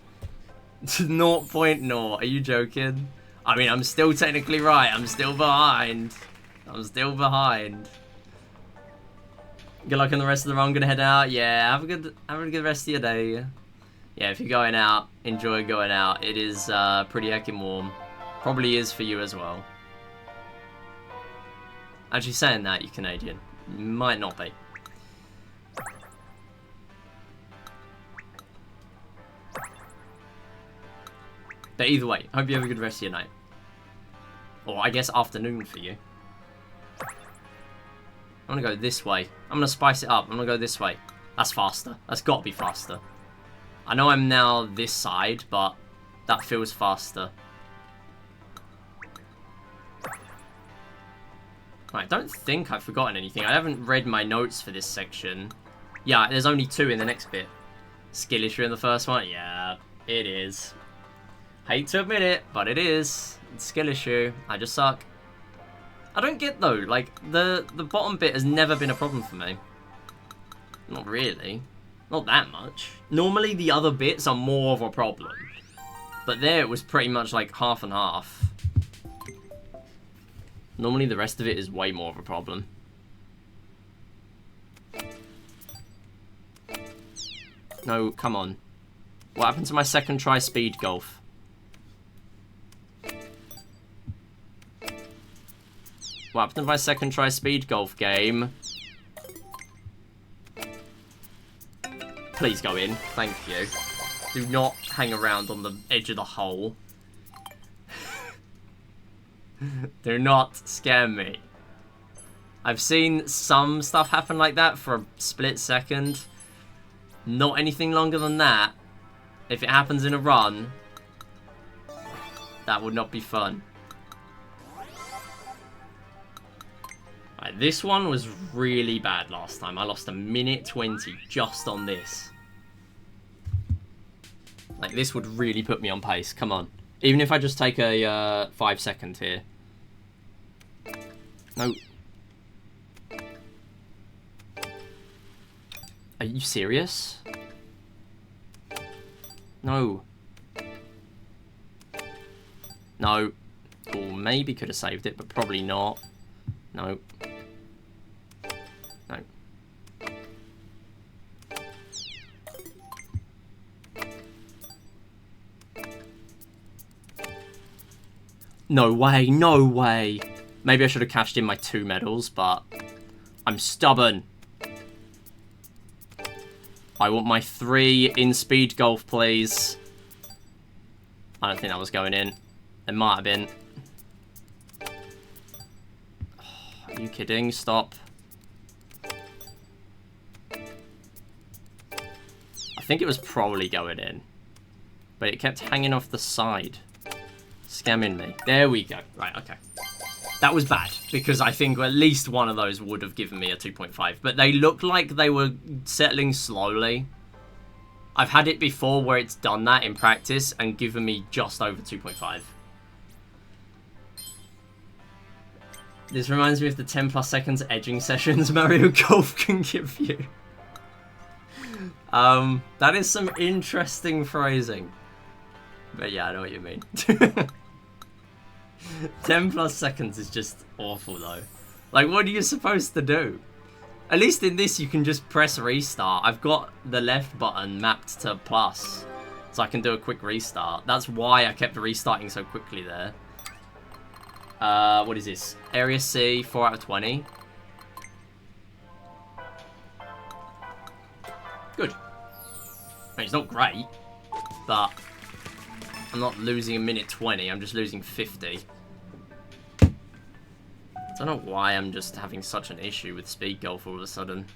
0.0. Are you joking? I mean, I'm still technically right. I'm still behind. I'm still behind. Good luck on the rest of the run. I'm gonna head out. Yeah, have a good rest of your day. Yeah, if you're going out, enjoy going out. It is pretty heckin' warm. Probably is for you as well. Actually, saying that, you're Canadian. Might not be. But either way, hope you have a good rest of your night. Or I guess afternoon for you. I'm gonna go this way. I'm gonna spice it up. I'm gonna go this way. That's faster. That's gotta be faster. I know I'm now this side, but that feels faster. Right, I don't think I've forgotten anything. I haven't read my notes for this section. Yeah, there's only 2 in the next bit. Skill issue in the first one? Yeah, it is. Hate to admit it, but it is. It's skill issue. I just suck. I don't get though, like, the bottom bit has never been a problem for me. Not really. Not that much. Normally the other bits are more of a problem. But there it was pretty much like half and half. Normally the rest of it is way more of a problem. No, come on. What happened to my second try speed golf? What happened to my second try speed golf game? Please go in. Thank you. Do not hang around on the edge of the hole. Do not scare me. I've seen some stuff happen like that for a split second. Not anything longer than that. If it happens in a run, that would not be fun. Right, this one was really bad last time. I lost a minute 20 just on this. Like, this would really put me on pace. Come on. Even if I just take a 5 second here. No. Are you serious? No. No. Or maybe could have saved it, but probably not. No. No. No way, no way. Maybe I should have cashed in my 2 medals, but I'm stubborn. I want my 3 in speed golf, please. I don't think that was going in. It might have been. Are you kidding? Stop. I think it was probably going in. But it kept hanging off the side. Scamming me. There we go. Right, okay. That was bad, because I think at least one of those would have given me a 2.5. But they looked like they were settling slowly. I've had it before where it's done that in practice and given me just over 2.5. This reminds me of the 10 plus seconds edging sessions Mario Golf can give you. That is some interesting phrasing. But yeah, I know what you mean. 10 plus seconds is just awful though. Like, what are you supposed to do? At least in this you can just press restart. I've got the left button mapped to plus, so I can do a quick restart. That's why I kept restarting so quickly there. What is this? Area C, 4 out of 20. Good. I mean, it's not great, but I'm not losing a minute 20, I'm just losing 50. I don't know why I'm just having such an issue with speed golf all of a sudden.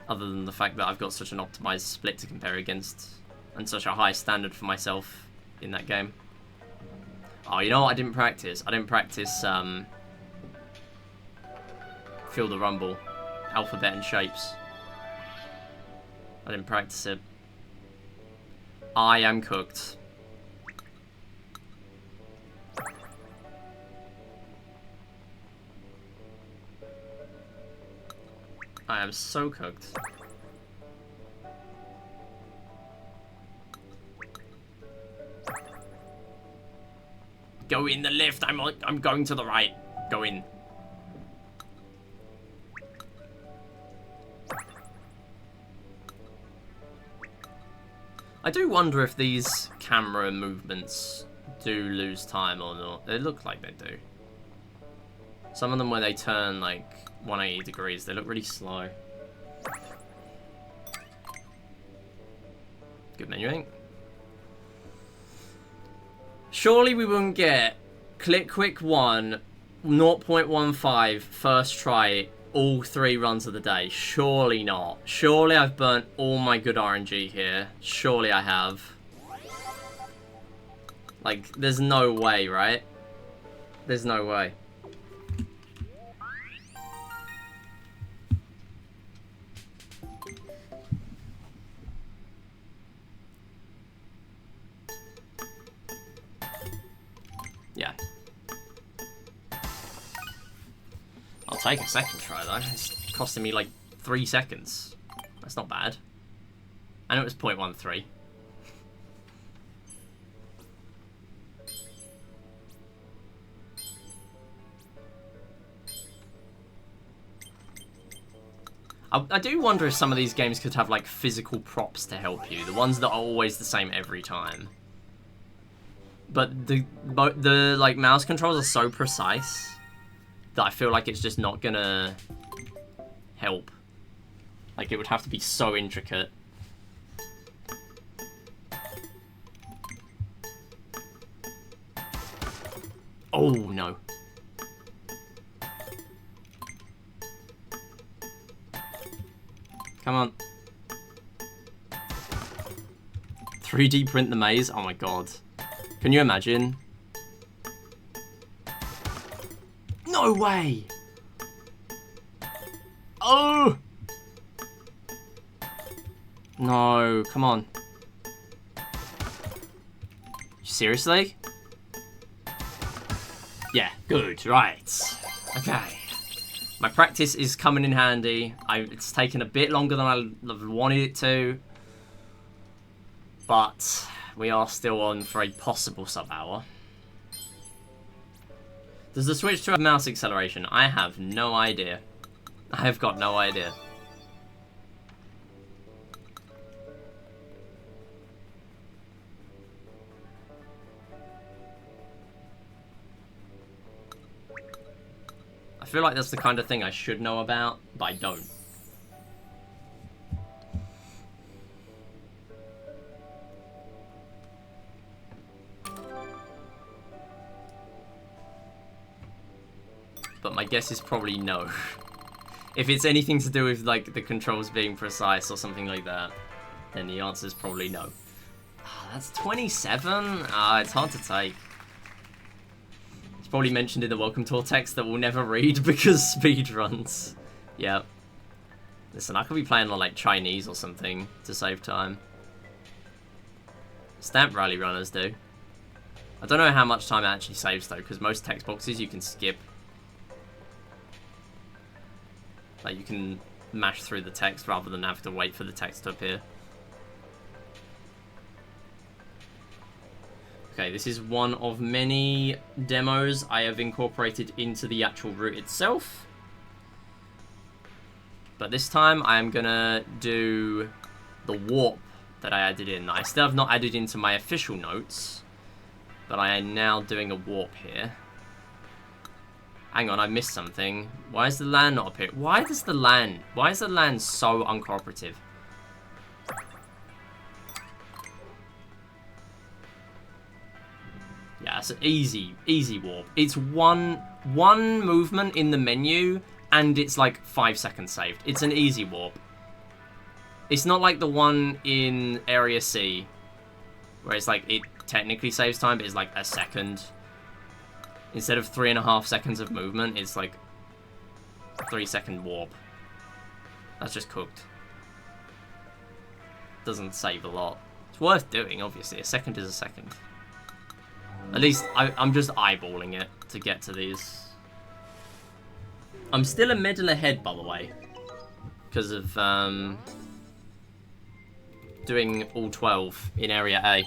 Other than the fact that I've got such an optimized split to compare against, and such a high standard for myself in that game. Oh, you know what I didn't practice? I didn't practice, Feel the Rumble. Alphabet and Shapes. I didn't practice it. I am cooked. I am so cooked. Go in the lift. I'm going to the right. Go in. I do wonder if these camera movements do lose time or not. They look like they do. Some of them where they turn like 180 degrees, they look really slow. Good menuing. Surely we wouldn't get Click Quick 1, 0.15, first try, all 3 runs of the day. Surely not. Surely I've burnt all my good RNG here. Surely I have. Like, there's no way, right? There's no way. Yeah. I'll take a second try though. It's costing me like 3 seconds. That's not bad. I know it was 0.13. I do wonder if some of these games could have like physical props to help you. The ones that are always the same every time. But the like mouse controls are so precise that I feel like it's just not gonna help. Like it would have to be so intricate. Oh no. Come on. 3D print the maze? Oh my god. Can you imagine? No way! Oh! No, come on. Seriously? Yeah, good, right. Okay. My practice is coming in handy. It's taken a bit longer than I wanted it to. But we are still on for a possible sub-hour. Does the Switch 2 have mouse acceleration? I have no idea. I have got no idea. I feel like that's the kind of thing I should know about, but I don't. guess is probably no. If it's anything to do with, like, the controls being precise or something like that, then the answer is probably no. That's 27? It's hard to take. It's probably mentioned in the welcome tour text that we'll never read because speedruns. Yep. Listen, I could be playing on, like, Chinese or something to save time. Stamp rally runners do. I don't know how much time it actually saves, though, because most text boxes you can skip. Like, you can mash through the text rather than have to wait for the text to appear. Okay, this is one of many demos I have incorporated into the actual route itself. But this time, I am gonna do the warp that I added in. I still have not added into my official notes, but I am now doing a warp here. Hang on, I missed something. Why is the land not up here? Why is the land so uncooperative? Yeah, it's an easy warp. It's one movement in the menu, and it's like 5 seconds saved. It's an easy warp. It's not like the one in Area C, where it's like, it technically saves time, but it's like a second. Instead of 3.5 seconds of movement, it's like 3-second warp. That's just cooked. Doesn't save a lot. It's worth doing, obviously. A second is a second. At least, I'm just eyeballing it to get to these. I'm still a medal ahead, by the way. Because of, doing all 12 in Area A.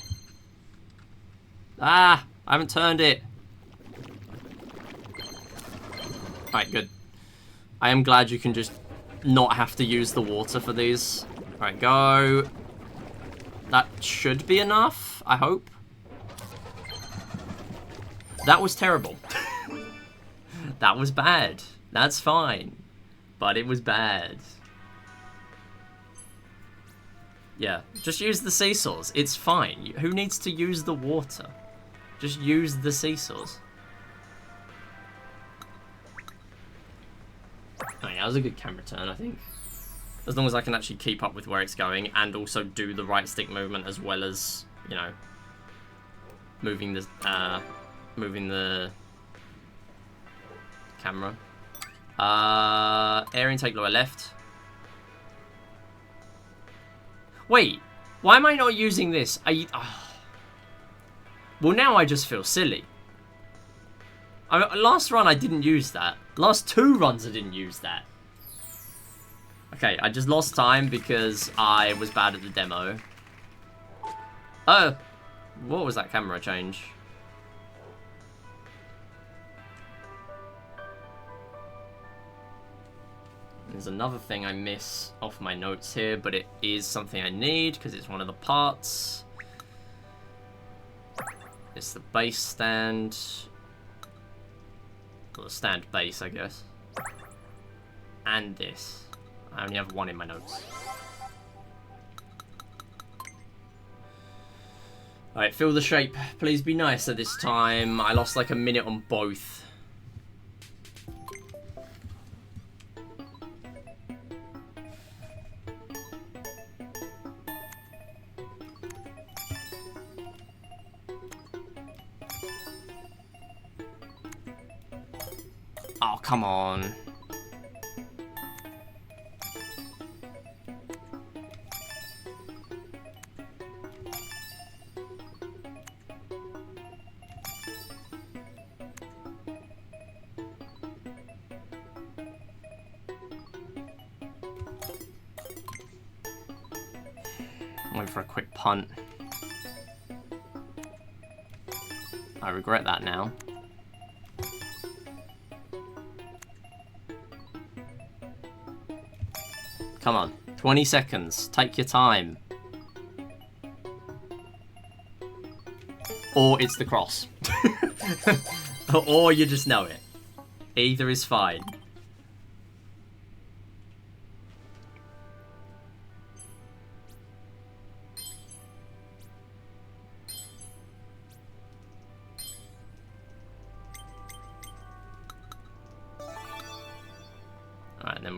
Ah! I haven't turned it. Alright, good. I am glad you can just not have to use the water for these. Alright, go. That should be enough, I hope. That was terrible. That was bad. That's fine. But it was bad. Yeah, just use the seesaws. It's fine. Who needs to use the water? Just use the seesaws. Oh yeah, that was a good camera turn, I think. As long as I can actually keep up with where it's going and also do the right stick movement as well as, you know, moving the camera. Air intake lower left. Wait, why am I not using this? Well, now I just feel silly. Last run I didn't use that. Last 2 runs I didn't use that. Okay, I just lost time because I was bad at the demo. Oh, what was that camera change? There's another thing I miss off my notes here, but it is something I need because it's one of the parts. It's the base stand. Or the stand base, I guess. And this. I only have 1 in my notes. Alright, fill the shape. Please be nicer this time. I lost like a minute on both. Oh, come on. I went for a quick punt. I regret that now. Come on, 20 seconds. Take your time. Or it's the cross. Or you just know it. Either is fine.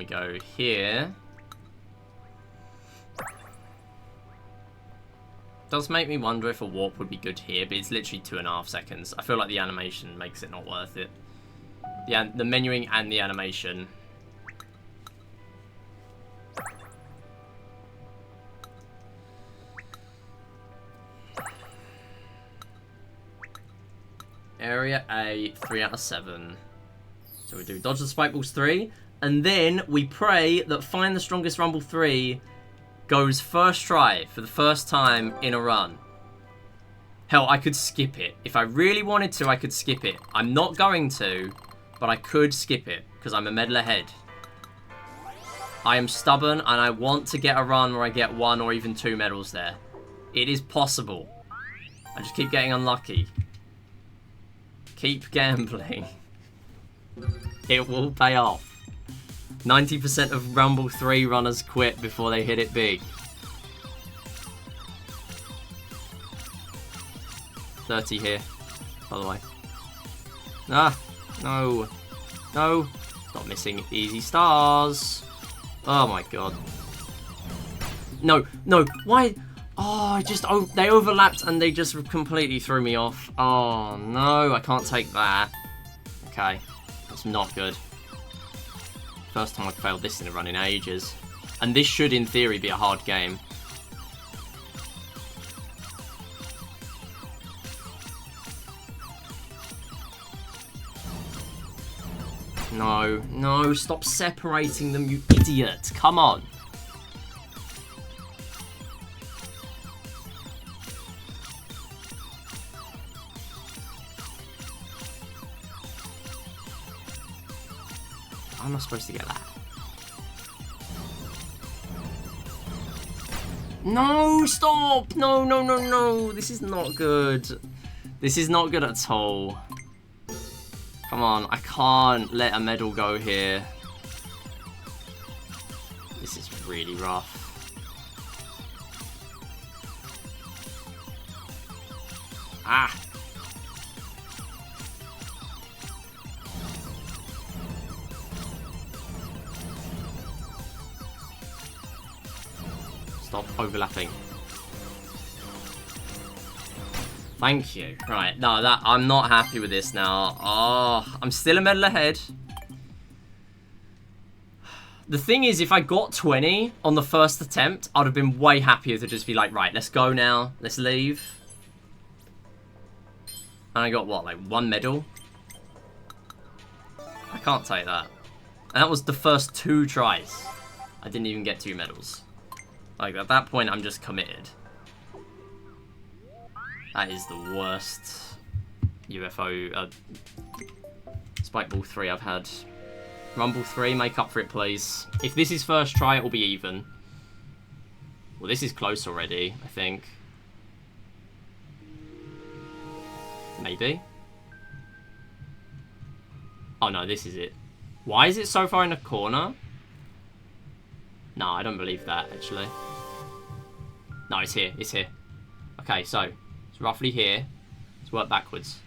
we go here. Does make me wonder if a warp would be good here, but it's literally 2.5 seconds. I feel like the animation makes it not worth it. The menuing and the animation. Area A, 3 out of 7. So we do dodge the spike balls 3, and then we pray that Find the Strongest Rumble 3 goes first try for the first time in a run. Hell, I could skip it. If I really wanted to, I could skip it. I'm not going to, but I could skip it, because I'm a medal ahead. I am stubborn, and I want to get a run where I get 1 or even 2 medals there. It is possible. I just keep getting unlucky. Keep gambling. It will pay off. 90% of Rumble 3 runners quit before they hit it big. 30 here, by the way. Ah, no. No. Stop missing easy stars. Oh my god. No, no, why? Oh, they overlapped and they just completely threw me off. Oh no, I can't take that. Okay, that's not good. First time I've failed this in a run in ages. And this should, in theory, be a hard game. No, no, stop separating them, you idiot. Come on. How am I supposed to get that? No, stop! No, no, no, no. This is not good. This is not good at all. Come on, I can't let a medal go here. This is really rough. Ah! Stop overlapping. Thank you. Right, no, I'm not happy with this now. Oh, I'm still a medal ahead. The thing is, if I got 20 on the first attempt, I'd have been way happier to just be like, right, let's go now. Let's leave. And I got, what, like 1 medal? I can't take that. And that was the first 2 tries. I didn't even get 2 medals. Like, at that point, I'm just committed. That is the worst UFO, Spike Ball 3 I've had. Rumble 3, make up for it, please. If this is first try, it will be even. Well, this is close already, I think. Maybe. Oh, no, this is it. Why is it so far in the corner? No, I don't believe that, actually. No, it's here. It's here. Okay, so it's roughly here. Let's work backwards.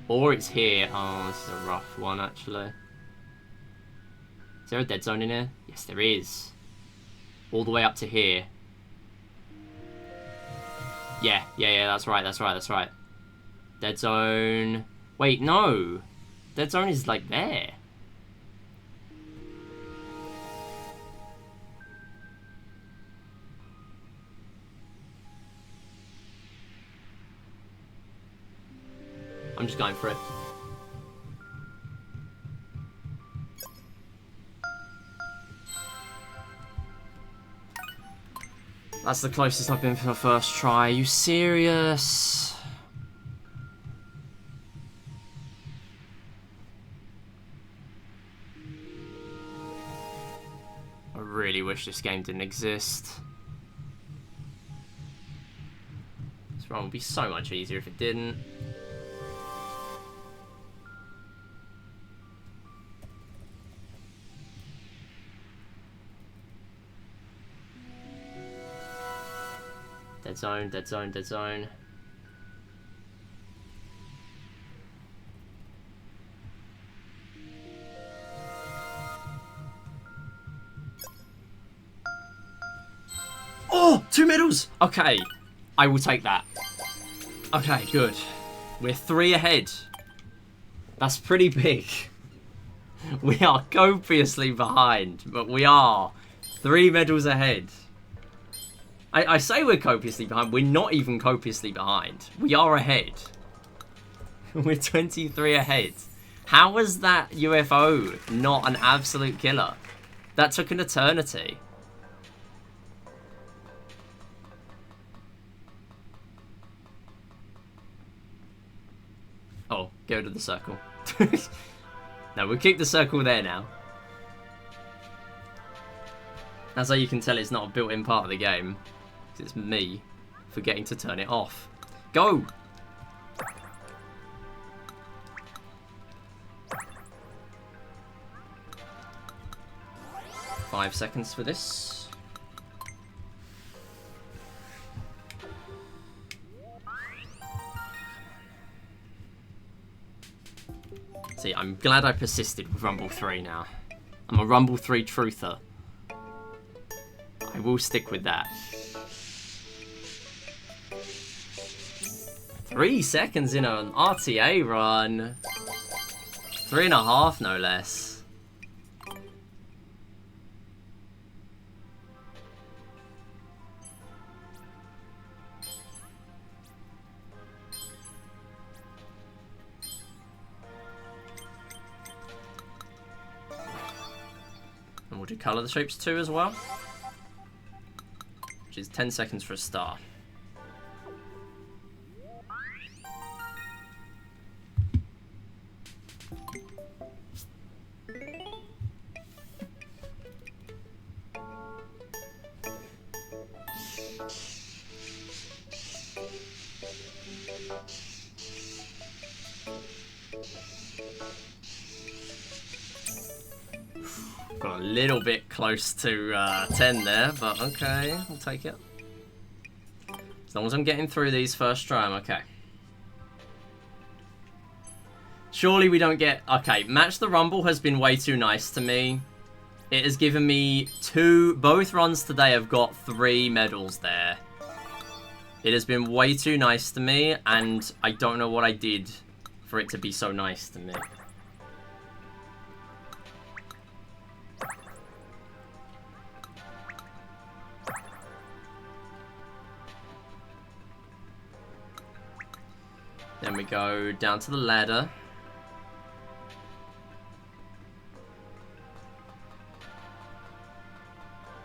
Or it's here. Oh, this is a rough one, actually. Is there a dead zone in here? Yes, there is. All the way up to here. Yeah, that's right, that's right, that's right. Dead zone. Wait, no. Dead zone is, like, there. I'm just going for it. That's the closest I've been for the first try. Are you serious? I really wish this game didn't exist. This run would be so much easier if it didn't. Dead zone, dead zone, dead zone. Oh, 2 medals. Okay, I will take that. Okay, good. We're 3 ahead. That's pretty big. We are copiously behind, but we are 3 medals ahead. I say we're copiously behind. We're not even copiously behind. We are ahead. We're 23 ahead. How was that UFO not an absolute killer? That took an eternity. Oh, go to the circle. No, we'll keep the circle there now. That's how you can tell it's not a built-in part of the game. It's me forgetting to turn it off. Go! Five seconds for this. See, I'm glad I persisted with Rumble 3 now. I'm a Rumble 3 truther. I will stick with that. 3 seconds in an RTA run. 3.5 no less. And we'll do colour the shapes too as well. Which is 10 seconds for a star. Got a little bit close to 10 there, but okay, I'll take it. As long as I'm getting through these first try, I'm okay. Surely we don't get... Okay, Match the Rumble has been way too nice to me. It has given me 2... Both runs today have got 3 medals there. It has been way too nice to me, and I don't know what I did for it to be so nice to me. Then we go down to the ladder.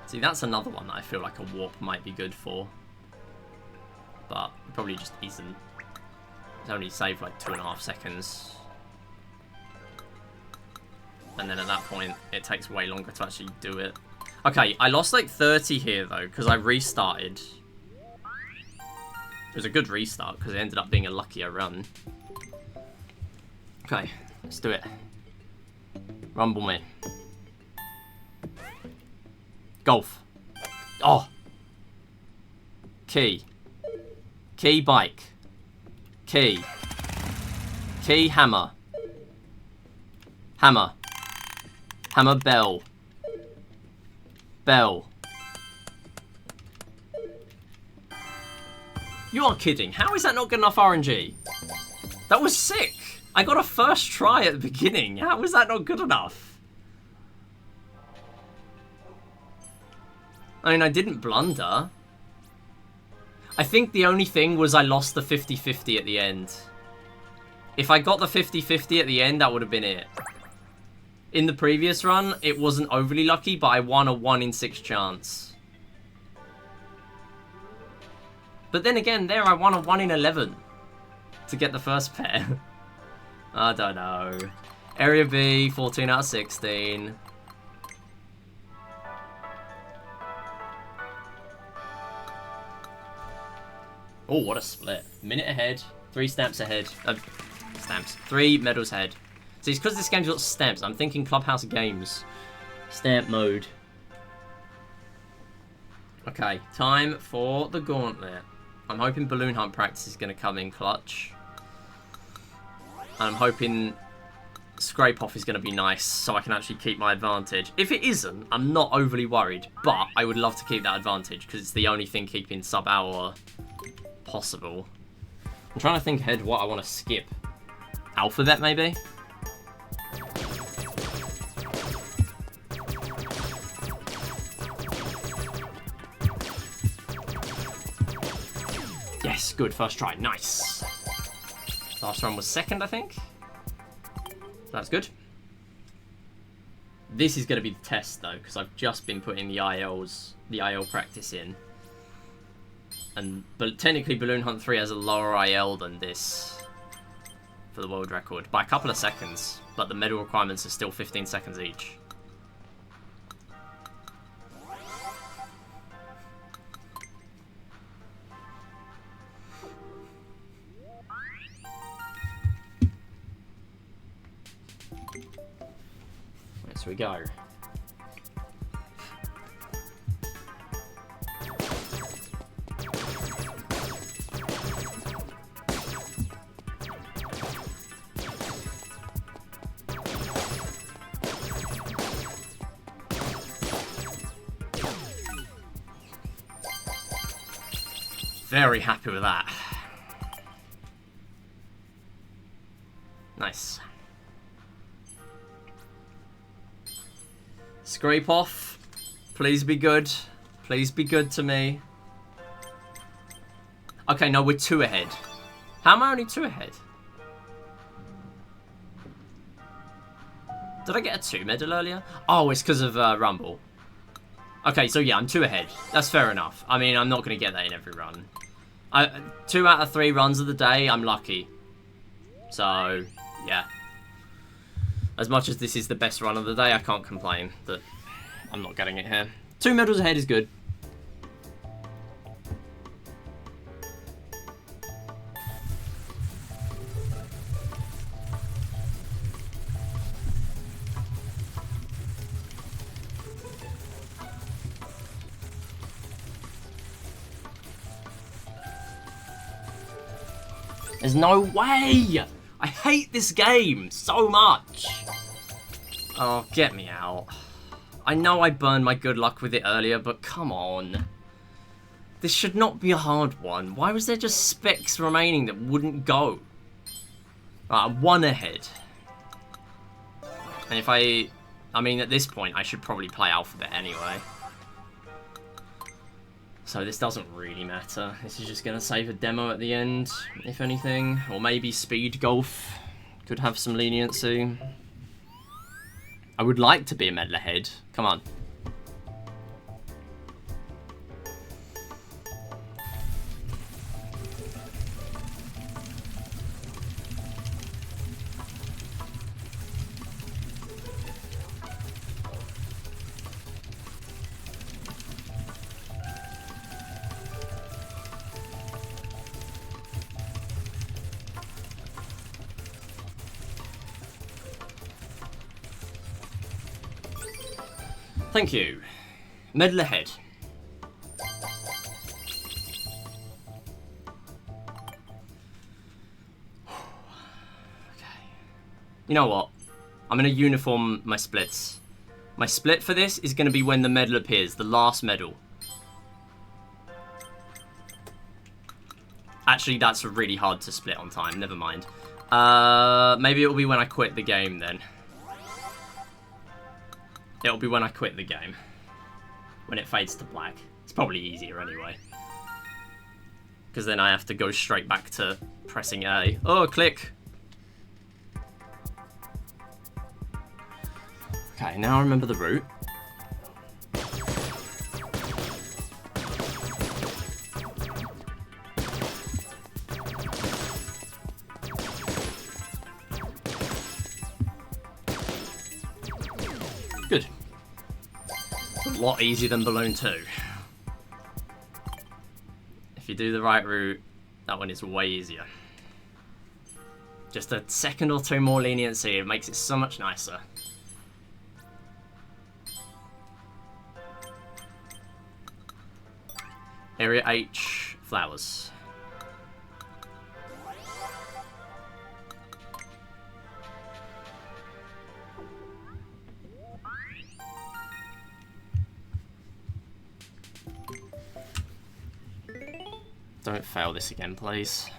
See, that's another one that I feel like a warp might be good for. But it probably just isn't. It's only saved like 2.5 seconds. And then at that point, it takes way longer to actually do it. Okay, I lost like 30 here though, because I restarted. It was a good restart because it ended up being a luckier run. Okay, let's do it. Rumble me. Golf. Oh. Key. Key bike. Key. Key hammer. Hammer. Hammer bell. Bell. You are kidding. How is that not good enough RNG? That was sick. I got a first try at the beginning. How is that not good enough? I mean, I didn't blunder. I think the only thing was I lost the 50-50 at the end. If I got the 50-50 at the end, that would have been it. In the previous run, it wasn't overly lucky, but I won a 1 in 6 chance. But then again, there I won a 1 in 11 to get the first pair. I don't know. Area B, 14 out of 16. Oh, what a split. Minute ahead, 3 stamps ahead. Stamps. 3 medals ahead. See, it's because this game's got stamps. I'm thinking Clubhouse Games. Stamp mode. Okay, time for the gauntlet. I'm hoping Balloon Hunt practice is going to come in clutch. And I'm hoping Scrape Off is going to be nice, so I can actually keep my advantage. If it isn't, I'm not overly worried, but I would love to keep that advantage, because it's the only thing keeping sub-hour possible. I'm trying to think ahead what I want to skip. Alphabet, maybe? Yes, good, first try, nice. Last one was second, I think. That's good. This is going to be the test, though, because I've just been putting the IL practice in. But technically, Balloon Hunt 3 has a lower IL than this for the world record by a couple of seconds, but the medal requirements are still 15 seconds each. Right, so we go. Very happy with that. Nice. Scrape Off. Please be good. Please be good to me. Okay, no, we're 2 ahead. How am I only 2 ahead? Did I get a 2 medal earlier? Oh, it's because of Rumble. Okay, so yeah, I'm 2 ahead. That's fair enough. I mean, I'm not going to get that in every run. 2 out of 3 runs of the day, I'm lucky. So, yeah. As much as this is the best run of the day, I can't complain that I'm not getting it here. 2 medals ahead is good. There's no way! I hate this game so much! Oh, get me out. I know I burned my good luck with it earlier, but come on. This should not be a hard one. Why was there just specs remaining that wouldn't go? Right, I'm 1 ahead. And if I mean, at this point, I should probably play Alphabet anyway. So this doesn't really matter. This is just going to save a demo at the end, if anything. Or maybe Speed Golf could have some leniency. I would like to be a medal ahead. Come on. Thank you. Medal ahead. Okay. You know what? I'm going to uniform my splits. My split for this is going to be when the medal appears, the last medal. Actually, that's really hard to split on time. Never mind. Maybe it'll be when I quit the game then. It'll be when I quit the game. When it fades to black. It's probably easier anyway. Because then I have to go straight back to pressing A. Oh, click! Okay, now I remember the route. Good. A lot easier than Balloon 2. If you do the right route, that one is way easier. Just a second or 2 more leniency, it makes it so much nicer. Area H, flowers. Don't fail this again, please.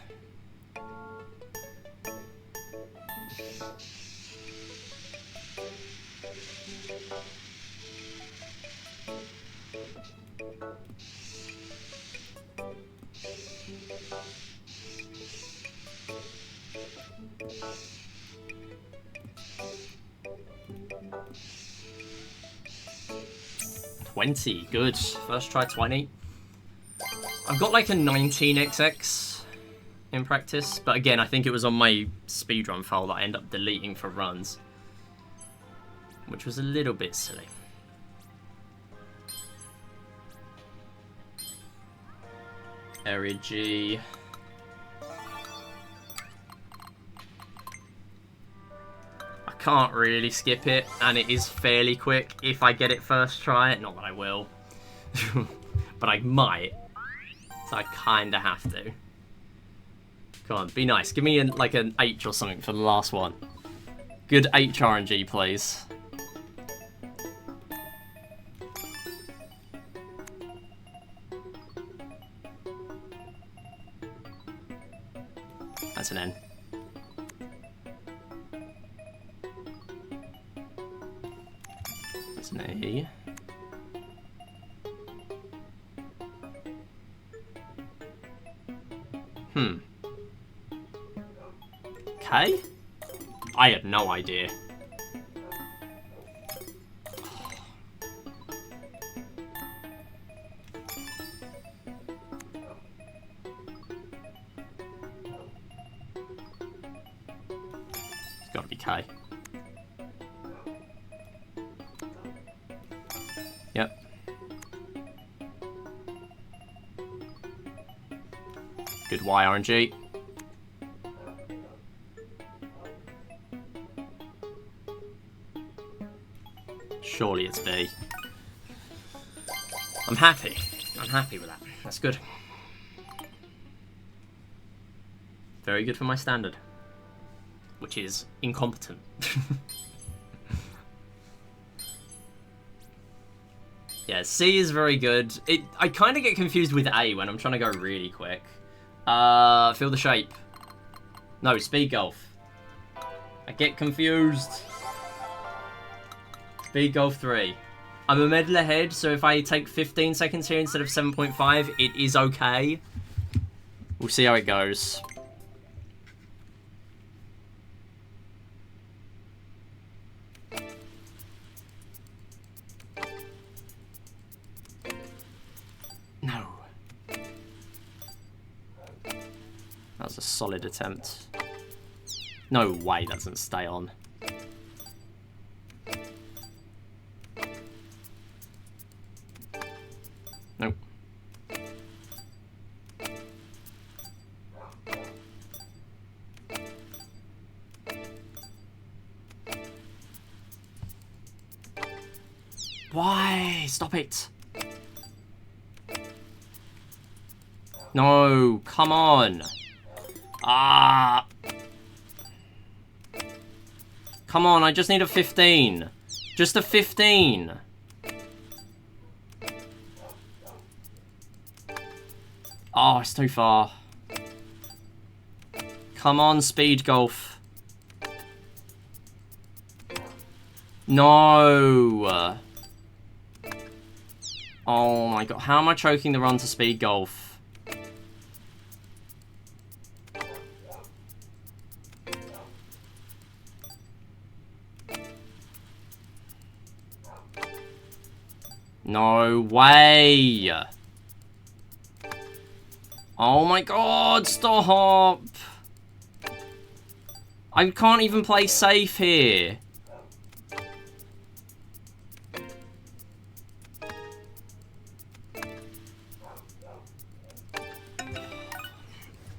Good. First try 20. I've got like a 19xx in practice, but again, I think it was on my speedrun file that I ended up deleting for runs, which was a little bit silly. Area G. Can't really skip it, and it is fairly quick if I get it first try. Not that I will, but I might, so I kind of have to. Come on, be nice. Give me like an H or something for the last one. Good H RNG, please. That's an N. An A. K? I have no idea. It's gotta be K. Yep. Good Y RNG. Surely it's B. I'm happy. I'm happy with that. That's good. Very good for my standard, which is incompetent. Yeah, C is very good. I kind of get confused with A when I'm trying to go really quick. Feel the shape. No, speed golf. I get confused. Speed golf 3. I'm a medal ahead, so if I take 15 seconds here instead of 7.5, it is okay. We'll see how it goes. No. That was a solid attempt. No way that doesn't stay on. Nope. Why? Stop it. No, come on. Ah. Come on, I just need a 15. Just a 15. Oh, it's too far. Come on, speed golf. No. Oh my god, how am I choking the run to speed golf? No way. Oh my god, stop. I can't even play safe here.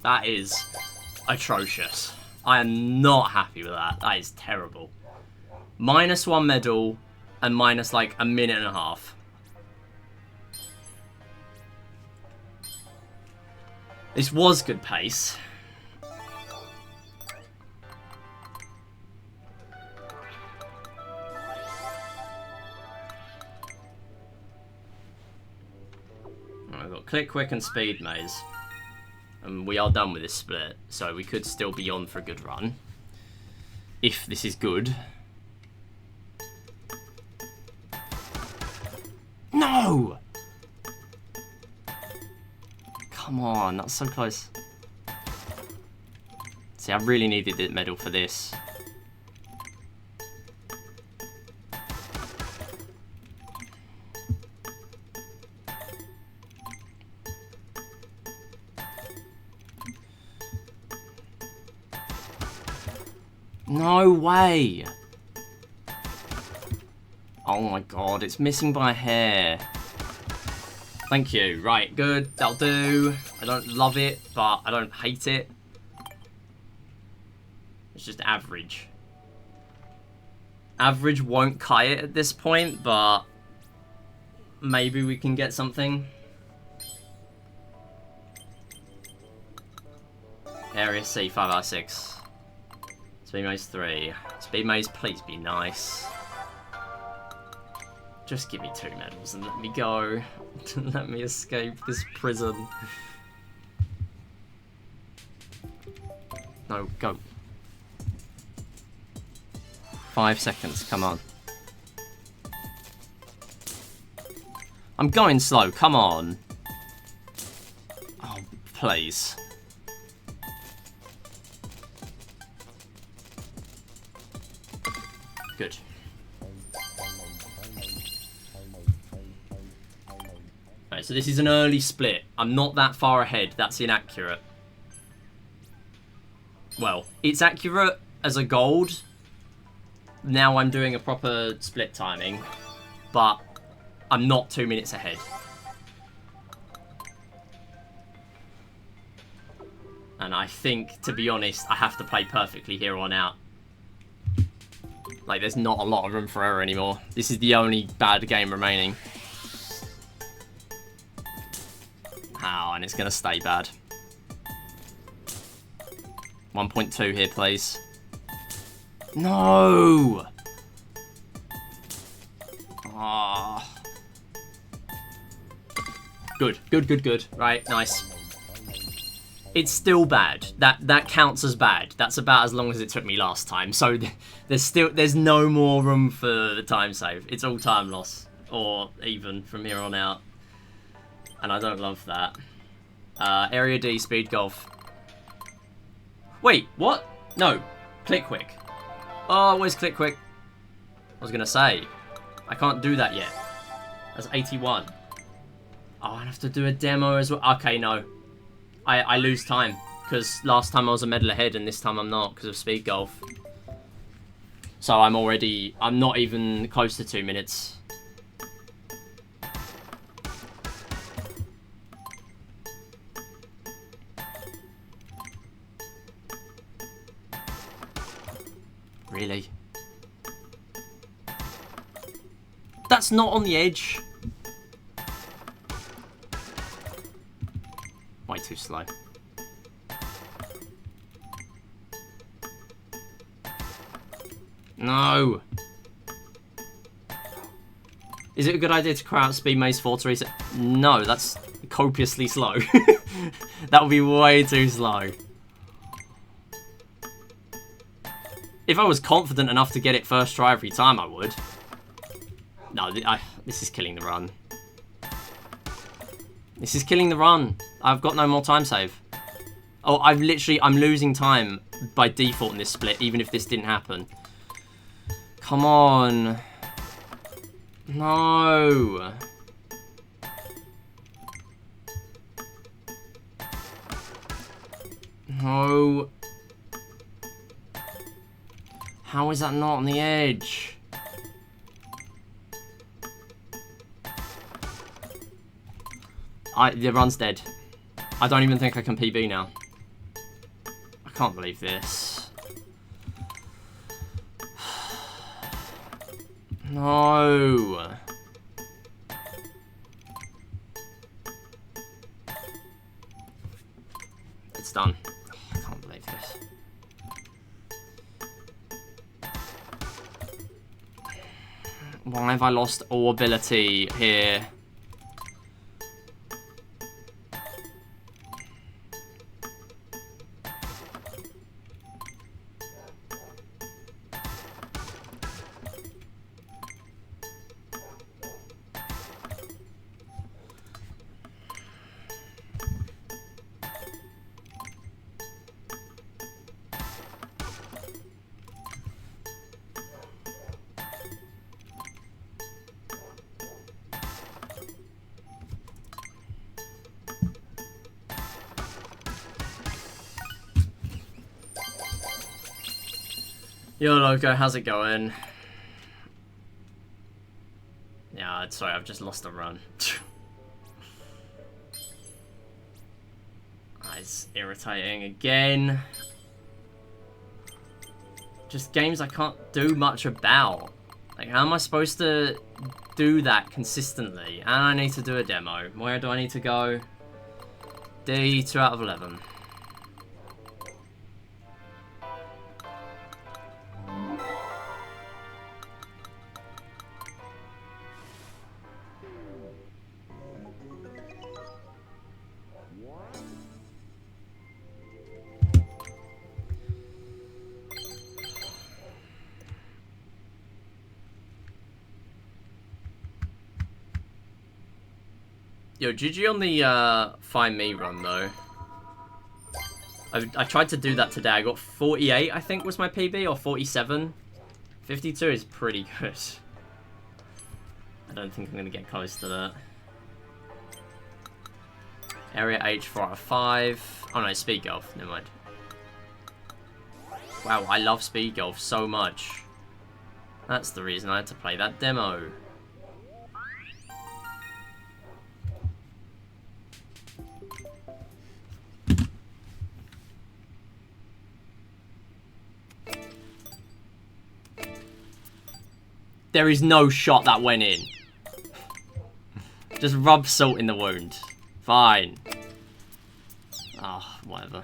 That is atrocious. I am not happy with that. That is terrible. -1 medal and minus like a minute and a half. This was good pace. I've got click, quick, and speed maze. And we are done with this split, so we could still be on for a good run. If this is good. No! Come on, that's so close. See, I really needed the medal for this. No way! Oh my god, it's missing by a hair. Thank you. Right, good. That'll do. I don't love it, but I don't hate it. It's just average. Average won't cut it at this point, but maybe we can get something. Area C, 5 out of 6. Speed Maze 3. Speed Maze, please be nice. Just give me 2 medals and let me go. Let me escape this prison. No, go. 5 seconds, come on. I'm going slow, come on. Oh, please. Good. Right, so this is an early split. I'm not that far ahead. That's inaccurate. Well, it's accurate as a gold. Now I'm doing a proper split timing. But I'm not 2 minutes ahead. And I think, to be honest, I have to play perfectly here on out. Like, there's not a lot of room for error anymore. This is the only bad game remaining. Ow, and it's going to stay bad. 1.2 here, please. No! Ah. Good, good, good, good. Right, nice. It's still bad. That counts as bad. That's about as long as it took me last time. So there's no more room for the time save. It's all time loss, or even from here on out. And I don't love that. Area D, speed golf. Wait, what? No, click quick. Oh, where's click quick? I was gonna say, I can't do that yet. That's 81. Oh, I have to do a demo as well. Okay, no. I lose time, because last time I was a medal ahead and this time I'm not because of speed golf. So I'm not even close to 2 minutes. Really? That's not on the edge. Way too slow. No. Is it a good idea to cry out Speed Maze 4 to reset? No, that's copiously slow. That would be way too slow. If I was confident enough to get it first try every time, I would. No, this is killing the run. This is killing the run. I've got no more time save. Oh, I'm losing time by default in this split, even if this didn't happen. Come on. No. No. How is that not on the edge? The run's dead. I don't even think I can PB now. I can't believe this. No. It's done. I can't believe this. Why have I lost all ability here? Yo, Loco, how's it going? Yeah, sorry, I've just lost a run. It's irritating again. Just games I can't do much about. Like, how am I supposed to do that consistently? And I need to do a demo. Where do I need to go? D, 2 out of 11. Yo, GG on the Find Mii run, though. I tried to do that today. I got 48, I think, was my PB, or 47. 52 is pretty good. I don't think I'm going to get close to that. Area H, 4 out of 5. Oh, no, Speed Golf. Never mind. Wow, I love Speed Golf so much. That's the reason I had to play that demo. There is no shot that went in. Just rub salt in the wound. Fine. Ah, oh, whatever.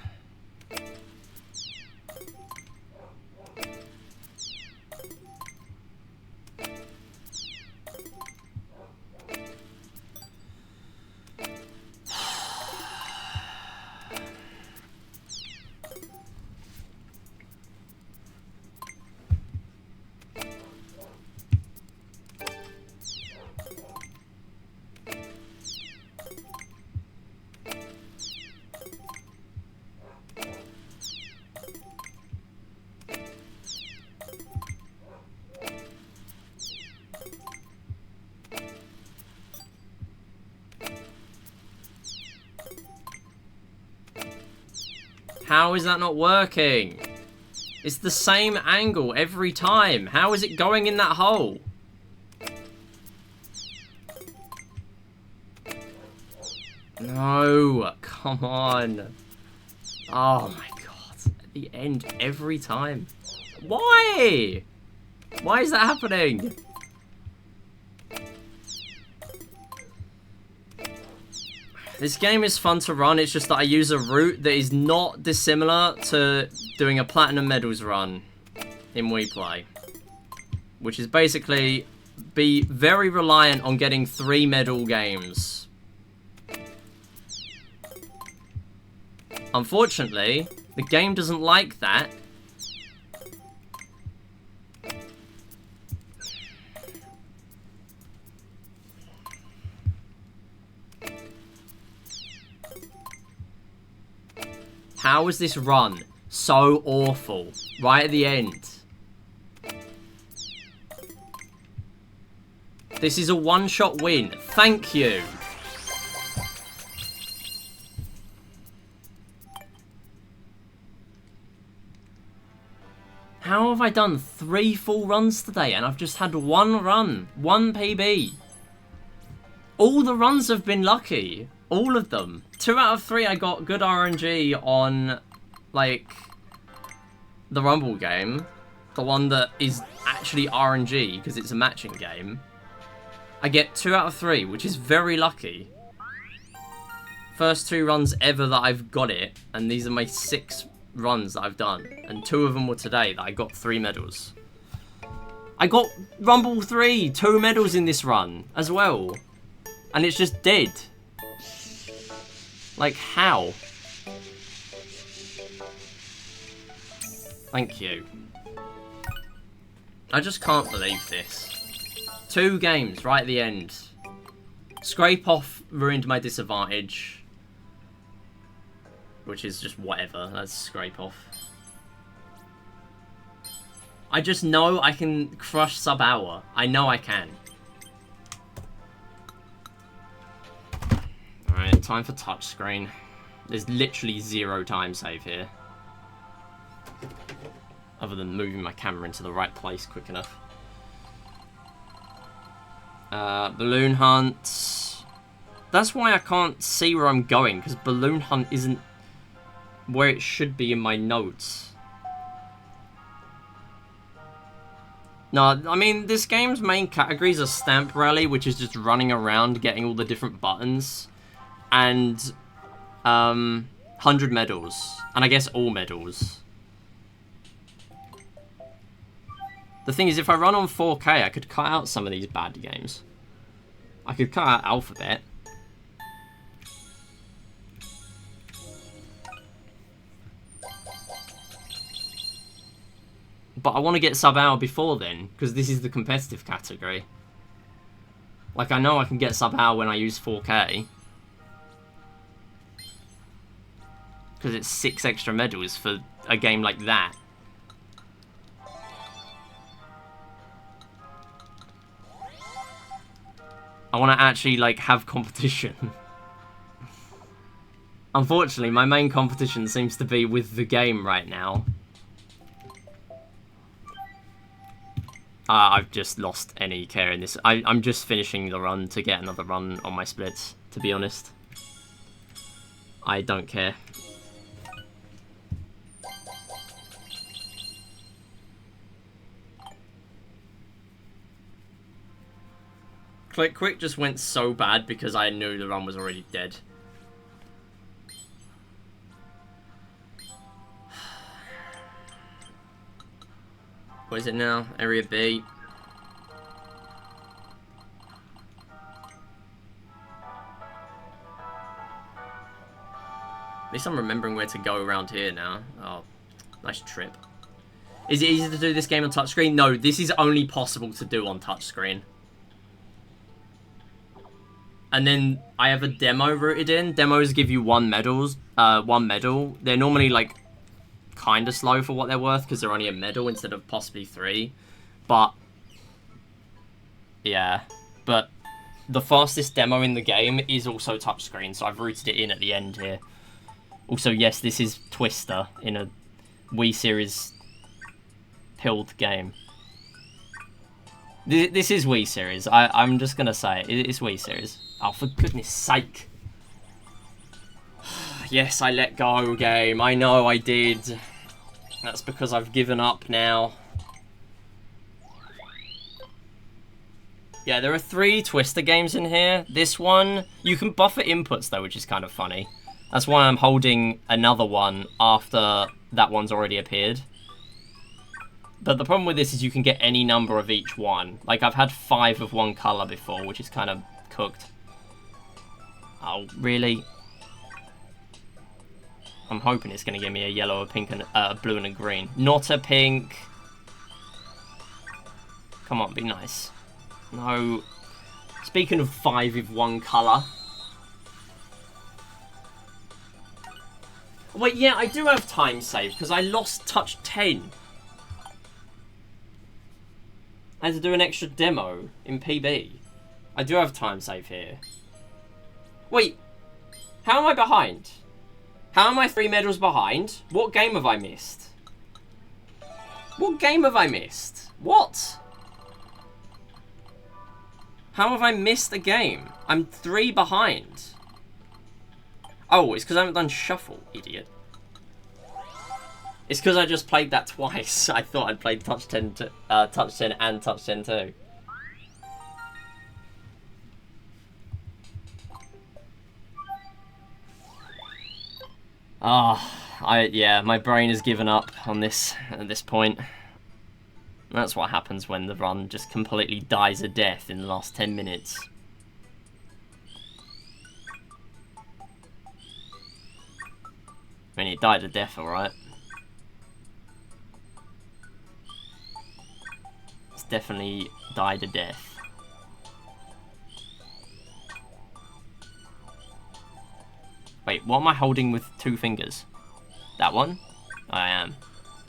How is that not working? It's the same angle every time. How is it going in that hole? No, come on. Oh my god. At the end every time. Why? Why is that happening? This game is fun to run, it's just that I use a route that is not dissimilar to doing a Platinum Medals run in Wii Play. Which is basically be very reliant on getting 3 medal games. Unfortunately, the game doesn't like that. How is this run so awful right at the end? This is a one-shot win. Thank you. How have I done 3 full runs today and I've just had 1 run, 1 PB? All the runs have been lucky. All of them. 2 out of 3 I got good RNG on, like, the Rumble game. The one that is actually RNG, because it's a matching game. I get 2 out of 3, which is very lucky. First 2 runs ever that I've got it, and these are my 6 runs that I've done. And 2 of them were today that I got 3 medals. I got Rumble 3, 2 medals in this run, as well. And it's just dead. Like, how? Thank you. I just can't believe this. 2 games right at the end. Scrape off ruined my disadvantage. Which is just whatever. That's scrape off. I just know I can crush sub-hour. I know I can. Alright, time for touchscreen. There's literally 0 time save here. Other than moving my camera into the right place quick enough. Balloon Hunt. That's why I can't see where I'm going, because Balloon Hunt isn't where it should be in my notes. No, I mean, this game's main categories are Stamp Rally, which is just running around getting all the different buttons, and 100 medals, and I guess all medals. The thing is, if I run on 4K, I could cut out some of these bad games. I could cut out Alphabet. But I want to get sub-hour before then, because this is the competitive category. Like, I know I can get sub-hour when I use 4K. Because it's 6 extra medals for a game like that. I want to actually, like, have competition. Unfortunately, my main competition seems to be with the game right now. I've just lost any care in this. I'm just finishing the run to get another run on my splits, to be honest. I don't care. Click Quick just went so bad because I knew the run was already dead. What is it now? Area B. At least I'm remembering where to go around here now. Oh, nice trip. Is it easy to do this game on touchscreen? No, this is only possible to do on touchscreen. And then I have a demo rooted in. Demos give you one medal. They're normally like kind of slow for what they're worth because they're only a medal instead of possibly 3. But yeah, but the fastest demo in the game is also touchscreen, so I've rooted it in at the end here. Also, yes, this is Twister in a Wii Series pilled game. This is Wii Series. I'm just gonna say it. It's Wii Series. Oh, for goodness sake. Yes, I let go, game. I know I did. That's because I've given up now. Yeah, there are 3 Twister games in here. This one, you can buffer inputs though, which is kind of funny. That's why I'm holding another one after that one's already appeared. But the problem with this is you can get any number of each one. Like, I've had 5 of one colour before, which is kind of cooked. Oh, really? I'm hoping it's going to give me a yellow, a pink, and a blue, and a green. Not a pink. Come on, be nice. No. Speaking of 5 of one colour. Wait, yeah, I do have time save, because I lost touch 10. I had to do an extra demo in PB. I do have time save here. Wait, how am I behind? How am I 3 medals behind? What game have I missed? What game have I missed? What? How have I missed a game? I'm 3 behind. Oh, it's because I haven't done shuffle, idiot. It's because I just played that twice. I thought I'd played Touch 10 and Touch 10 too. Yeah, my brain has given up on this at this point. That's what happens when the run just completely dies a death in the last 10 minutes. I mean, it died a death, alright. It's definitely died a death. Wait, what am I holding with 2 fingers? That one? I am.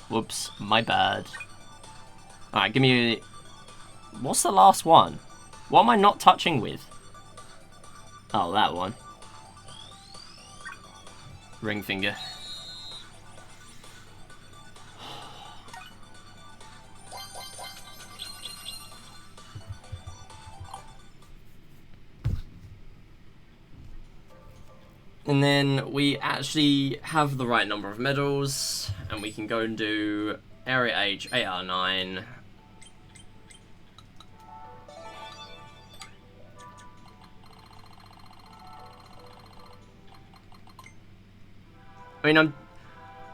Whoops, my bad. Alright, give me... What's the last one? What am I not touching with? Oh, that one. Ring finger. And then we actually have the right number of medals, and we can go and do Area H, 8 out of 9. I mean,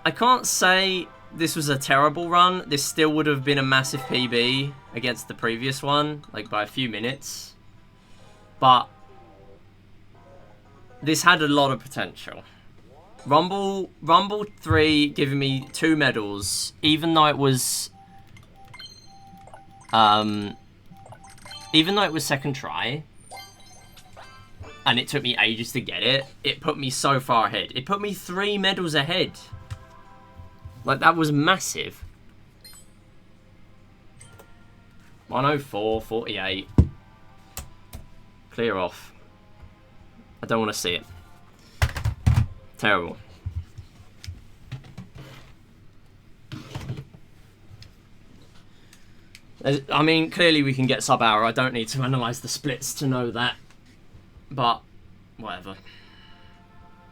I can't say this was a terrible run. This still would have been a massive PB against the previous one, like by a few minutes. But this had a lot of potential. Rumble 3 giving me 2 medals, even though it was second try, and it took me ages to get it. It put me so far ahead. It put me 3 medals ahead. Like, that was massive. 104.48. Clear off. I don't want to see it. Terrible. I mean, clearly we can get sub-hour. I don't need to analyse the splits to know that. But, whatever.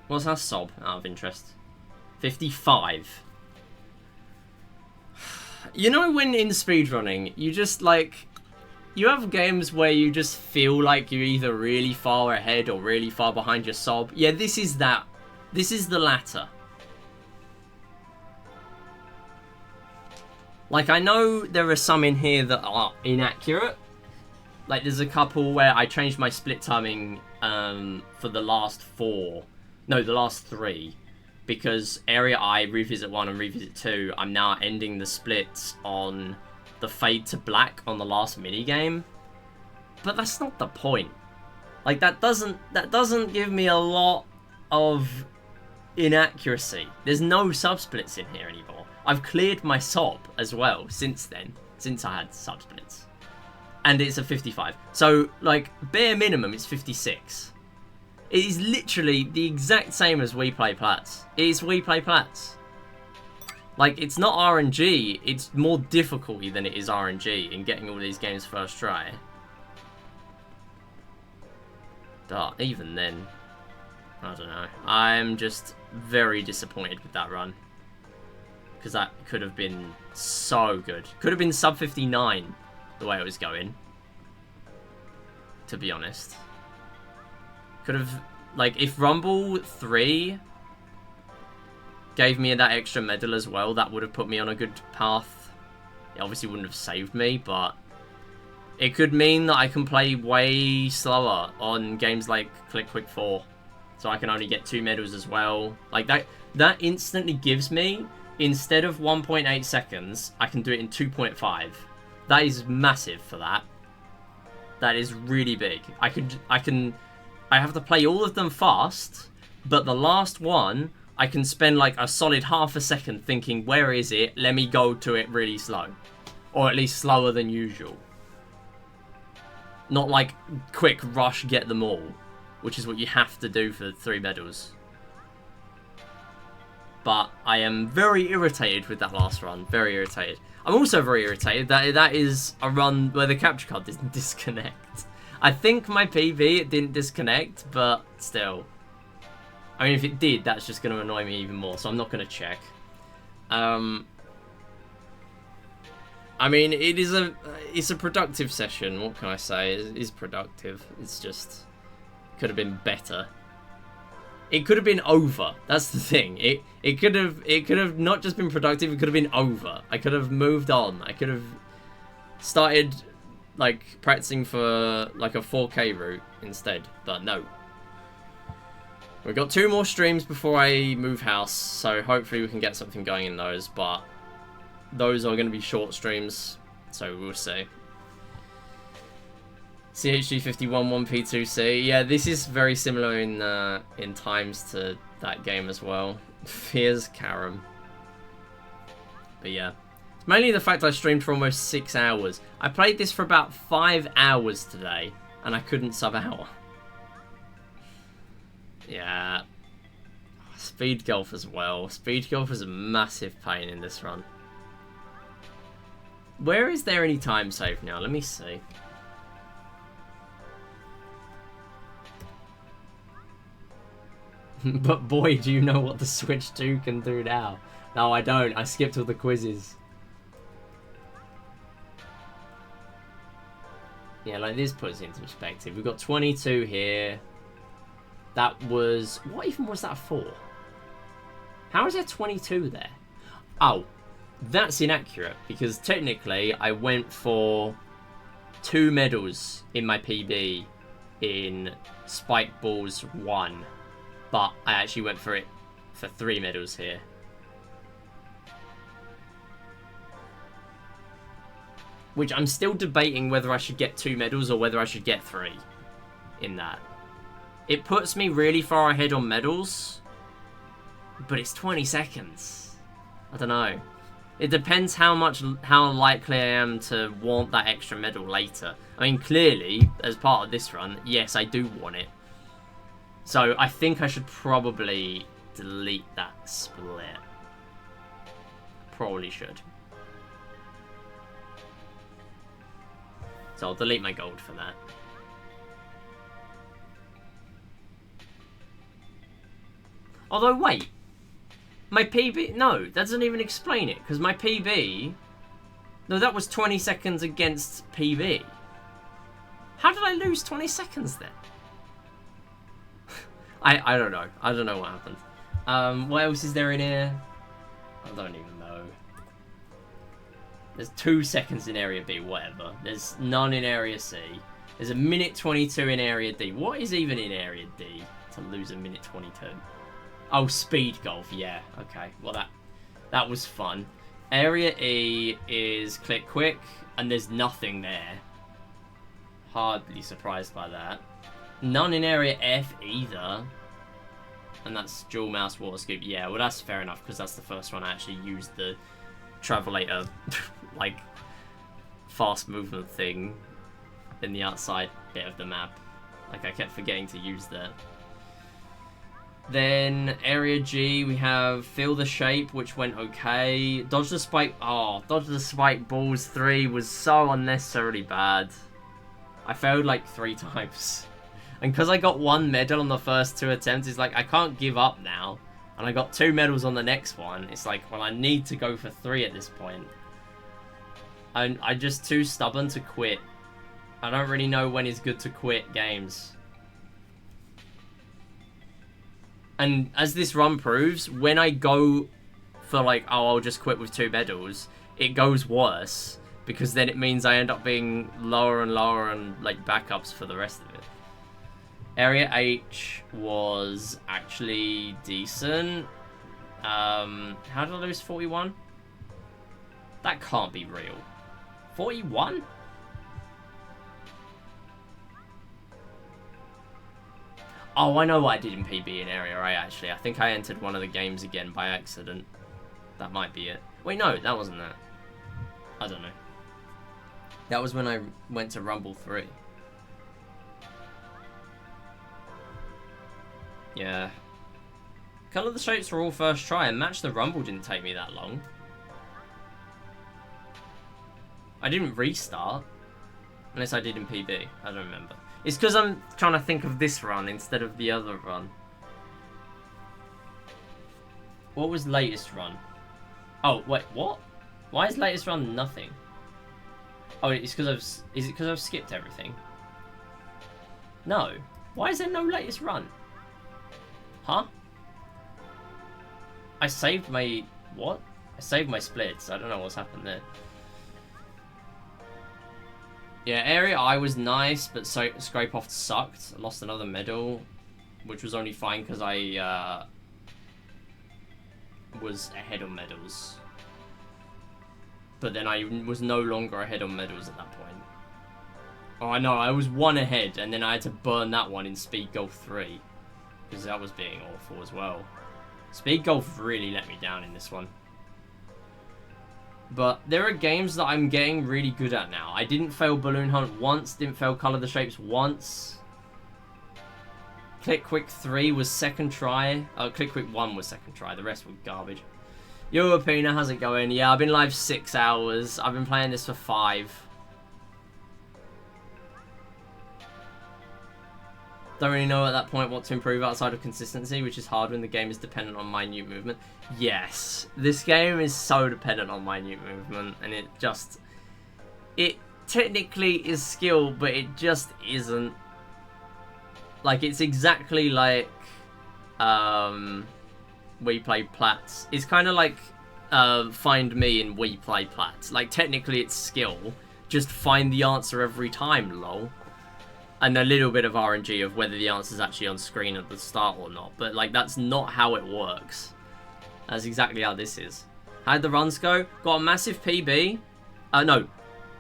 What's our sub, out of interest? 55. You know when in speedrunning, you just, like... You have games where you just feel like you're either really far ahead or really far behind your sub. Yeah, this is that. This is the latter. Like, I know there are some in here that are inaccurate. Like, there's a couple where I changed my split timing for the last 4. No, the last 3. Because Area I, Revisit 1 and Revisit 2, I'm now ending the splits on the fade to black on the last minigame. But that's not the point. Like, that doesn't give me a lot of inaccuracy. There's no sub-splits in here anymore. I've cleared my sub as well since then. Since I had sub-splits. And it's a 55. So, like, bare minimum, it's 56. It is literally the exact same as Wii Play Plats. It is Wii Play Plats. Like, it's not RNG, it's more difficulty than it is RNG in getting all these games first try. But even then, I don't know. I'm just very disappointed with that run. Because that could have been so good. Could have been sub 59 the way it was going. To be honest. Could have, like, if Rumble 3 gave me that extra medal as well, that would have put me on a good path. It obviously wouldn't have saved me, but it could mean that I can play way slower on games like Click Quick 4. So I can only get 2 medals as well. Like, that instantly gives me, instead of 1.8 seconds, I can do it in 2.5. That is massive for that. That is really big. I have to play all of them fast, but the last one, I can spend like a solid half a second thinking, where is it? Let me go to it really slow. Or at least slower than usual. Not like quick rush, get them all. Which is what you have to do for 3 medals. But I am very irritated with that last run. Very irritated. I'm also very irritated that that is a run where the capture card didn't disconnect. I think my PB, it didn't disconnect, but still. I mean, if it did, that's just going to annoy me even more, so I'm not going to check. I mean, it's a productive session. What can I say? It is productive. It's just could have been better. It could have been over. That's the thing. It could have not just been productive. It could have been over. I could have moved on. I could have started like practicing for like a 4K route instead. But no. We've got 2 more streams before I move house, so hopefully we can get something going in those. But those are going to be short streams, so we'll see. CHG51 1P2C. Yeah, this is very similar in times to that game as well. Fears Karam. But yeah. It's mainly the fact I streamed for almost 6 hours. I played this for about 5 hours today, and I couldn't sub out. Yeah. Speed golf as well. Speed golf is a massive pain in this run. Where is there any time save now? Let me see. But boy, do you know what the Switch 2 can do now. No, I don't. I skipped all the quizzes. Yeah, like this puts it into perspective. We've got 22 here. That was... What even was that for? How is there 22 there? Oh, that's inaccurate. Because technically, I went for 2 medals in my PB in Spike Balls 1. But I actually went for 3 medals here. Which I'm still debating whether I should get 2 medals or whether I should get 3 in that. It puts me really far ahead on medals, but it's 20 seconds. I don't know. It depends how likely I am to want that extra medal later. I mean, clearly, as part of this run, yes, I do want it. So I think I should probably delete that split. Probably should. So I'll delete my gold for that. Although, wait. My PB... No, that doesn't even explain it. Because my PB... No, that was 20 seconds against PB. How did I lose 20 seconds then? I don't know. I don't know what happened. What else is there in here? I don't even know. There's 2 seconds in Area B, whatever. There's none in Area C. There's a minute 22 in Area D. What is even in Area D to lose a minute 22? Oh, speed golf. Yeah, okay. Well, that was fun. Area E is click quick, and there's nothing there. Hardly surprised by that. None in Area F either. And that's dual mouse water scoop. Yeah, well, that's fair enough, because that's the first one I actually used the Travelator, like, fast movement thing in the outside bit of the map. Like, I kept forgetting to use that. Then, Area G, we have Feel the Shape, which went okay. Dodge the Spike... Oh, Dodge the Spike Balls 3 was so unnecessarily bad. I failed, like, 3 times. And because I got 1 medal on the first 2 attempts, it's like, I can't give up now. And I got 2 medals on the next one. It's like, well, I need to go for 3 at this point. And I'm just too stubborn to quit. I don't really know when it's good to quit games. And as this run proves, when I go for like, oh, I'll just quit with 2 medals, it goes worse. Because then it means I end up being lower and lower and like backups for the rest of it. Area H was actually decent. How did I lose 41? That can't be real. 41? Oh, I know what I did in PB in Area A, actually. I think I entered one of the games again by accident. That might be it. Wait, no, that wasn't that. I don't know. That was when I went to Rumble 3. Yeah. Colour the shapes were all first try, and Match the Rumble didn't take me that long. I didn't restart. Unless I did in PB. I don't remember. It's because I'm trying to think of this run instead of the other run. What was latest run? Oh, wait, what? Why is latest run nothing? Oh, it's because Is it because I've skipped everything? No. Why is there no latest run? Huh? I saved my... What? I saved my splits. I don't know what's happened there. Yeah, Area I was nice, but Scrape Off sucked. I lost another medal, which was only fine because I was ahead on medals. But then I was no longer ahead on medals at that point. Oh, I know, I was 1 ahead, and then I had to burn that one in Speed Golf 3. Because that was being awful as well. Speed Golf really let me down in this one. But there are games that I'm getting really good at now. I didn't fail Balloon Hunt once, didn't fail Colour the Shapes once. Click Quick 3 was second try. Click Quick 1 was second try, the rest were garbage. Yo, Apina, how's it going? Yeah, I've been live 6 hours. I've been playing this for 5. Don't really know at that point what to improve outside of consistency, which is hard when the game is dependent on minute movement. Yes, this game is so dependent on minute movement, and it technically is skill, but it just isn't. Like, it's exactly like Wii Play Plats. It's kind of like Find Mii in Wii Play Plats. Like, technically it's skill, just find the answer every time, lol. And a little bit of RNG of whether the answer's actually on screen at the start or not. But, like, that's not how it works. That's exactly how this is. How'd the runs go? Got a massive PB. No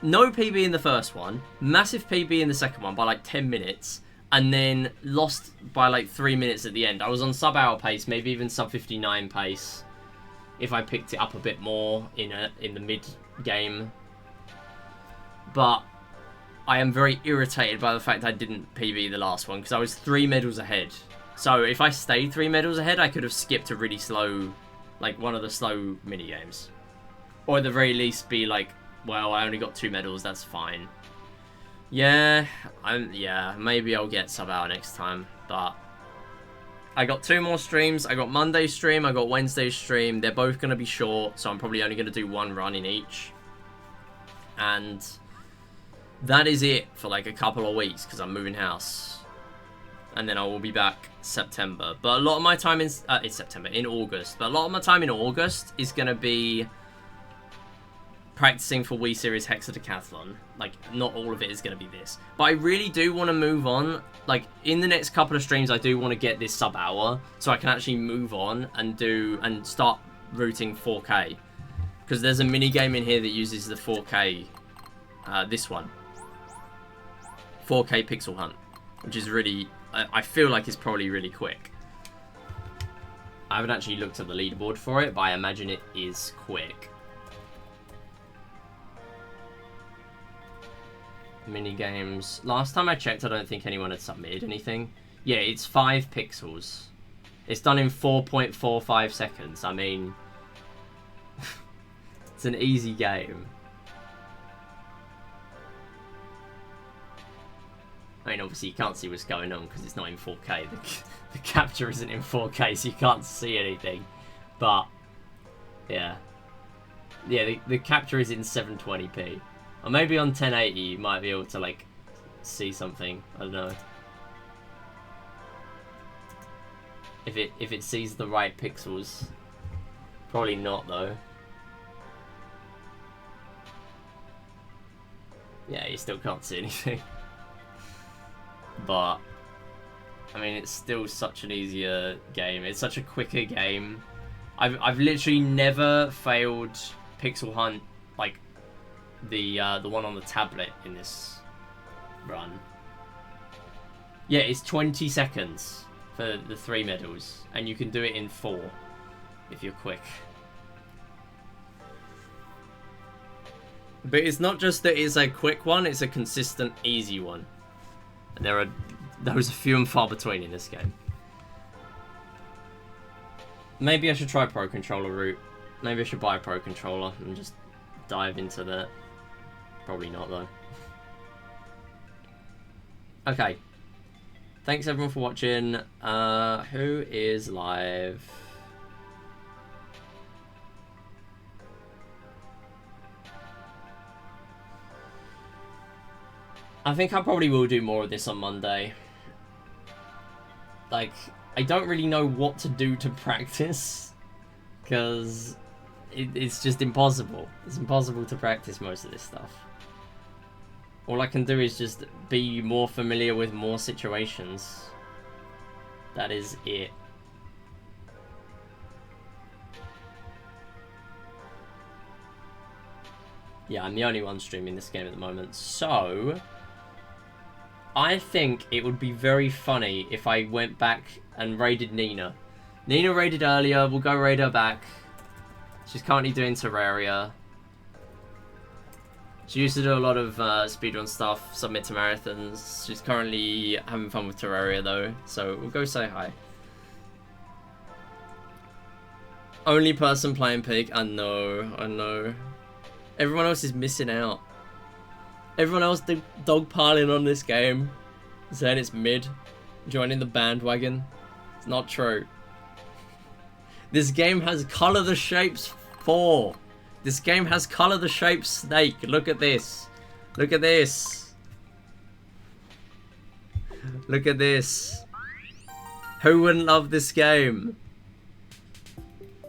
PB in the first one. Massive PB in the second one by, like, 10 minutes. And then lost by, like, 3 minutes at the end. I was on sub-hour pace, maybe even sub-59 pace. If I picked it up a bit more in the mid-game. But I am very irritated by the fact I didn't PB the last one, because I was 3 medals ahead. So if I stayed 3 medals ahead, I could have skipped a really slow, like one of the slow mini-games. Or at the very least be like, well, I only got 2 medals, that's fine. Yeah, maybe I'll get sub-hour next time, but I got 2 more streams. I got Monday's stream, I got Wednesday's stream. They're both going to be short, so I'm probably only going to do 1 run in each. And that is it for like a couple of weeks, because I'm moving house. And then I will be back September. But a lot of my time in August. But a lot of my time in August is going to be practicing for Wii Series Hexadecathlon. Like, not all of it is going to be this. But I really do want to move on. Like, in the next couple of streams, I do want to get this sub-hour, so I can actually move on and start routing 4K. Because there's a mini-game in here that uses the 4K, this one. 4K Pixel Hunt, which is really, I feel like it's probably really quick. I haven't actually looked at the leaderboard for it, but I imagine it is quick. Mini games. Last time I checked, I don't think anyone had submitted anything. Yeah, it's 5 pixels. It's done in 4.45 seconds. I mean, it's an easy game. I mean, obviously you can't see what's going on because it's not in 4K. The capture isn't in 4K, so you can't see anything. But, yeah. Yeah, the capture is in 720p. Or maybe on 1080 you might be able to, like, see something. I don't know. If it sees the right pixels. Probably not, though. Yeah, you still can't see anything. But, I mean, it's still such an easier game. It's such a quicker game. I've literally never failed Pixel Hunt, like, the one on the tablet in this run. Yeah, it's 20 seconds for the 3 medals, and you can do it in 4 if you're quick. But it's not just that it's a quick one, it's a consistent, easy one. And those are few and far between in this game. Maybe I should try Pro Controller route. Maybe I should buy a Pro Controller and just dive into that. Probably not, though. Okay. Thanks everyone for watching. Who is live? I think I probably will do more of this on Monday. Like, I don't really know what to do to practice, because it's just impossible. It's impossible to practice most of this stuff. All I can do is just be more familiar with more situations. That is it. Yeah, I'm the only one streaming this game at the moment, so I think it would be very funny if I went back and raided Nina. Nina raided earlier, we'll go raid her back. She's currently doing Terraria. She used to do a lot of speedrun stuff, submit to marathons. She's currently having fun with Terraria though, so we'll go say hi. Only person playing Pig? I know. Everyone else is missing out. Everyone else dogpiling on this game, saying it's mid. Joining the bandwagon. It's not true. This game has color the shapes 4. This game has color the shape snake. Look at this. Look at this. Look at this. Who wouldn't love this game?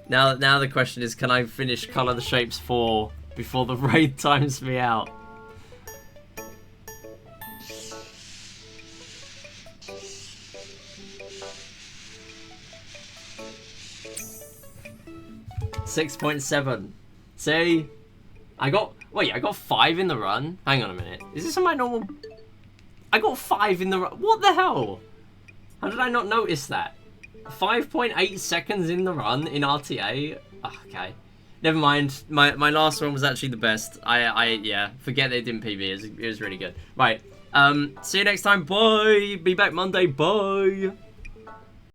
Now the question is, can I finish color the shapes 4 before the raid times me out? .7. See? I got 5 in the run. Hang on a minute. Is this on my normal? I got 5 in the run. What the hell? How did I not notice that? 5.8 seconds in the run in RTA. Oh, okay. Never mind. My last one was actually the best. Yeah, forget they didn't PB. It was really good. Right. See you next time. Bye. Be back Monday. Bye.